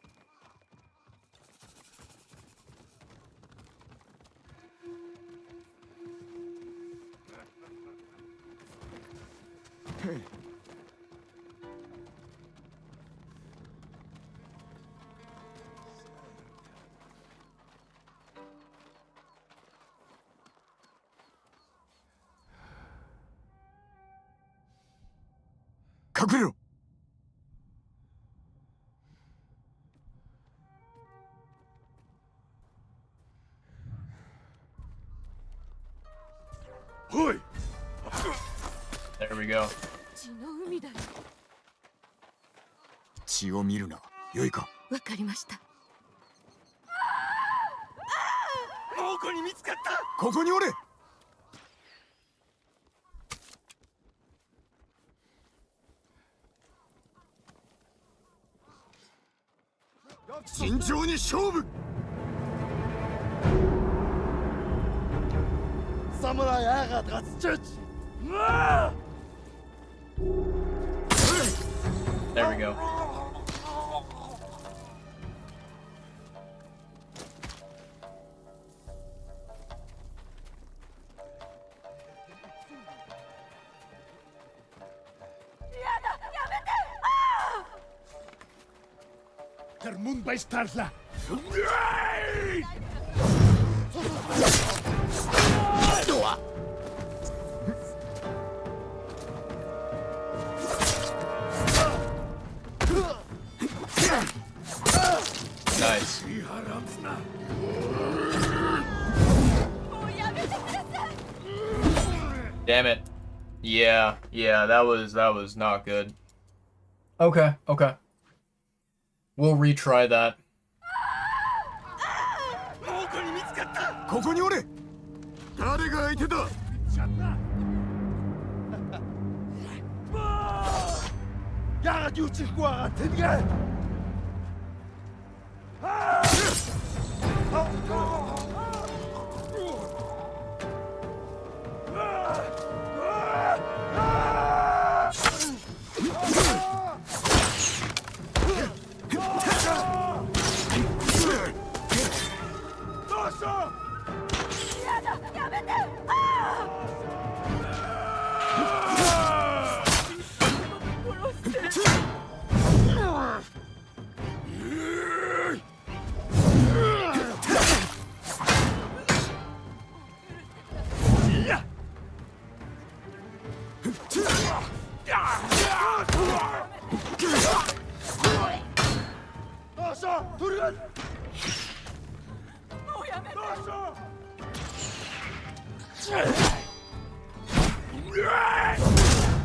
隠れろ。おい。There we go. 血の海だよ。血を見るな。よいか。わかりました。猛虎に見つかった。ここにおれ。慎重に勝負。侍アガダスチュッチ。There we go. Der Mund bei Starsla. Nice. Damn it. Yeah, that was not good. Okay. We'll retry that. 猛虎に見つかった。ここにおれ。誰が相手だ。Ja, du Chihuahua, Tinga.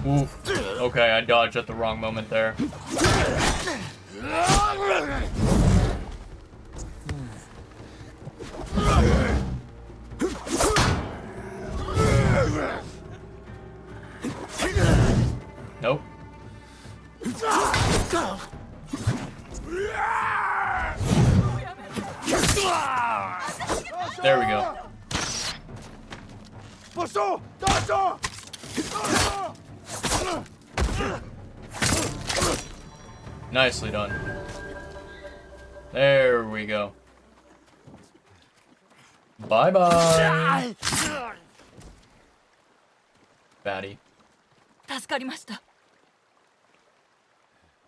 Oof. Okay, I dodged at the wrong moment there. Nope. There we go. Nicely done. There we go. Bye bye. Batty. 助かりました。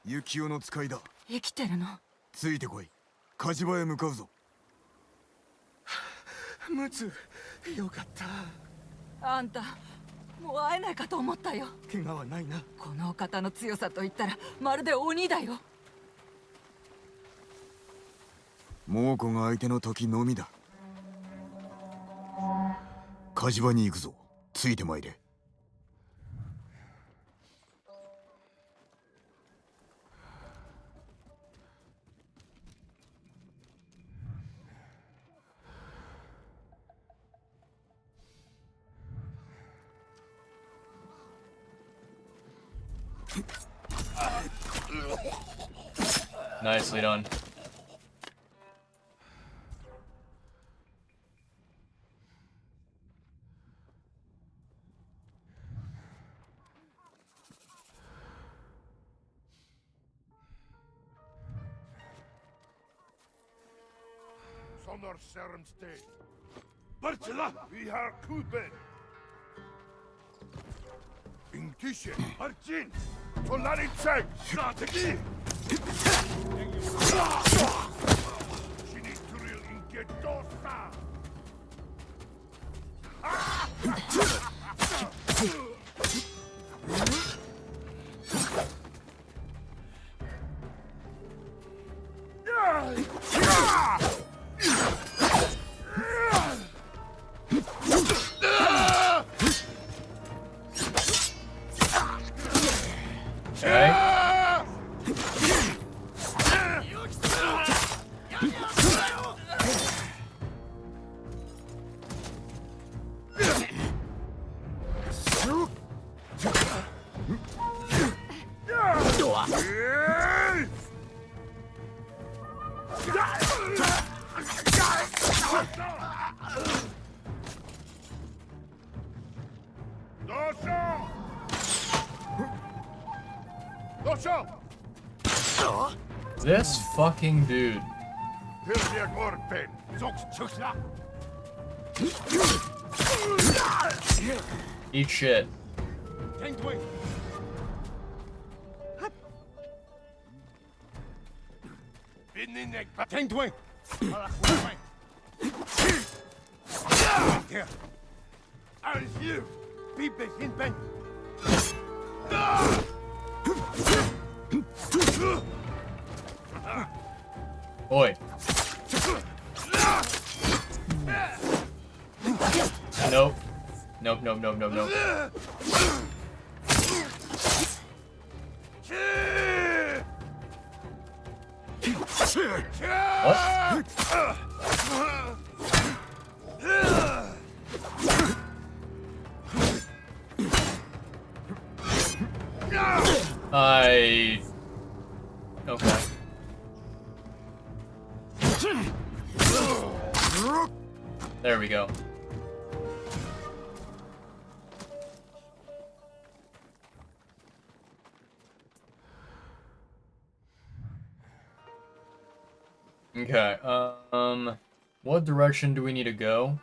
幸男の使いだ。生きてるの？ついてこい。火事場へ向かうぞ。ムツ、よかった。あんた、もう会えないかと思ったよ。怪我はないな。このお方の強さと言ったらまるで鬼だよ。猛虎が相手の時のみだ。火事場に行くぞ。ついてまいれ。Nicely done. Sonor Sermste. Bartela, vi har kuben. Intische, Arjin, Tolaritschek, Strategi. Sinituril Ingedosa. This fucking dude. Eat shit. Oi. Nope. Nope, nope, nope, nope, nope. What? Okay. There we go. Okay, what direction do we need to go?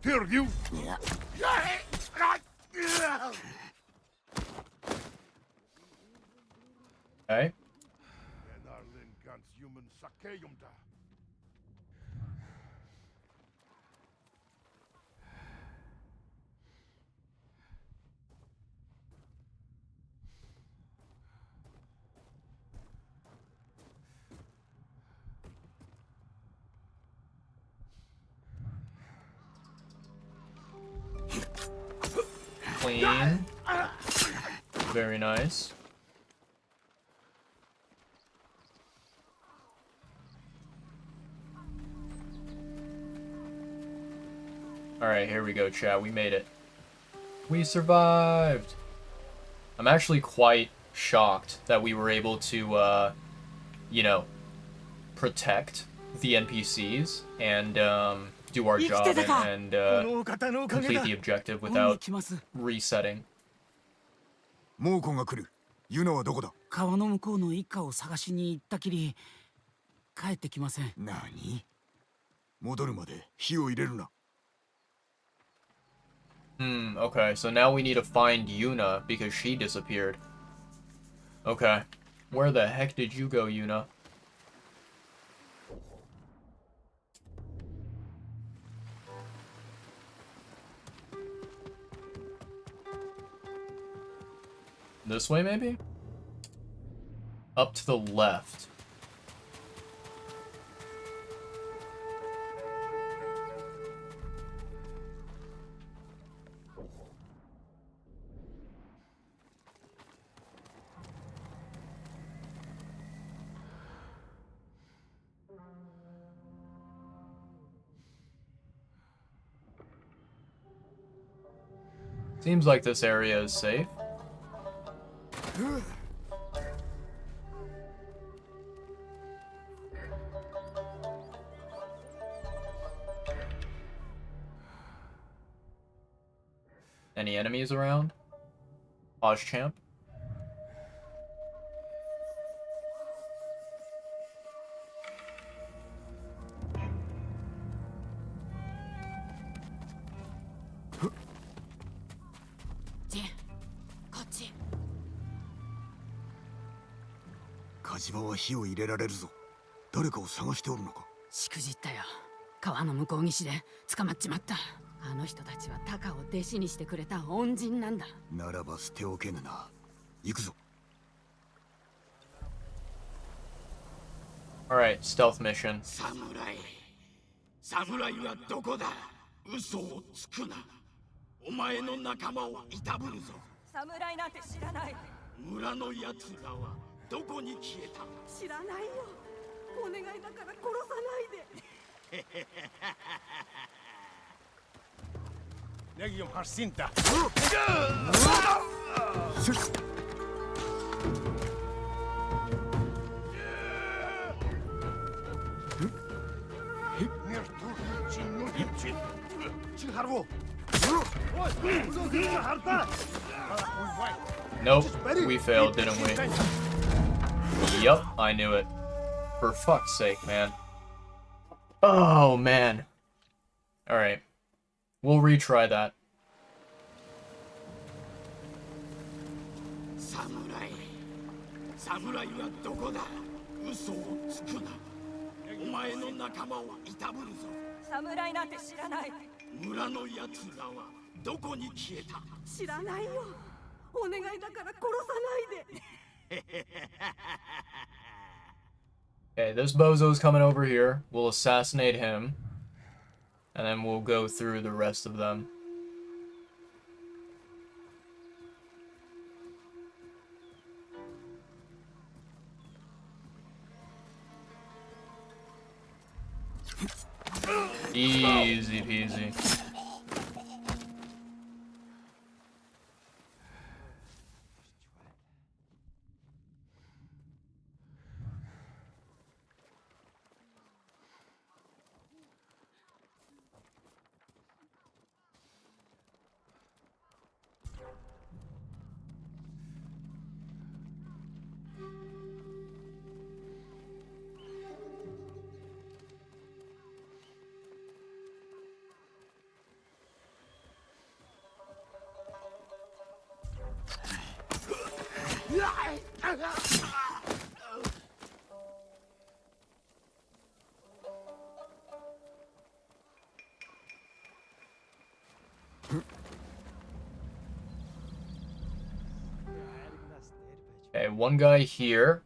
Fear you? Okay. Clean. Very nice. Alright, here we go, chat. We made it. We survived! I'm actually quite shocked that we were able to, you know, protect the NPCs and, do our job and complete the objective without resetting. 猛虎が来る。ユナはどこだ？川の向こうの一家を探しに行ったきり帰ってきません。何？戻るまで火を入れるな。Okay, so now we need to find Yuna because she disappeared. Okay. Where the heck did you go, Yuna? This way, maybe? Up to the left. Seems like this area is safe. Any enemies around? Champ? Jin, 火事場は火を入れられるぞ。誰かを探しておるのか。しくじったよ。川の向こう岸で捕まっちまった。あの人たちはタカを弟子にしてくれた恩人なんだ。ならば捨ておけぬな。行くぞ。Alright, stealth mission. 侍はどこだ？嘘をつくな。お前の仲間をいたぶるぞ。侍なんて知らない。村の奴らはどこに消えた？知らないよ。お願いだから殺さないで。نجم حرسينتا Nope, we failed, didn't we? Yup, I knew it. For fuck's sake, man. Oh, man. Alright. We'll retry that. Samuraiはどこだ？嘘をつくな。お前の仲間をいたぶるぞ。侍なんて知らない。村の奴らはどこに消えた？知らないよ。お願いだから殺さないで。Okay, this bozo's coming over here. We'll assassinate him. And then we'll go through the rest of them. Easy peasy. one guy here.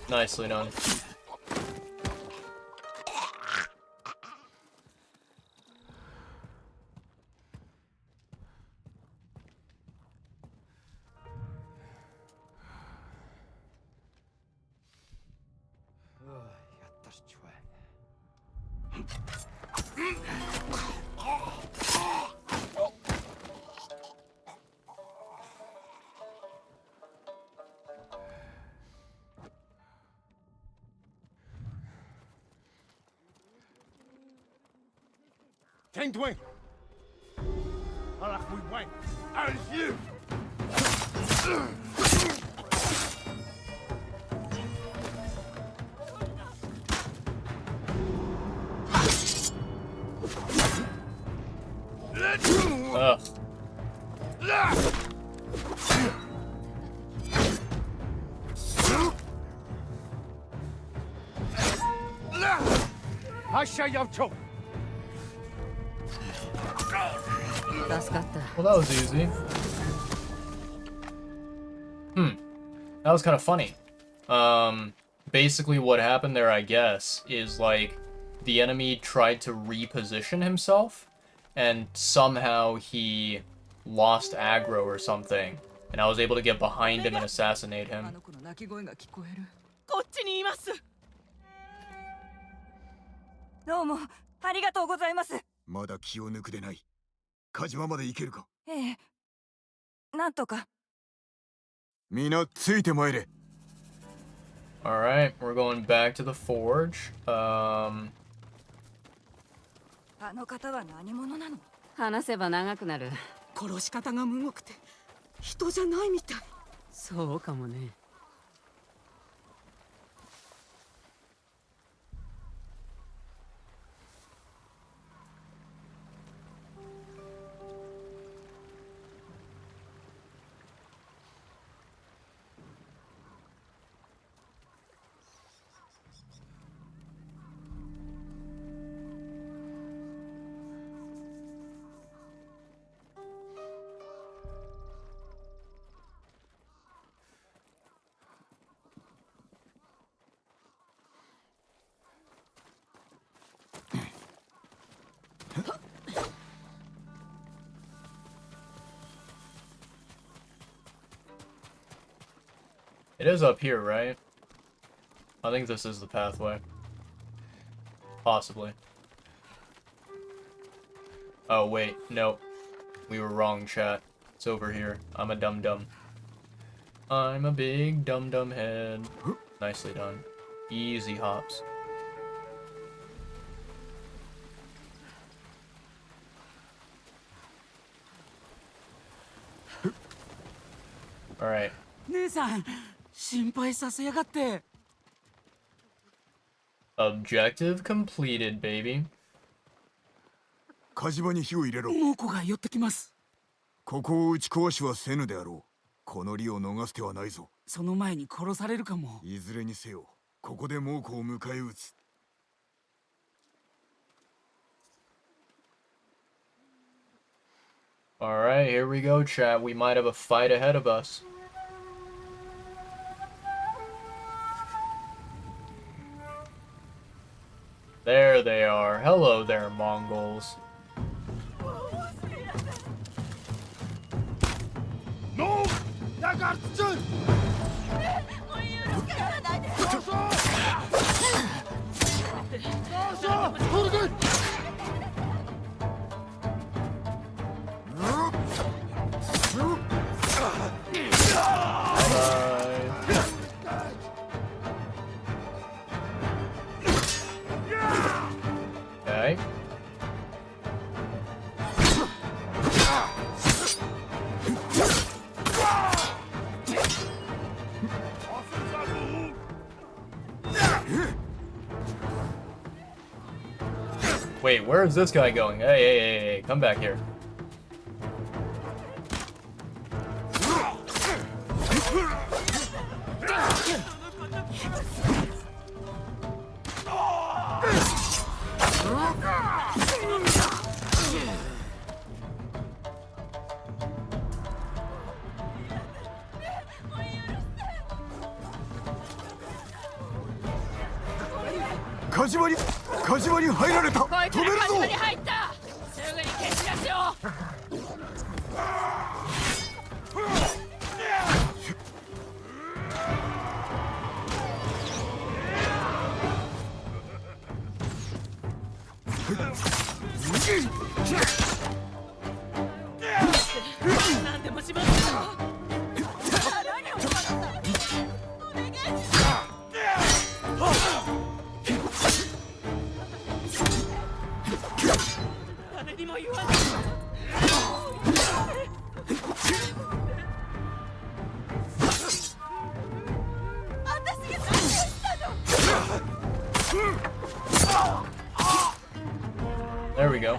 Nicely done. Ten Twin. Alak we went. Out of here. Well, that was easy. That was kind of funny. Basically what happened there, I guess, is like the enemy tried to reposition himself and somehow he lost aggro or something. And I was able to get behind him and assassinate him. こっちにいます。どうもありがとうございます。まだ気を抜くでない。火事場まで行けるか。ええ、なんとか。皆ついて参れ。Alright, we're going back to the forge. あの方は何者なの？話せば長くなる。殺し方がむごくて人じゃないみたい。そうかもね。It is up here, right? I think this is the pathway. Possibly. Oh, wait. No. We were wrong, chat. It's over here. I'm a dum-dum. I'm a big dum-dum head. Nicely done. Easy hops. Alright. 姉さん、心配させやがって。Objective completed, baby. 火事場に火を入れろ。猛虎が寄ってきます。ここを打ち壊しはせぬであろう。この利を逃す手はないぞ。その前に殺されるかも。いずれにせよ、ここで猛虎を迎え撃つ。Alright, here we go, chat. We might have a fight ahead of us. There they are. Hello there, Mongols. No! Okay. Wait, where is this guy going? Hey, come back here. 火事場に入られた。こいつ止めるぞ。ら火事場に入った。すぐに消し出しを。何でもしますよ。何を殺した。お願いします。誰にも言わない。私が何をしたの。There we go.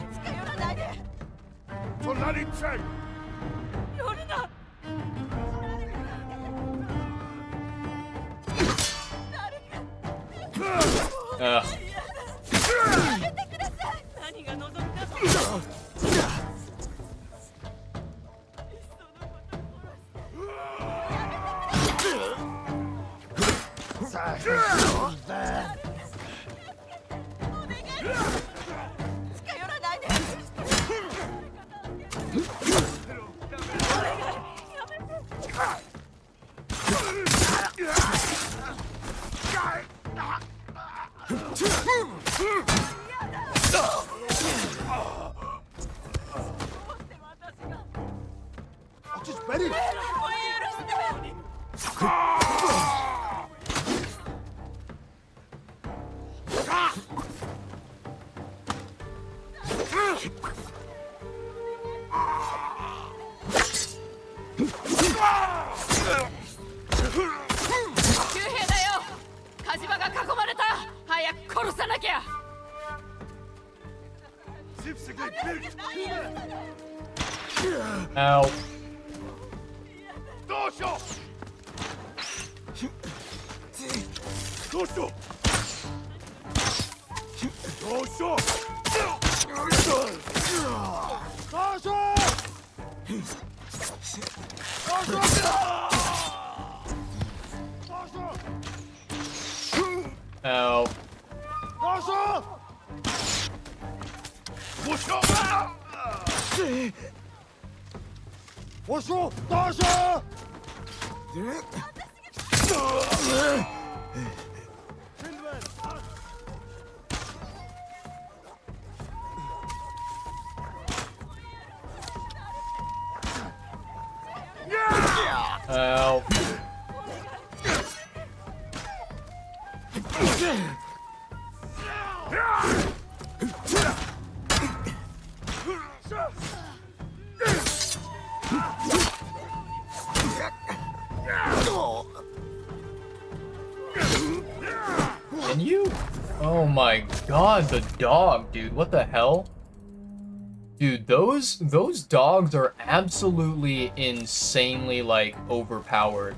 Ow. Ow. Ow. Can you? Oh my god, the dog, dude. What the hell? Dude, those dogs are absolutely insanely, like, overpowered.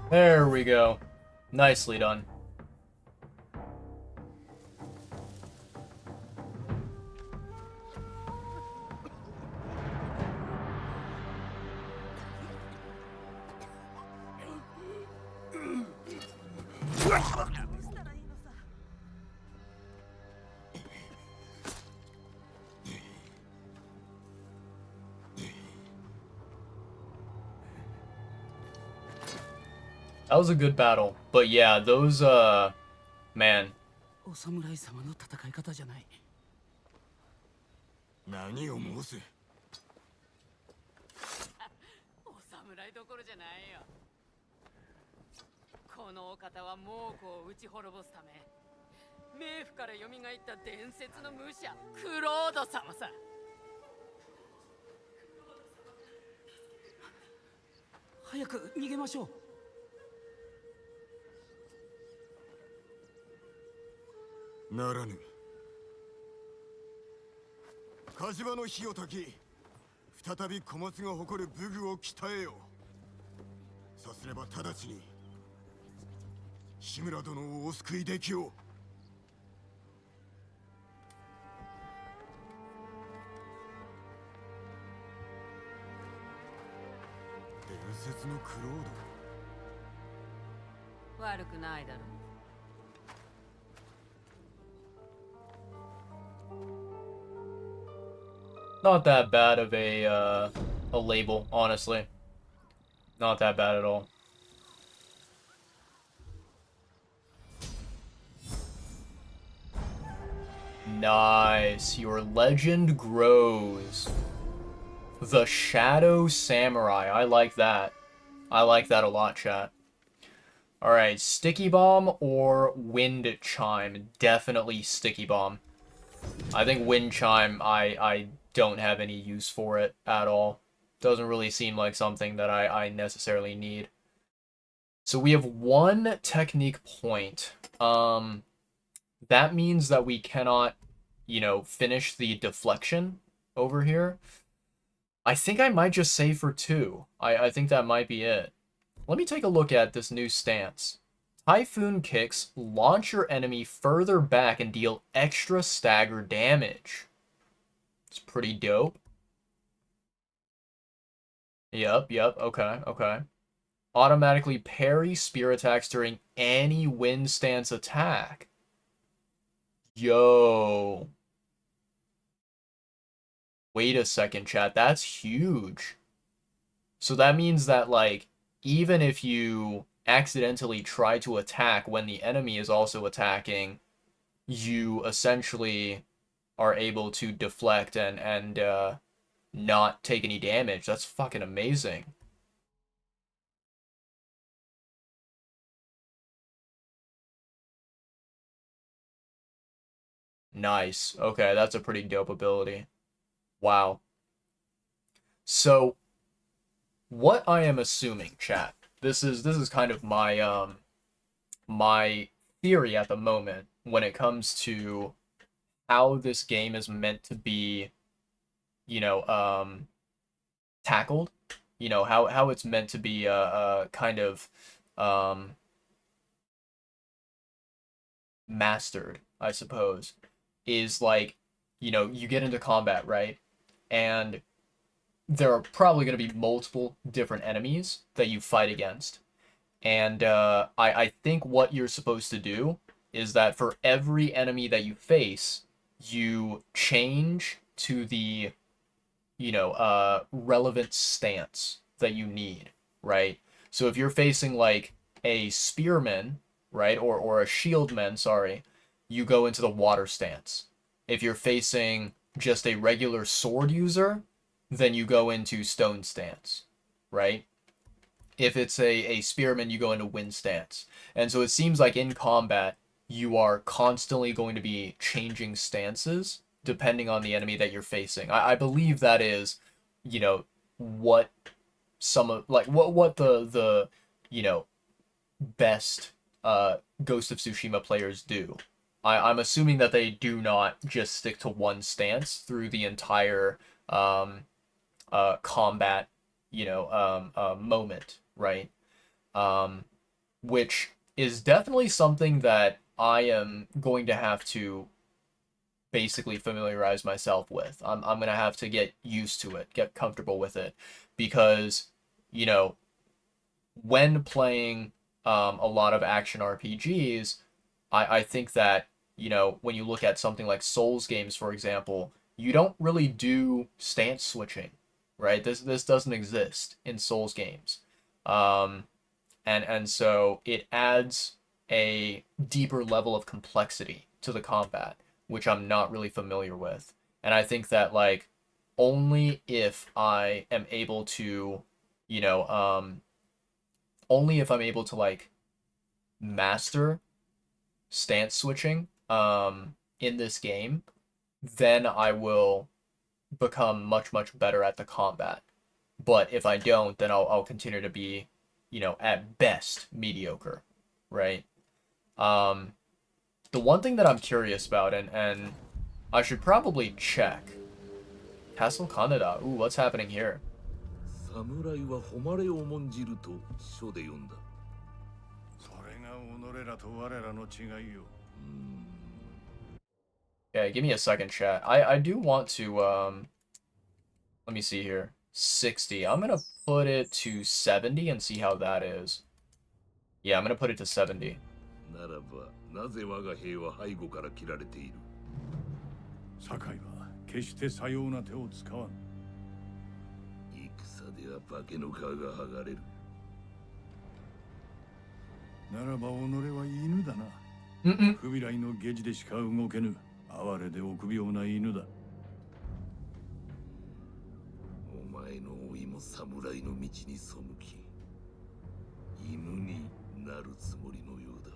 There we go. Nicely done. That was a good battle. But yeah, those, man. お侍様の戦い方じゃない。何を申す。お侍どころじゃないよ。このお方は猛虎を打ち滅ぼすため、冥府から蘇った伝説の武者クロード様さ。早く逃げましょう。ならぬ。火事場の火を焚き、再び小松が誇る武具を鍛えよう。さすれば直ちに志村殿をお救いできよう。伝説のクロード。悪くないだろう。Not that bad of a label, honestly. Not that bad at all. Nice. Your legend grows. The Shadow Samurai. I like that. I like that a lot, chat. Alright, Sticky Bomb or Wind Chime? Definitely Sticky Bomb. I think Wind Chime, I don't have any use for it at all. Doesn't really seem like something that I necessarily need. So we have one technique point. That means that we cannot, you know, finish the deflection over here. I think I might just save for 2. I think that might be it. Let me take a look at this new stance. Typhoon kicks launch your enemy further back and deal extra stagger damage. It's pretty dope. Yep, okay. Automatically parry spear attacks during any wind stance attack. Yo. Wait a second, chat. That's huge. So that means that, like, even if you accidentally try to attack when the enemy is also attacking, you essentially are able to deflect and not take any damage. That's fucking amazing. Nice. Okay, that's a pretty dope ability. Wow. So, what I am assuming, chat, this is kind of my my theory at the moment when it comes to how this game is meant to be, you know, tackled, you know, how it's meant to be kind of mastered, I suppose, is like, you know, you get into combat, right? And there are probably going to be multiple different enemies that you fight against. And I think what you're supposed to do is that for every enemy that you face, you change to the, you know, relevant stance that you need, right? So if you're facing like a spearman, right, or a shieldman, sorry, you go into the water stance. If you're facing just a regular sword user, then you go into stone stance, right? If it's a spearman, you go into wind stance. And so it seems like in combat, you are constantly going to be changing stances depending on the enemy that you're facing. I believe that is, you know, what some of, like, what the you know, best Ghost of Tsushima players do. I'm assuming that they do not just stick to one stance through the entire combat, you know, moment, right? Which is definitely something that I am going to have to basically familiarize myself with. I'm going to have to get used to it, get comfortable with it, because, you know, when playing a lot of action RPGs, I think that, you know, when you look at something like Souls games, for example, you don't really do stance switching, right? This doesn't exist in Souls games. Um, and so it adds a deeper level of complexity to the combat, which I'm not really familiar with. And I think that, like, only if I am able to, you know, only if I'm able to, like, master stance switching in this game, then I will become much, much better at the combat. But if I don't, then I'll continue to be, you know, at best mediocre, right? The one thing that I'm curious about, and I should probably check. Castle Kaneda. Ooh, what's happening here? 侍は誉れを重んじると書で読んだ。それが己らと我らの違いよ。Okay, give me a second, chat. I do want to, let me see here. 60. I'm gonna put it to 70 and see how that is. Yeah, I'm gonna put it to 70. ならば、なぜ我が兵は背後から切られている？堺は決してさような手を使わん。戦では化けの皮が剥がれる。ならば己は犬だな。不未来の下地でしか動けぬ哀れで臆病な犬だ。お前の老いも侍の道に背き、犬になるつもりのようだ。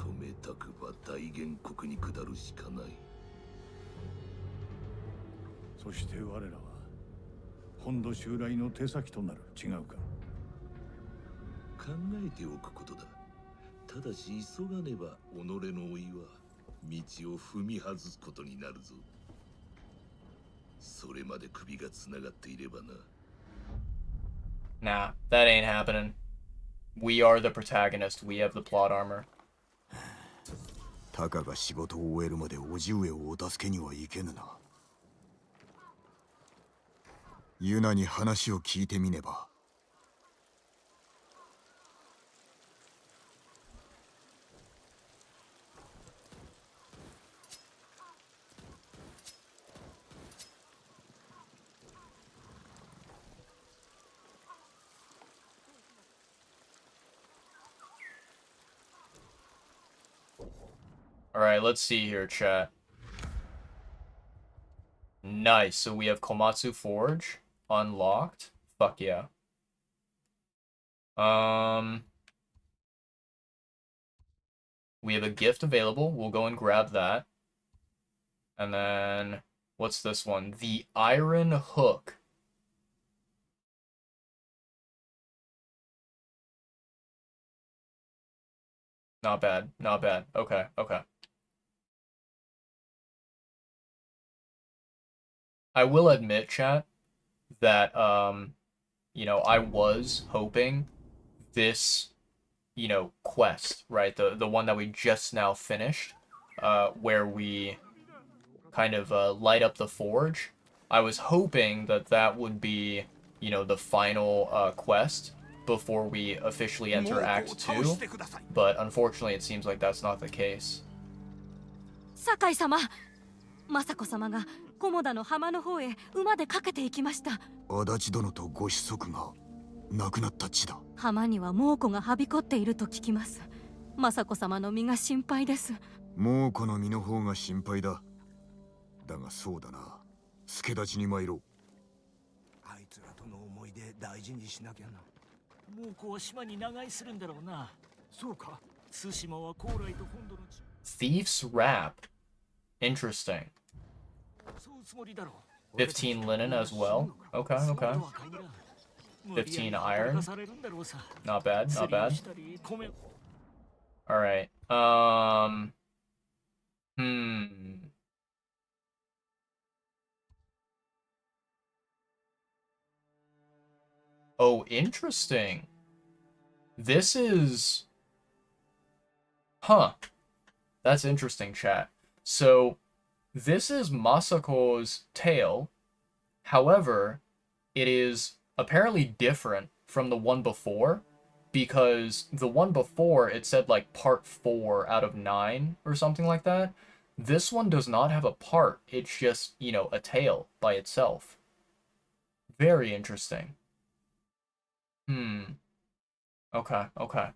止めたくば大元国に下るしかない。そして我らは本土襲来の手先となる。違うか？考えておくことだ。ただし急がねば己の老いは道を踏み外すことになるぞ。それまで首がつながっていればな。Nah, that ain't happening. We are the protagonist. We have the plot armor. たかが仕事を終えるまで叔父上をお助けにはいけぬな。ユナに話を聞いてみねば。Alright, let's see here, chat. Nice, so we have Komatsu Forge unlocked. Fuck yeah. We have a gift available. We'll go and grab that. And then, what's this one? The Iron Hook. Not bad, not bad. Okay, okay. I will admit, chat, that, you know, I was hoping this, you know, quest, right, the one that we just now finished, where we kind of light up the forge, I was hoping that that would be, you know, the final quest before we officially enter Act 2, but unfortunately it seems like that's not the case. 堺様、政子様が菰田の浜の方へ馬で駆けて行きました。足立殿とご子息が亡くなった地だ。浜には猛虎がはびこっていると聞きます。政子様の身が心配です。猛虎の身の方が心配だ。だがそうだな。助立ちに参ろう。あいつらとの思い出大事にしなきゃな。猛虎は島に長居するんだろうな。そうか。対馬は高麗と本土の地。 Thief's Wrap. Interesting. 15 linen as well. Okay, okay. 15 iron. Not bad, not bad. Alright. Oh, interesting. This is... Huh. That's interesting, chat. So, this is Masako's tale. However, it is apparently different from the one before. because the one before it said like part 4 out of 9 or something like that. This one does not have a part. It's just, you know, a tale by itself. Very interesting. Hmm. Okay, okay.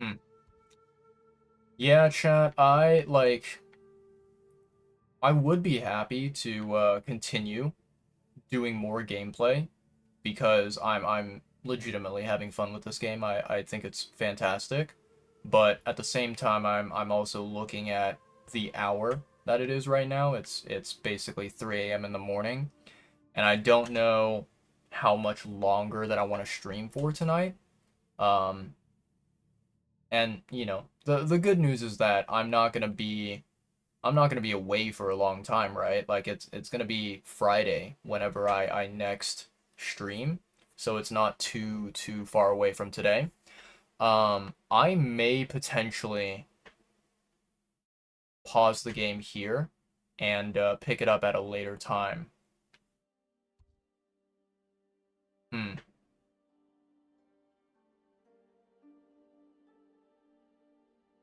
Hmm. Yeah, chat, I would be happy to continue doing more gameplay because I'm legitimately having fun with this game. I think it's fantastic. But at the same time I'm also looking at the hour that it is right now. It's basically 3 a.m. in the morning, and I don't know how much longer that I want to stream for tonight. Um and you know, the good news is that I'm not gonna be away for a long time, right? Like it's gonna be Friday whenever I next stream, so it's not too far away from today. I may potentially pause the game here and pick it up at a later time. Hmm.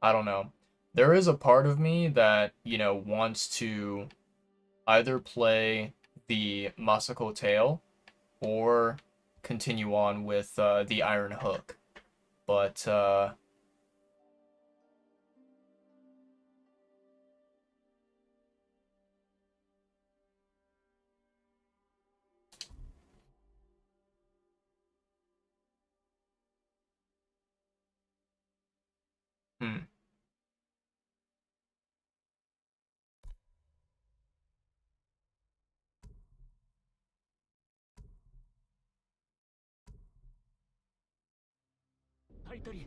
I don't know. There is a part of me that, you know, wants to either play the Masako Tale or continue on with the Iron Hook. But hmm. タイタリ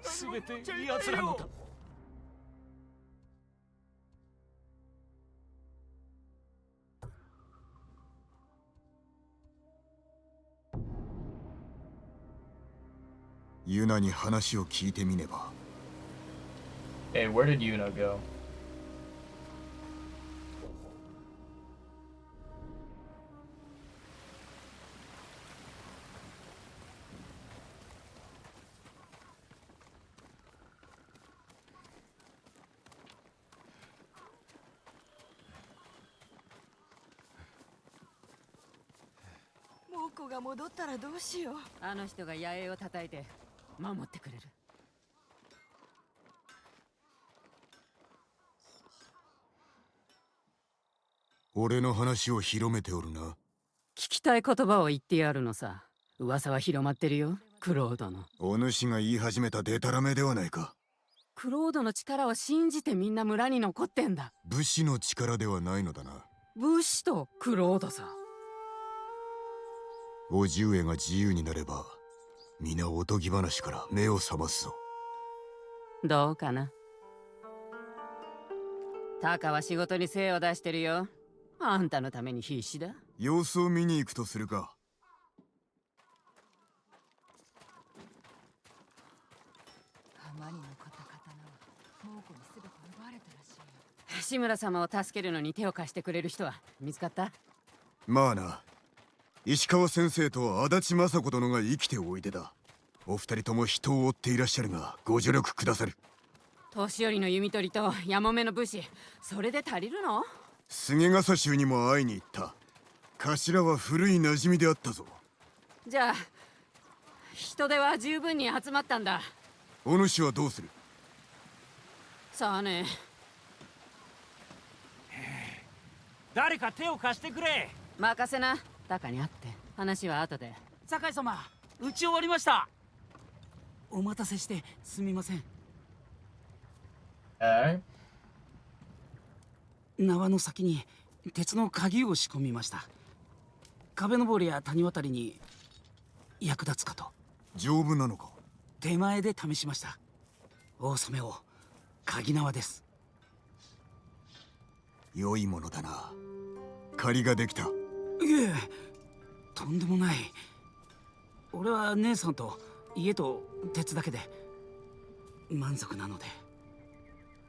全て奴らのだ。ユナに話を聞いてみねば。Hey, where did Yuna go? 猛虎が戻ったらどうしよう。あの人が野営を叩いて守ってくれる。俺の話を広めておるな。聞きたい言葉を言ってやるのさ。噂は広まってるよ、クロードの。お主が言い始めたデタラメではないか。クロードの力を信じてみんな村に残ってんだ。武士の力ではないのだな。武士とクロードさ。叔父上が自由になれば皆おとぎ話から目を覚ますぞ。どうかな。タカは仕事に精を出してるよ。あんたのために必死だ。様子を見に行くとするか。マニの買った刀は猛虎に全て奪われたらしいよ。志村様を助けるのに手を貸してくれる人は見つかった？まあな。石川先生と足立雅子殿が生きておいでだ。お二人とも人を追っていらっしゃるがご助力くださる。年寄りの弓取りとやもめの武士、それで足りるの？菅笠衆にも会いに行った。頭は古い馴染みであったぞ。じゃあ人手は十分に集まったんだ。お主はどうする？さあね。誰か手を貸してくれ。任せな。タカに会って話は後で。酒井様、打ち終わりました。お待たせしてすみません。縄の先に鉄の鍵を仕込みました。壁登りや谷渡りに役立つかと。丈夫なのか？手前で試しました。大染めを鍵縄です。良いものだな。借りができた。いえ、とんでもない。俺は姉さんと家と鉄だけで満足なので。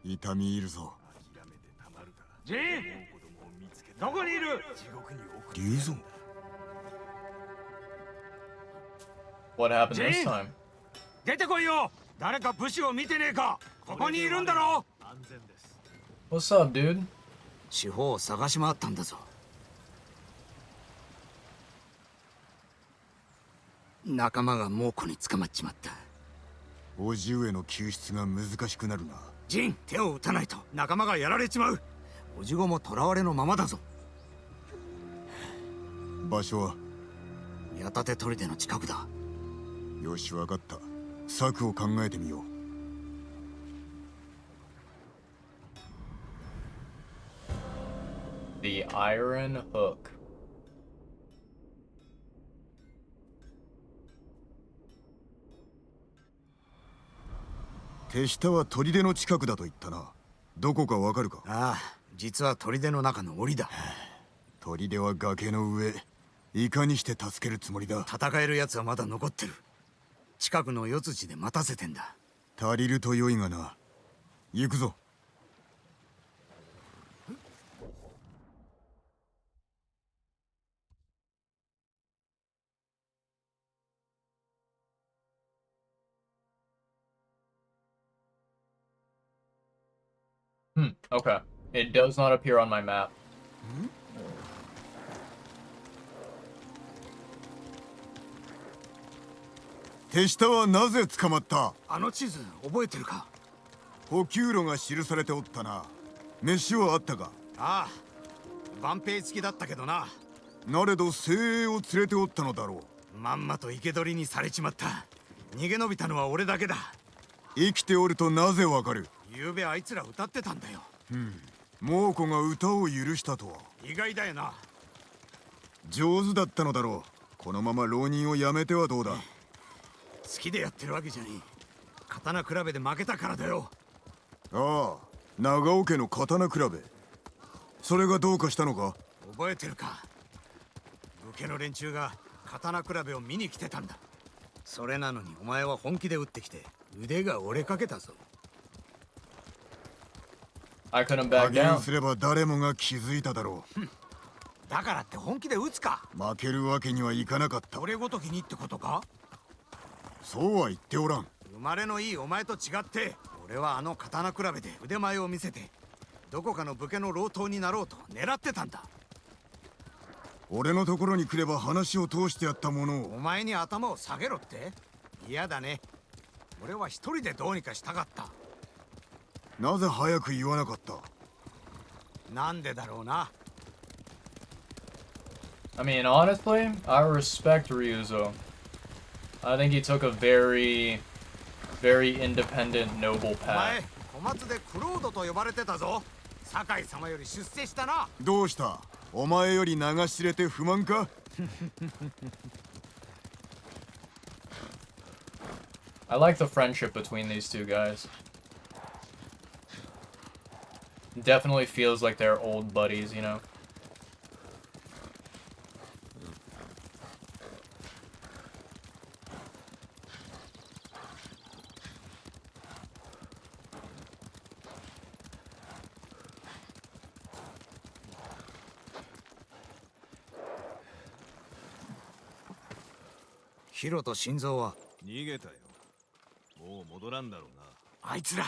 痛み入るぞ。ジン、どこにいる？龍蔵。What happened this time? 出てこいよ。誰か武士を見てねえか。ここにいるんだろ。 What's up, dude? 四方を探し回ったんだぞ。仲間が猛虎に捕まっちまった。叔父上の救出が難しくなるな。ジン、手を打たないと仲間がやられちまう。叔父子も囚われのままだぞ。場所は矢立砦の近くだ。よし、わかった。策を考えてみよう。The iron hook. 手下は砦の近くだと言ったな。どこかわかるか？ああ、実は砦の中の檻だ。砦は崖の上。いかにして助けるつもりだ？戦える奴はまだ残ってる。近くの四辻で待たせてんだ。足りると良いがな。行くぞ。Okay. It does not appear on my map. 手下はなぜ捕まった？あの地図覚えてるか？補給路が記されておったな。飯はあったか？ああ、万平付きだったけどな。なれど精鋭を連れておったのだろう。まんまと生け捕りにされちまった。逃げ延びたのは俺だけだ。生きておるとなぜわかる？昨べあいつら歌ってたんだよ。猛虎が歌を許したとは。意外だよな。上手だったのだろう。このまま浪人をやめてはどうだ？好きでやってるわけじゃねえ。刀比べで負けたからだよ。ああ、長尾家の刀比べ。それがどうかしたのか？覚えてるか？武家の連中が刀比べを見に来てたんだ。それなのにお前は本気で撃ってきて腕が折れかけたぞ。I couldn't back 加減 down. すれば誰もが気づいただろう。だからって本気で撃つか？負けるわけにはいかなかった。俺ごときにってことか？そうは言っておらん。生まれのいいお前と違って俺はあの刀比べで腕前を見せてどこかの武家の老頭になろうと狙ってたんだ。俺のところに来れば話を通してやったものを。お前に頭を下げろって？嫌だね。俺は一人でどうにかしたかった。なぜ早く言わなかった？なんでだろうな。I mean, honestly, I respect Ryuzo. I think he took a very, very independent, noble お path. 前、小松でクロードと呼ばれてたぞ。酒井様より出世したな。どうした？お前より流し入れて不満か？I like the friendship between these two guys. Definitely feels like they're old buddies, you know?ヒロと心臓は逃げたよ。もう戻らんだろうな。あいつら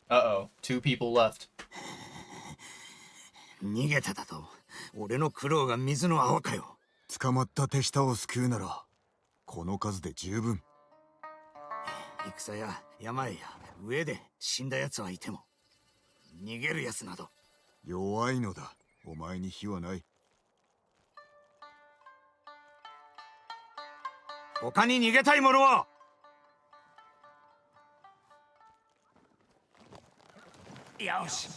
Uh-oh. 2 people left. 逃げただと。俺の苦労が水の泡かよ。捕まった手下を救うならこの数で十分。戦や山や上で死んだ奴はいても逃げる奴など弱いのだ。お前に非はない。他に逃げたい者は？よし、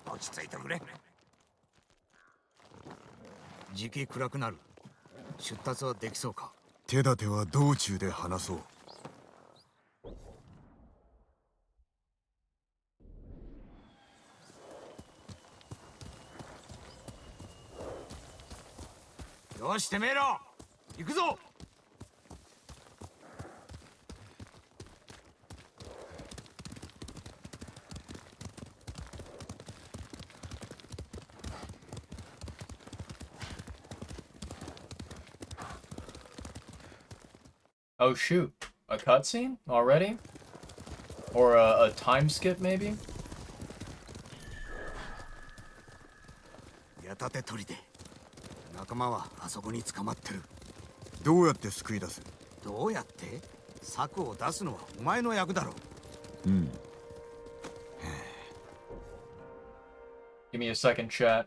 落ち着いてくれ。時期暗くなる。出立はできそうか。手立ては道中で話そう。よし、てめえら行くぞ。Oh shoot, a cutscene already? Or a time skip maybe? 矢立て取りで仲間はあそこに捕まってる。どうやって救い出す？どうやって？策を出すのはお前の役だろ。Give me a second, chat.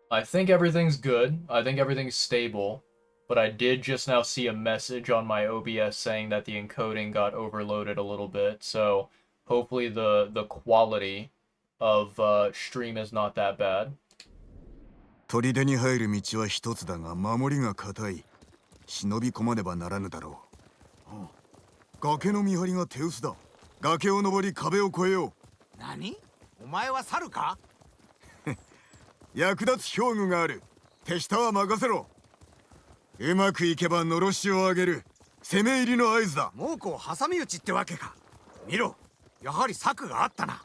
I think everything's good. I think everything's stable. But I did just now see a message on my OBS saying that the encoding got overloaded a little bit. So hopefully the quality of stream is not that bad. 砦に入る道は一つだが守りが固い。忍び込まねばならぬだろう。崖の見張りが手薄だ。崖を登り壁を越えよう。何？お前は猿か？役立つ兵具がある。手下は任せろ。うまくいけばのろしを上げる。攻め入りの合図だ。猛虎を挟み撃ちってわけか。見ろ、やはり策があったな。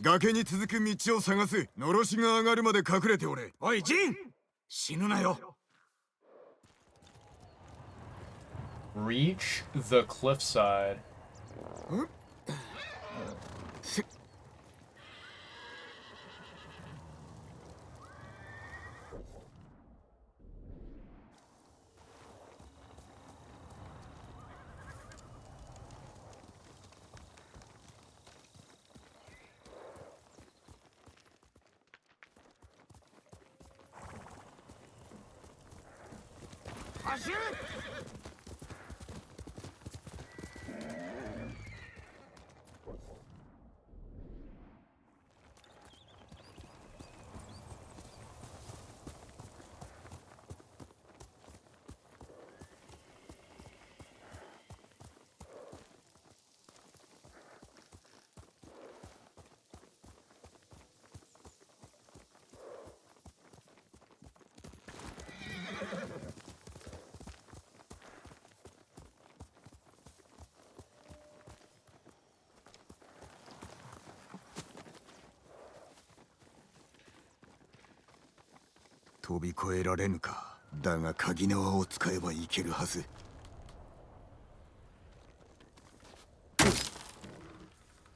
崖に続く道を探す。のろしが上がるまで隠れておれ。おい、ジン！死ぬなよ。Reach the cliffside.「飛び越えられぬか。だが鍵縄を使えばいけるはず。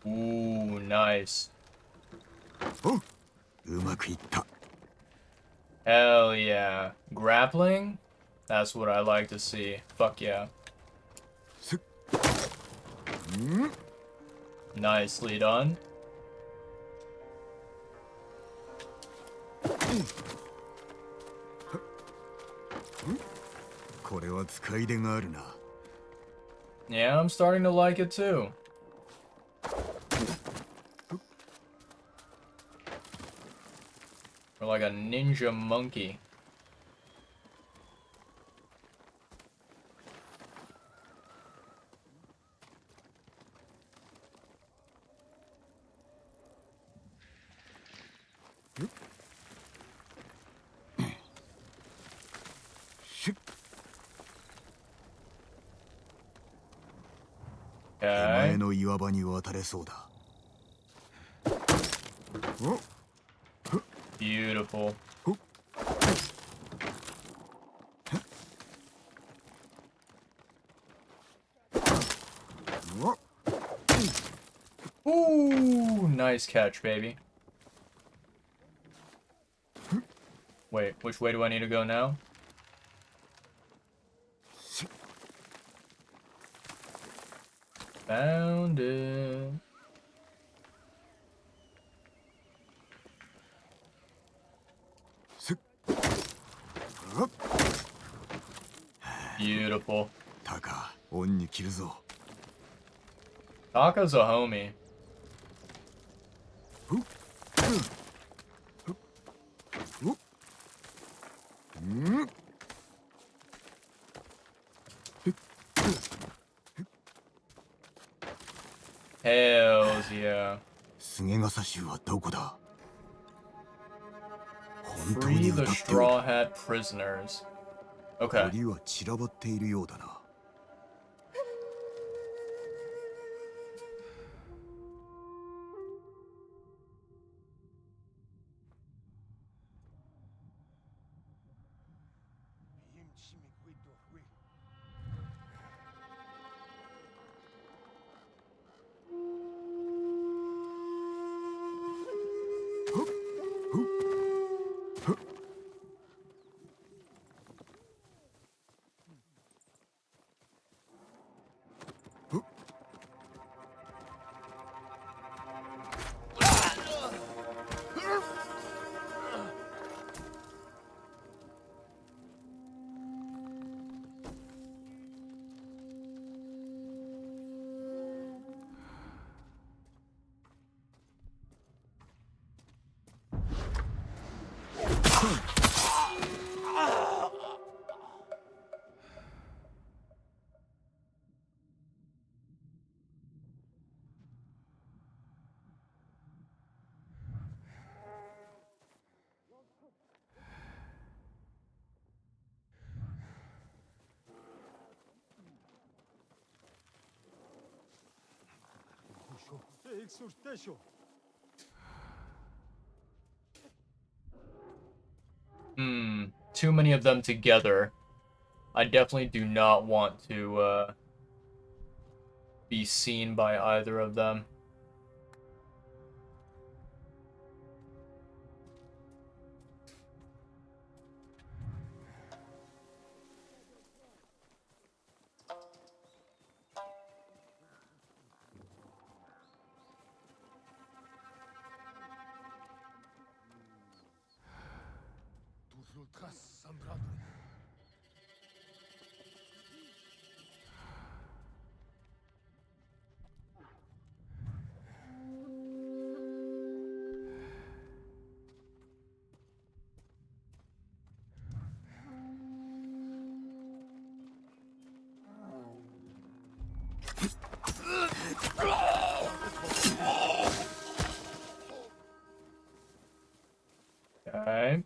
Ooh, nice. お、うまくいった。Hell yeah. Grappling? That's what I like to see. Fuck yeah. Nicely done. これは使い出があるな。Yeah, I'm starting to like it too. Or like a ninja monkey. Okay. 手前の岩場に渡れそうだ。Beautiful. Ooh, nice catch, baby. Wait, which way do I need to go now? Found it. Beautiful. タカ、恩に着るぞ。Taka's a homie. Hells yeah. 菅笠衆はどこだ？本当 Free に the 歌っておる。 Straw Hat prisoners. Okay. 鳥は散らばっているようだな。Too many of them together. I definitely do not want to be seen by either of them. Okay.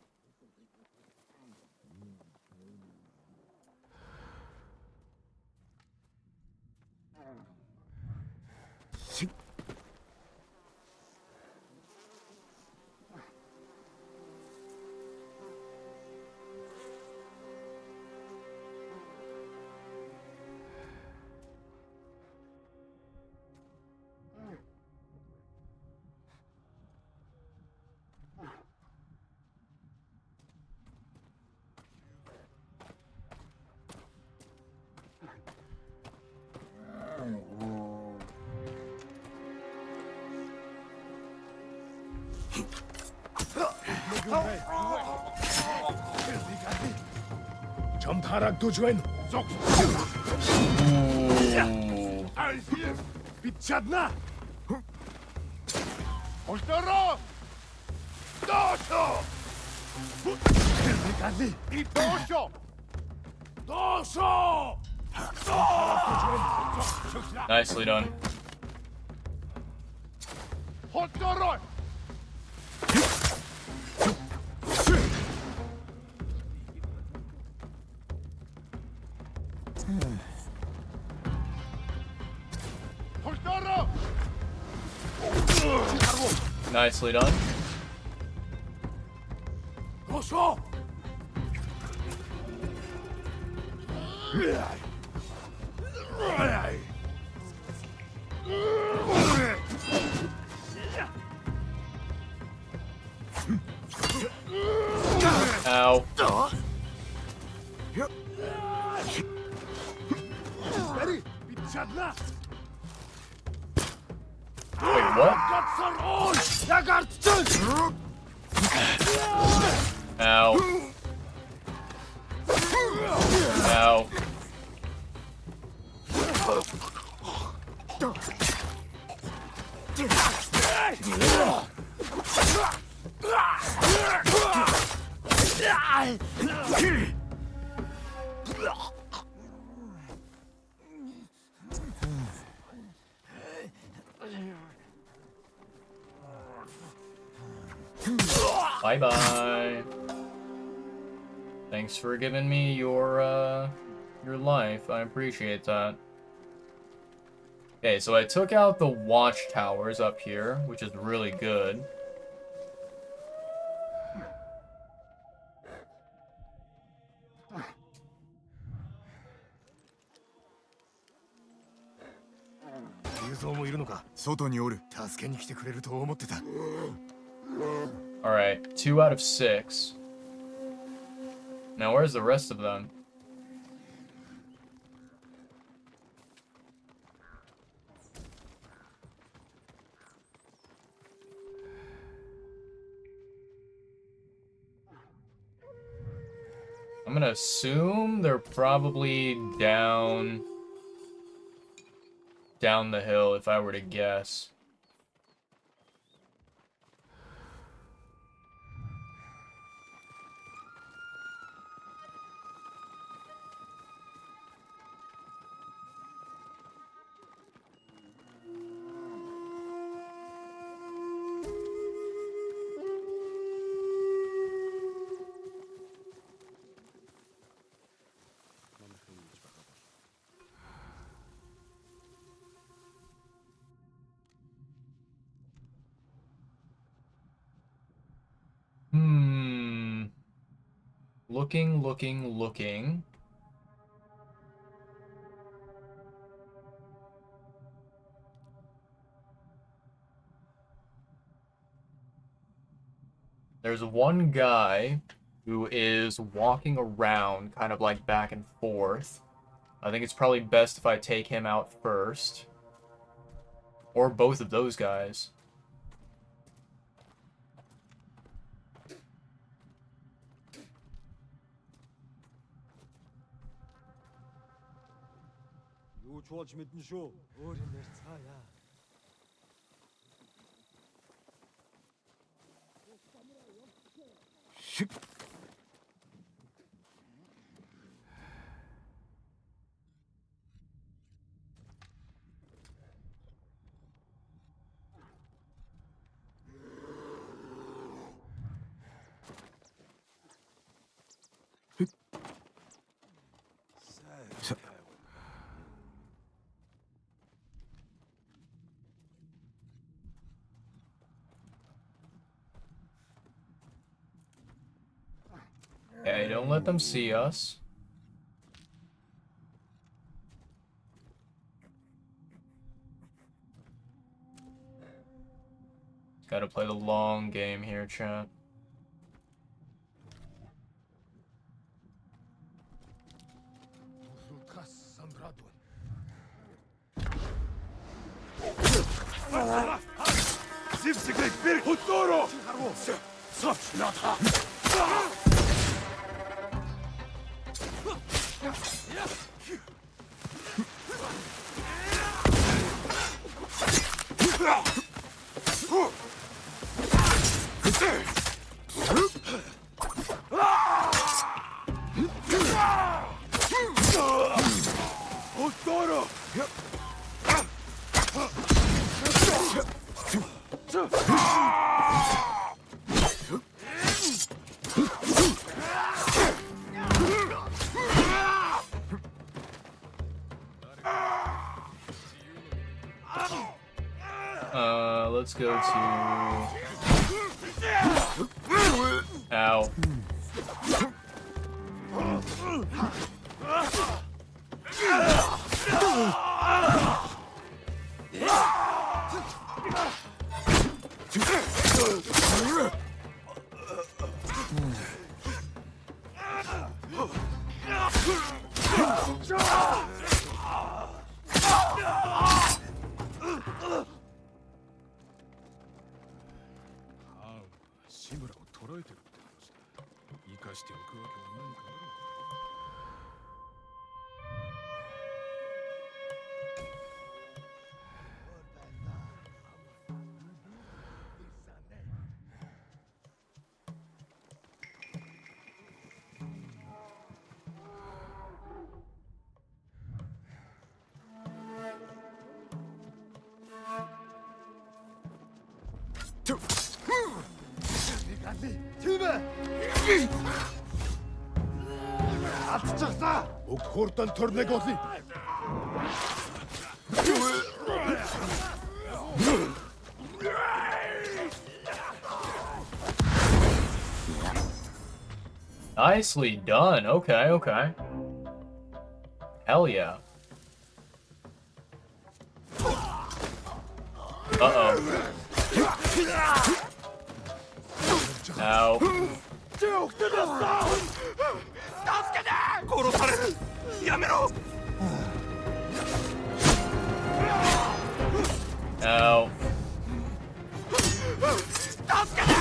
점타락 도주엔 쏙. 빛이 안 나. 올더러. 도쇼. 갈리. 이 도쇼. 도쇼. Nicely done. 올더러. Nicely done. 도쇼. Ow. Wait, what? Ow. Bye bye. Thanks for giving me your life. I appreciate that. Okay, so I took out the watchtowers up here, which is really good. Alright, 2 out of 6. Now where's the rest of them? I'm gonna assume they're probably down the hill if I were to guess. Looking. There's one guy who is walking around, kind of like back and forth. I think it's probably best if I take him out first. Or both of those guys. Okay, don't let them see us. Gotta play the long game here, chat. Let's go to... Ow. Atacaksa! O kortan törne gozi! Nicely done. Okay, okay. Hell yeah. Uh-oh. Ow. 殺されるやめろ Ow. 助けて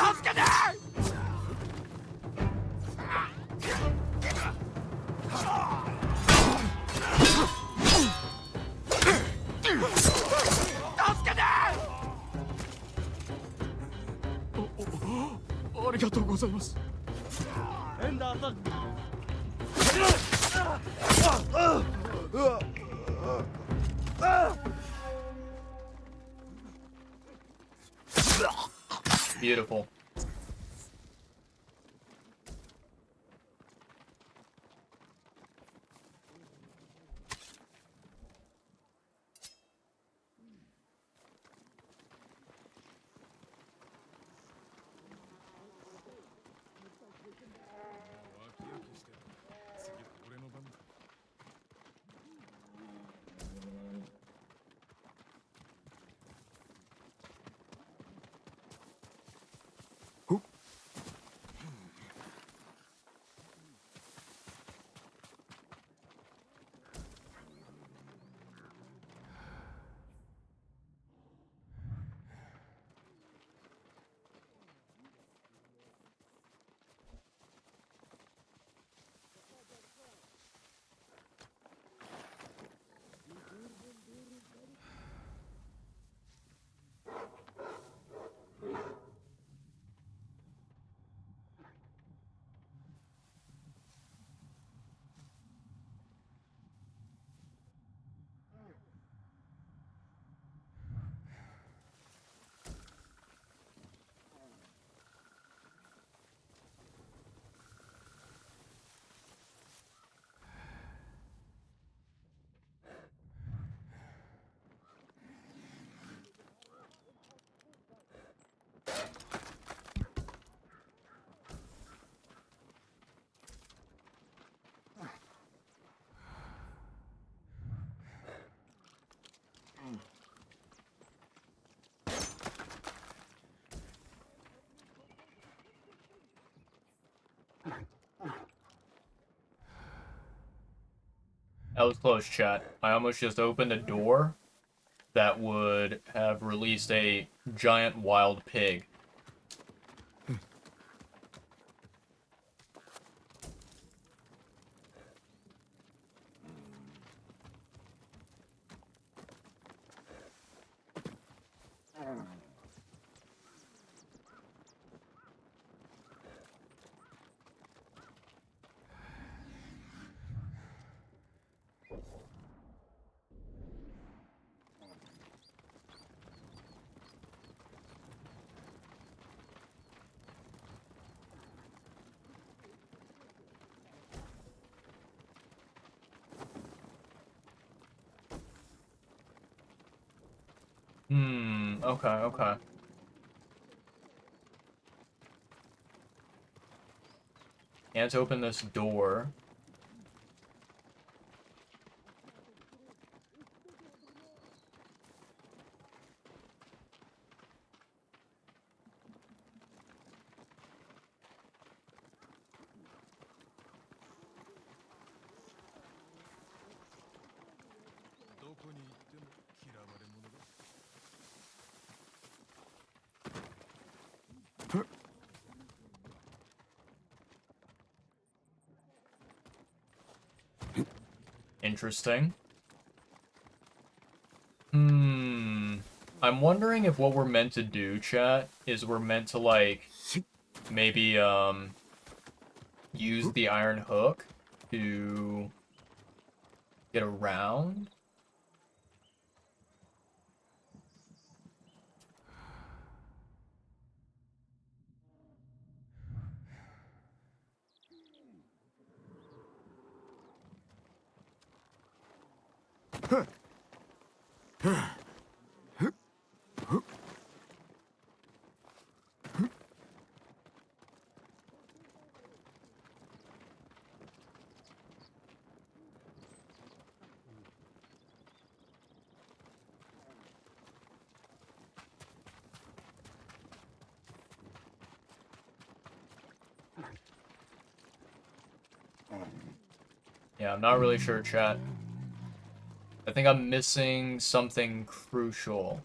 助けて ありがとうございます。 Beautiful. That was close, chat. I almost just opened a door that would have released a giant wild pig. Okay, okay. Can't open this door. Interesting. I'm wondering if what we're meant to do, chat, is we're meant to, like, maybe, use the iron hook to Get around? Yeah, I'm not really sure, chat. I think I'm missing something crucial.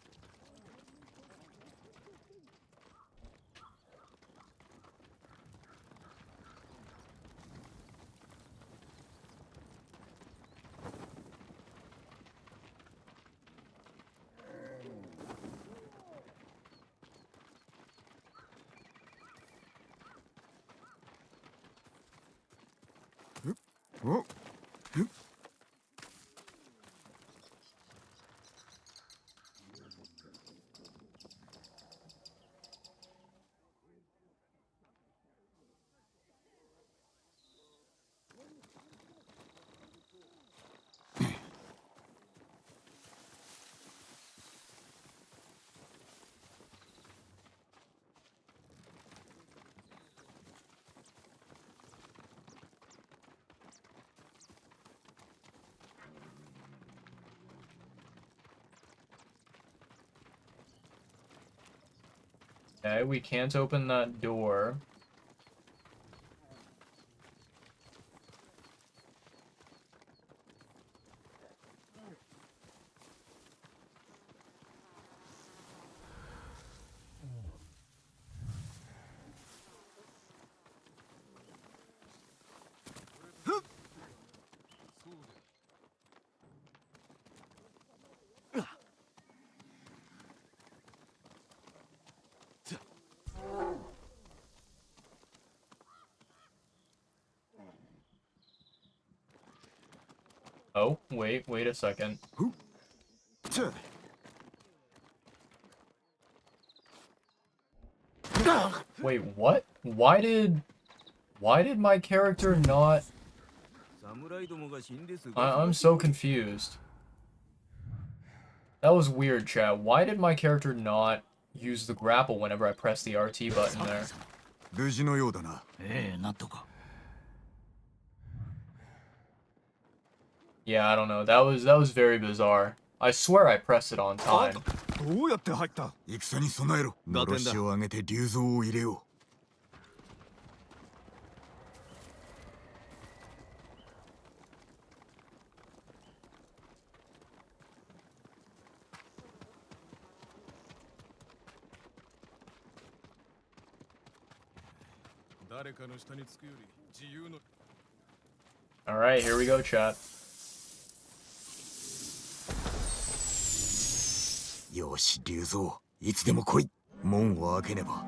Okay, we can't open that door. Oh, wait a second. Wait, what? Why did my character not... I'm so confused. That was weird, chat. Why did my character not use the grapple whenever I pressed the RT button there? Yeah, I don't know. That was very bizarre. I swear I pressed it on time. どうやって入った？戦に備えろ。のろしを上げて竜像を入れよう。誰かの下につくより自由の。Alright, here we go, chat. よし、竜像、いつでも来い。門を開けねば。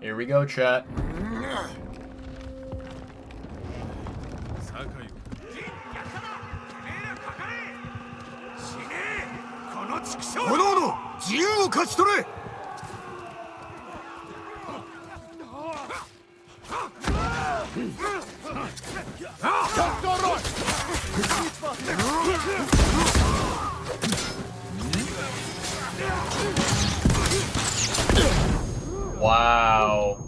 Here we go, chat. 炎の自由を勝ち取れ。Wow.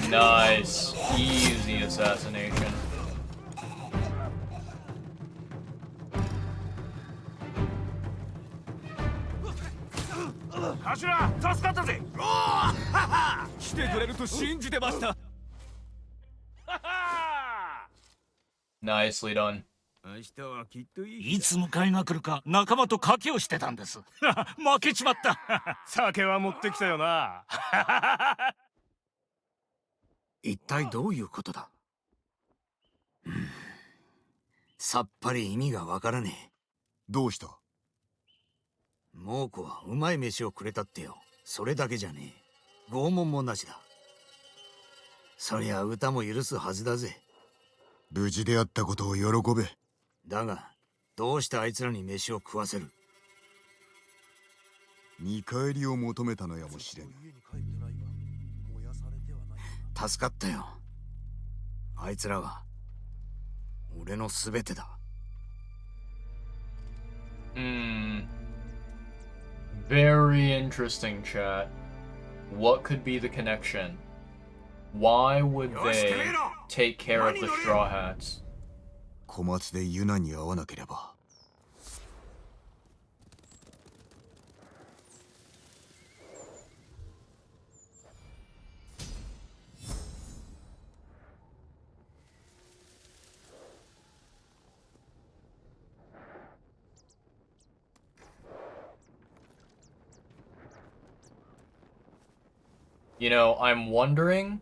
Nice. Easy assassination. Nicely done. いつ迎えが来るか仲間と賭けをしてたんです。負けちまった。酒は持ってきたよな。一体どういうことだ。さっぱり意味がわからねえ。どうした？猛虎はうまい飯をくれたってよ。それだけじゃねえ。拷問もなしだ。そりゃ歌も許すはずだぜ。無事であったことを喜べ。だがどうしてあいつらに飯を食わせる？見返りを求めたのやもしれぬ。助かったよ。あいつらは俺のすべてだ。Very interesting, chat. What could be the connection? Why would they take care of the Straw Hats? 小松でユナに会わなければ。You know, I'm wondering.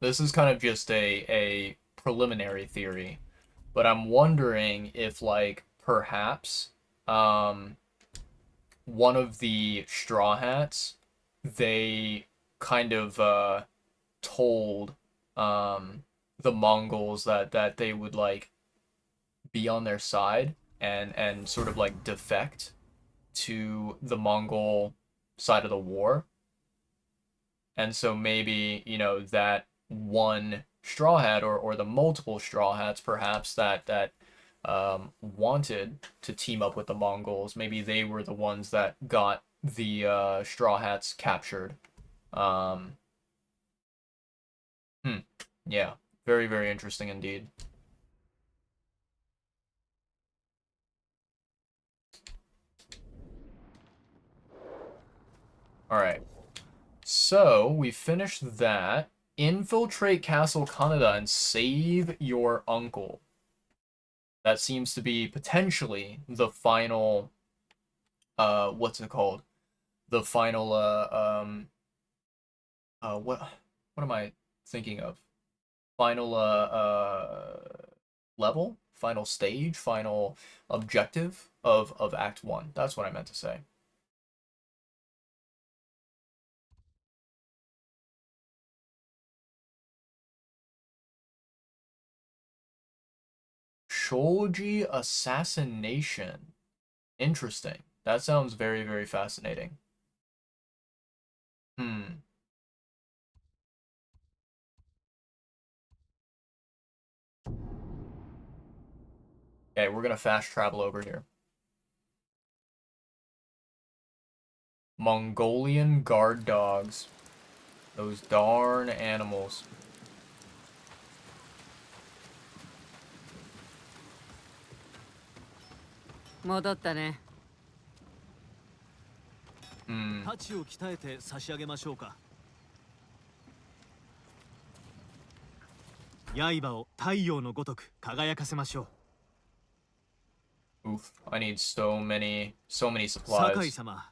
This is kind of just a preliminary theory, but I'm wondering if, like, perhaps one of the Straw Hats, they kind of told the Mongols that they would, like, be on their side and sort of like defect to the Mongol side of the war. And so maybe, you know, that one Straw Hat or the multiple Straw Hats perhaps that wanted to team up with the Mongols, maybe they were the ones that got the Straw Hats captured. Yeah, very, very interesting indeed. Alright, so we finished that. Infiltrate Castle Kaneda and save your uncle. That seems to be potentially the final, what's it called? The final, what am I thinking of? Final, level? Final stage? Final objective of Act 1. That's what I meant to say. Shoji assassination. Interesting. That sounds very, very fascinating. Okay, we're gonna fast travel over here. Mongolian guard dogs. Those darn animals. Hmm. 太刀を鍛えて差し上げましょうか。刃を太陽のごとく輝かせましょう。Oof, I need so many supplies. 酒井様、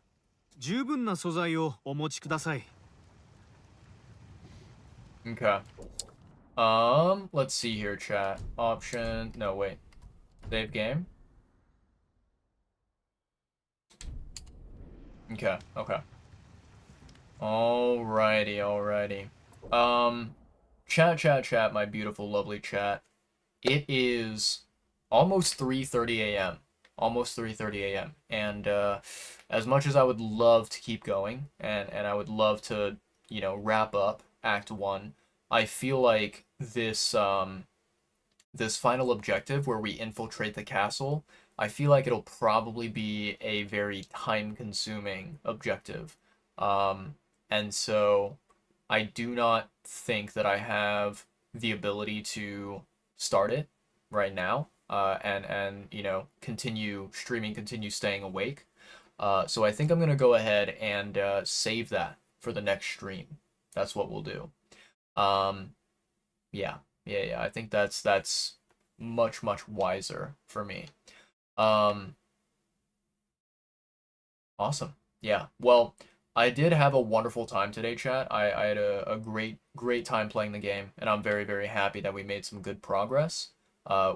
十分な素材をお持ちください。Okay. Let's see here, chat. Option. No, wait. Save game. Okay, okay. Alrighty. Chat, my beautiful, lovely chat. It is almost 3:30 a.m. Almost 3:30 a.m. And as much as I would love to keep going and I would love to, you know, wrap up Act 1, I feel like this this final objective where we infiltrate the castle I feel like it'll probably be a very time-consuming objective. And so I do not think that I have the ability to start it right now, and you know, continue streaming, continue staying awake. So I think I'm gonna go ahead and save that for the next stream. That's what we'll do. Um, yeah, yeah. I think that's much wiser for me. Um, awesome. Yeah. Well, I did have a wonderful time today, chat. I had a great time playing the game, and I'm very happy that we made some good progress.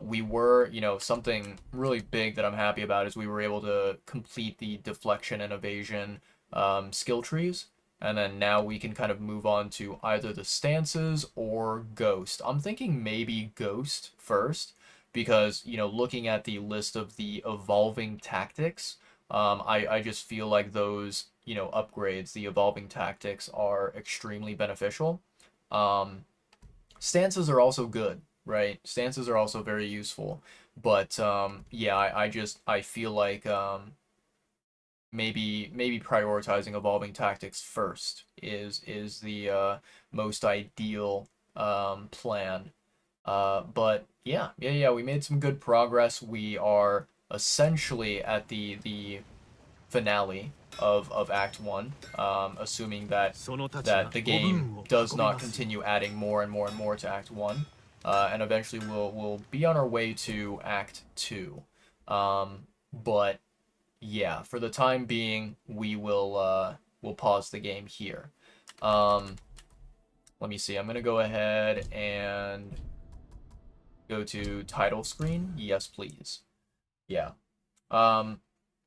We were, you know, something really big that I'm happy about is we were able to complete the deflection and evasion skill trees, and then now we can kind of move on to either the stances or Ghost. I'm thinking maybe Ghost first, because, you know, looking at the list of the evolving tactics, I just feel like those, you know, upgrades, the evolving tactics are extremely beneficial. Stances are also good, right? Stances are also very useful, but yeah, I feel like maybe prioritizing evolving tactics first is the most ideal plan. But yeah, we made some good progress. We are essentially at the finale of Act 1, assuming that the game does not continue adding more and more to Act 1, and eventually we'll be on our way to Act 2. But yeah, for the time being, we'll pause the game here. Let me see. I'm gonna go ahead and go to title screen. Yes, please. Yeah.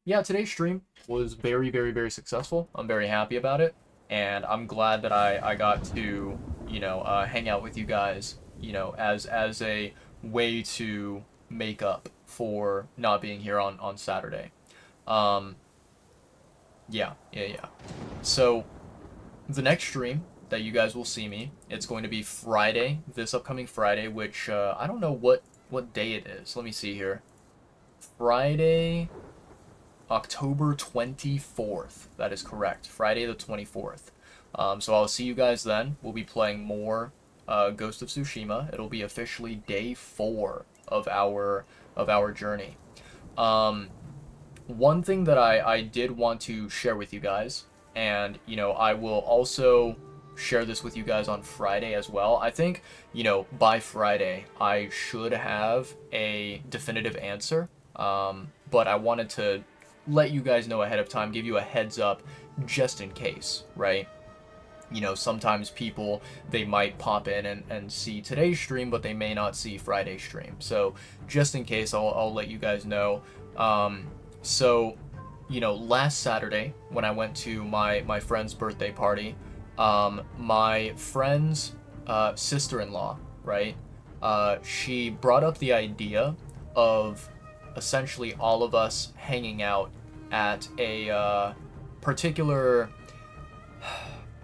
Yeah, today's stream was very successful. I'm very happy about it, and I'm glad that I got to, you know, hang out with you guys, you know, as a way to make up for not being here on Saturday. Yeah. So the next stream that you guys will see me, it's going to be Friday, this upcoming Friday, which I don't know what day it is. Let me see here. Friday, October 24th. That is correct. Friday the 24th. So I'll see you guys then. We'll be playing more Ghost of Tsushima. It'll be officially day 4 of our journey. One thing that I did want to share with you guys, and you know, I will also share this with you guys on Friday as well. I think, you know, by Friday I should have a definitive answer, but I wanted to let you guys know ahead of time, give you a heads up just in case, right? You know, sometimes people, they might pop in and see today's stream, but they may not see Friday's stream. So just in case, I'll let you guys know. So, you know, last Saturday when I went to my friend's birthday party, my friend's sister-in-law, right? She brought up the idea of essentially all of us hanging out at a particular,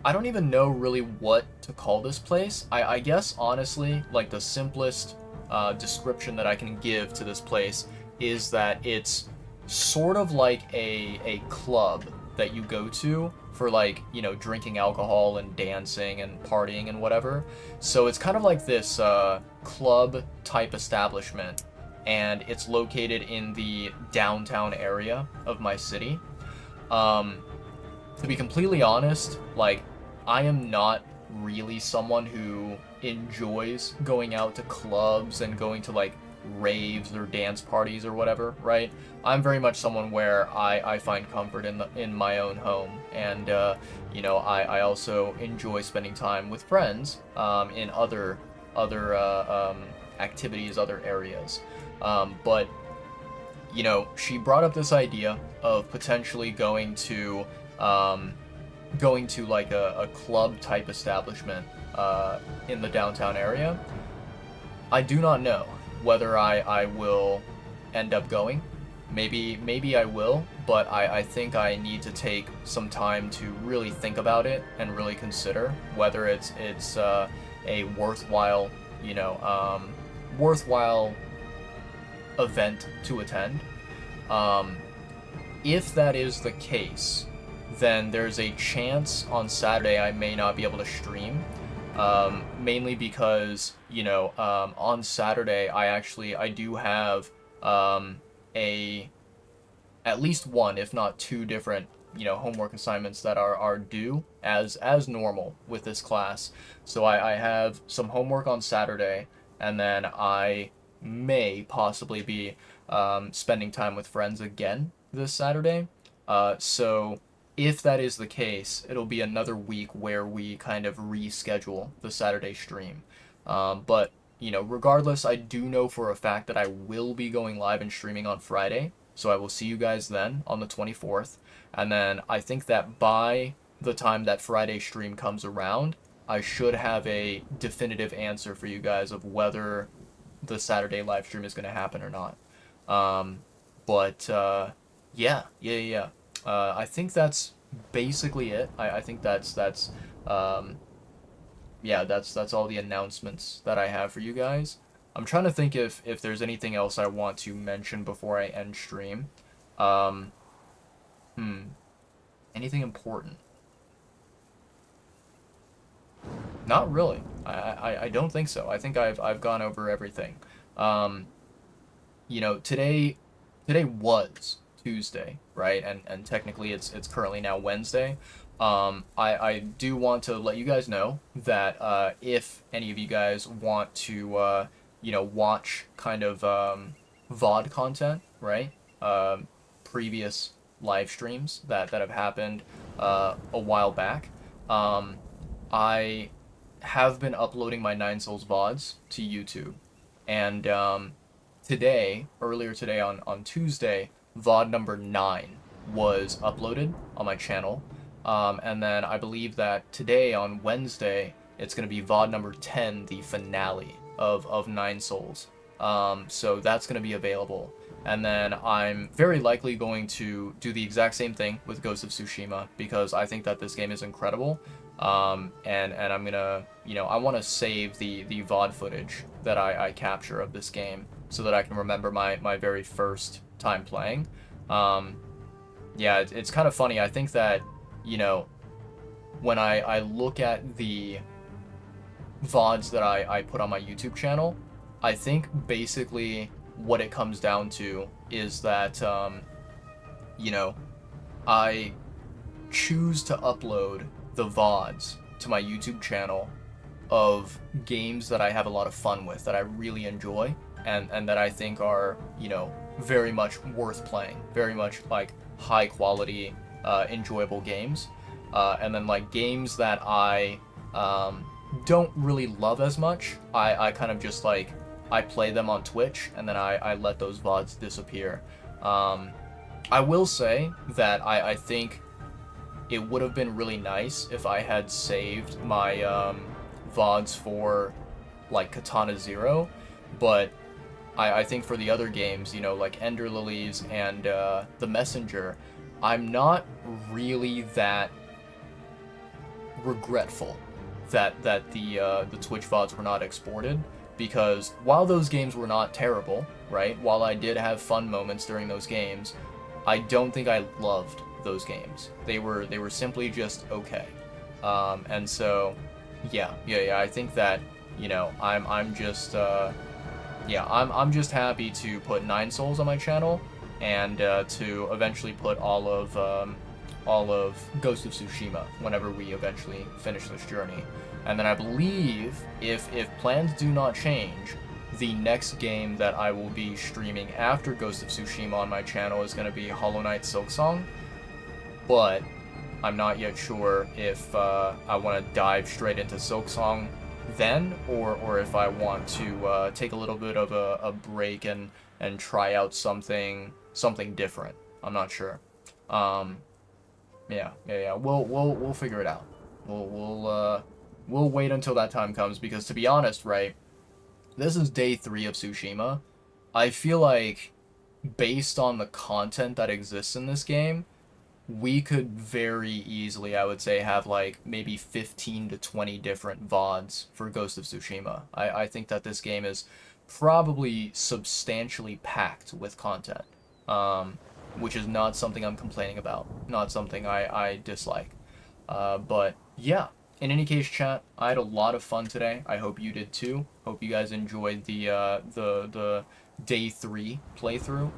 I don't even know really what to call this place. I guess honestly, like the simplest description that I can give to this place is that it's sort of like a club that you go to for, like, you know, drinking alcohol and dancing and partying and whatever. So it's kind of like this club type establishment, and it's located in the downtown area of my city. To be completely honest, like, I am not really someone who enjoys going out to clubs and going to, like, raves or dance parties or whatever, right? I'm very much someone where I find comfort in my own home, and you know, I also enjoy spending time with friends in other activities, other areas. But you know, she brought up this idea of potentially going to like a club type establishment in the downtown area. I do not know whether I will end up going. Maybe I will, but I think I need to take some time to really think about it and really consider whether it's a worthwhile, you know, worthwhile event to attend. If that is the case, then there's a chance on Saturday I may not be able to stream. Mainly because, on Saturday I do have a at least one, if not two different, homework assignments that are due as normal with this class. So I have some homework on Saturday, and then I may possibly be spending time with friends again this Saturday. So if that is the case, it'll be another week where we kind of reschedule the Saturday stream. But regardless, I do know for a fact that I will be going live and streaming on Friday. So I will see you guys then on the 24th. And then I think that by the time that Friday stream comes around, I should have a definitive answer for you guys of whether the Saturday live stream is going to happen or not. Yeah. I think that's basically it. I think that's all the announcements that I have for you guys. I'm trying to think if there's anything else I want to mention before I end stream. Anything important? Not really. I don't think so. I think I've gone over everything. Today was Tuesday, right? And technically it's currently now Wednesday. I do want to let you guys know that if any of you guys want to watch kind of VOD content, right? Previous live streams that have happened a while back. I have been uploading my Nine Souls VODs to YouTube. And earlier today on Tuesday, VOD number 9 was uploaded on my channel. And then I believe that today on Wednesday, it's going to be VOD number 10, the finale of Nine Souls. So that's going to be available. And then I'm very likely going to do the exact same thing with Ghost of Tsushima, because I think that this game is incredible. And I'm going to, I want to save the VOD footage that I capture of this game so that I can remember my very first time playing. It's kind of funny. I think that, when I look at the VODs that I put on my YouTube channel, I think basically what it comes down to is that, I choose to upload the VODs to my YouTube channel of games that I have a lot of fun with, that I really enjoy, and that I think are, very much worth playing, very much like high quality, enjoyable games. And then like games that I don't really love as much, I kind of just like, I play them on Twitch, and then I let those VODs disappear. I will say that I think it would have been really nice if I had saved my VODs for like Katana Zero, but I think for the other games, like Ender Lilies and The Messenger, I'm not really that regretful that the Twitch VODs were not exported, because while those games were not terrible, right, while I did have fun moments during those games, I don't think I loved those games. They were simply just okay. And so I think that, I'm just I'm just happy to put Nine Souls on my channel, and to eventually put all of Ghost of Tsushima whenever we eventually finish this journey. And then I believe, if plans do not change, the next game that I will be streaming after Ghost of Tsushima on my channel is going to be Hollow Knight Silksong. But I'm not yet sure if I want to dive straight into Silksong then, or if I want to take a little bit of a break and try out something different. I'm not sure. We'll figure it out. We'll wait until that time comes, because to be honest, right, this is day 3 of Tsushima. I feel like, based on the content that exists in this game, we could very easily, I would say, have like maybe 15 to 20 different VODs for Ghost of Tsushima. I think that this game is probably substantially packed with content. which is not something I'm complaining about, not something I dislike. But yeah, in any case, chat, I had a lot of fun today. I hope you did too. Hope you guys enjoyed the day 3 playthrough.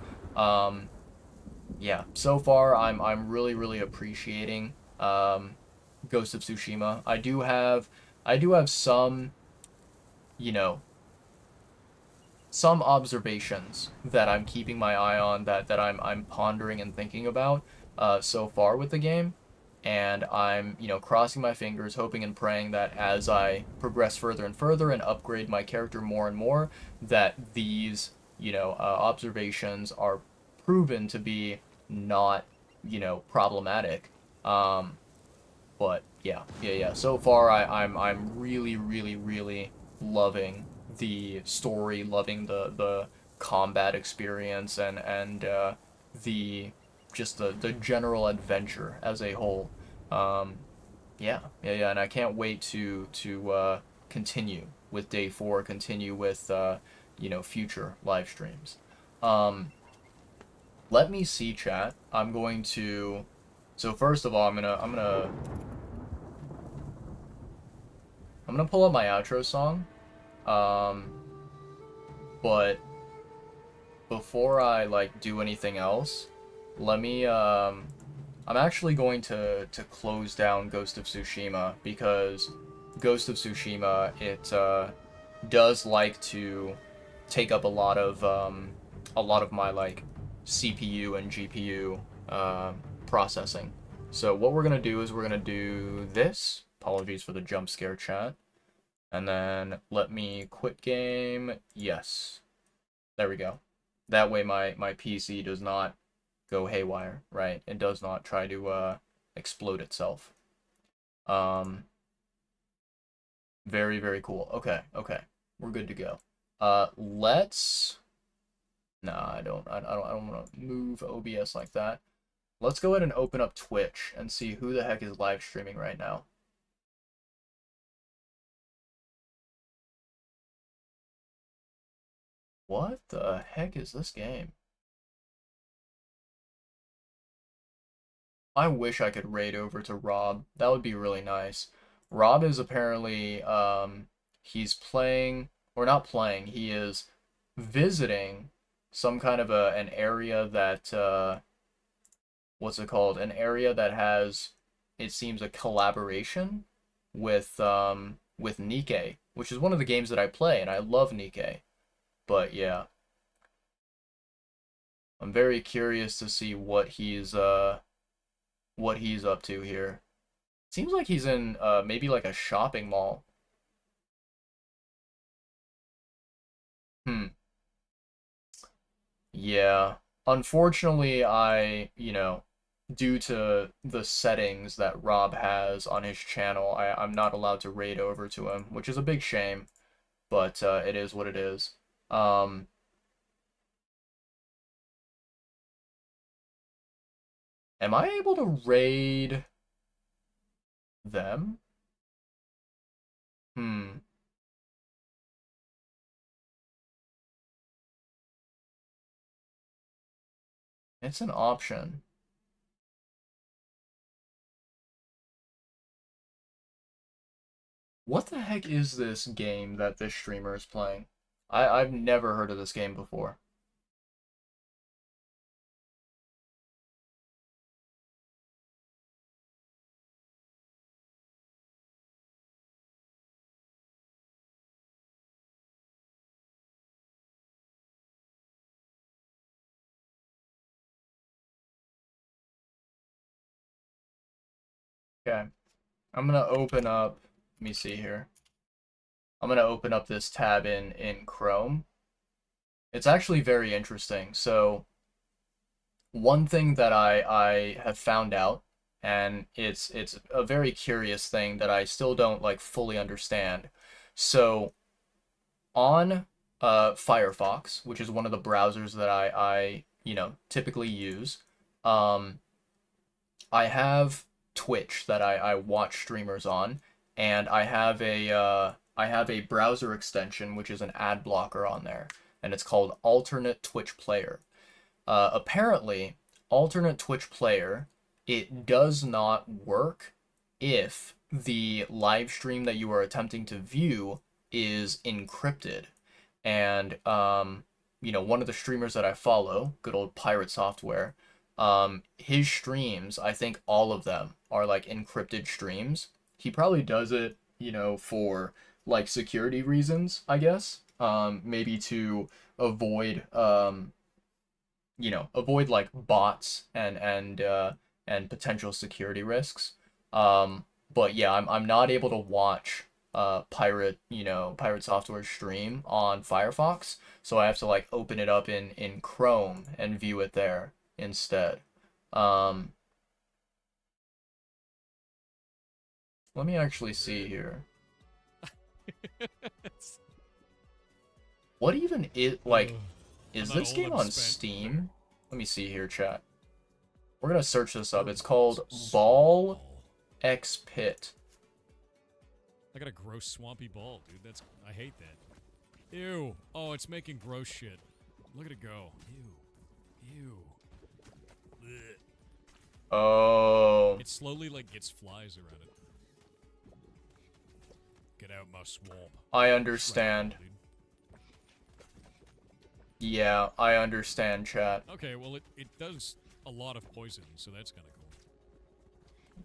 Yeah, so far I'm really appreciating Ghost of Tsushima. I do have some, you know, some observations that I'm keeping my eye on, that I'm pondering and thinking about so far with the game, and I'm, crossing my fingers, hoping and praying that as I progress further and further and upgrade my character more and more, that these, observations are proven to be not, problematic. But yeah. So far, I'm really loving the story, loving the combat experience, and the just the general adventure as a whole. Yeah, and I can't wait to continue with day 4, continue with future live streams. Let me see, chat. I'm going to. So first of all, I'm gonna pull up my outro song, um, but before I do anything else, let me I'm actually going to close down Ghost of Tsushima, because Ghost of Tsushima, it does like to take up a lot of my CPU and GPU processing. So what we're gonna do is we're gonna do this. Apologies for the jump scare, chat. And then let me quit game. Yes. There we go. That way my PC does not go haywire, right? It does not try to explode itself. Very cool. Okay. We're good to go. Let's Nah, I don't want to move OBS like that. Let's go ahead and open up Twitch and see who the heck is live streaming right now. What the heck is this game? I wish I could raid over to Rob. That would be really nice. Rob is apparently, he's playing, or not playing, he is visiting some kind of an area that, what's it called? An area that has, it seems, a collaboration with Nikke, which is one of the games that I play, and I love Nikke. But yeah. I'm very curious to see what he's up to here. Seems like he's in maybe like a shopping mall. Yeah. Unfortunately, due to the settings that Rob has on his channel, I'm not allowed to raid over to him, which is a big shame, but it is what it is. Am I able to raid them? It's an option. What the heck is this game that this streamer is playing? I've never heard of this game before. Okay. I'm gonna open up, let me see here. I'm gonna open up this tab in Chrome. It's actually very interesting. So one thing that I have found out, and it's a very curious thing that I still don't fully understand. So on Firefox, which is one of the browsers that I typically use, I have Twitch that I watch streamers on, and I have a browser extension which is an ad blocker on there, and it's called Alternate Twitch Player. Apparently, alternate Twitch player, it does not work if the live stream that you are attempting to view is encrypted. And one of the streamers that I follow, good old Pirate Software, his streams, I think all of them are like encrypted streams. He probably does it, for like security reasons, I guess. Maybe to avoid avoid like bots and potential security risks. But yeah, I'm not able to watch Pirate Software stream on Firefox, so I have to like open it up in Chrome and view it there instead. Um, Let me actually see here. What even is like? Is this game on Steam? Let me see here, chat. We're gonna search this up. It's called Ball X Pit. I got a gross swampy ball, dude. I hate that. Ew. Oh, it's making gross shit. Look at it go. Ew. Ew. Blech. Oh. It slowly like gets flies around it. Get out my swamp. I understand. Yeah, I understand, chat. Okay, well it does a lot of poison, so that's kind of cool.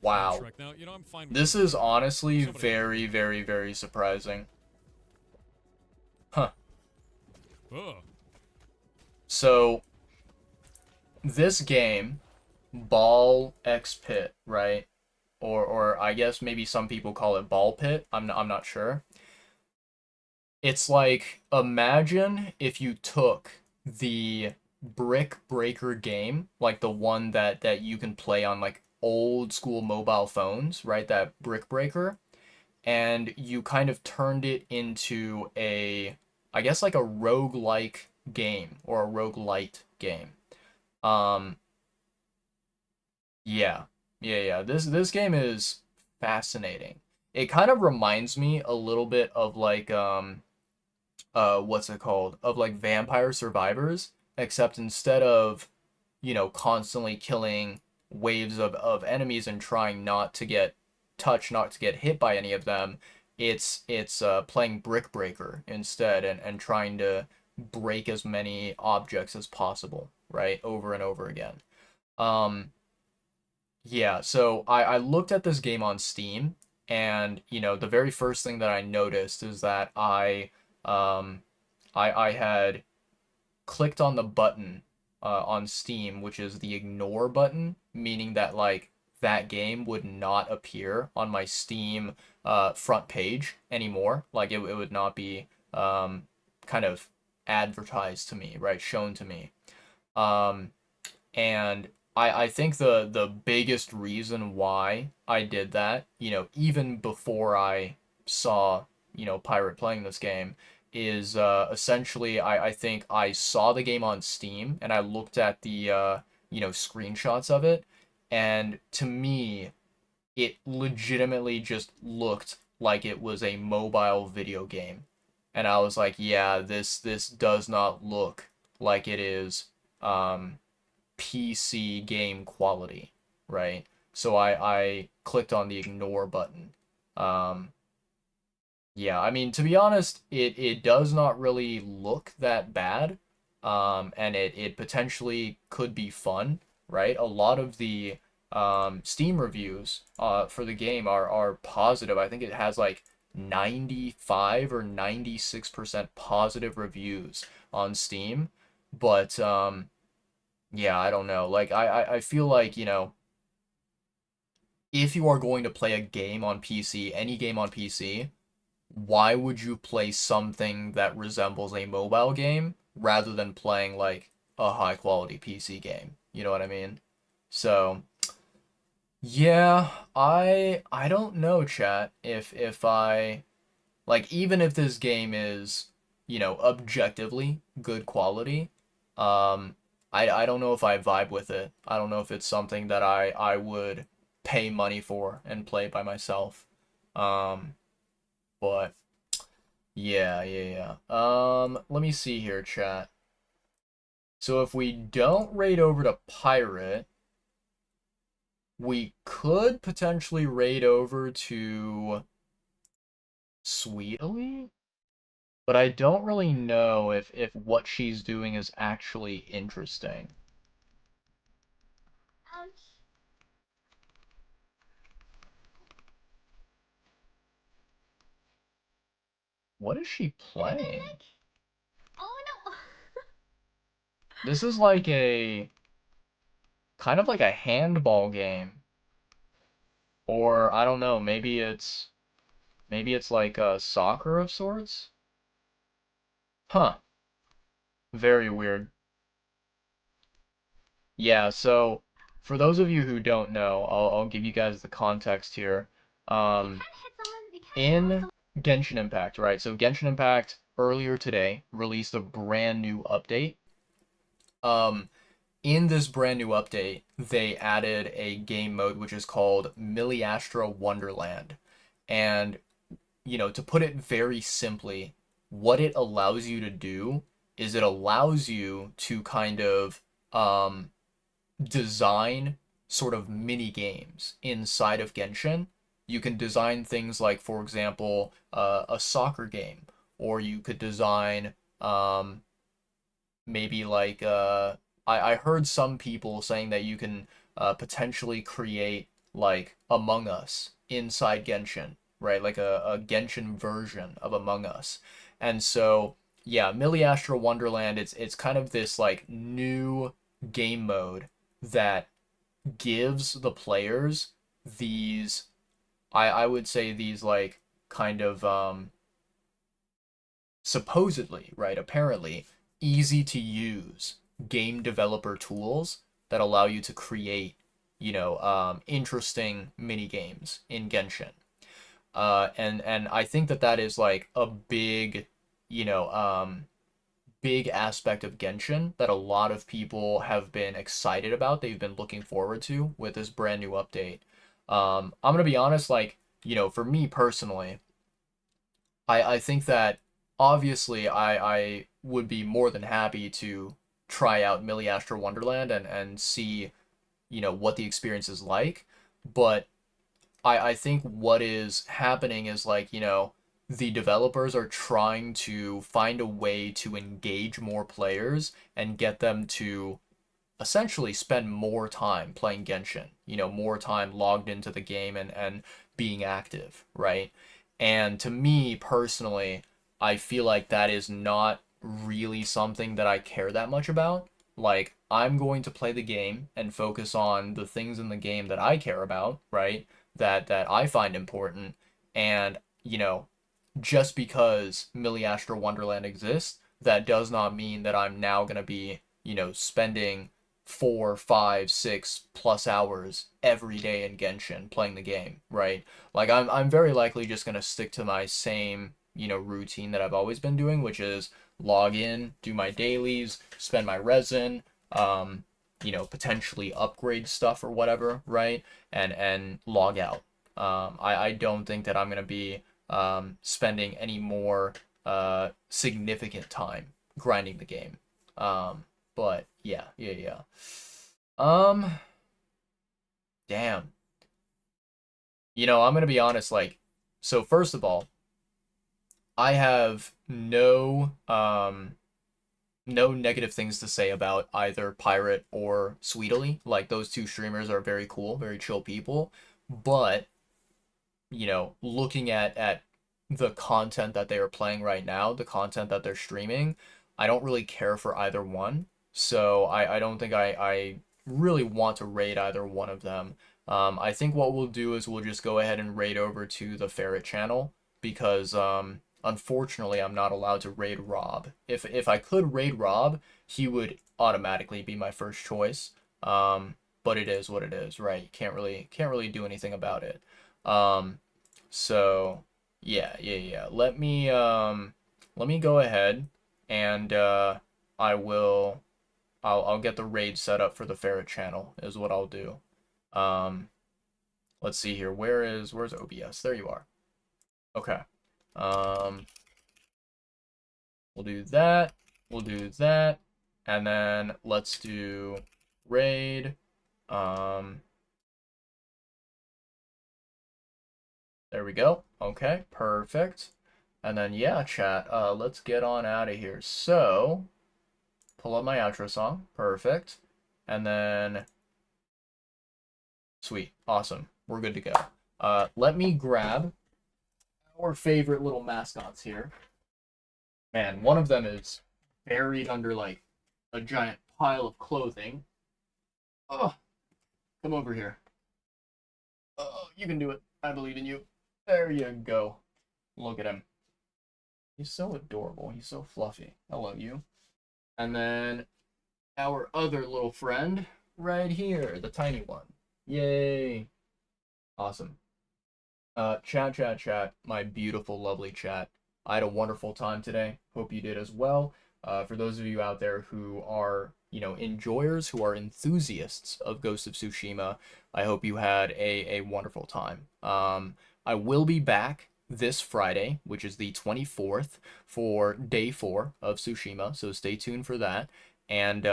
Wow. Now, I'm fine with This it. is honestly Somebody- very, very, very surprising. Huh. Oh. So, this game, Ball X Pit, right? Or I guess maybe some people call it Ball Pit. I'm not sure. It's like, imagine if you took the Brick Breaker game, like the one that you can play on like old school mobile phones, right? That Brick Breaker, and you kind of turned it into I guess like a roguelike game or a roguelite game. Um, yeah. Yeah. This game is fascinating. It kind of reminds me a little bit of like what's it called? Of like Vampire Survivors, except instead of, constantly killing waves of enemies and trying not to get touched, not to get hit by any of them, it's playing Brick Breaker instead and trying to break as many objects as possible, right? Over and over again. Yeah, so I looked at this game on Steam, and the very first thing that I noticed is that um I had clicked on the button on Steam, which is the ignore button, meaning that like that game would not appear on my Steam front page anymore. Like it would not be kind of advertised to me, right? Shown to me. Um, and I think the biggest reason why I did that, even before I saw, Pirate playing this game, is essentially I think I saw the game on Steam and I looked at the screenshots of it, and to me it legitimately just looked like it was a mobile video game. And I was like, yeah, this does not look like it is PC game quality, right? So I clicked on the ignore button. Um, yeah, I mean, to be honest, it does not really look that bad. And it potentially could be fun, right? A lot of the Steam reviews for the game are positive. I think it has like 95 or 96% positive reviews on Steam. But yeah, I don't know. Like I feel like, if you are going to play a game on PC, any game on PC, why would you play something that resembles a mobile game rather than playing like a high quality PC game? You know what I mean? So, yeah, I don't know, chat, if I like, even if this game is, objectively good quality, um I don't know if I vibe with it. I don't know if it's something that I would pay money for and play by myself. Um but yeah. Let me see here, chat. So if we don't raid over to Pirate, we could potentially raid over to Sweetly, but I don't really know if what she's doing is actually interesting. What is she playing? Oh no! This is like a kind of like a handball game. Or I don't know, maybe it's like a soccer of sorts? Huh. Very weird. Yeah, so for those of you who don't know, I'll give you guys the context here. Um, in Genshin Impact, right? So Genshin Impact earlier today released a brand new update. Um, in this brand new update, they added a game mode which is called Miliastra Wonderland. And, to put it very simply, what it allows you to do is it allows you to kind of design sort of mini games inside of Genshin. You can design things like, for example, a soccer game, or you could design maybe like I heard some people saying that you can potentially create like Among Us inside Genshin, right? Like a Genshin version of Among Us. And so yeah, Miliastra Wonderland, it's kind of this like new game mode that gives the players these I would say these like kind of supposedly, right, apparently easy to use game developer tools that allow you to create, interesting mini games in Genshin. And I think that that is like a big, you know, big aspect of Genshin that a lot of people have been excited about. They've been looking forward to with this brand new update. I'm gonna be honest, like, for me personally, I think that obviously I would be more than happy to try out Miliastra Wonderland and see, what the experience is like. But I think what is happening is like, the developers are trying to find a way to engage more players and get them to essentially spend more time playing Genshin, more time logged into the game and being active, right? And to me personally, I feel like that is not really something that I care that much about. Like, I'm going to play the game and focus on the things in the game that I care about, right? That I find important. And, just because Miliastra Wonderland exists, that does not mean that I'm now going to be, spending 4, 5, 6+ hours every day in Genshin playing the game, right? Like I'm very likely just gonna stick to my same, routine that I've always been doing, which is log in, do my dailies, spend my resin, potentially upgrade stuff or whatever, right? And log out. I don't think that I'm gonna be spending any more significant time grinding the game. But yeah, yeah, yeah. Um, damn. I'm gonna be honest, like, so first of all, I have no negative things to say about either Pirate or Sweetly. Like those two streamers are very cool, very chill people. But, looking at the content that they are playing right now, the content that they're streaming, I don't really care for either one. So I don't think I really want to raid either one of them. I think what we'll do is we'll just go ahead and raid over to the Ferret channel because unfortunately I'm not allowed to raid Rob. If I could raid Rob, he would automatically be my first choice. But it is what it is, right? Can't really do anything about it. So yeah, yeah, yeah. Let me go ahead and I will I'll get the raid set up for the Ferret channel is what I'll do. Um, let's see here. Where's OBS? There you are. Okay. Um, we'll do that. We'll do that. And then let's do raid. There we go. Okay, perfect. And then, yeah, chat, let's get on out of here. So, pull up my outro song. Perfect. And then, sweet. Awesome. We're good to go. Let me grab our favorite little mascots here. Man, one of them is buried under, like, a giant pile of clothing. Oh, come over here. Oh, you can do it. I believe in you. There you go. Look at him. He's so adorable. He's so fluffy. I love you. And then our other little friend right here, the tiny one. Yay. Awesome. Chat, my beautiful, lovely chat. I had a wonderful time today. Hope you did as well. For those of you out there who are, enjoyers, who are enthusiasts of Ghost of Tsushima, I hope you had a wonderful time. I will be back this Friday, which is the 24th, for day 4 of Tsushima, so stay tuned for that. And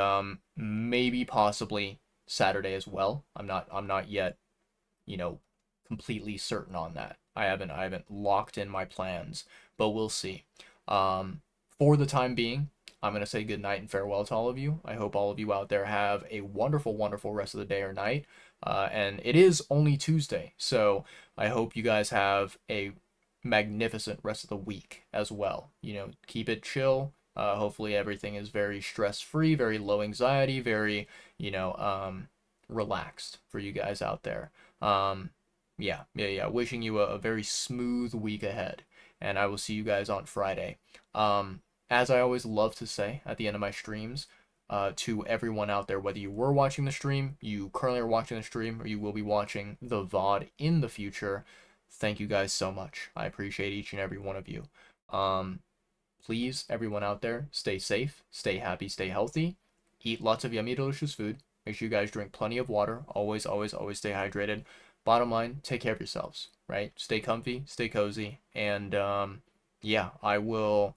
maybe possibly Saturday as well. I'm not yet, completely certain on that. I haven't locked in my plans, but we'll see. For the time being, I'm gonna say good night and farewell to all of you. I hope all of you out there have a wonderful, wonderful rest of the day or night. And it is only Tuesday, so I hope you guys have a magnificent rest of the week as well. Keep it chill. Hopefully everything is very stress-free, very low anxiety, very, relaxed for you guys out there. Yeah. Wishing you a very smooth week ahead, and I will see you guys on Friday. As I always love to say at the end of my streams, to everyone out there, whether you were watching the stream, you currently are watching the stream, or you will be watching the VOD in the future, thank you guys so much. I appreciate each and every one of you. Please, everyone out there, stay safe, stay happy, stay healthy, eat lots of yummy, delicious food. Make sure you guys drink plenty of water. Always, always, always stay hydrated. Bottom line, take care of yourselves, right? Stay comfy, stay cozy, and yeah, I will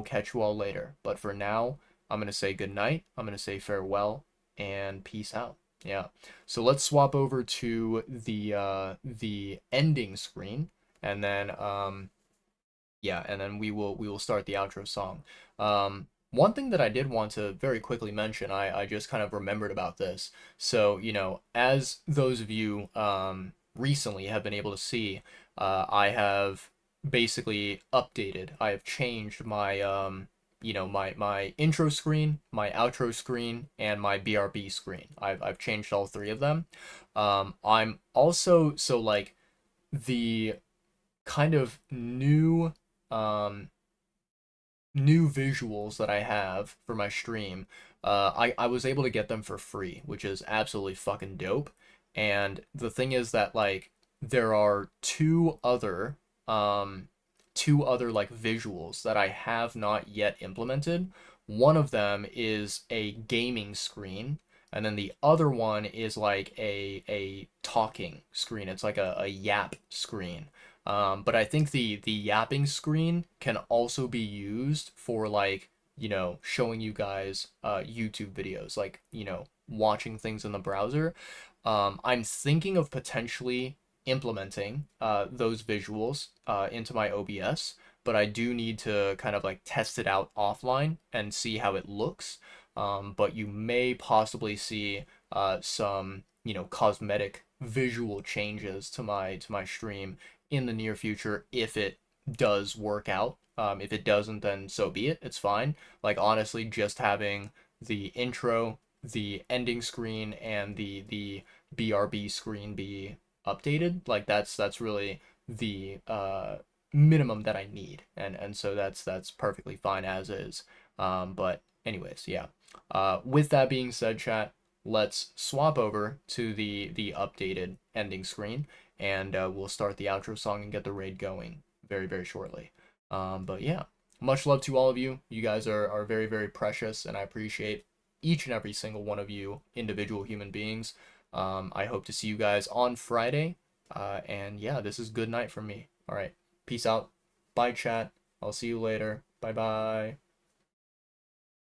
catch you all later. But for now, I'm gonna say good night. I'm gonna say farewell and peace out. Yeah. So let's swap over to the ending screen, and then yeah, and then we will start the outro song. One thing that I did want to very quickly mention, I just kind of remembered about this. So, as those of you recently have been able to see, I have basically updated. I have changed my my intro screen, my outro screen, and my BRB screen. I've changed all 3 of them. I'm also, so like, the kind of new visuals that I have for my stream, I was able to get them for free, which is absolutely fucking dope. And the thing is that, like, there are two other like visuals that I have not yet implemented. One of them is a gaming screen, and then the other one is like a talking screen. It's like a yap screen. But I think the yapping screen can also be used for, like, showing you guys YouTube videos, like, watching things in the browser. I'm thinking of potentially implementing those visuals into my OBS, but I do need to kind of like test it out offline and see how it looks. But you may possibly see some, cosmetic visual changes to my stream in the near future if it does work out. If it doesn't, then so be it. It's fine. Like, honestly, just having the intro, the ending screen, and the BRB screen be updated, like, that's really the minimum that I need, and so that's perfectly fine as is. But anyways, yeah. With that being said, chat, let's swap over to the updated ending screen, and we'll start the outro song and get the raid going very, very shortly. But yeah, much love to all of you. You guys are very, very precious, and I appreciate each and every single one of you individual human beings. I hope to see you guys on Friday. And yeah, this is good night from me. All right, peace out. Bye, chat. I'll see you later. Bye bye.